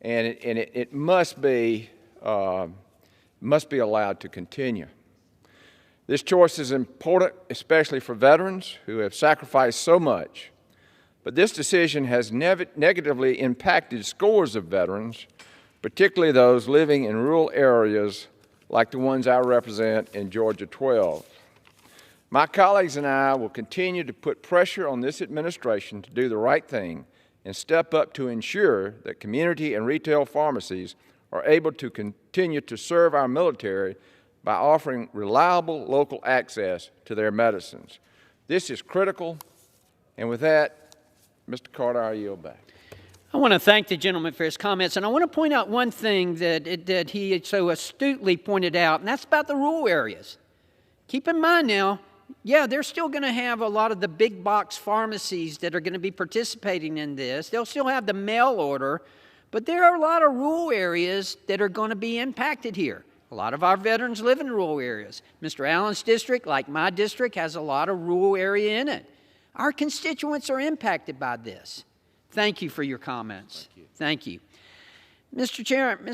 and it must be allowed to continue. This choice is important, especially for veterans who have sacrificed so much. But this decision has negatively impacted scores of veterans, particularly those living in rural areas like the ones I represent in Georgia 12. My colleagues and I will continue to put pressure on this administration to do the right thing and step up to ensure that community and retail pharmacies are able to continue to serve our military by offering reliable local access to their medicines. This is critical, and with that, Mr. Carter, I yield back. I want to thank the gentleman for his comments, and I want to point out one thing that he so astutely pointed out, and that's about the rural areas. Keep in mind now, yeah, they're still going to have a lot of the big box pharmacies that are going to be participating in this. They'll still have the mail order, but there are a lot of rural areas that are going to be impacted here. A lot of our veterans live in rural areas. Mr. Allen's district, like my district, has a lot of rural area in it. Our constituents are impacted by this. Thank you for your comments. Thank you. Mr.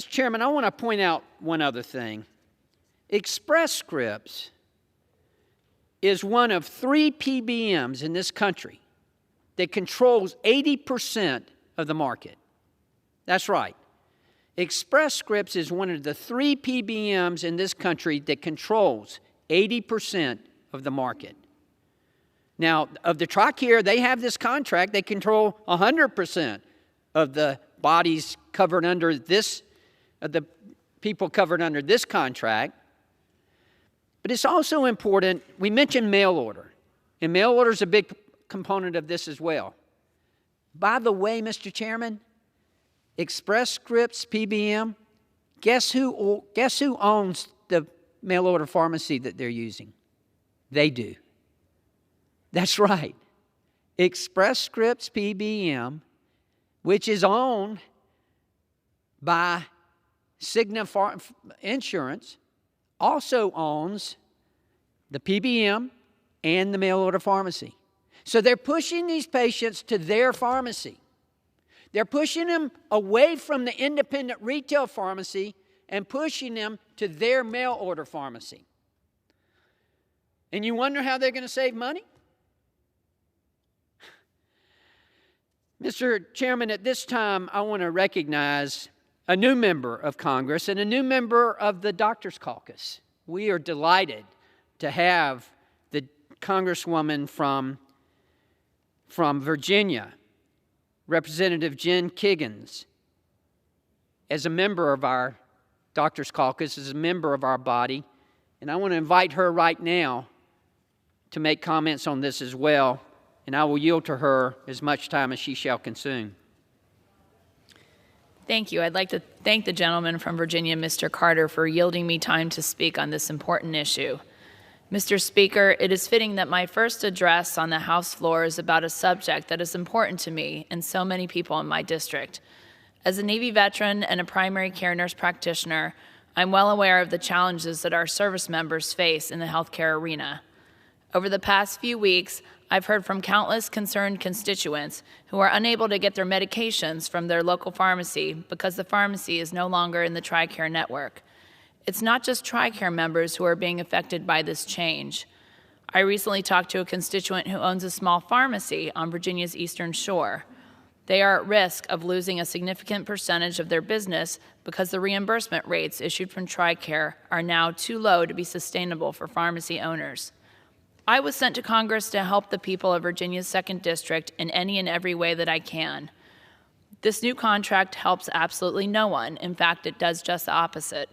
Chairman, I want to point out one other thing. Express Scripts is one of 3 PBMs in this country that controls 80% of the market. That's right. Express Scripts is one of the 3 PBMs in this country that controls 80% of the market. Now, of the TRICARE, they have this contract. They control 100% of the bodies covered under this, the people covered under this contract. But it's also important, we mentioned mail order, and mail order is a big component of this as well. By the way, Mr. Chairman, Express Scripts PBM, guess who owns the mail order pharmacy that they're using? They do. That's right. Express Scripts PBM, which is owned by Cigna Insurance, also owns the PBM and the mail order pharmacy. So they're pushing these patients to their pharmacy. They're pushing them away from the independent retail pharmacy and pushing them to their mail order pharmacy. And you wonder how they're going to save money? Mr. Chairman, at this time, I want to recognize a new member of Congress and a new member of the Doctors Caucus. We are delighted to have the Congresswoman from Virginia, Representative Jen Kiggins, as a member of our Doctors Caucus, as a member of our body. And I want to invite her right now to make comments on this as well. And I will yield to her as much time as she shall consume. Thank you. I'd like to thank the gentleman from Virginia, Mr. Carter, for yielding me time to speak on this important issue. Mr. Speaker, it is fitting that my first address on the House floor is about a subject that is important to me and so many people in my district. As a Navy veteran and a primary care nurse practitioner, I'm well aware of the challenges that our service members face in the healthcare arena. Over the past few weeks, I've heard from countless concerned constituents who are unable to get their medications from their local pharmacy because the pharmacy is no longer in the TRICARE network. It's not just TRICARE members who are being affected by this change. I recently talked to a constituent who owns a small pharmacy on Virginia's Eastern Shore. They are at risk of losing a significant percentage of their business because the reimbursement rates issued from TRICARE are now too low to be sustainable for pharmacy owners. I was sent to Congress to help the people of Virginia's 2nd District in any and every way that I can. This new contract helps absolutely no one. In fact, it does just the opposite.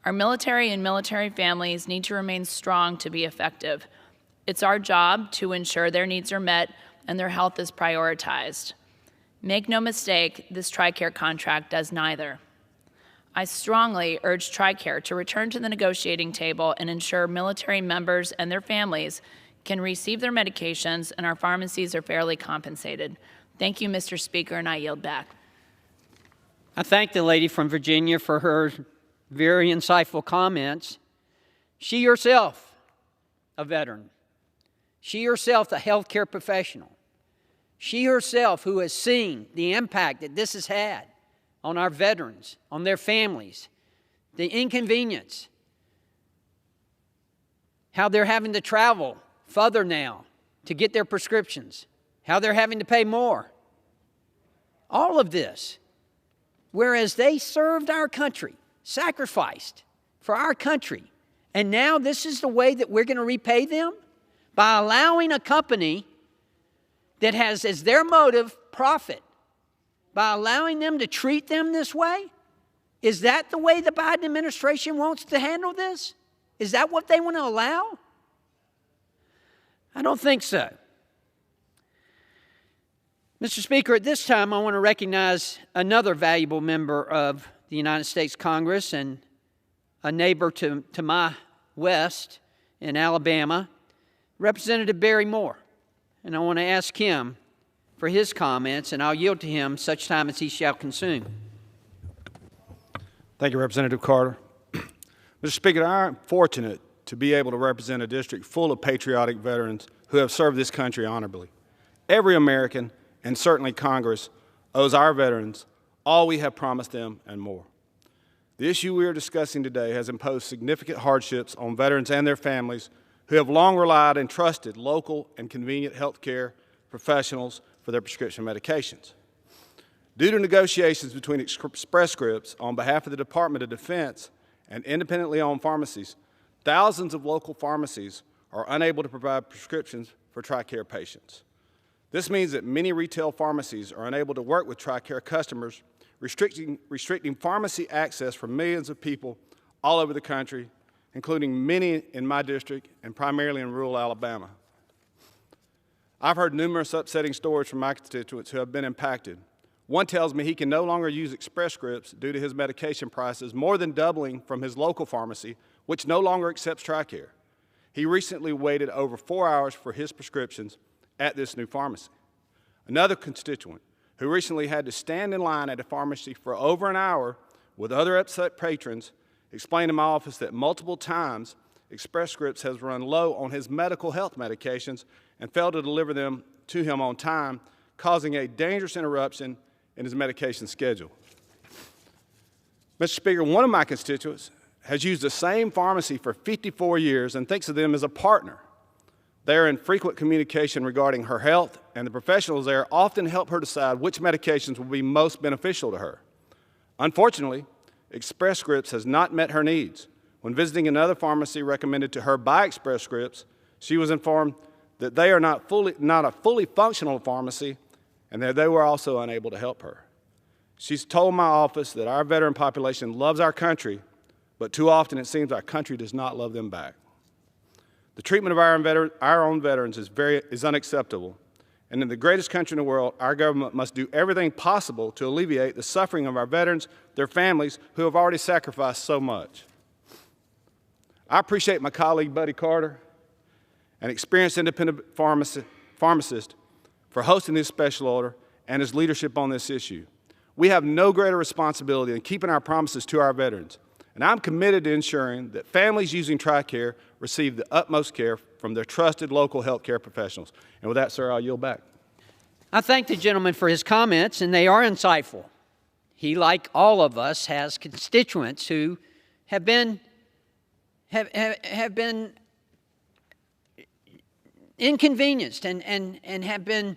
Our military and military families need to remain strong to be effective. It's our job to ensure their needs are met and their health is prioritized. Make no mistake, this TRICARE contract does neither. I strongly urge TRICARE to return to the negotiating table and ensure military members and their families can receive their medications and our pharmacies are fairly compensated. Thank you, Mr. Speaker, and I yield back. I thank the lady from Virginia for her very insightful comments. She herself, a veteran. She herself, a healthcare professional. She herself, who has seen the impact that this has had on our veterans, on their families, the inconvenience, how they're having to travel further now to get their prescriptions, how they're having to pay more. All of this, whereas they served our country, sacrificed for our country, and now this is the way that we're going to repay them? By allowing a company that has as their motive profit, by allowing them to treat them this way? Is that the way the Biden administration wants to handle this? Is that what they want to allow? I don't think so. Mr. Speaker, at this time, I want to recognize another valuable member of the United States Congress and a neighbor to my west in Alabama, Representative Barry Moore. And I want to ask him for his comments, and I'll yield to him such time as he shall consume. Thank you, Representative Carter. Mr. Speaker, I'm fortunate to be able to represent a district full of patriotic veterans who have served this country honorably. Every American, and certainly Congress, owes our veterans all we have promised them and more. The issue we are discussing today has imposed significant hardships on veterans and their families who have long relied and trusted local and convenient health care professionals for their prescription medications. Due to negotiations between Express Scripts on behalf of the Department of Defense and independently owned pharmacies, thousands of local pharmacies are unable to provide prescriptions for TRICARE patients. This means that many retail pharmacies are unable to work with TRICARE customers, restricting pharmacy access for millions of people all over the country, including many in my district and primarily in rural Alabama. I've heard numerous upsetting stories from my constituents who have been impacted. One tells me he can no longer use Express Scripts due to his medication prices more than doubling from his local pharmacy, which no longer accepts TRICARE. He recently waited over 4 hours for his prescriptions at this new pharmacy. Another constituent who recently had to stand in line at a pharmacy for over an hour with other upset patrons explained to my office that multiple times Express Scripts has run low on his medical health medications and failed to deliver them to him on time, causing a dangerous interruption in his medication schedule. Mr. Speaker, one of my constituents has used the same pharmacy for 54 years and thinks of them as a partner. They are in frequent communication regarding her health, and the professionals there often help her decide which medications will be most beneficial to her. Unfortunately, Express Scripts has not met her needs. When visiting another pharmacy recommended to her by Express Scripts, she was informed that they are not a fully functional pharmacy and that they were also unable to help her. She's told my office that our veteran population loves our country, but too often it seems our country does not love them back. The treatment of our own veterans is unacceptable, and in the greatest country in the world, our government must do everything possible to alleviate the suffering of our veterans, their families, who have already sacrificed so much. I appreciate my colleague, Buddy Carter, an experienced independent pharmacist, for hosting this special order and his leadership on this issue. We have no greater responsibility than keeping our promises to our veterans, and I'm committed to ensuring that families using TRICARE receive the utmost care from their trusted local health care professionals. And with that, sir, I'll yield back. I thank the gentleman for his comments, and they are insightful. He, like all of us, has constituents who have been inconvenienced and have been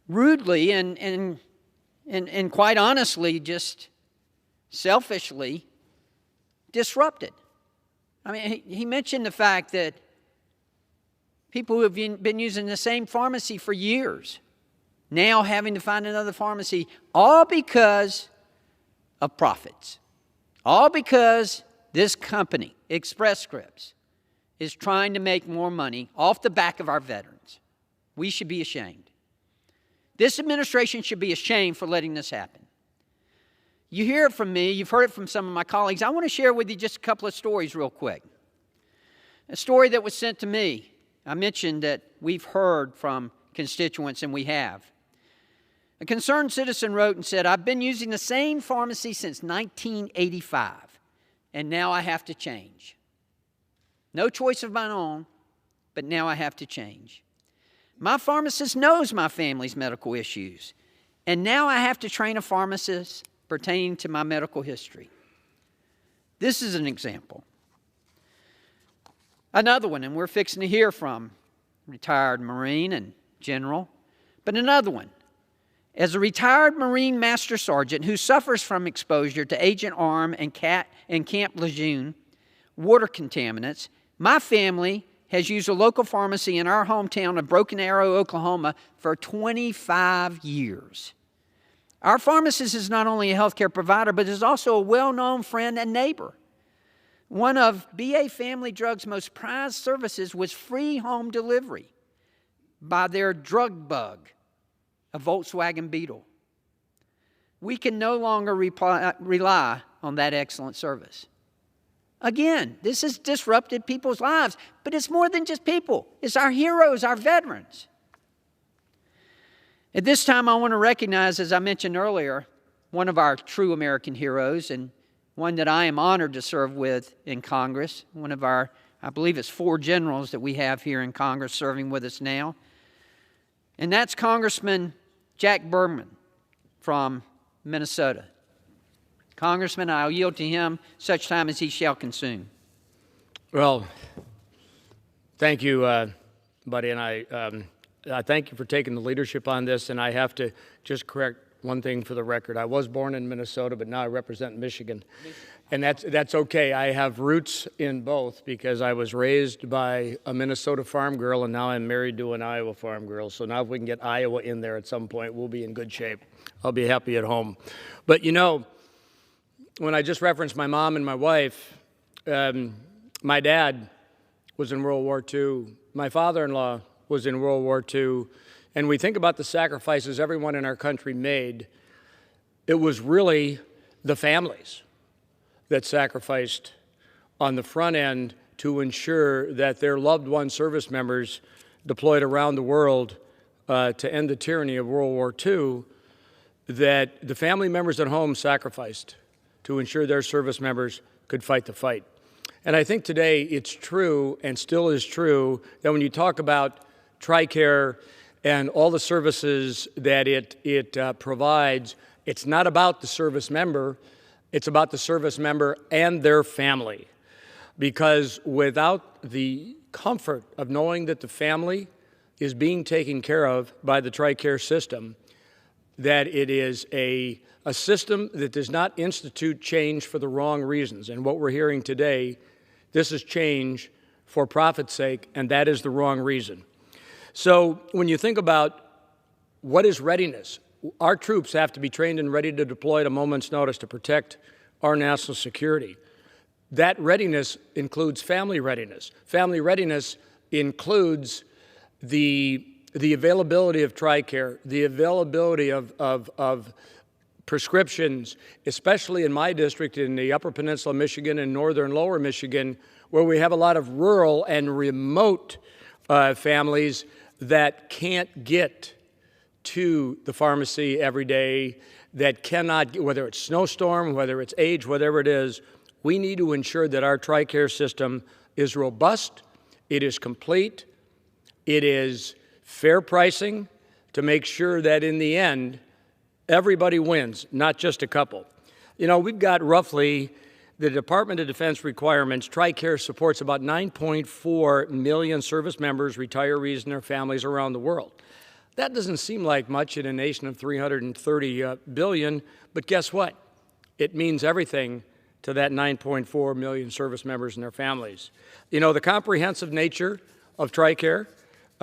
rudely and quite honestly just selfishly disrupted. I mean, he mentioned the fact that People who have been using the same pharmacy for years, now having to find another pharmacy, all because of profits. All because this company, Express Scripts, is trying to make more money off the back of our veterans. We should be ashamed. This administration should be ashamed for letting this happen. You hear it from me. You've heard it from some of my colleagues. I want to share with you just a couple of stories real quick. A story that was sent to me. I mentioned that we've heard from constituents, and we have. A concerned citizen wrote and said, I've been using the same pharmacy since 1985, and now I have to change. No choice of my own, but now I have to change. My pharmacist knows my family's medical issues, and now I have to train a pharmacist pertaining to my medical history. This is an example. Another one, and we're fixing to hear from retired Marine and General, but another one. As a retired Marine Master Sergeant who suffers from exposure to Agent Orange and Camp Lejeune water contaminants, my family has used a local pharmacy in our hometown of Broken Arrow, Oklahoma for 25 years. Our pharmacist is not only a healthcare provider, but is also a well-known friend and neighbor. One of BA Family Drug's most prized services was free home delivery by their drug bug, a Volkswagen Beetle. We can no longer rely on that excellent service. Again, this has disrupted people's lives, but it's more than just people. It's our heroes, our veterans. At this time, I want to recognize, as I mentioned earlier, one of our true American heroes and one that I am honored to serve with in Congress, one of our, I believe it's 4 generals that we have here in Congress serving with us now. And that's Congressman Jack Bergman from Minnesota. Congressman, I'll yield to him such time as he shall consume. Well, thank you, buddy, and I thank you for taking the leadership on this, and I have to just correct one thing for the record. I was born in Minnesota, but now I represent Michigan, and that's okay. I have roots in both because I was raised by a Minnesota farm girl, and now I'm married to an Iowa farm girl. So now if we can get Iowa in there at some point, we'll be in good shape. I'll be happy at home. But you know, when I just referenced my mom and my wife, my dad was in World War II. My father-in-law was in World War II. And we think about the sacrifices everyone in our country made. It was really the families that sacrificed on the front end to ensure that their loved one service members deployed around the world to end the tyranny of World War II, that the family members at home sacrificed to ensure their service members could fight the fight. And I think today it's true and still is true that when you talk about TRICARE and all the services that it provides, it's not about the service member, it's about the service member and their family. Because without the comfort of knowing that the family is being taken care of by the TRICARE system, that it is a system that does not institute change for the wrong reasons. And what we're hearing today, this is change for profit's sake, and that is the wrong reason. So when you think about what is readiness, our troops have to be trained and ready to deploy at a moment's notice to protect our national security. That readiness includes family readiness. Family readiness includes the availability of TRICARE, the availability of prescriptions, especially in my district in the Upper Peninsula of Michigan and Northern Lower Michigan, where we have a lot of rural and remote families that can't get to the pharmacy every day, that cannot, whether it's snowstorm, whether it's age, whatever it is, we need to ensure that our TRICARE system is robust, it is complete, it is fair pricing to make sure that in the end, everybody wins, not just a couple. You know, we've got roughly the Department of Defense requirements. TRICARE supports about 9.4 million service members, retirees, and their families around the world. That doesn't seem like much in a nation of 330 billion, but guess what? It means everything to that 9.4 million service members and their families. You know, the comprehensive nature of TRICARE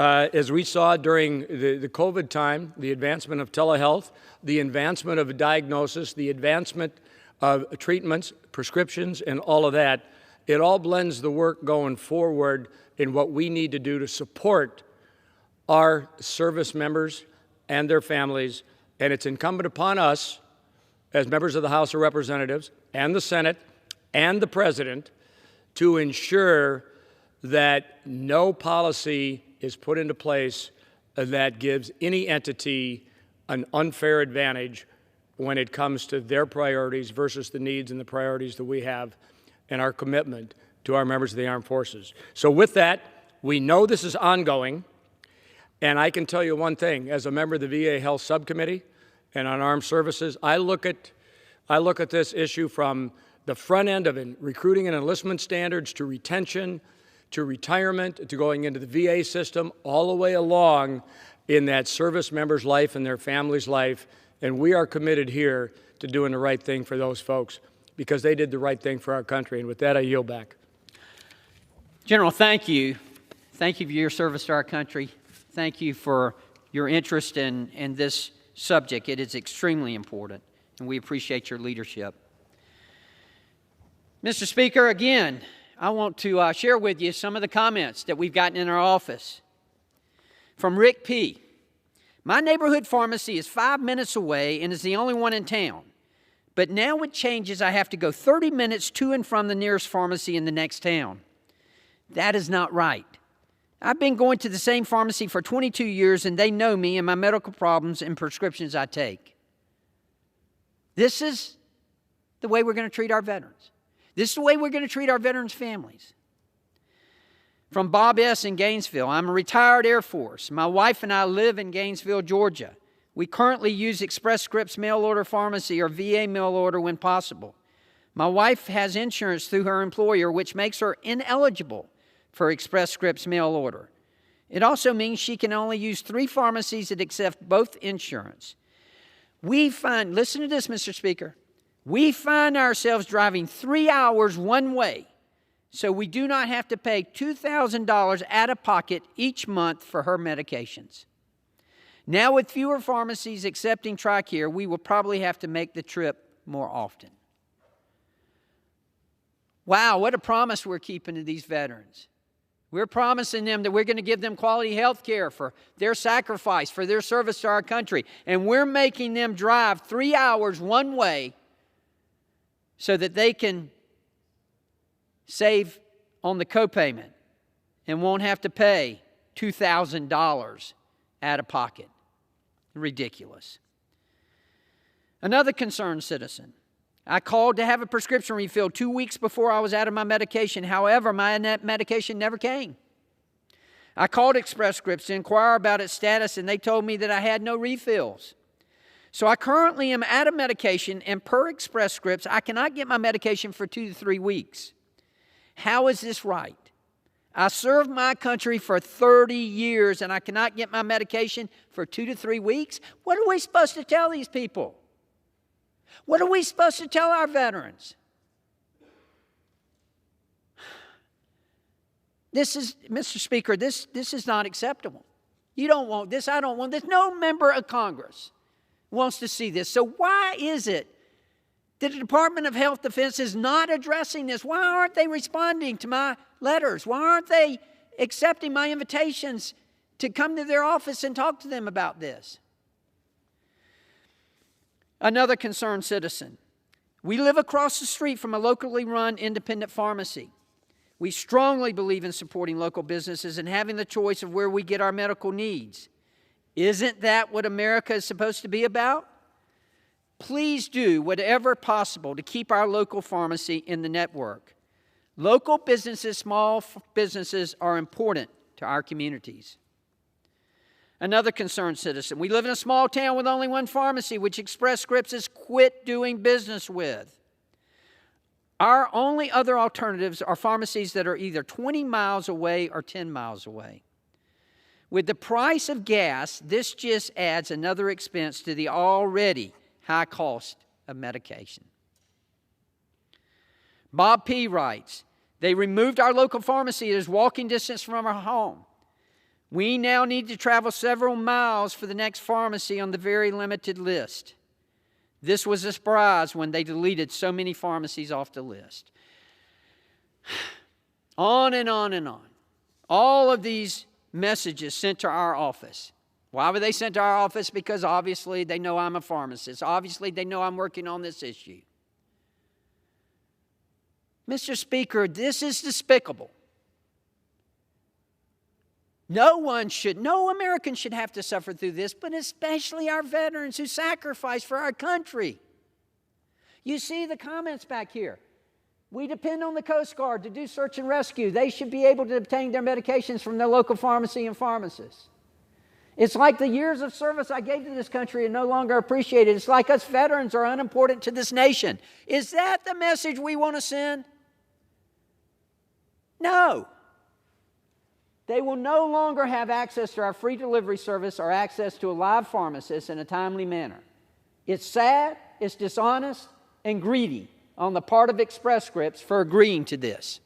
as we saw during the COVID time, the advancement of telehealth, the advancement of diagnosis, the advancement of treatments, prescriptions, and all of that, it all blends the work going forward in what we need to do to support our service members and their families. And it's incumbent upon us, as members of the House of Representatives and the Senate and the President, to ensure that no policy is put into place that gives any entity an unfair advantage when it comes to their priorities versus the needs and the priorities that we have and our commitment to our members of the armed forces. So with that, we know this is ongoing, and I can tell you one thing. As a member of the VA Health Subcommittee and on Armed Services, I look at this issue from the front end of it, recruiting and enlistment standards to retention, to retirement, to going into the VA system, all the way along in that service member's life and their family's life. And we are committed here to doing the right thing for those folks because they did the right thing for our country. And with that, I yield back. General, thank you. Thank you for your service to our country. Thank you for your interest in this subject. It is extremely important, and we appreciate your leadership. Mr. Speaker, again, I want to share with you some of the comments that we've gotten in our office. From Rick P. My neighborhood pharmacy is 5 minutes away and is the only one in town. But now with changes, I have to go 30 minutes to and from the nearest pharmacy in the next town. That is not right. I've been going to the same pharmacy for 22 years, and they know me and my medical problems and prescriptions I take. This is the way we're going to treat our veterans. This is the way we're going to treat our veterans' families. From Bob S. in Gainesville, I'm a retired Air Force. My wife and I live in Gainesville, Georgia. We currently use Express Scripts mail order pharmacy or VA mail order when possible. My wife has insurance through her employer, which makes her ineligible for Express Scripts mail order. It also means she can only use 3 pharmacies that accept both insurance. Listen to this, Mr. Speaker, we find ourselves driving 3 hours one way so we do not have to pay $2,000 out of pocket each month for her medications. Now with fewer pharmacies accepting TRICARE, we will probably have to make the trip more often. Wow, what a promise we're keeping to these veterans. We're promising them that we're going to give them quality health care for their sacrifice, for their service to our country. And we're making them drive 3 hours one way so that they can save on the copayment and won't have to pay $2,000 out of pocket. Ridiculous. Another concerned citizen. I called to have a prescription refilled 2 weeks before I was out of my medication. However, my medication never came. I called Express Scripts to inquire about its status, and they told me that I had no refills. So I currently am out of medication, and per Express Scripts, I cannot get my medication for 2 to 3 weeks. How is this right? I served my country for 30 years, and I cannot get my medication for 2 to 3 weeks? What are we supposed to tell these people? What are we supposed to tell our veterans? This is, Mr. Speaker, this is not acceptable. You don't want this, I don't want this. No member of Congress wants to see this. So why is it that the Department of Health Defense is not addressing this? Why aren't they responding to my letters? Why aren't they accepting my invitations to come to their office and talk to them about this? Another concerned citizen. We live across the street from a locally run independent pharmacy. We strongly believe in supporting local businesses and having the choice of where we get our medical needs. Isn't that what America is supposed to be about? Please do whatever possible to keep our local pharmacy in the network. Local businesses, small businesses are important to our communities. Another concerned citizen. We live in a small town with only one pharmacy, which Express Scripts has quit doing business with. Our only other alternatives are pharmacies that are either 20 miles away or 10 miles away. With the price of gas, this just adds another expense to the already high cost of medication. Bob P. writes, they removed our local pharmacy that is walking distance from our home. We now need to travel several miles for the next pharmacy on the very limited list. This was a surprise when they deleted so many pharmacies off the list. On and on and on. All of these messages sent to our office. Why were they sent to our office? Because obviously they know I'm a pharmacist. Obviously they know I'm working on this issue. Mr. Speaker, this is despicable. No American should have to suffer through this, but especially our veterans who sacrifice for our country. You see the comments back here. We depend on the Coast Guard to do search and rescue. They should be able to obtain their medications from their local pharmacy and pharmacists. It's like the years of service I gave to this country are no longer appreciated. It's like us veterans are unimportant to this nation. Is that the message we want to send? No. They will no longer have access to our free delivery service or access to a live pharmacist in a timely manner. It's sad, it's dishonest, and greedy on the part of Express Scripts for agreeing to this.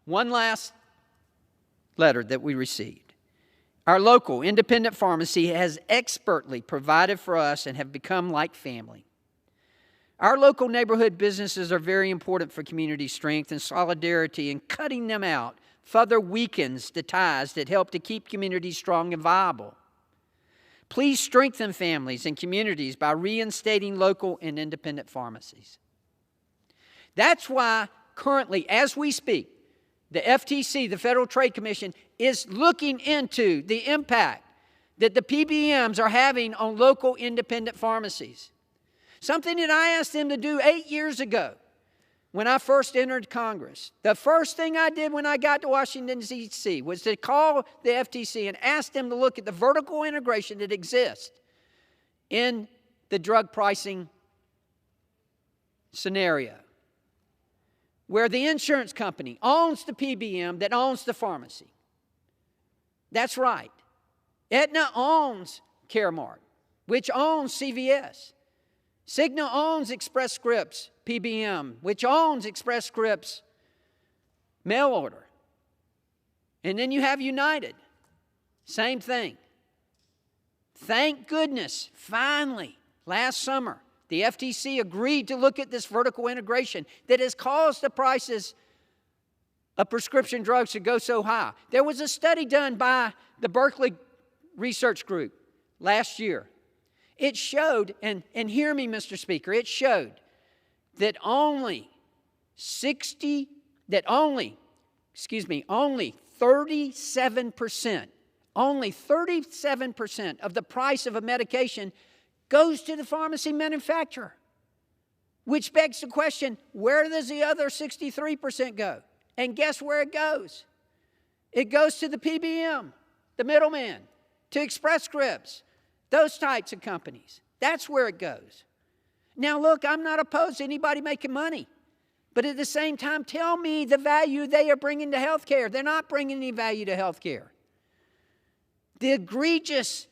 One last letter that we received. Our local independent pharmacy has expertly provided for us and have become like family. Our local neighborhood businesses are very important for community strength and solidarity, and cutting them out further weakens the ties that help to keep communities strong and viable. Please strengthen families and communities by reinstating local and independent pharmacies. That's why currently, as we speak, the FTC, the Federal Trade Commission, is looking into the impact that the PBMs are having on local independent pharmacies. Something that I asked them to do 8 years ago when I first entered Congress. The first thing I did when I got to Washington, D.C. was to call the FTC and ask them to look at the vertical integration that exists in the drug pricing scenario, where the insurance company owns the PBM that owns the pharmacy. That's right. Aetna owns Caremark, which owns CVS. Cigna owns Express Scripts PBM, which owns Express Scripts mail order. And then you have United. Same thing. Thank goodness, finally, last summer, the FTC agreed to look at this vertical integration that has caused the prices of prescription drugs to go so high. There was a study done by the Berkeley Research Group last year. It showed, and hear me, Mr. Speaker, it showed that only 37% of the price of a medication goes to the pharmacy manufacturer, which begs the question, where does the other 63% go? And guess where it goes? It goes to the PBM, the middleman, to Express Scripts, those types of companies. That's where it goes. Now, look, I'm not opposed to anybody making money. But at the same time, tell me the value they are bringing to health care. They're not bringing any value to health care. The egregious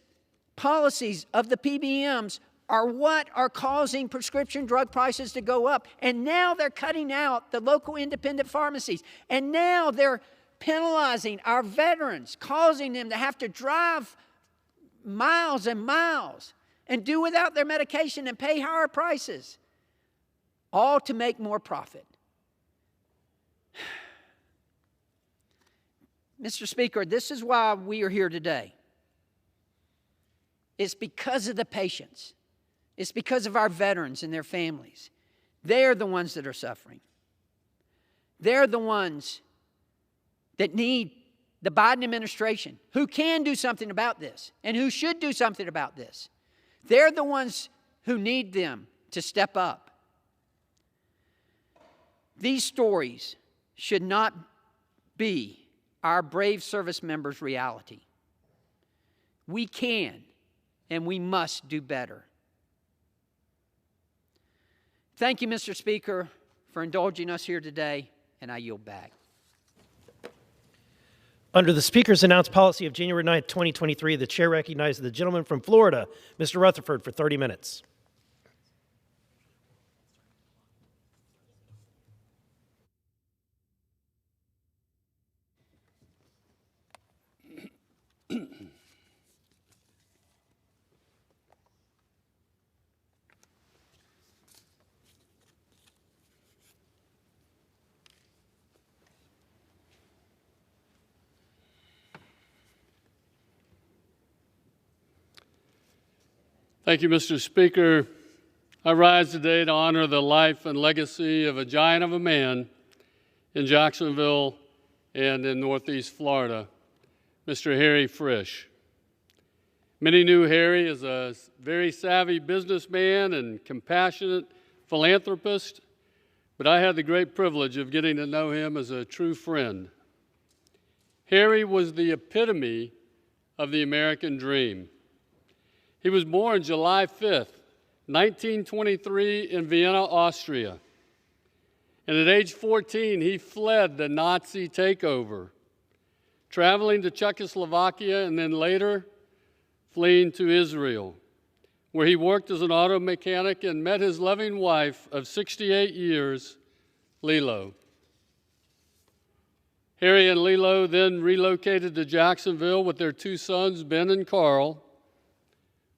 policies of the PBMs are what are causing prescription drug prices to go up. And now they're cutting out the local independent pharmacies. And now they're penalizing our veterans, causing them to have to drive miles and miles and do without their medication and pay higher prices, all to make more profit. Mr. Speaker, this is why we are here today. It's because of the patients. It's because of our veterans and their families. They're the ones that are suffering. They're the ones that need the Biden administration, who can do something about this and who should do something about this. They're the ones who need them to step up. These stories should not be our brave service members' reality. We can and we must do better. Thank you, Mr. Speaker, for indulging us here today, and I yield back. Under the Speaker's announced policy of January 9th, 2023, the Chair recognizes the gentleman from Florida, Mr. Rutherford, for 30 minutes. Thank you, Mr. Speaker. I rise today to honor the life and legacy of a giant of a man in Jacksonville and in Northeast Florida, Mr. Harry Frisch. Many knew Harry as a very savvy businessman and compassionate philanthropist, but I had the great privilege of getting to know him as a true friend. Harry was the epitome of the American dream. He was born July 5th, 1923 in Vienna, Austria. And at age 14, he fled the Nazi takeover, traveling to Czechoslovakia and then later fleeing to Israel, where he worked as an auto mechanic and met his loving wife of 68 years, Lilo. Harry and Lilo then relocated to Jacksonville with their two sons, Ben and Carl,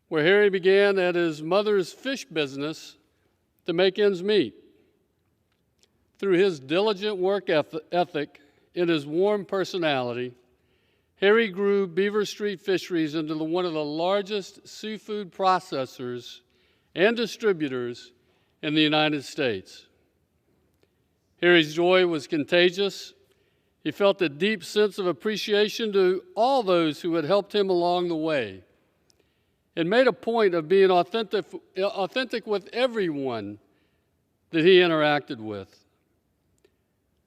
where Harry began at his mother's fish business to make ends meet. Through his diligent work ethic and his warm personality, Harry grew Beaver Street Fisheries into one of the largest seafood processors and distributors in the United States. Harry's joy was contagious. He felt a deep sense of appreciation to all those who had helped him along the way and made a point of being authentic with everyone that he interacted with.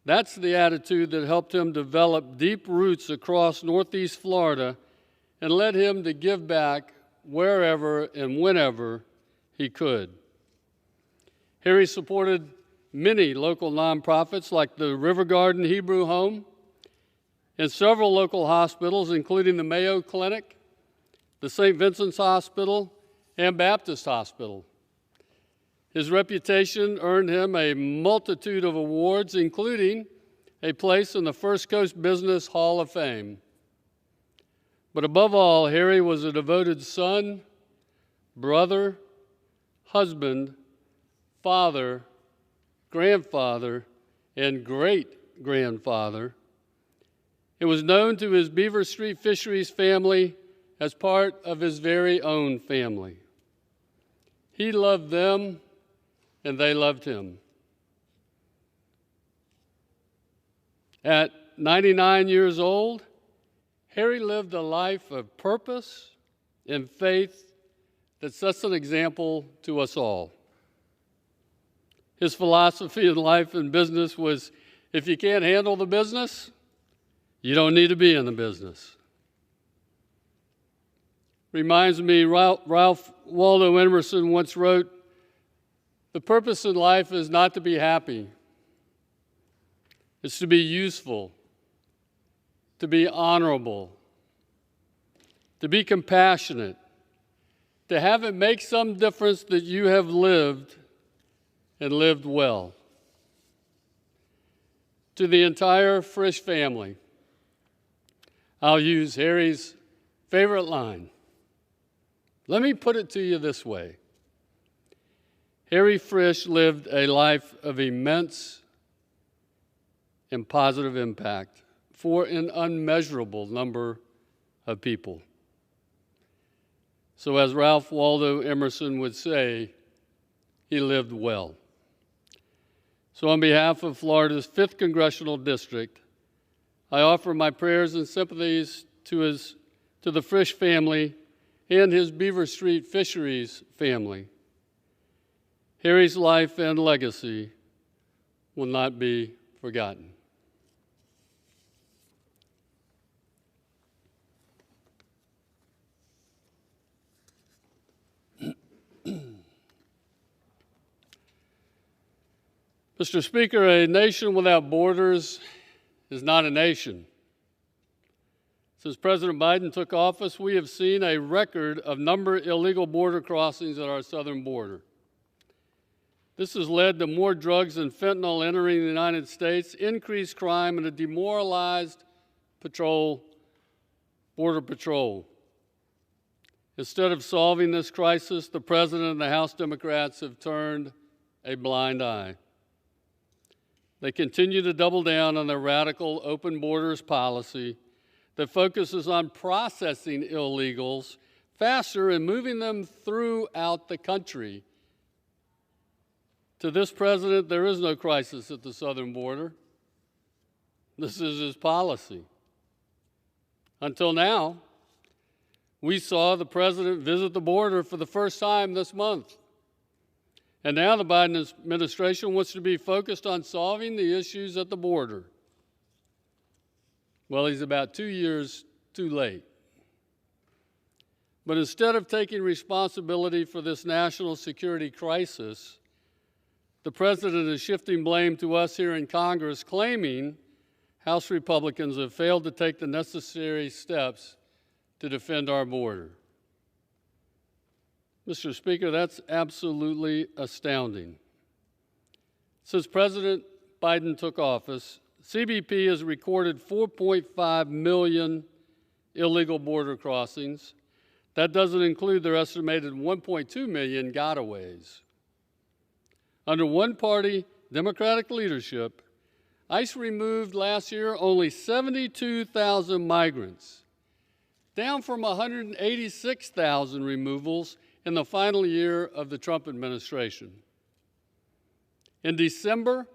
That's the attitude that helped him develop deep roots across Northeast Florida and led him to give back wherever and whenever he could. Harry supported many local nonprofits like the River Garden Hebrew Home and several local hospitals, including the Mayo Clinic, the St. Vincent's Hospital, and Baptist Hospital. His reputation earned him a multitude of awards, including a place in the First Coast Business Hall of Fame. But above all, Harry was a devoted son, brother, husband, father, grandfather, and great-grandfather. It was known to his Beaver Street Fisheries family as part of his very own family. He loved them, and they loved him. At 99 years old, Harry lived a life of purpose and faith that sets an example to us all. His philosophy in life and business was, if you can't handle the business, you don't need to be in the business. Reminds me, Ralph Waldo Emerson once wrote, "The purpose in life is not to be happy. It's to be useful, to be honorable, to be compassionate, to have it make some difference that you have lived and lived well." To the entire Frisch family, I'll use Harry's favorite line. Let me put it to you this way. Harry Frisch lived a life of immense and positive impact for an unmeasurable number of people. So as Ralph Waldo Emerson would say, he lived well. So on behalf of Florida's 5th Congressional District, I offer my prayers and sympathies to the Frisch family and his Beaver Street Fisheries family. Harry's life and legacy will not be forgotten. Mr. Speaker, a nation without borders is not a nation. Since President Biden took office, we have seen a record of number of illegal border crossings at our southern border. This has led to more drugs and fentanyl entering the United States, increased crime, and a demoralized Border Patrol. Instead of solving this crisis, the President and the House Democrats have turned a blind eye. They continue to double down on their radical open borders policy that focuses on processing illegals faster and moving them throughout the country. To this president, there is no crisis at the southern border. This is his policy. Until now, we saw the president visit the border for the first time this month. And now the Biden administration wants to be focused on solving the issues at the border. Well, he's about 2 years too late. But instead of taking responsibility for this national security crisis, the president is shifting blame to us here in Congress, claiming House Republicans have failed to take the necessary steps to defend our border. Mr. Speaker, that's absolutely astounding. Since President Biden took office, CBP has recorded 4.5 million illegal border crossings. That doesn't include their estimated 1.2 million gotaways. Under one-party Democratic leadership, ICE removed last year only 72,000 migrants, down from 186,000 removals in the final year of the Trump administration. In December,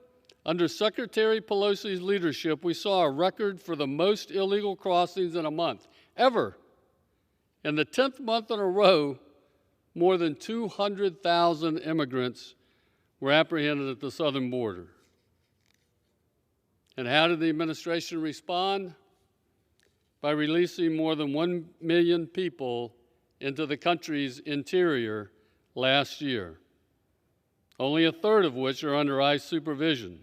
under Secretary Pelosi's leadership, we saw a record for the most illegal crossings in a month ever. In the 10th month in a row, more than 200,000 immigrants were apprehended at the southern border. And how did the administration respond? By releasing more than 1 million people into the country's interior last year, only a third of which are under ICE supervision.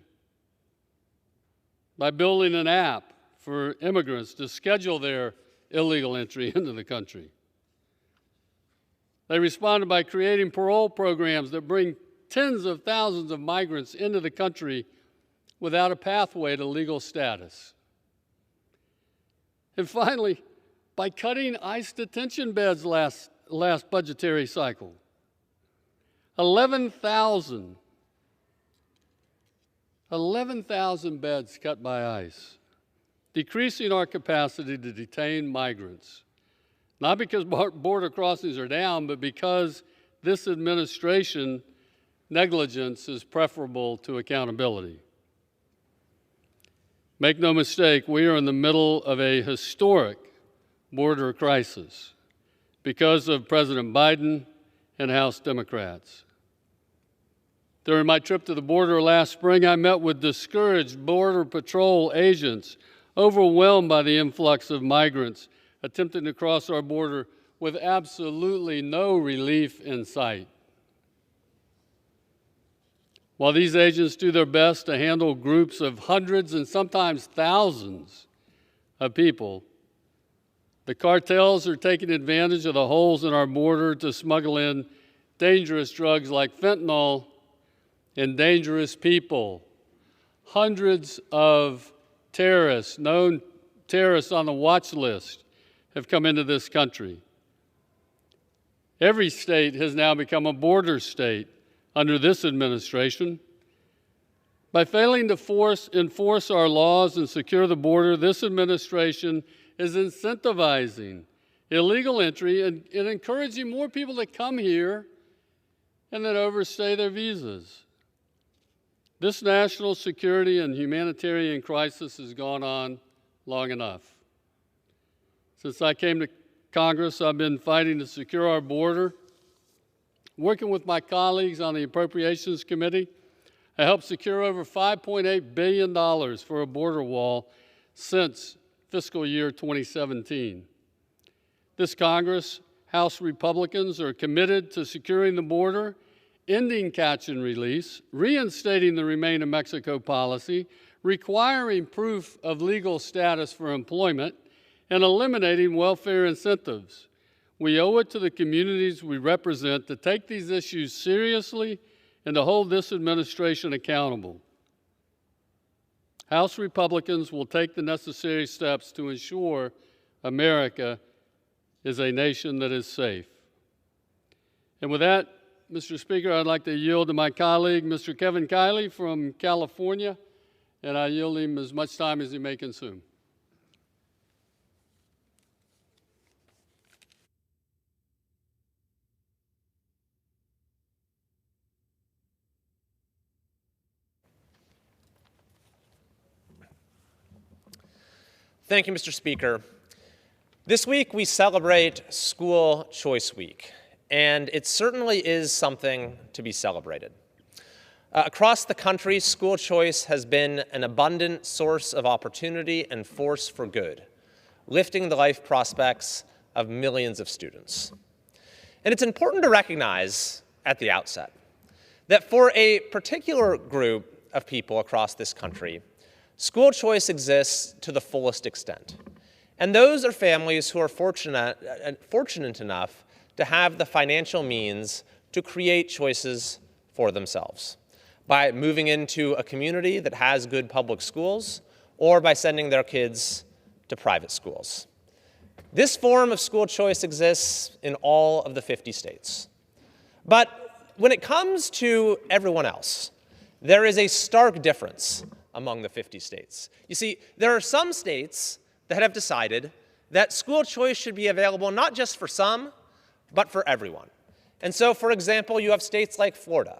By building an app for immigrants to schedule their illegal entry into the country. They responded by creating parole programs that bring tens of thousands of migrants into the country without a pathway to legal status. And finally, by cutting ICE detention beds last budgetary cycle. 11,000 beds cut by ICE, decreasing our capacity to detain migrants. Not because border crossings are down, but because this administration negligence is preferable to accountability. Make no mistake, we are in the middle of a historic border crisis because of President Biden and House Democrats. During my trip to the border last spring, I met with discouraged Border Patrol agents, overwhelmed by the influx of migrants attempting to cross our border with absolutely no relief in sight. While these agents do their best to handle groups of hundreds and sometimes thousands of people, the cartels are taking advantage of the holes in our border to smuggle in dangerous drugs like fentanyl and dangerous people. Hundreds of terrorists, known terrorists on the watch list, have come into this country. Every state has now become a border state under this administration. By failing to enforce our laws and secure the border, this administration is incentivizing illegal entry and encouraging more people to come here and then overstay their visas. This national security and humanitarian crisis has gone on long enough. Since I came to Congress, I've been fighting to secure our border. Working with my colleagues on the Appropriations Committee, I helped secure over $5.8 billion for a border wall since fiscal year 2017. This Congress, House Republicans are committed to securing the border, ending catch and release, reinstating the Remain in Mexico policy, requiring proof of legal status for employment, and eliminating welfare incentives. We owe it to the communities we represent to take these issues seriously and to hold this administration accountable. House Republicans will take the necessary steps to ensure America is a nation that is safe. And with that, Mr. Speaker, I'd like to yield to my colleague, Mr. Kevin Kiley from California, and I yield him as much time as he may consume. Thank you, Mr. Speaker. This week we celebrate School Choice Week, and it certainly is something to be celebrated. Across the country, school choice has been an abundant source of opportunity and force for good, lifting the life prospects of millions of students. And it's important to recognize at the outset that for a particular group of people across this country, school choice exists to the fullest extent. And those are families who are fortunate enough to have the financial means to create choices for themselves by moving into a community that has good public schools or by sending their kids to private schools. This form of school choice exists in all of the 50 states. But when it comes to everyone else, there is a stark difference among the 50 states. You see, there are some states that have decided that school choice should be available not just for some, but for everyone. And so, for example, you have states like Florida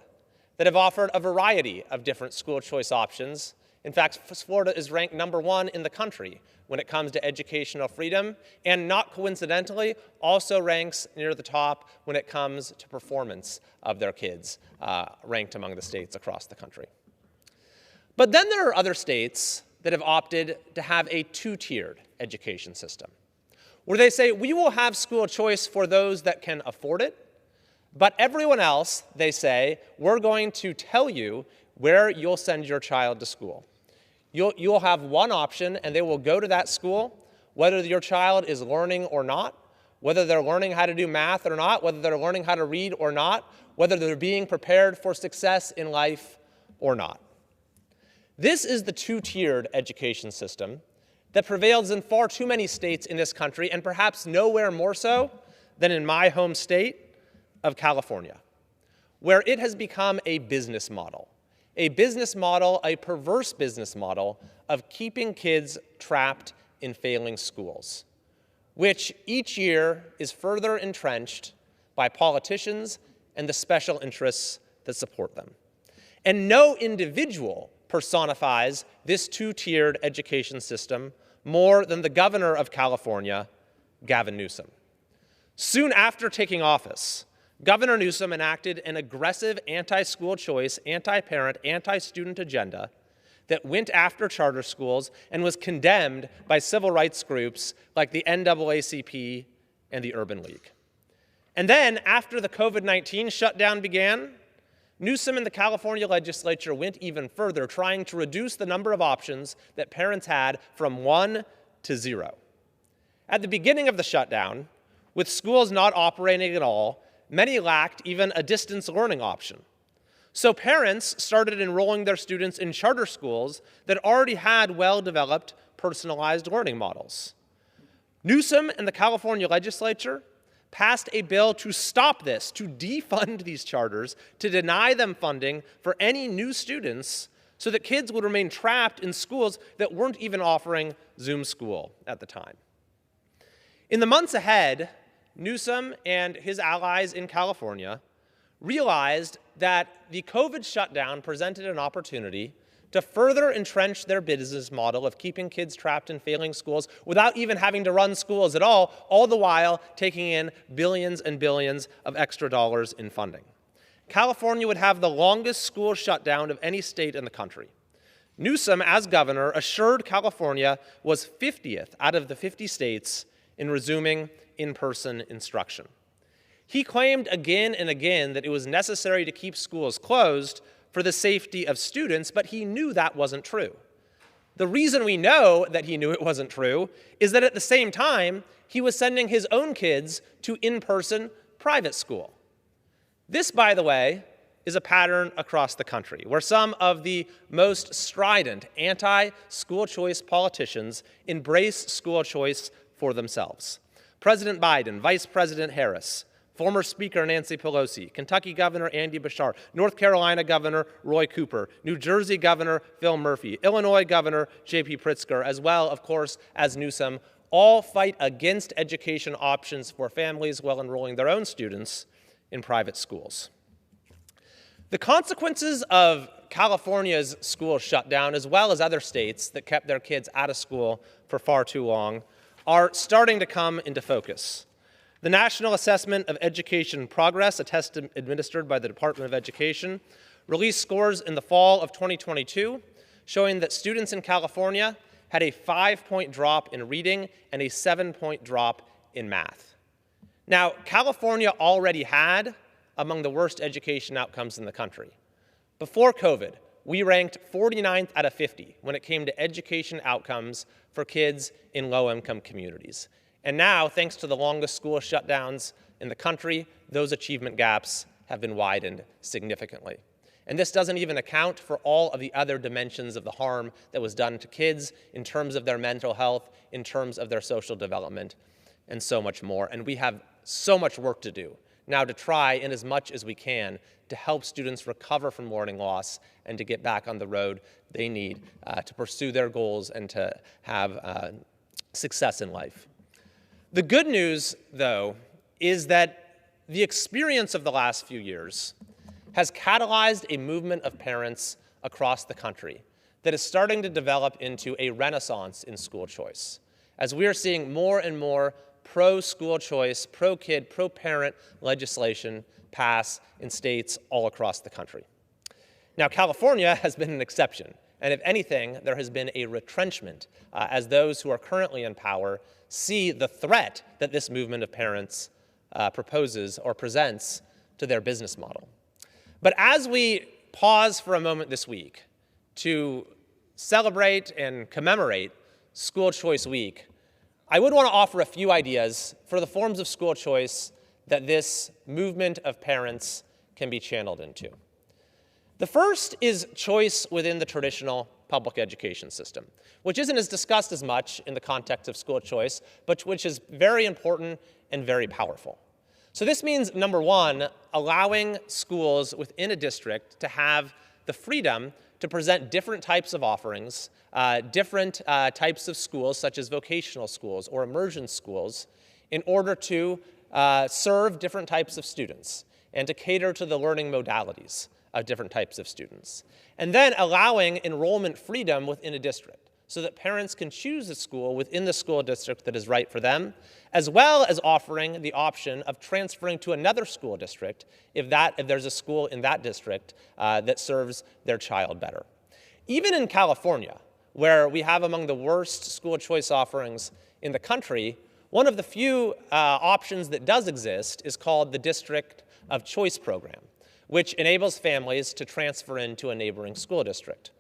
that have offered a variety of different school choice options. In fact, Florida is ranked #1 in the country when it comes to educational freedom, and not coincidentally, also ranks near the top when it comes to performance of their kids, ranked among the states across the country. But then there are other states that have opted to have a two-tiered education system, where they say, we will have school choice for those that can afford it, but everyone else, they say, we're going to tell you where you'll send your child to school. You'll have one option, and they will go to that school, whether your child is learning or not, whether they're learning how to do math or not, whether they're learning how to read or not, whether they're being prepared for success in life or not. This is the two-tiered education system that prevails in far too many states in this country, and perhaps nowhere more so than in my home state of California, where it has become a business model, a perverse business model of keeping kids trapped in failing schools, which each year is further entrenched by politicians and the special interests that support them. And no individual personifies this two-tiered education system more than the governor of California, Gavin Newsom. Soon after taking office, Governor Newsom enacted an aggressive anti-school choice, anti-parent, anti-student agenda that went after charter schools and was condemned by civil rights groups like the NAACP and the Urban League. And then, after the COVID-19 shutdown began, Newsom and the California legislature went even further, trying to reduce the number of options that parents had from 1 to 0. At the beginning of the shutdown, with schools not operating at all, many lacked even a distance learning option. So parents started enrolling their students in charter schools that already had well-developed personalized learning models. Newsom and the California legislature passed a bill to stop this, to defund these charters, to deny them funding for any new students so that kids would remain trapped in schools that weren't even offering Zoom school at the time. In the months ahead, Newsom and his allies in California realized that the COVID shutdown presented an opportunity to further entrench their business model of keeping kids trapped in failing schools without even having to run schools at all the while taking in billions and billions of extra dollars in funding. California would have the longest school shutdown of any state in the country. Newsom, as governor, assured California was 50th out of the 50 states in resuming in-person instruction. He claimed again and again that it was necessary to keep schools closed for the safety of students, but he knew that wasn't true. The reason we know that he knew it wasn't true is that at the same time, he was sending his own kids to in-person private school. This, by the way, is a pattern across the country, where some of the most strident anti-school choice politicians embrace school choice for themselves. President Biden, Vice President Harris, former Speaker Nancy Pelosi, Kentucky Governor Andy Beshear, North Carolina Governor Roy Cooper, New Jersey Governor Phil Murphy, Illinois Governor J.B. Pritzker, as well, of course, as Newsom, all fight against education options for families while enrolling their own students in private schools. The consequences of California's school shutdown, as well as other states that kept their kids out of school for far too long, are starting to come into focus. The National Assessment of Education Progress, a test administered by the Department of Education, released scores in the fall of 2022 showing that students in California had a 5-point drop in reading and a 7-point drop in math. Now, California already had among the worst education outcomes in the country. Before COVID, we ranked 49th out of 50 when it came to education outcomes for kids in low-income communities. And now, thanks to the longest school shutdowns in the country, those achievement gaps have been widened significantly. And this doesn't even account for all of the other dimensions of the harm that was done to kids in terms of their mental health, in terms of their social development, and so much more. And we have so much work to do now to try, in as much as we can, to help students recover from learning loss and to get back on the road they need to pursue their goals and to have success in life. The good news, though, is that the experience of the last few years has catalyzed a movement of parents across the country that is starting to develop into a renaissance in school choice, as we are seeing more and more pro-school choice, pro-kid, pro-parent legislation pass in states all across the country. Now, California has been an exception, and if anything, there has been a retrenchment as those who are currently in power see the threat that this movement of parents proposes or presents to their business model. But as we pause for a moment this week to celebrate and commemorate School Choice Week, I would want to offer a few ideas for the forms of school choice that this movement of parents can be channeled into. The first is choice within the traditional public education system, which isn't as discussed as much in the context of school choice, but which is very important and very powerful. So this means, number one, allowing schools within a district to have the freedom to present different types of offerings, different types of schools, such as vocational schools or immersion schools, in order to serve different types of students and to cater to the learning modalities of different types of students. And then allowing enrollment freedom within a district so that parents can choose a school within the school district that is right for them, as well as offering the option of transferring to another school district if there's a school in that district that serves their child better. Even in California, where we have among the worst school choice offerings in the country, one of the few options that does exist is called the District of Choice Program, which enables families to transfer into a neighboring school district.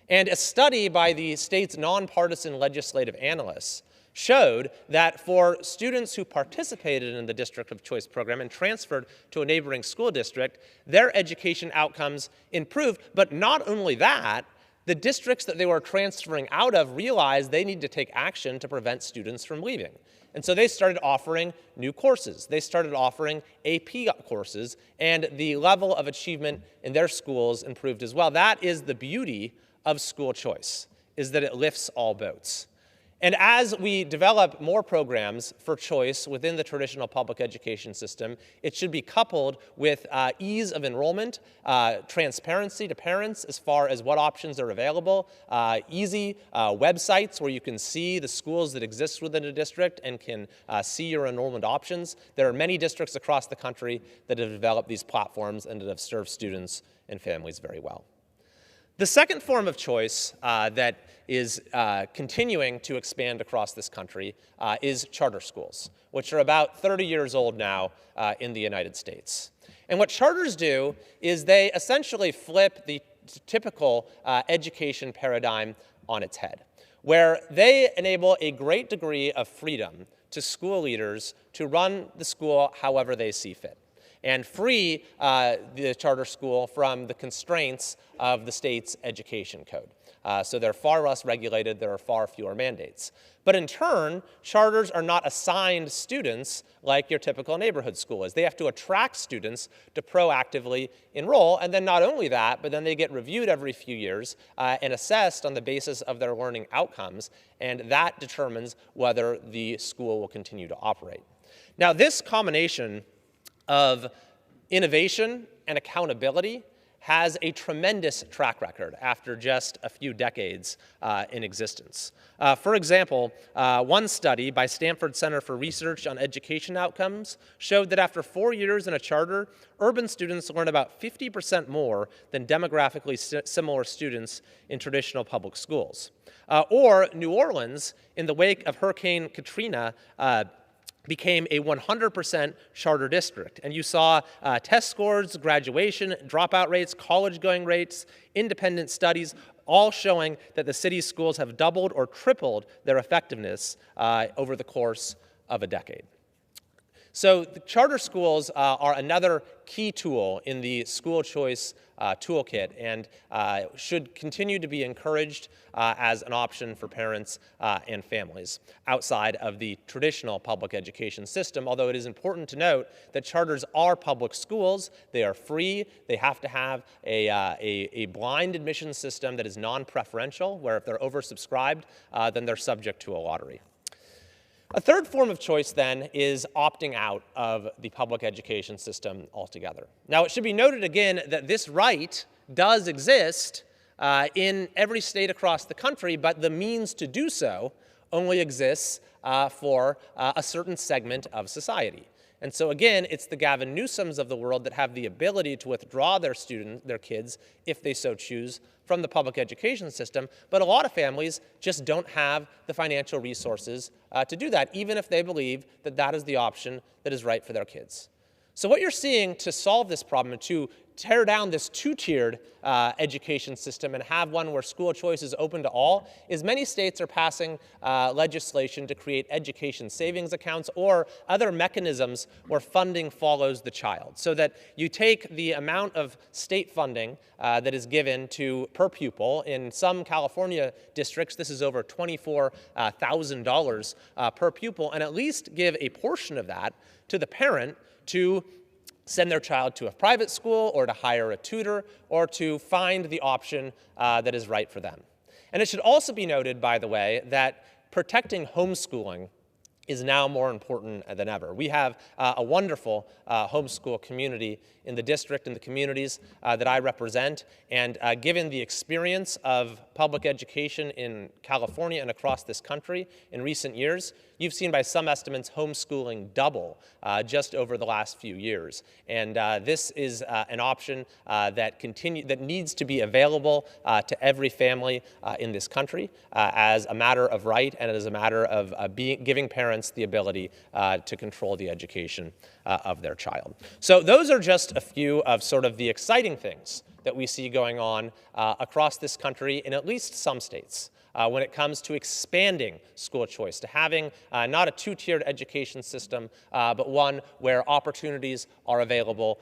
And a study by the state's nonpartisan legislative analysts showed that for students who participated in the District of Choice program and transferred to a neighboring school district, their education outcomes improved. But not only that, the districts that they were transferring out of realized they need to take action to prevent students from leaving. And so they started offering new courses. They started offering AP courses, and the level of achievement in their schools improved as well. That is the beauty of school choice, is that it lifts all boats. And as we develop more programs for choice within the traditional public education system, it should be coupled with ease of enrollment, transparency to parents as far as what options are available, easy websites where you can see the schools that exist within a district and can see your enrollment options. There are many districts across the country that have developed these platforms and that have served students and families very well. The second form of choice that is continuing to expand across this country is charter schools, which are about 30 years old now in the United States. And what charters do is they essentially flip the typical education paradigm on its head, where they enable a great degree of freedom to school leaders to run the school however they see fit, and free the charter school from the constraints of the state's education code. So they're far less regulated, there are far fewer mandates. But in turn, charters are not assigned students like your typical neighborhood school is. They have to attract students to proactively enroll, and then not only that, but then they get reviewed every few years and assessed on the basis of their learning outcomes, and that determines whether the school will continue to operate. Now, this combination of innovation and accountability has a tremendous track record after just a few decades in existence. For example, one study by Stanford Center for Research on Education Outcomes showed that after 4 years in a charter, urban students learn about 50% more than demographically similar students in traditional public schools. Or New Orleans, in the wake of Hurricane Katrina, became a 100% charter district. And you saw test scores, graduation, dropout rates, college-going rates, independent studies, all showing that the city's schools have doubled or tripled their effectiveness over the course of a decade. So the charter schools are another key tool in the school choice toolkit and should continue to be encouraged as an option for parents and families outside of the traditional public education system, although it is important to note that charters are public schools. They are free. They have to have a blind admission system that is non-preferential, where if they're oversubscribed, then they're subject to a lottery. A third form of choice, then, is opting out of the public education system altogether. Now, it should be noted again that this right does exist in every state across the country, but the means to do so only exists for a certain segment of society. And so again, it's the Gavin Newsoms of the world that have the ability to withdraw their kids, if they so choose, from the public education system, but a lot of families just don't have the financial resources to do that, even if they believe that that is the option that is right for their kids. So what you're seeing to solve this problem, to tear down this two-tiered education system and have one where school choice is open to all, is many states are passing legislation to create education savings accounts or other mechanisms where funding follows the child, so that you take the amount of state funding that is given to per pupil. In some California districts, this is over $24,000 per pupil, and at least give a portion of that to the parent to send their child to a private school or to hire a tutor or to find the option that is right for them. And it should also be noted, by the way, that protecting homeschooling is now more important than ever. We have a wonderful homeschool community in the district and the communities that I represent, and given the experience of public education in California and across this country in recent years, you've seen by some estimates homeschooling double just over the last few years. And this is an option that needs to be available to every family in this country as a matter of right and as a matter of giving parents the ability to control the education of their child. So those are just a few of sort of the exciting things that we see going on across this country in at least some states. When it comes to expanding school choice, to having not a two-tiered education system, but one where opportunities are available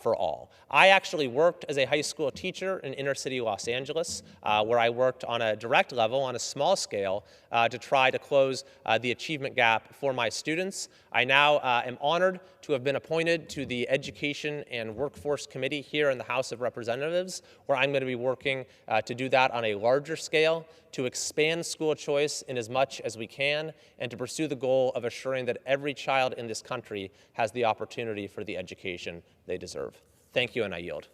for all. I actually worked as a high school teacher in inner-city Los Angeles, where I worked on a direct level, on a small scale, to try to close the achievement gap for my students. I now am honored to have been appointed to the Education and Workforce Committee here in the House of Representatives, where I'm going to be working to do that on a larger scale, to expand school choice in as much as we can, and to pursue the goal of assuring that every child in this country has the opportunity for the education they deserve. Thank you, and I yield.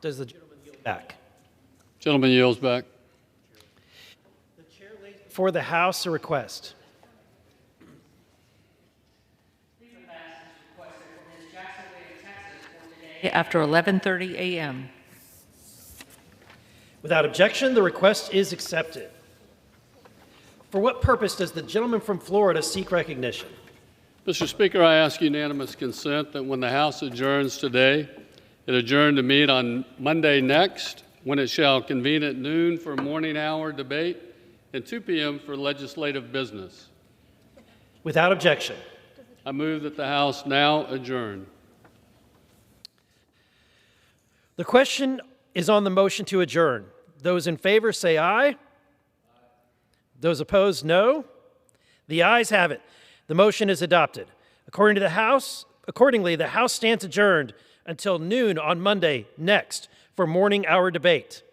Does the gentleman yield back? Gentleman yields back. The chair lays before the House a request. After 11:30 a.m. Without objection, the request is accepted. For what purpose does the gentleman from Florida seek recognition? Mr. Speaker, I ask unanimous consent that when the House adjourns today, it adjourn to meet on Monday next, when it shall convene at noon for morning hour debate and 2 p.m. for legislative business. Without objection. I move that the House now adjourn. The question is on the motion to adjourn. Those in favor say aye. Those opposed, no. The ayes have it. The motion is adopted. Accordingly, the House stands adjourned until noon on Monday next for morning hour debate.